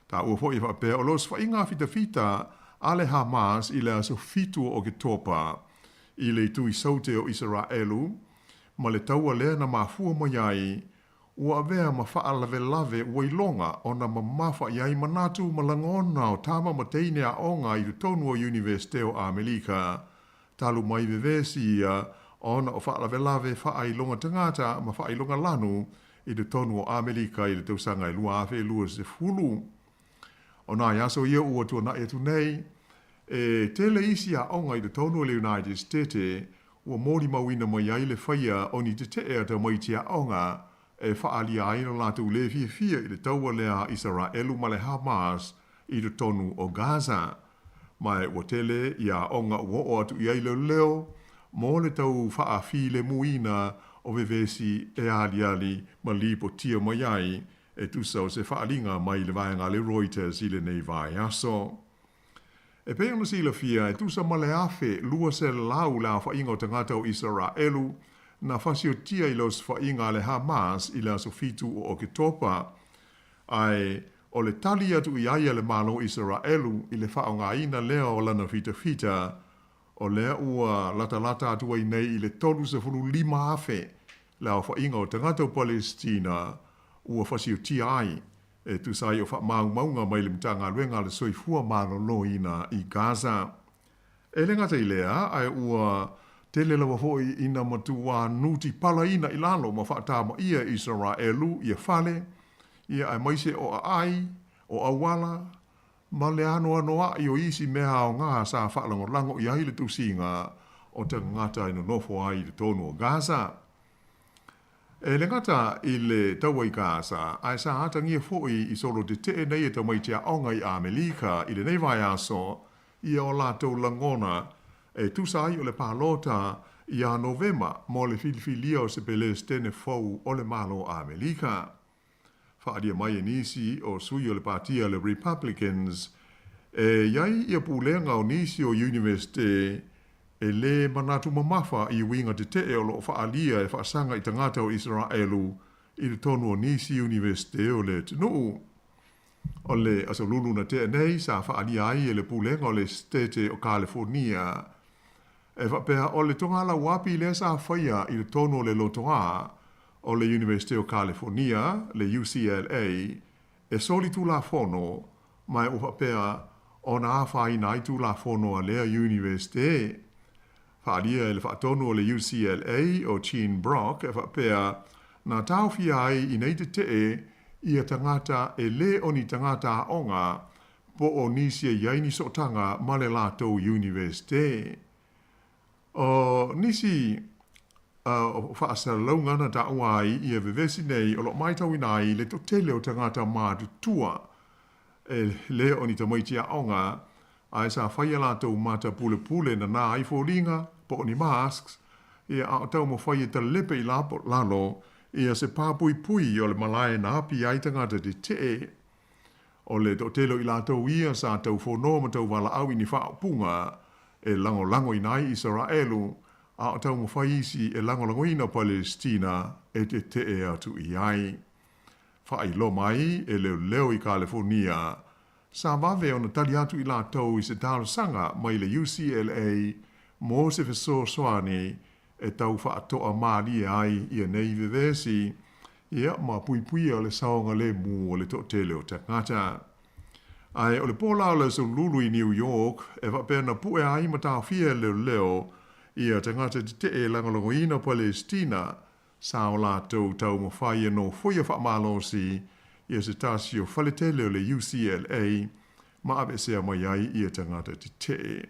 Ta ua fo i whapea o los whainga fita a le Hamas i le aso fitu o ke topa i le tui saute o Israelu ma le taua lea na mafua mai ai ua vea ma whaalave wailonga o na mamafa iai manatu malangona o tama mateine a onga i tonu o Universite o Amerika. Talu mai vevesi ia ona o whaalave whaailonga tangata ma whaailonga lanu i tonu o Amerika i tausanga i lua awhe lua se fulu. O nā iaso ia ua tua na e tu nei, e tele isi a onga i tonu o le United States ua mori mawina mai ai le whaia o ni te te ea ta maiti a onga e whaalia aina lātou le fia i le taua lea Israelu ma le Hamas i le tonu o Gaza. Mai o tele ia onga ua o atu i aile leo, mo le tau whaafi le muina o vevesi e aliali ma lipo tia mai ai e tu sa o se whaalinga mai le vai ngā le Reuters i le nei vai aso. E pe ona sila fia e tu sa male afe lua se lau la whainga o tangata o Israelu na whasio tia i los whainga le Hamas i la so fitu o Oketopa ai o le tali atu i aia le malo Israelu i le whaonga ina lea o lana fita o lea ua lata atua i nei i le tolu se fulu 5 afe la o whainga o tangata o Palestina ua whasio tia ai e tu sai o wha maunga mai le mtanga luenga le soifua malo loina i Gaza. E le ngata i lea ai ua tele lawa hoi ina matua nuti pala ina i lalo ma whaatama ia Israelu ia whale ia ai maise o ai o awala ma le anoa i o isi mea o ngā sa whaalango lango i aile tu singa o te ngata ina nofo ai le tonu o Gaza. E le ngata i le taua i Gaza, ai sa hata ngia fōi i solo te te nei e tamai tia onga i Amerika i le nei vai aso i o lātou langona e tu sai o le pālota i a Novema mo le filifilia o se Palestine fau o le malo Amerika. Whaadia mai e nisi o sui o le pātia le Republicans e iai i a pūlenga o nisi o University e le manatu mamafa i winga te te o lo whaalia e whaasanga i tangata o Israelu i le tonu o Nisi University o le tunu. O le asalulu na te nei sa whaalia ai e le pulenga o le state o California. E whapea o le tongala wapi le sa whaia i le tonu o le lotoa o le University o California, le UCLA, e soli tu la fono mai o whapea o na awhai nai tu la fono a lea University. Whaalia e le whaatono o le UCLA o Chin Brock e whapea nā tauwhia ai i nei te i a tangata e le o ni tangata onga po o nisi e yaini sotanga ma le lātou University. O nisi o whaasalaunga na ta uai i a vevesi nei o lo maitau inai le totele o tangata mātu tua e le o ni tamaitia onga ai sa whaia lātou mata pule na nā aifolinga po ni masks e a tau mo whaia ta lepe i lapo lalo e a se pāpui o le malae na api ai tangata te te o le totelo i lātou ia sa tau whono ma tau wala au ni whaapunga e lango i nai Israelu a tau mo whaisi e lango ina Palestina e te atu i ai. Whai lo mai e leo i California sa wawe o na tali atu i lātou i se tālo sanga mai le UCLA mō se wheso soani e tau whaatoa maari ai i a nei vevesi ia ma pui o le saonga le mu o le totele o tangata. Ai o le pola o le so lulu i New York e wapena pue ai ma tāwhia leo i a tangata te e langolongo ina Palestina sa o lātou tau mo whaia no fuia whaamalosi ia se tasio whaletele o le UCLA ma abe sea mai ai i a tangata te.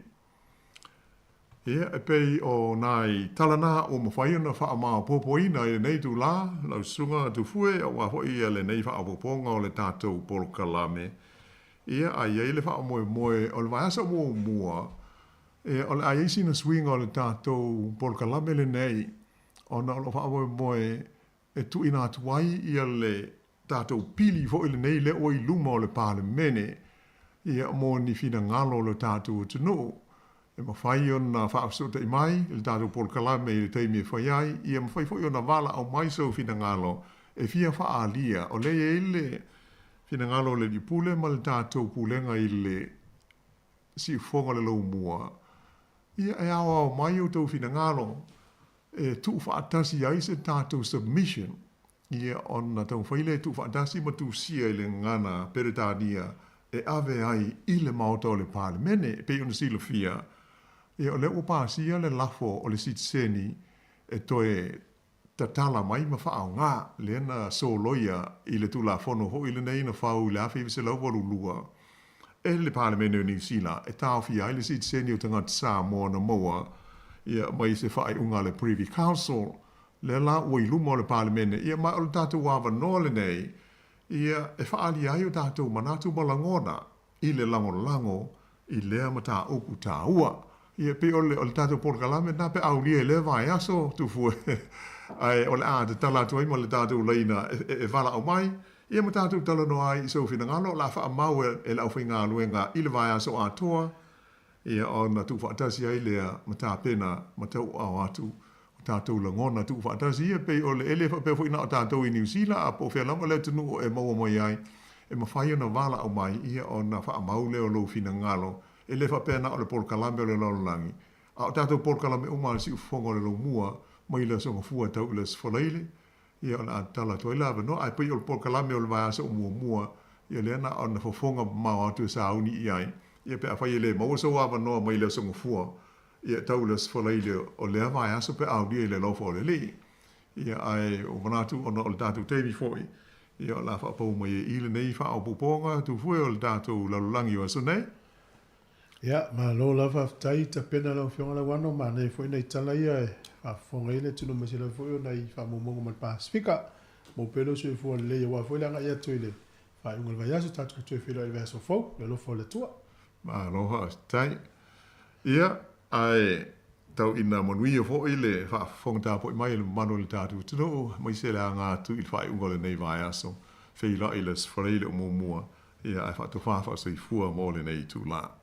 Ia e pei o nai talana o mawhaia na whaama popoina i nei tu la, lau sunga tu fue o waho ia le nei wha poponga o le tātou polokalame. Ia ai ei le wha moe o le vaasa mua o le ai eisi na swinga o le tātou polokalame le nei o na o le wha moe e tu ina atuai ia le tātou pili fo ile nei le oi luma o le pāle mene ia mo ni fina ngalo le tātou tunu e ma whai o na whaafsota i mai le tātou polokalame i le teimi e whai ai ia ma whai fo i o na wala au mai sau fina ngalo e fia whaalia o le e le fina ngalo le di pule ma le tātou pulenga i le si ufonga le lau mua ia e awa au mai o tau fina ngalo e tu whaatasi ai se tātou submission ia ona tau whaile tu whaatasi ma tu sia i le ngana peretania e ave ai i le maota o le pālemene pe ona silo fia ia o le upāsia le lafo o le sitseni e toe tatala mai ma whaau ngā le na soloia i le tu la fono ho i le nei na whau i le awhi se lau walu lua e le pālemene o New Zealand e tau fia i le sitseni o tangata Samoa na moa ia mai se whaai unga le Privy Council le la oi lumo le parlemene ia ma o tātou wawa no le nei ia e whaali ai o tātou manatu malangona i le lango i lea ma tā upu tā ua ia pe o le tātou polokalame na pe au lia le vai aso tu fue ai o le a te tala tu ai ma le tātou leina e wala au mai Ia ma tātou tala no ai so fina ngalo la wha mau e la uwhi ngā luenga i le vai aso atoa. Ia o na tu whaatasi ai lea ma tā pena ma tau au atu. O tātou la ngona tu whaatasi ia pei o le ele wha fuina o tātou i New Zealand a po whea lama leo tunu o e maua mai ai. E ma whai ona wala au mai ia o na wha mau leo lo fina ngalo. E le wha pena o le Pol Kalame o le Lololangi. A o tātou Pol Kalame umar si ufongo le lo mua mai le songa fua tau le sfolaile. Ia ona tala toi lava no ai pei o le Pol Kalame o le vai aso mua ia le ana o na fofonga mau atu sa uni i ai. Ia pe a whai le maua sa wava noa mai le songa fua. Ia tau le sfolaile o le vai aso pe au dia le lofo o le li. Ia ai o manatu o le tātou teimi foi. Ia o la wha pau mai i le nei wha o puponga tu fue o le tātou Lololangi o aso nei. Ia, ma lo lava tai ta pena lo fionga la wano ma nei foi nei tala ia e fa fonga ile tunu ma sila foi o nei fa momongo ma Pasifika mo pelo sui fua le wa foi langa ia tuile fa ungal vai aso tatu tu filo il verso fo le lo fo le tua ma lo ha tai ia ai tau ina monui fo ile fa fonga ta po mai le mano le tatu tunu mai se la nga tu il fa ungal nei vai aso filo ile sfreile o mo ia ai fa tu fa sui fua mo le nei tu la.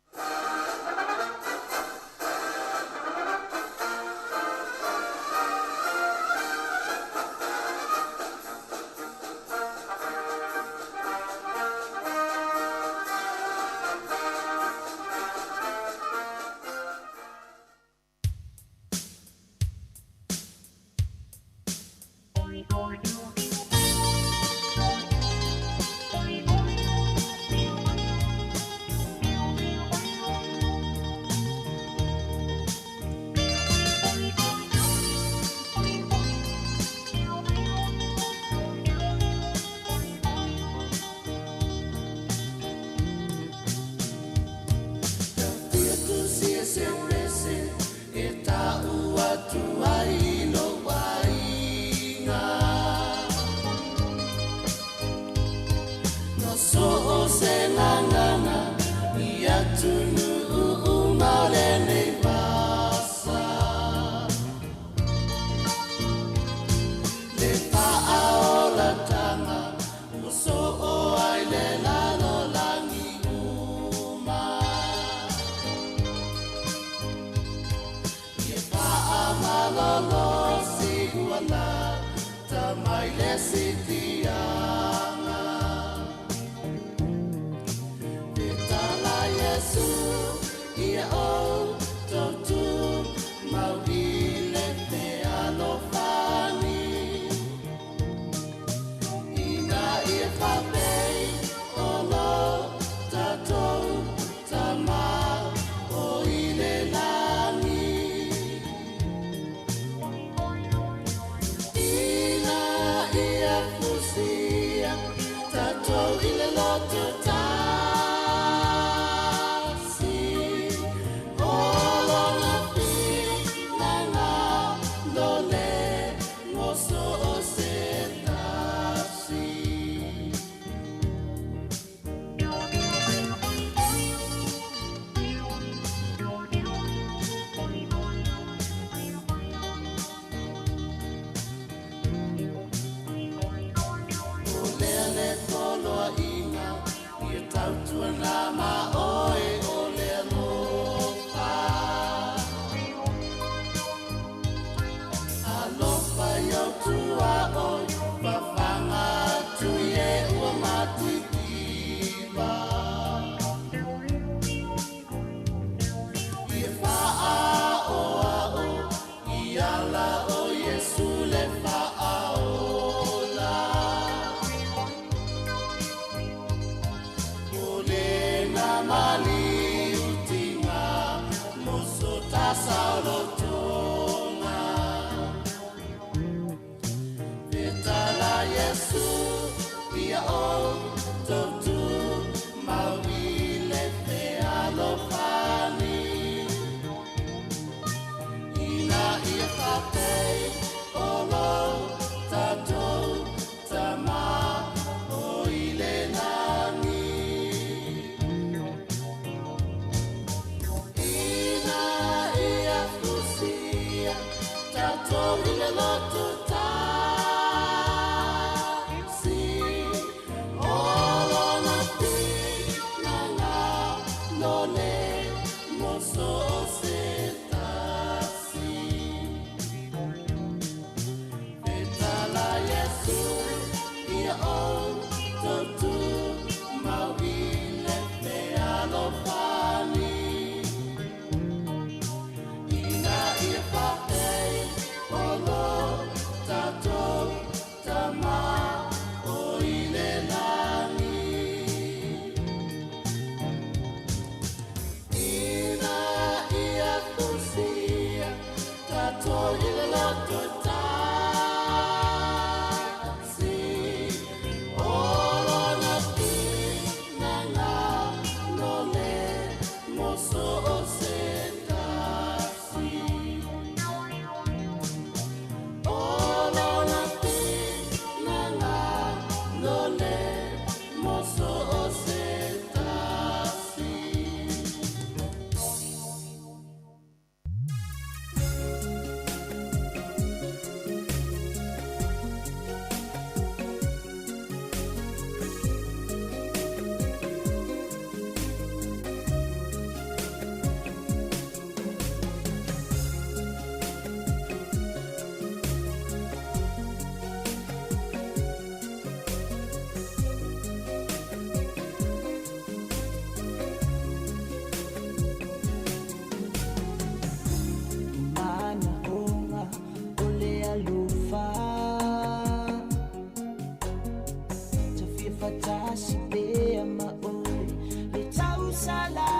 fatasi pe ama oi le tau sala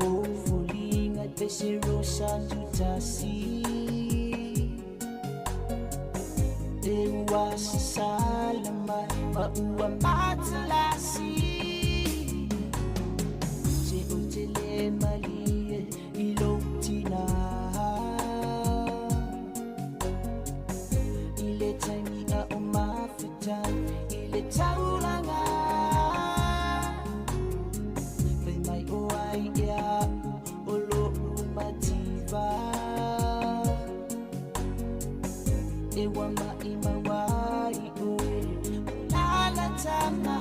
o fulinga te se rosa tutasi te wasa salama ma ua matalasi se o te le malie I lotina ile tangi a o mafita ile taulanga Fai mai o ai ia o lo umativa E wama ima wai oe Lala tama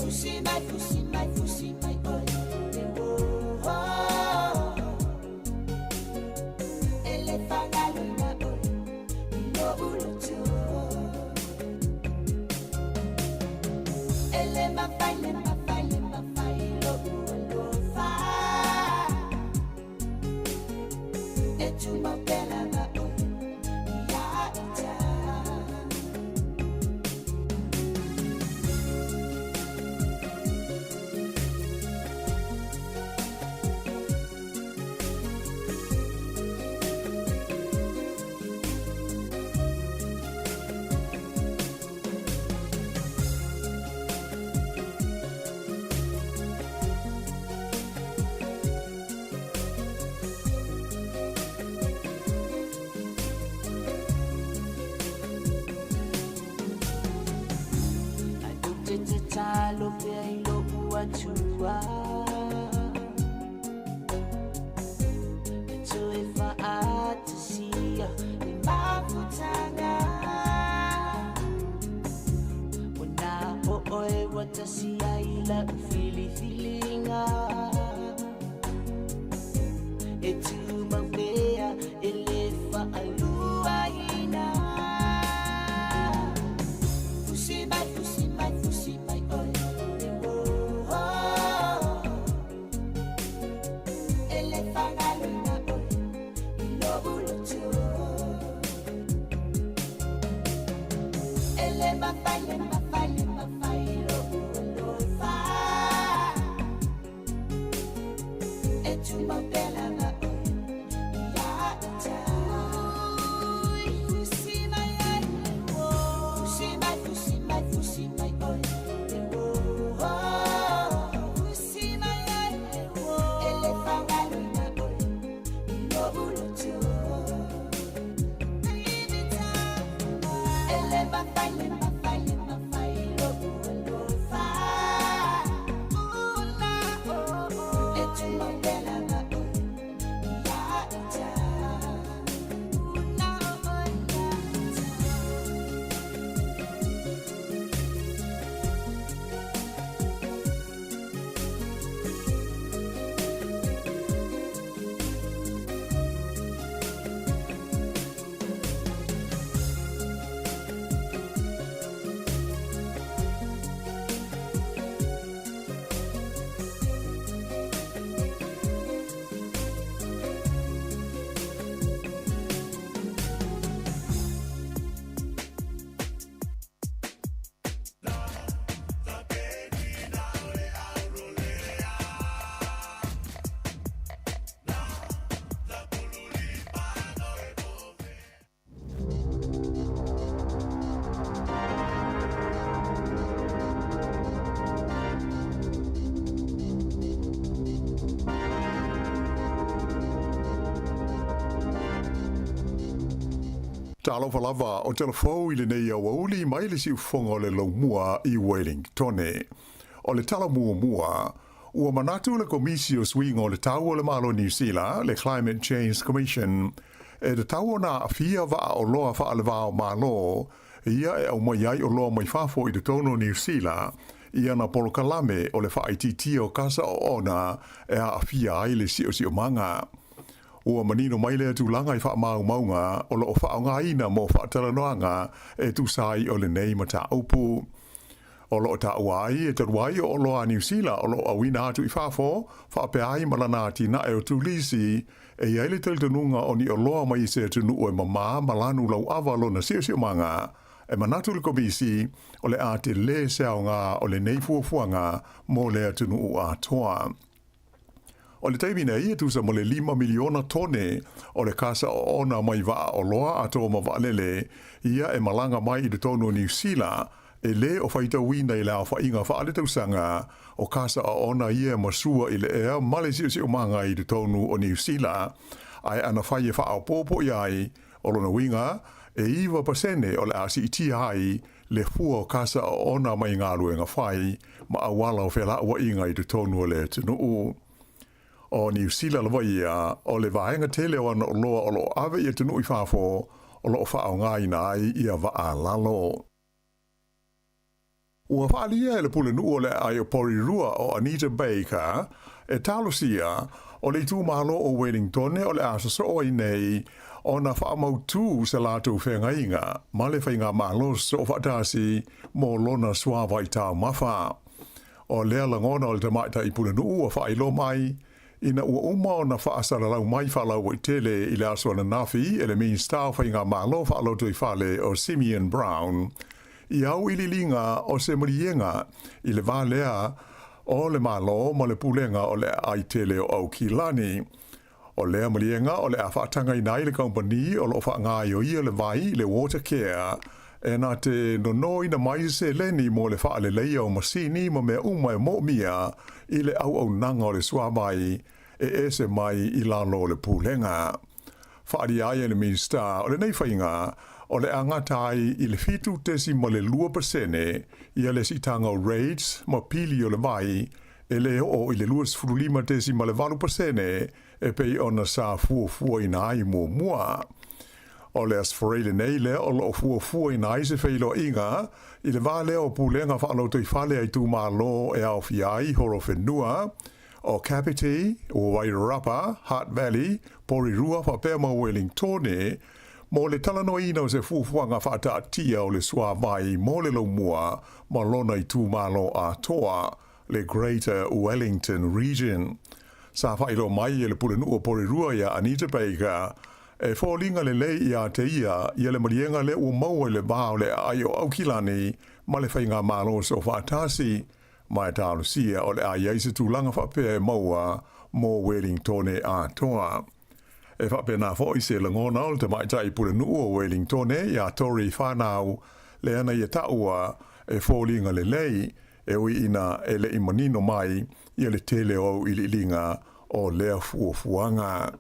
Fusi mai, fusi mai, fusi mai oe Ele fangalina oe Ilo ulutu Ele mafai lo ulofa Etu mapela na oe Ya ita Talo pe ilo uachua Eto e faatasia E mafutanga Wana o oe watasia ila ufili-filinga E tu mawea e le faalua ina Fusi mai, fusi mai, fusi mai oe Ele fangalina oe Ilo ulutu Ele mafai lo ulofa Etu mapela na oe Ya ita Fusi mai ai Fusi mai, fusi mai, fusi mai oe Fusi mai ai Ele fangalina oe Ilo ulutu Ele mafai lo ulofa Etu mapela na oe Ya ita Talofa lava o telefou I le nei au auli mai le si ufonga o le laumua I Wellingtone. O le tala mua ua manatu le komisi o swing o le tau o le malo New Zealand, le Climate Change Commission, e le tau o na afia va o loa fa ale va o malo, ia e au mai ai o loa mai fafo I le tono New Zealand, ia na polo kalame o le fa ITT o kasa o ona e a afia ai le si o manga. Ua manino mai lea tūlanga I wha maunga o lo o wha ngā ina mo wha taranoanga e tu sai o le nei ma ta upu. O lo o ta uai e taruai o lo a New Zealand o lo a wina atu I whafo, wha pe ai malana ti na e o tūlisi e ia le taltanunga o ni o loa mai se tunu o e mama malanu lau avalo na sio manga e manatu le komisi o le a te le seaonga o le nei fuafuanga mo le atunu o a toa. O le taimina ia tusa mo le 5 miliona tone o le kasa o ona mai waa o loa a toa ma waalele ia e malanga mai i le tonu New Zealand e le o whaita wina i le a whainga whaale tausanga o kasa o ona ia masua i le ea male si o manga i le tonu o New Zealand ai ana whaie wha au popo iai o lona winga e iwa pasene o le asi iti hai le fua o kasa o ona mai ngā luenga whai ma awala o whela ua inga i le tonu o le tunu o New Zealand lawa ia o le vaenga tele o ana o loa o lo ave i tunu i whafo o lo wha o ngā ina ai ia wa lalo. Ua whaalia e le pule nu o le ai o Porirua o Anita Baker e talosia o le tū malo o Wellington o le asaso o i nei o na whaamautu se lātou whenga inga ma le whainga malo so whaatasi mo lona suawa i tāu mawha. O lea langona o le tamaita i pule nu o whailo mai ina ua uma o na whaasara lau mai whalau i tele i le aswana nafi e le mean star whainga malo whaalautu i whale o Simeon Brown i au ililinga o se murienga i le vālea o le malo ma le pulenga o le ai tele o au kilani. O lea murienga o le awhaatanga i nai le company o lo whaanga i o ia le vai le water care e nā te nono ina mai se leni mo le whaale leia o masini ma mea umai mo mia i le au nanga o le sua mai e se mai i lalo le pulenga. Whaari aia le minsta o le nei whainga o le angatai i le fitu tesi ma le 2% i le sitanga o raids ma pili o le vai e le o i le 2.5 tesi ma le 8% e pei ona sa fua i nai mua. O le asfarele nei le o lo fua i nai se feilo inga i le vale o pulenga whaaloto i whale ai tū malo e au fiai horo whenua o Kapiti, o Wairarapa, Hutt Valley, Porirua, Whapema Wellington mo le talanoina o se fufuanga whaataatia o le sua vai mo le laumua ma lona i tū malo a toa le Greater Wellington Region. Sa whailo mai e le pulenu o Porirua ia Anita Baker e fōlinga le lei ia te ia le marienga le ua maua le vāo le ai o Aukilani ma le whainga malo so whaatasi mai tālu sia o le ai eise tūlanga whapea e maua mō Wellington a toa. E whapea nā fōi se langona o le te maitai pulenu o Wellington ia Tori whanau le ana ia taua e fōlinga le lei e ui ina e le imanino mai ia le tele o ililinga o lea fuafuanga.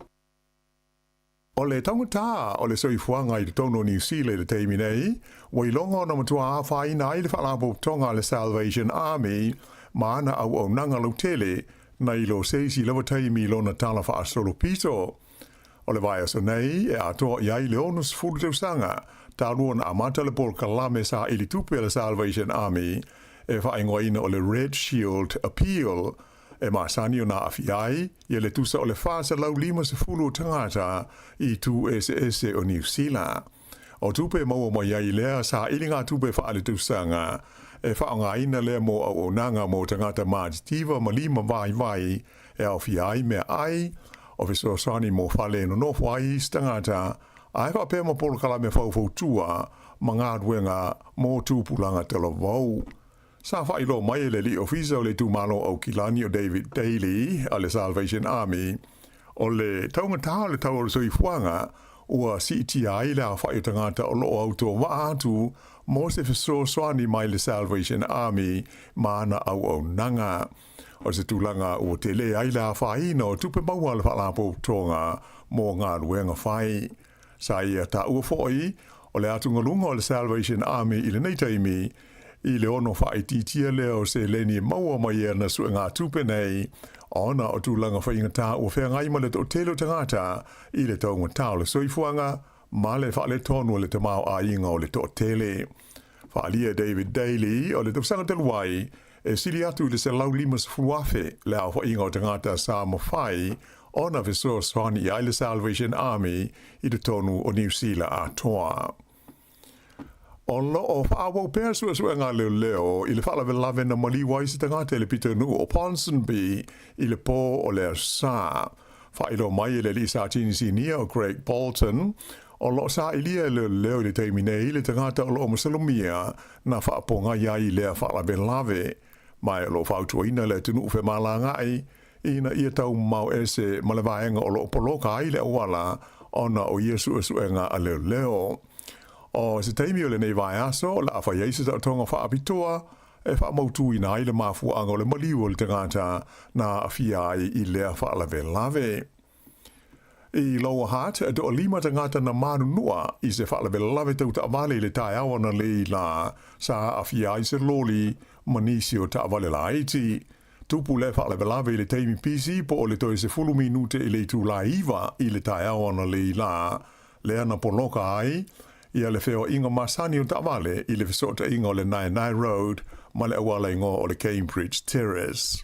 O le tangata o le soifuanga i le tono New Zealand le teimi nei, wailonga na matua a whaina i le whalapo tonga le Salvation Army ma ana au nanga lau tele na ilo seisi lewa teimi lo na tala wha asolo pito. O le vai aso nei e atoa i ai le onus fulu tau sanga ta ruan amata le por kalame sa ili tupe le Salvation Army e whaingoina o le Red Shield Appeal e masani o na afiai i le tusa o le whasa lau 50 tangata i tu ese o New Zealand. O tupe maua mai ai lea sa ilinga tupe whaale tusanga e whaongaina lea mo au nanga mo tangata majitiva ma 5 vai e au fiai mea ai o viso sani mo whale no no whai stangata ai ka pe mo polo kala me fau tua ma ngā duenga mo tūpulanga telo vau. Sa whailo mai le li ofisa o le tūmalo au kilani o David Daly a le Salvation Army o le taungata le tau o soi fuanga ua CTI le a whai tangata o lo auto wa atu mo se fiso swani mai le Salvation Army maana au nanga. O se tūlanga o te le ai la whai no tupe maua le whalapo tonga mo ngā ruenga whai. Sa ia ta ua whoi o le atungalunga o le Salvation Army i le nei taimi i le ono whai titia leo se leni maua mai e na sua ngā tupe nei ona o tūlanga whaingata o whengai ma le to telo tangata i le taunga tau le soifuanga ma le whale tonu le tamau a inga o le to tele. Whaalia David Daly o le tupsanga teluai e sili atu le se lau 5 fuafe le au whainga o tangata sa mawhai ona viso swani i le Salvation Army i le tonu o New Zealand a toa. O lo o whaawau pēr sua ngā leo i le whaalawe lawe na maliwai si tangata le pita nu o Ponsonby i le pō o le sa. Whaelo mai le li sa tini si nia o Greg Bolton, o lo sa ilia le leo le teimi nei le tangata o lo masalomia na whaaponga iai lea whaalabe lave, mai o lo whautuaina le tunu uwhe malangai, ina ia tau mau ese malawaenga o lo poloka ai le awala, ona o Iesu esuenga a leo leo. O se teimi o le nei vai aso, la awha yeisa ta tonga whaapitoa, e whaamautu ina ai le mafu anga o le maliu le tangata na awhia ai i lea whaalabe lave. I loa hat, e do lima tangata na manu nua i se whaalabe lave tau ta avale le tae awana le la sa awhia ai se loli manisi o ta avale la iti. Tupu le whaalabe lave le teimi pisi po o le toi se fulu minute i le tu la iwa i le tae awana le la lea na poloka ai ia le feo inga masani o ta avale i le fesota inga o le Nai Road ma le awala ingo o le Cambridge Terrace.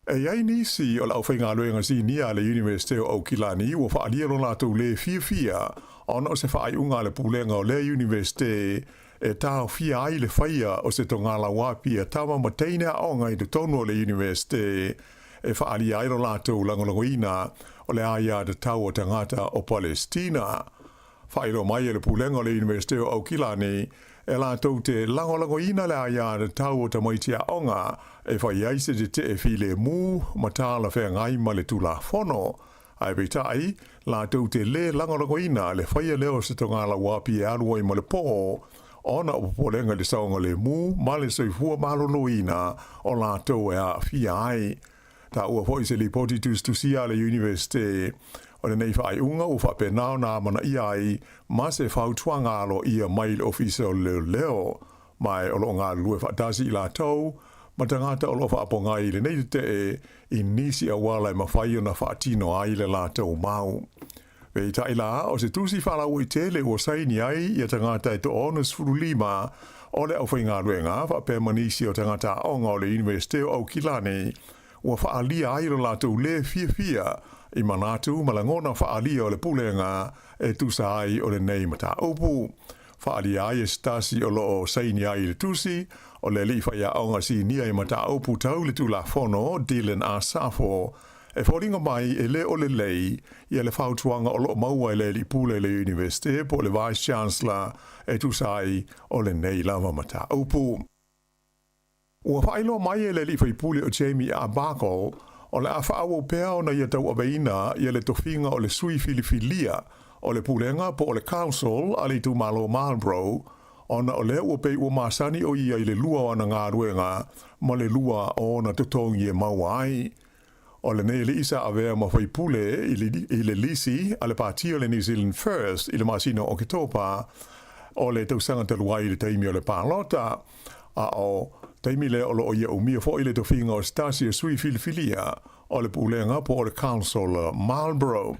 E iai nisi o la awhainga aluenga si nia le University o Aukilani ua whaalia lo lātou le fia ona o se whaai unga le pulenga o le University e tāo fia ai le whaia o se tongala wapi e tama mateina aonga i te tonu o le University e whaalia ai lo lātou langolongoina o le aia te tau o tangata o Palestina. Whaero mai e le pulenga o le University o Aukilani e lātou te langolongoina le aia te tau o tamaitia aonga e whai aise te e file mū matala whea ngai ma le tula whono. Ai beitai, lātou te le langolongoina le whaia leo se tongala wapi e aluai ma le pō ona o polenga le saonga le mū ma le soifua maloloina o lātou e a fia ai. Ta ua hoi se li poti tusia le University o le nei whaai unga o whapenao nā mana iai ma se whautuanga alo ia mail ofisa o leo mai o lo ngā lue whaatasi i lātou ma tangata o lo whaaponga i le nei te i nisi a wala i mawhai o na whaatino ai le lātou mau. Vei tai la o se tusi whalau i tele o saini ai i a tangata e to onus furulima o le au whainga ruenga whape manisi o tangata onga o le University o Aukilani ua whaalia ai lo lātou le fia i manatu malangona whaalia o le pulenga e tusa ai o le nei mata upu. Whaalia ai e stasi o lo o saini ai le tusi o le li whaia aonga si nia i mata upu tau le tula whono Dylan Asafo e whoringa mai e le o le lei i le whautuanga o lo maua i le li pule le University po le Vice Chancellor e tusa ai o le nei lava mata upu. Ua whailo mai e le li whaipule o Jamie Abako o le awha awo pea o na ia tau aweina i le tofinga o le sui filifilia o le pulenga po o le council a le tu malo Marlborough o na o le ua pei ua masani o ia i le lua o na ngā ruenga ma le lua o na tutongi e mawai. O le nei le isa avea ma whaipule i le lisi a le pāti o le New Zealand First i le masina o Ketopa o le tausanga taluai i le taimi o le pālota a o taimi le olo o ia umia fo i le tofinga o stasi e sui filifilia o le pulenga po o le council Marlborough.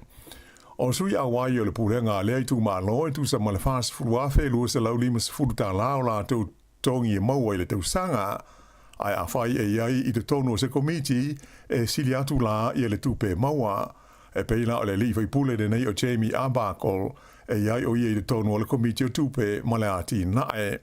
O sui awai o le pulenga le aitu malo e tu sa malefas furuafe lua se lau limas furuta lao la tau tongi e maua i le tausanga ai a whai e iai i te tono se komiti e sili atu la i le tupe maua e peina o le li whaipule de nei o Jamie Abakol e iai o ia i te tono o le komiti o tupe ma le ati nae.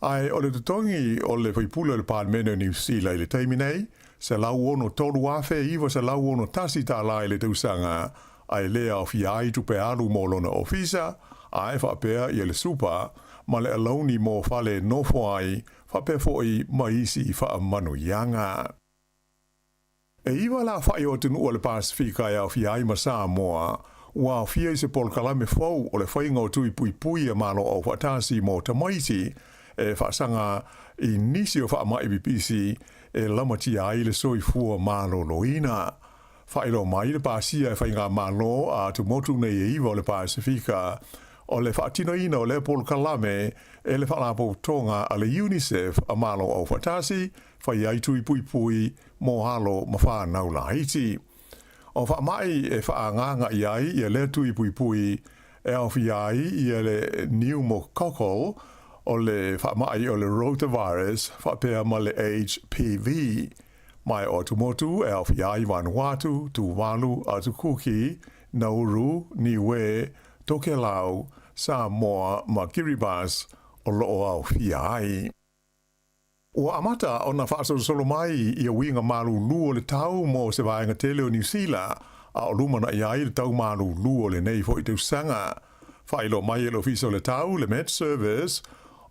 Ai o le tutongi o le whaipule o le Parliament o New Zealand i le teimi nei, se lau ono tolu afe iwa se lau ono tasi tā la i le tausanga ai lea o fia ai tupe alu mo lona ofisa, ai whapea i le supa, ma le alauni mo fale nofo ai, whape foi maisi i wha manu yanga. E iwa la whai o tunu o le Pasifika e au fia ai ma Samoa, ua au fia i se polkalame fau o le whainga o tui pui pui e malo au whatasi mo tamaiti, e whaasanga i nisi o wha mai bipisi e lamati ai le soifua malo loina. Whaelo mai le pasia e whainga malo a tumotu nei e iwa o le Pasifika, o le whaatino ina o le polkalame e le whalapo tonga a le UNICEF a malo au whatasi, whai ai tui pui pui mo halo ma whanau la iti. O wha mai e whaanganga i ai i le tui pui pui e au fi ai i le pneumococcal o le wha mai o le rotavirus whapea ma le HPV. Mai o tumotu e au fi ai Vanuatu, Tuvalu, Atukuki, Nauru, Niue, Tokelau, Samoa, ma Kiribati o loo au fi ai. Ua amata ona whaasolo mai i a winga malu luo le tau mo se vaenga tele o New Zealand a o lumana i ai le tau malu luo le nei fo i tau sanga. Whailo mai e lo fiso le tau le Met Service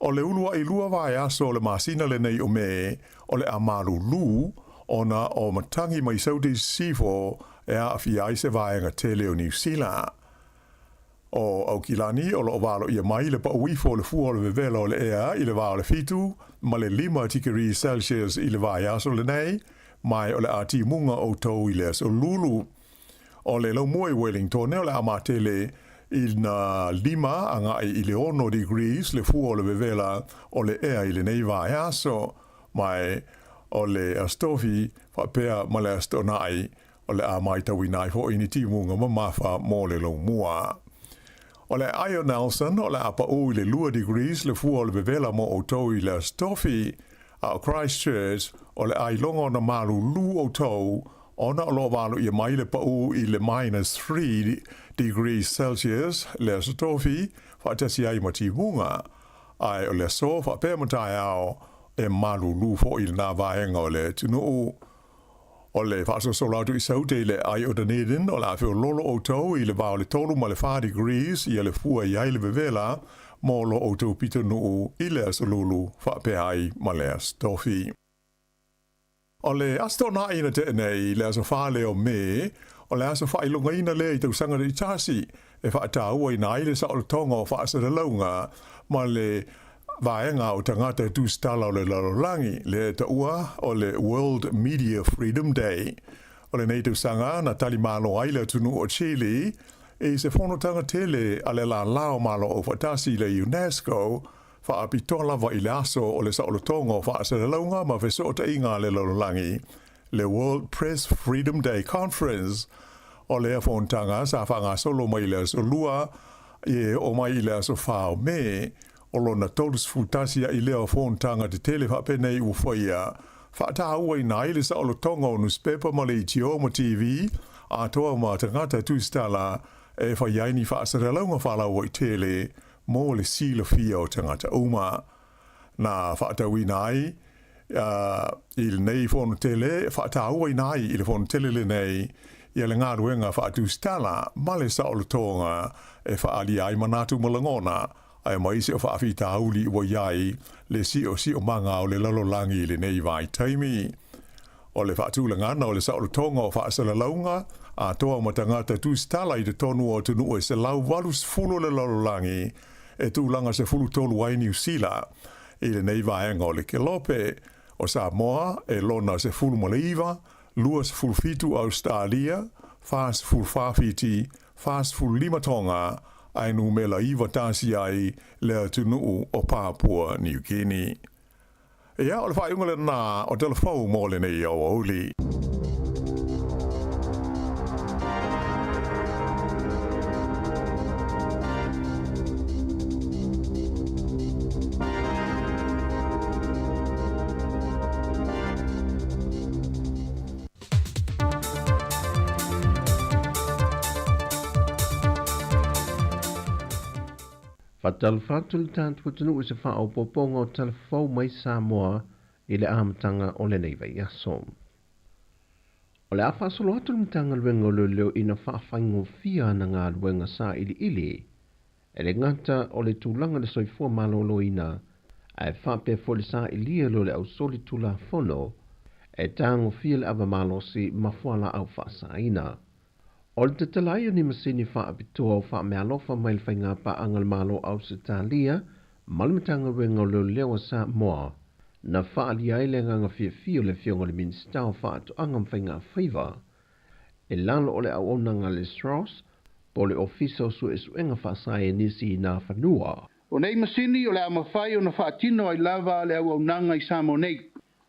o le ulua i lua vai aso le masina le nei o me o le a malu lu ona o matangi mai saudi sifo e a fiai se vaenga tele o New Zealand. O au kilani o lo valo ia mai le pa uifo le fuo le vevelo le ea i le valo le fitu ma le 5 degrees Celsius i le vai aso le nei mai o le ati munga o tau i le aso lulu. O le lau mua i Wellington o le amatele i na 5 anga i le 1 degrees le fuo le vevela o le ea i le nei vai aso mai o le astofi whapea ma le astonai o le a mai tawinai fo ini timunga ma mafa mo le lau mua. O le Ayo Nelson o le apa o i le 2 degrees le fuo le vevela mo o tau i le astofi a Christchurch o le ailonga na malu lu o tau ona o lo valo i mai le pa o i le -3 degrees Celsius le astofi whaatasi ai mati munga ai o le sofa pe matai ao e malu lu fo i na vaenga o le tunu o le whaaso solatu i saute le ai o Dunedin o la feo lolo o tau i le vao le tolu ma le 5 degrees i le fua i ai le vevela mo lo o tau pita nuu i le asolulu whape ai ma le astofi. O le astona ina te nei le aso whale o me o le aso whailunga ina le i tau sanga i tasi e whaatau i nai le sa o le tonga o whaasa le launga ma le vaenga o tangata tu stala o le lalolangi le taua o le World Media Freedom Day. O le nei tau sanga na tali malo ai le tunu o Chile e se whanotanga tele a le la lao malo o whatasi le UNESCO wha apitola wa i le aso o le sa o le tonga o whaasa le launga ma feso o ta inga le lalolangi le World Press Freedom Day Conference o le whontanga sa whanga solo mai le aso lua e o mai le aso whao me o lona tolus futasia i leo whontanga te tele whapenei u whaia. Whaata ua i nai le sa o lo tonga o newspaper ma le itio ma TV a toa ma tangata tu stala e whaiaini whaasara launga whala ua i tele mo le sila fia o tangata uma. Na whaata ui nai i le nei whono tele, whaata ua i nai i le whono tele le nei i le ngā ruenga whaatu stala ma le sa o lo tonga e whaali ai manatu malangona ai mai se o whaafi tauli ua iai le si o manga o le lalolangi le nei vai taimi. O le whaatulangana o le sa o le tonga o whaasala launga a toa matangata tu stala i te tonu o tunu e se lau walus fulu le lalolangi e tūlanga se fulu tolu ai New Zealand i le nei vaenga o le Kelope o Samoa e lona se fulu Maleiva, lua se fulu fitu Australia, fast fulu Whawhiti, fast fulu Limatonga ai nu mela iwa tasi ai le tunu o Papua New Guinea. Ia o le whaiunga le nā o telefau mō le nei au auli. Fatal fatul tant putunu se fa o popongo telefau mai Samoa i le amatanga o le nei vai aso. O le afa solo atu mtanga luenga o leo ina whaafaingo fia na ngā luenga sa ili e le ngata o le tūlanga le soifua malolo ina e whape foli sa ilia lo le au soli tula fono e tango fia le ava malosi mafuala au whaasa ina. O le tatalaia ni masini wha apitoa o wha mea lofa mai le whainga pa angal malo au se talia, malamatanga wenga o leo lewa sa moa, na wha ali aile nganga fia le fionga le minsta o wha atu angam whainga whaiva, e lalo o le au onanga le Strauss, po le ofisa o su enga wha sae nisi na whanua. O nei masini o le amawhai o na wha atino ai lava le au onanga i Samo nei,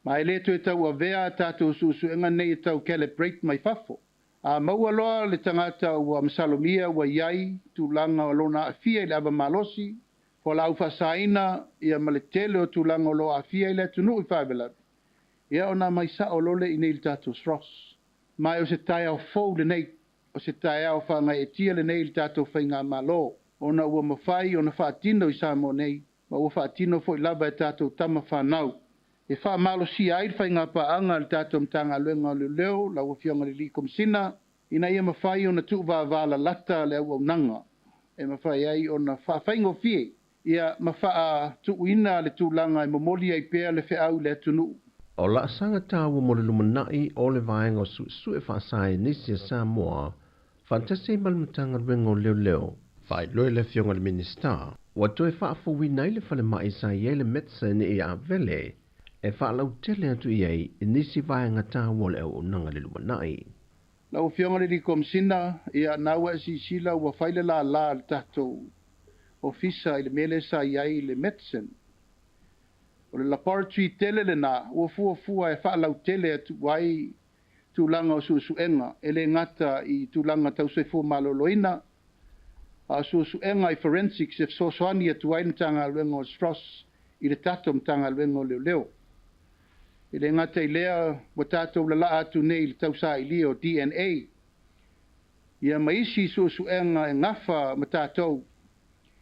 ma e leto e tau a vea tātou su enga nei e tau calibrate mai fafo. A maua loa le tangata ua Masalomia ua iai tūlanga o lona afia i le ava malosi, po la ufa saina ia ma le tele o tūlanga o loa afia i le tunu i whaivelavi. Ia o na mai sa o lole i nei le tātou Ross. Mai o se tai au fau le nei, o se tai au whanga e tia le nei le tātou whainga malo. O na ua mawhai o na whaatino i Samo nei, ma ua whaatino fo i lava e tātou tama whanau. E wha malo si ai whai ngā paanga le tātou mtanga luenga o leo, la wafionga le li komisina, ina ia mawhai o na tu wāwala lata le au nanga. E mawhai ai o na whaingo fie, ia mawha tu uina le tūlanga e mamoli ai pēr le whiau le tunu. O la sanga tāua mo le lumanai o le vaenga o su e whaasai nisi a Samoa, fantasi malumtanga luenga o leo, whai loe le fionga le minista, wa toe whaafowi nei le whale mai sa ie le metsa ni ia vele, e whaalau tele atu iei nisi vaenga tāua le au nanga le lumanai. Lau fionga le komisina, ia naua si sila ua whaile la le tātou, ofisa i le mele sa iei le metsen, o le laboratory tele le nā, ua fua e whaalau tele atu wai tūlanga o suenga, e le ngata i tūlanga tausefua maloloina, a suenga i forensics e sosoani atu wai mtanga luenga o Strauss i le tato mtanga luenga o leo. E le ngata i lea wa tato la atu nei le tausa i leo DNA. Ia maisi suenga e ngafa matatou,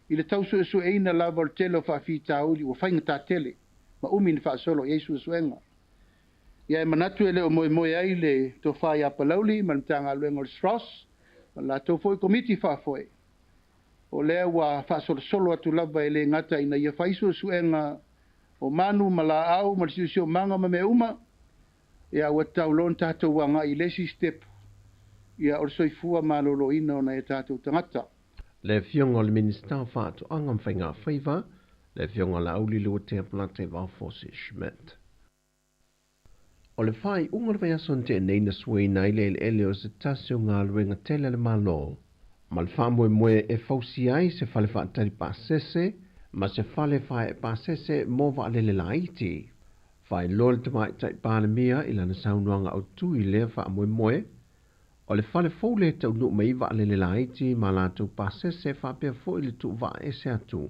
i le tausueina lava o telo whaafita uli o whainga tā tele. Ma umi ni whaasolo Yesu suenga. Ia e manatu ele o moe ai le to whai apalauli, ma mtanga luenga o Strauss, ma la to foi komiti whaafoe. O lea wa whaasolo solo atu lava ele ngata ina ia whaisu suenga o manu ma la au, ma siusio manga ma me uma, ia wa taulon tātou wanga i lesi step, ia o soifua ma lolo ina o na e tātou tangata. Le fionga o le minista whaatu angam whainga whaiva, le fionga la auli lua te plate Valfosi Schmidt. O le whai unga le ason te neina sui nei le ele o se tasio ngā luenga tele le malo. Ma le whamoe moe e fausi ai se whale whaatari pasese, ma se whale whae pasese mō waalele la iti. Whai lole te mai tai pānemia i lana saunuanga au tui le whamoe moe. O le whale fōle tau nuk mei waalele la iti ma la tu pasese whapea fo i le tu wa ese atu.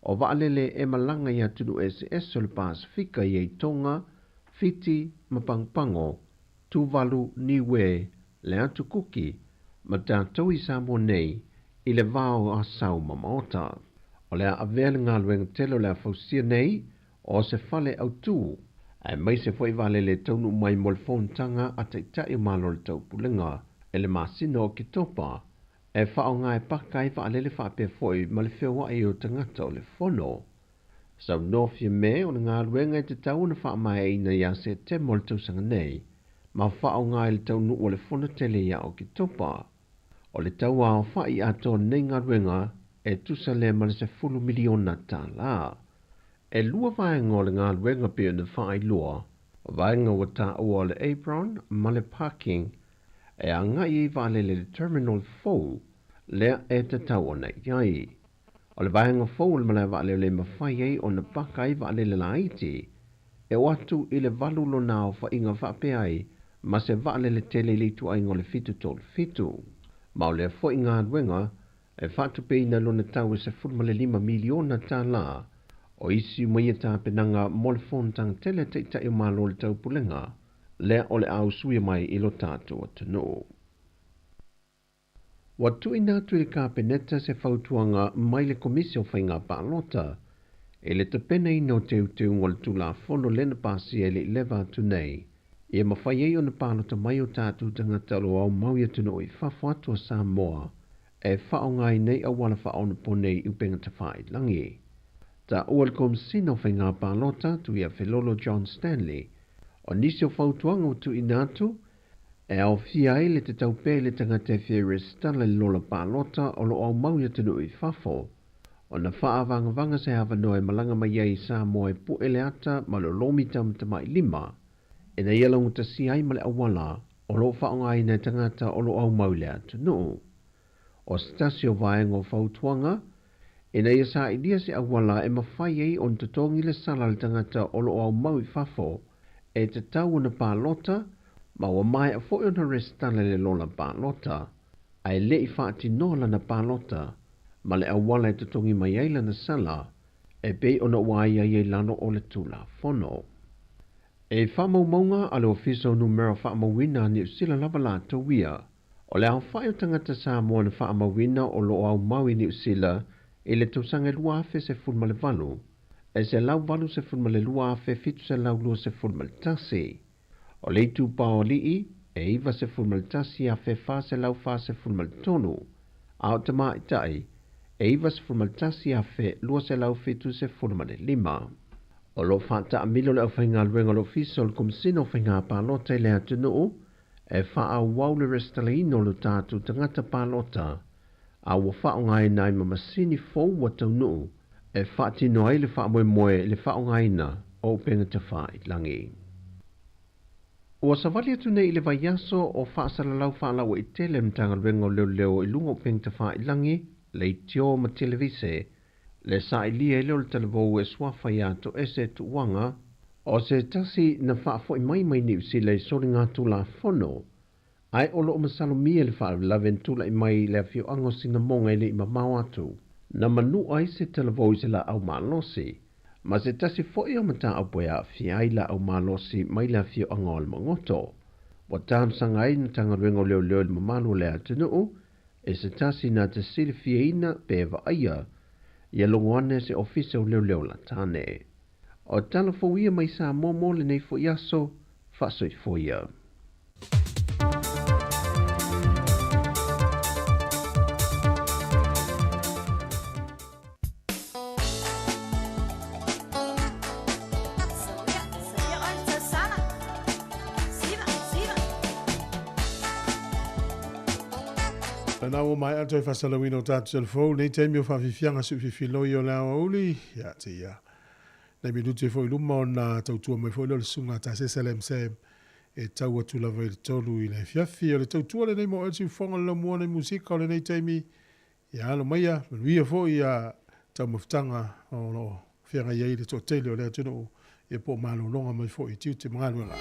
O waalele e malanga i atu nu SS o le Pasifika i ei tonga, fiti, mapangpango, tuvalu, niwe, le atu kuki, ma tātou i Samoa nei, i le vāo a sau mamaota. O le a vele ngā luenga telo le a fausia nei, o se whale au tū, ai mai se fwoi waalele taunu mai mo le whontanga a taitai malo le tau pulenga, e le masino o ki topa, e whao ngai pakai waalele whape fwoi ma le whiwa i o tangata o le whono. Sau nofia me o ngā luenga i te tau na wha mai e ina ia se te mo le tausanga nei, ma whao ngai le tau nu o le whono tele ia o ki topa. O le tau a o wha i ato nei ngā luenga e tusa le ma le se 10 miliona tā la. E lua vaenga o le ngā luenga pia na wha i lua, o vaenga o tā ua le apron, ma le parking, e a ngai i waalele le terminal 4, lea e te tau o nei iai. O le vaenga 4 ma le waalele mawhai ei o na paka i waalele la iti, e watu i le valulo nao wha inga whape ai, ma se waalele tele litu ai ngole fitu tol fitu. Ma o le fo inga luenga, e whatu pe ina lona tau se 5 miliona tā la, o isi mai tā penanga mo le fontang tele te tai o malo le tau pulenga, lea o le au sui mai i lo tātou atano. Watu ina atu i le kāpeneta se whautuanga mai le komisio whainga pālota, e le tapena ina o teu ngol tula fono lena pasi e le lewa atu nei, e mawhai ei o na pālota mai o tātou tangata lo au mau i atano i whawha atua Samoa, e whao ngai nei a wala whao na ponei upenga ta whai langi. Ta ual kom sino whainga pālota tu ia Filolo John Stanley, o nisi o whautuanga o tu inatu, e au fia ai le te taupe le tangata Ferris tala le lola pālota o lo au mau i atano i whafo, o na whaavanga se hawa noe malanga mai ai Samoa e pu ele ata ma lo lomi tamai 5, e na ialangu ta si ai male awala o lo whaonga ai nei tangata o lo au mau le atano. O stasio vaenga o whautuanga, e na ia sa idia se awala e mawhai ei on te tongi le sala le tangata o lo au mau i whafo, e te tau na pālota, ma wa mai a fo na restana le lola pālota, ai le i whaati nola na pālota, ma le awala e te tongi mai eila na sala, e pe ona wai ai e lano o le tula fono. E whamau maunga ale ofiso numero whamawina ni usila lava la tawia, o le au whai o tangata Samoa na whamawina o lo au maui ni usila, e le tausanga luafe se fulma le valu, e se lau walu se fulma le lua fe fitu se lau lua se fulma le tasi. O le tu pa o lii, e iwa se fulma le tasi a fe fa se lau fa se fulma le tonu. A o te maa itai, e iwa se fulma le tasi a fe lua se lau fitu se fulma le lima. O lo fata a milo le au whainga luenga lo fiso le kumsino whainga pālota i le atunuu, e wha a wau le restale ino lo tātu tangata pālota, a wa wha o ngai nai mamasini fau wa taunuu, e wha tino ai le wha moe moe le wha o ngai na o penga te wha i langi. Ua savali atu nei le vaiaso o wha asalalau wha lau i tele mtanga luenga leo leo i lungo penga te wha i langi, le i tio ma televise, le sa i lia i leo le televou e swafa i ato ese tu wanga, o se tasi na wha fo i mai mai ni usi le sori ngā tula fono, ai olo o masalo mia le wha la ventula i mai le fio ango sina monga i le i mamau atu, na manu ai se televou se la au malosi, ma se tasi fo i o mata au poia fi ai la au malosi mai le fio ango al mangoto, wa tānu sanga ai na tanga ruengo leo leo le mamalo le atunuu, e se tasi na te sili fia ina peva aia, ia longoane se ofise o leo leo la tane. O tala fo ia mai sa momo le nei fo iaso, faso i fo ia. Na o mai ato e fasalawino tatu telefou, nei teimi o whawhiwhianga su whiwhiloi o lao auli, ia te ia. Nei minutu e fo i luma o na tautua mai fo i lole sunga ta se selem sem, e tau atu lava i le tolu i le whiawhi, o le tautua le nei mo atu whonga le mua nei musika o le nei teimi, ia alo maia, manuia fo i a tau maftanga o lo whianga iei le tō tele o le atunu, e po malo longa mai fo i tiu te mga luenga.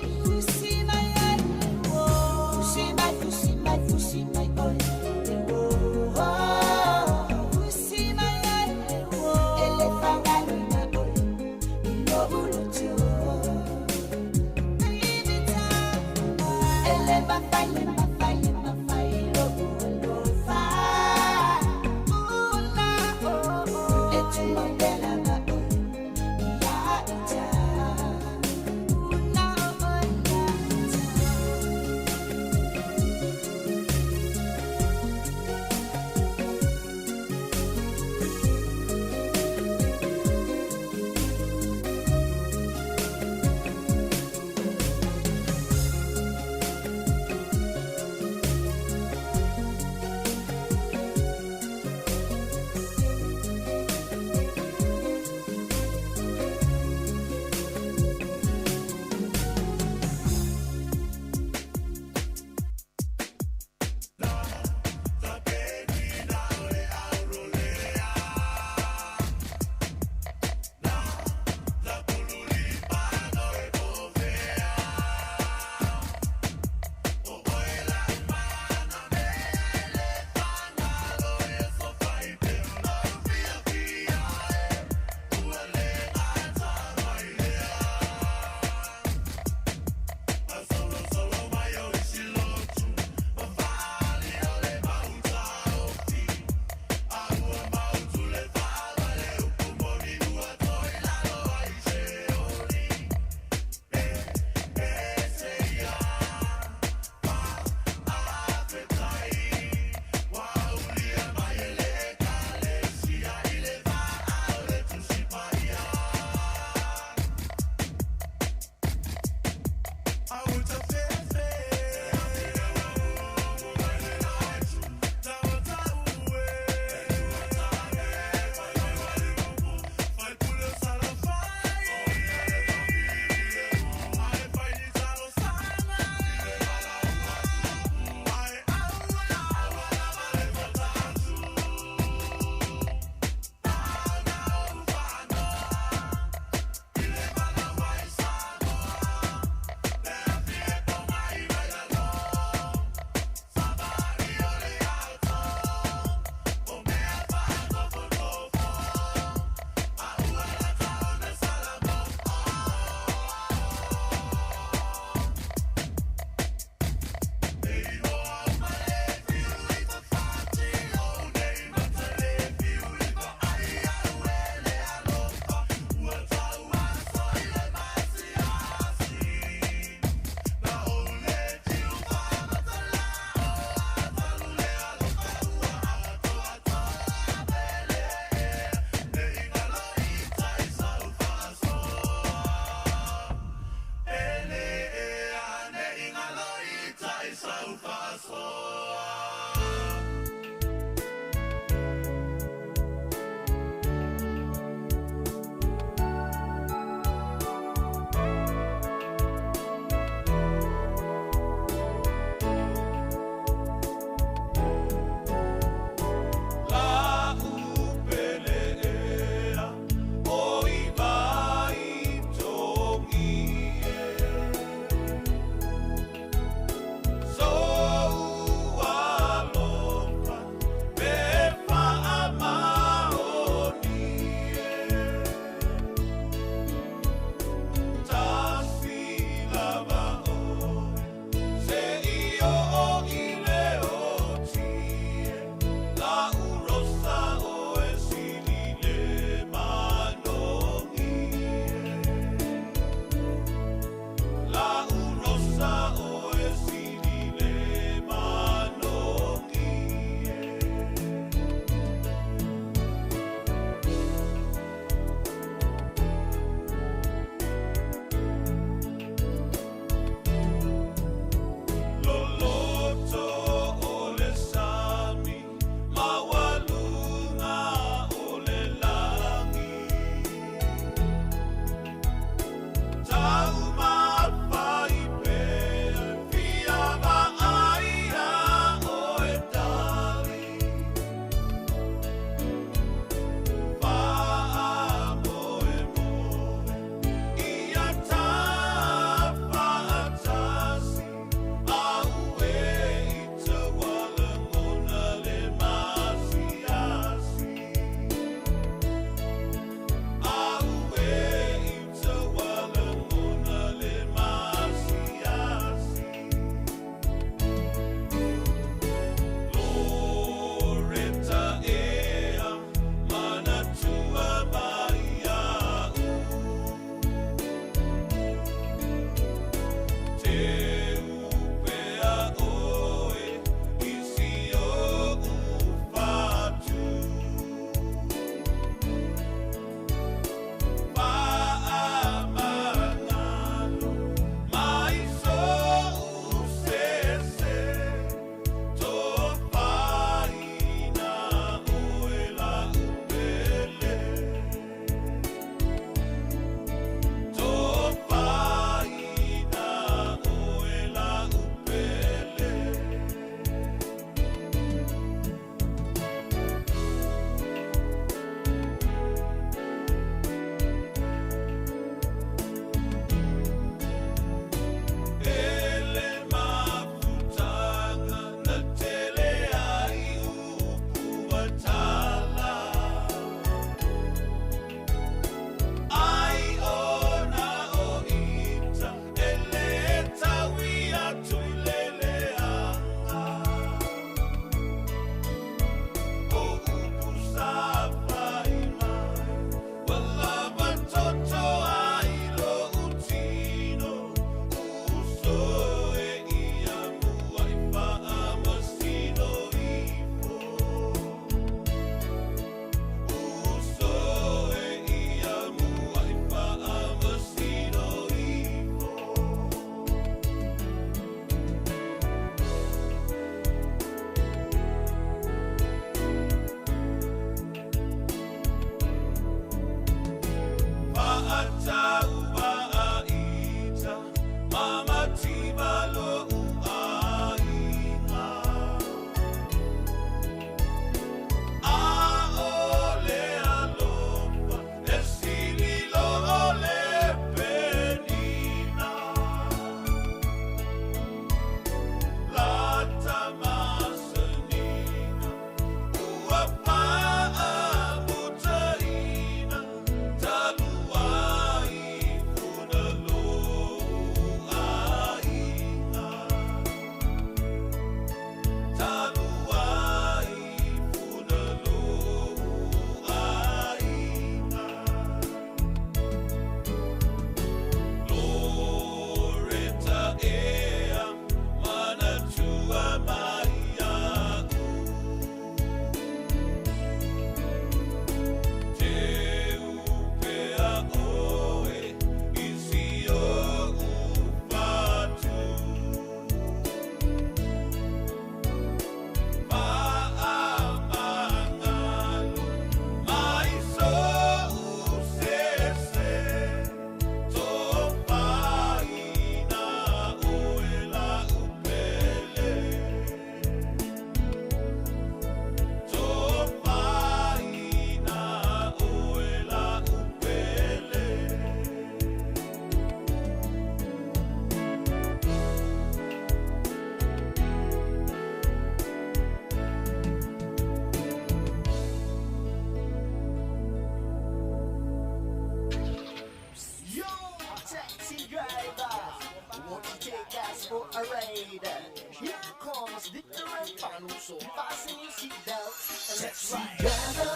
gather,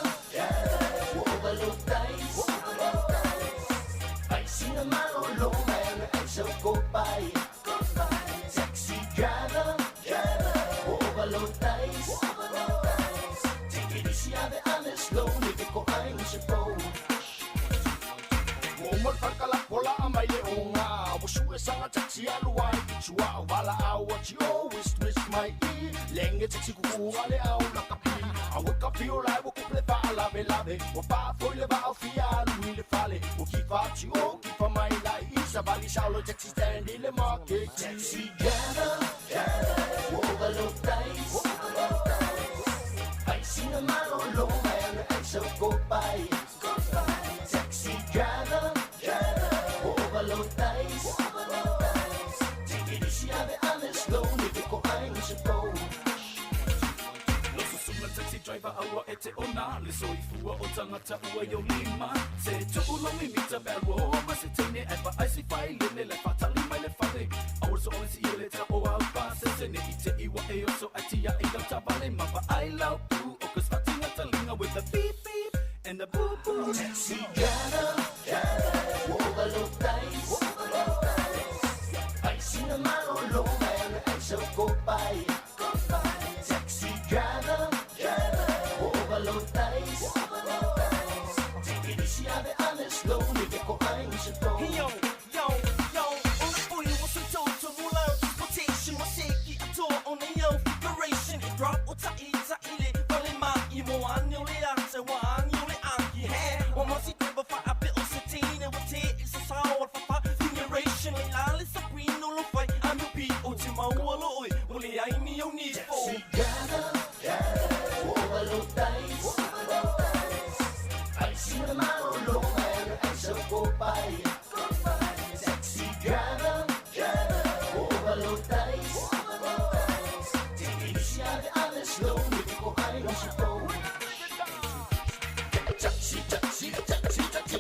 we'll overload dice. I see the man all over and I shall go by. Taxi driver, we'll overload dice. Take it easy, have it honest, slowly, because I'm supposed. Umar farkala pola amai leonga Wusue sanga taxi alua Chua wala au what you always twist my ear Lenge taxi kukua le au lakapi I wake up feel like woku ple fa lave lave Wapa foi le va au fia lui le fale Ukifa chi o kifa mai la isa Bali shaulo taxi stand in the market Taxi gather, overload dice. I see the man all over and I shall go by. Taxi driver, overload dice. Take it easy, have it honest, slowly, because I'm supposed. Taxi driver awa ete ona le soifua o tangata ua yo lima se tuulomi mita bero ma se tene e pa ai si fai le le fatali mai le fale awar so on si ele ta o au pa se ne ite iwa e o so atia e ta vale ma pa ai lau tu o kas fatinga talinga with the beep beep and the boo boo. Taxi driver, overload dice. I see the man all over and I shall go by. Taxi driver, overload dice. Take it easy, have it honest, slowly, because I'm supposed. Hey yo, on the boy was a total mula transportation was shaky at all on the young figuration. Drop or ta ile, vale ma imo anyo le anse wa anyo le anki he. One more si never fight a bit of satine with it is a sour for figuration. La le sabrino lo fight I'm the beat o tima walo oi I me you need for. Overload dice. I see the man all over and I shall go by. Taxi driver, overload dice. Take it easy, have it honest, slowly, because I'm supposed. Taxi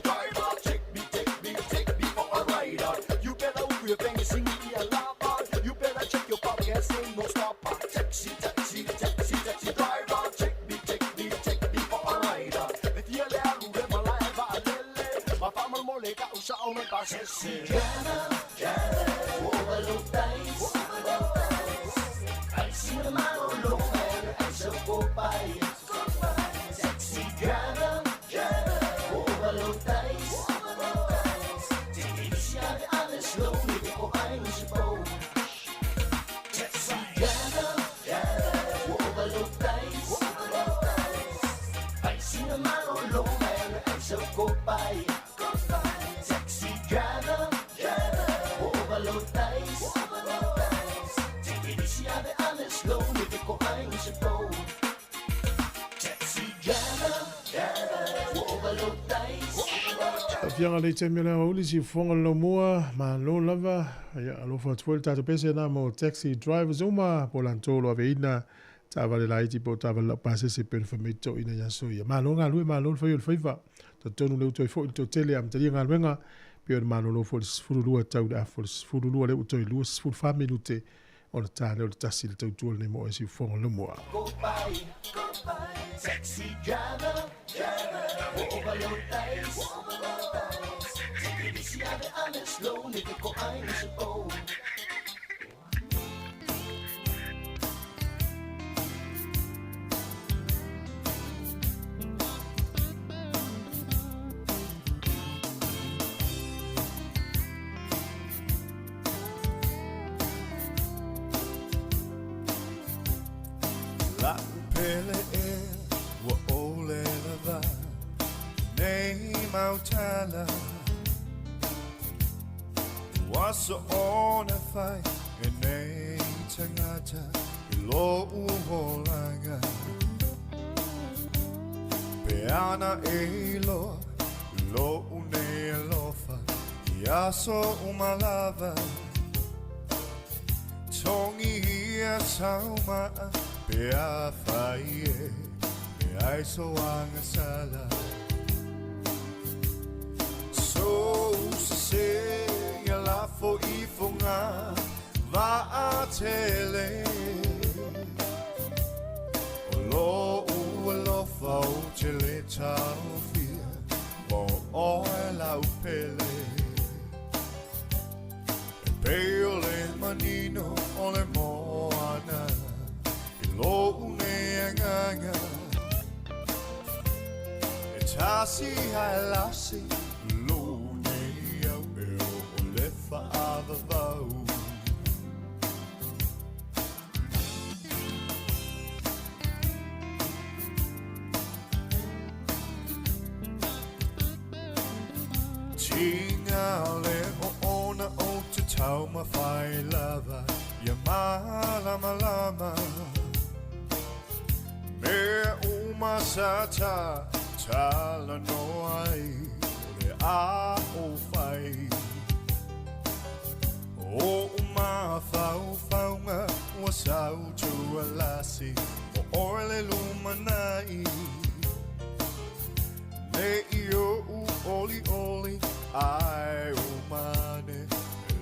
driver, take me for a ride. You better open your thing and sing me a lava. You better check your pockets, ain't no stopper. Taxi driver, take me for a ride. If you're there, you get my life out of my family more like I shall only pass it. Overload dice. I see the man all over and I shall go by. Taxi driver, overload dice. Take it easy, have it honest, slowly, because I'm supposed. Taxi driver, overload dice. I see the man all over and I shall go by. Taxi driver, overload dice. Take it easy, have it honest, slowly, because I'm supposed. Taxi driver, overload dice. Fianga le te mena huli si fonga lo mua ma lo lava ya alo fa twel ta pese na mo taxi drivers uma polantolo aveina tava le laiti po tava la passe se per famito ina ya so ya ma lo nga lu ma lo fa yo fa to tonu le to fo to tele am tali nga wenga pe ma lo fo furu tau da fo furu le to lu fo fa minute on ta le tasil to tu le mo si fonga lo mua. Go by, taxi driver, overload dice. Take it easy, have it honest, slowly, because I'm supposed. La pele e wa ole lava nei mautala waso ona fai e nei tangata lo uholanga peana e lo une lofa yaso umalava tongi ia sauma Pea faie, pea so angasala. So se ya la fo ifonga va a tele. Lo ulofa te le tau fia mo o e lau pele e peo le manino o le moana i lo une anganga e tasi hai lasi lo ne au e o le whaava vau Tinga le o ona o te tau mawhai lava Ia malama lama Me umasata tala no ai Le a o whai O umawhau whaunga Ua sau tua lasi O ore le lumanai Ne io u oli oli Ai umane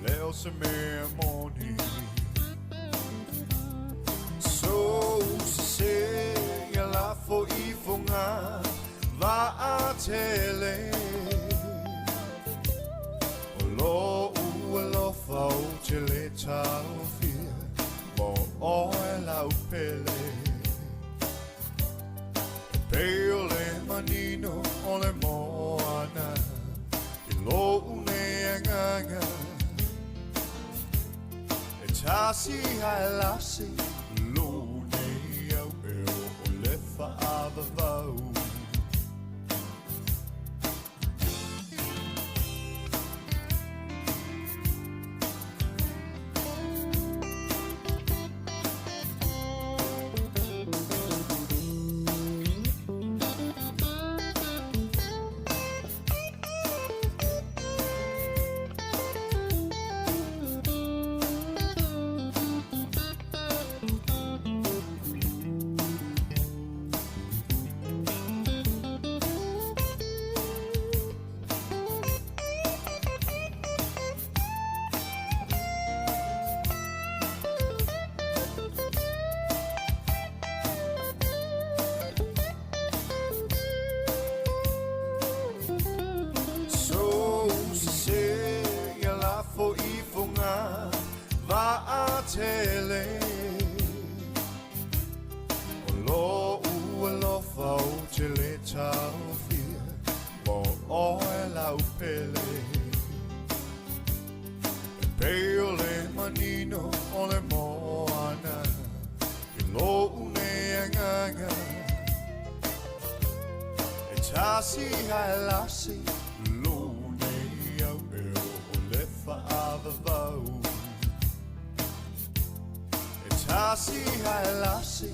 leo se mea moni So se ia la fo I fonga Va a tele O lo u lo fau te le tau fia Mo o e lau pele Peo le manino o le moana Lo une anganga E tasi hai lasi Lo une au eo o le whaava vau tele O lo ua lo fau te le tau fia Mo o e lau pele E peo le manino o le moana I lo une anganga E tasi hai lasi Lo une au eo o le whaava vau Tasi hai lasi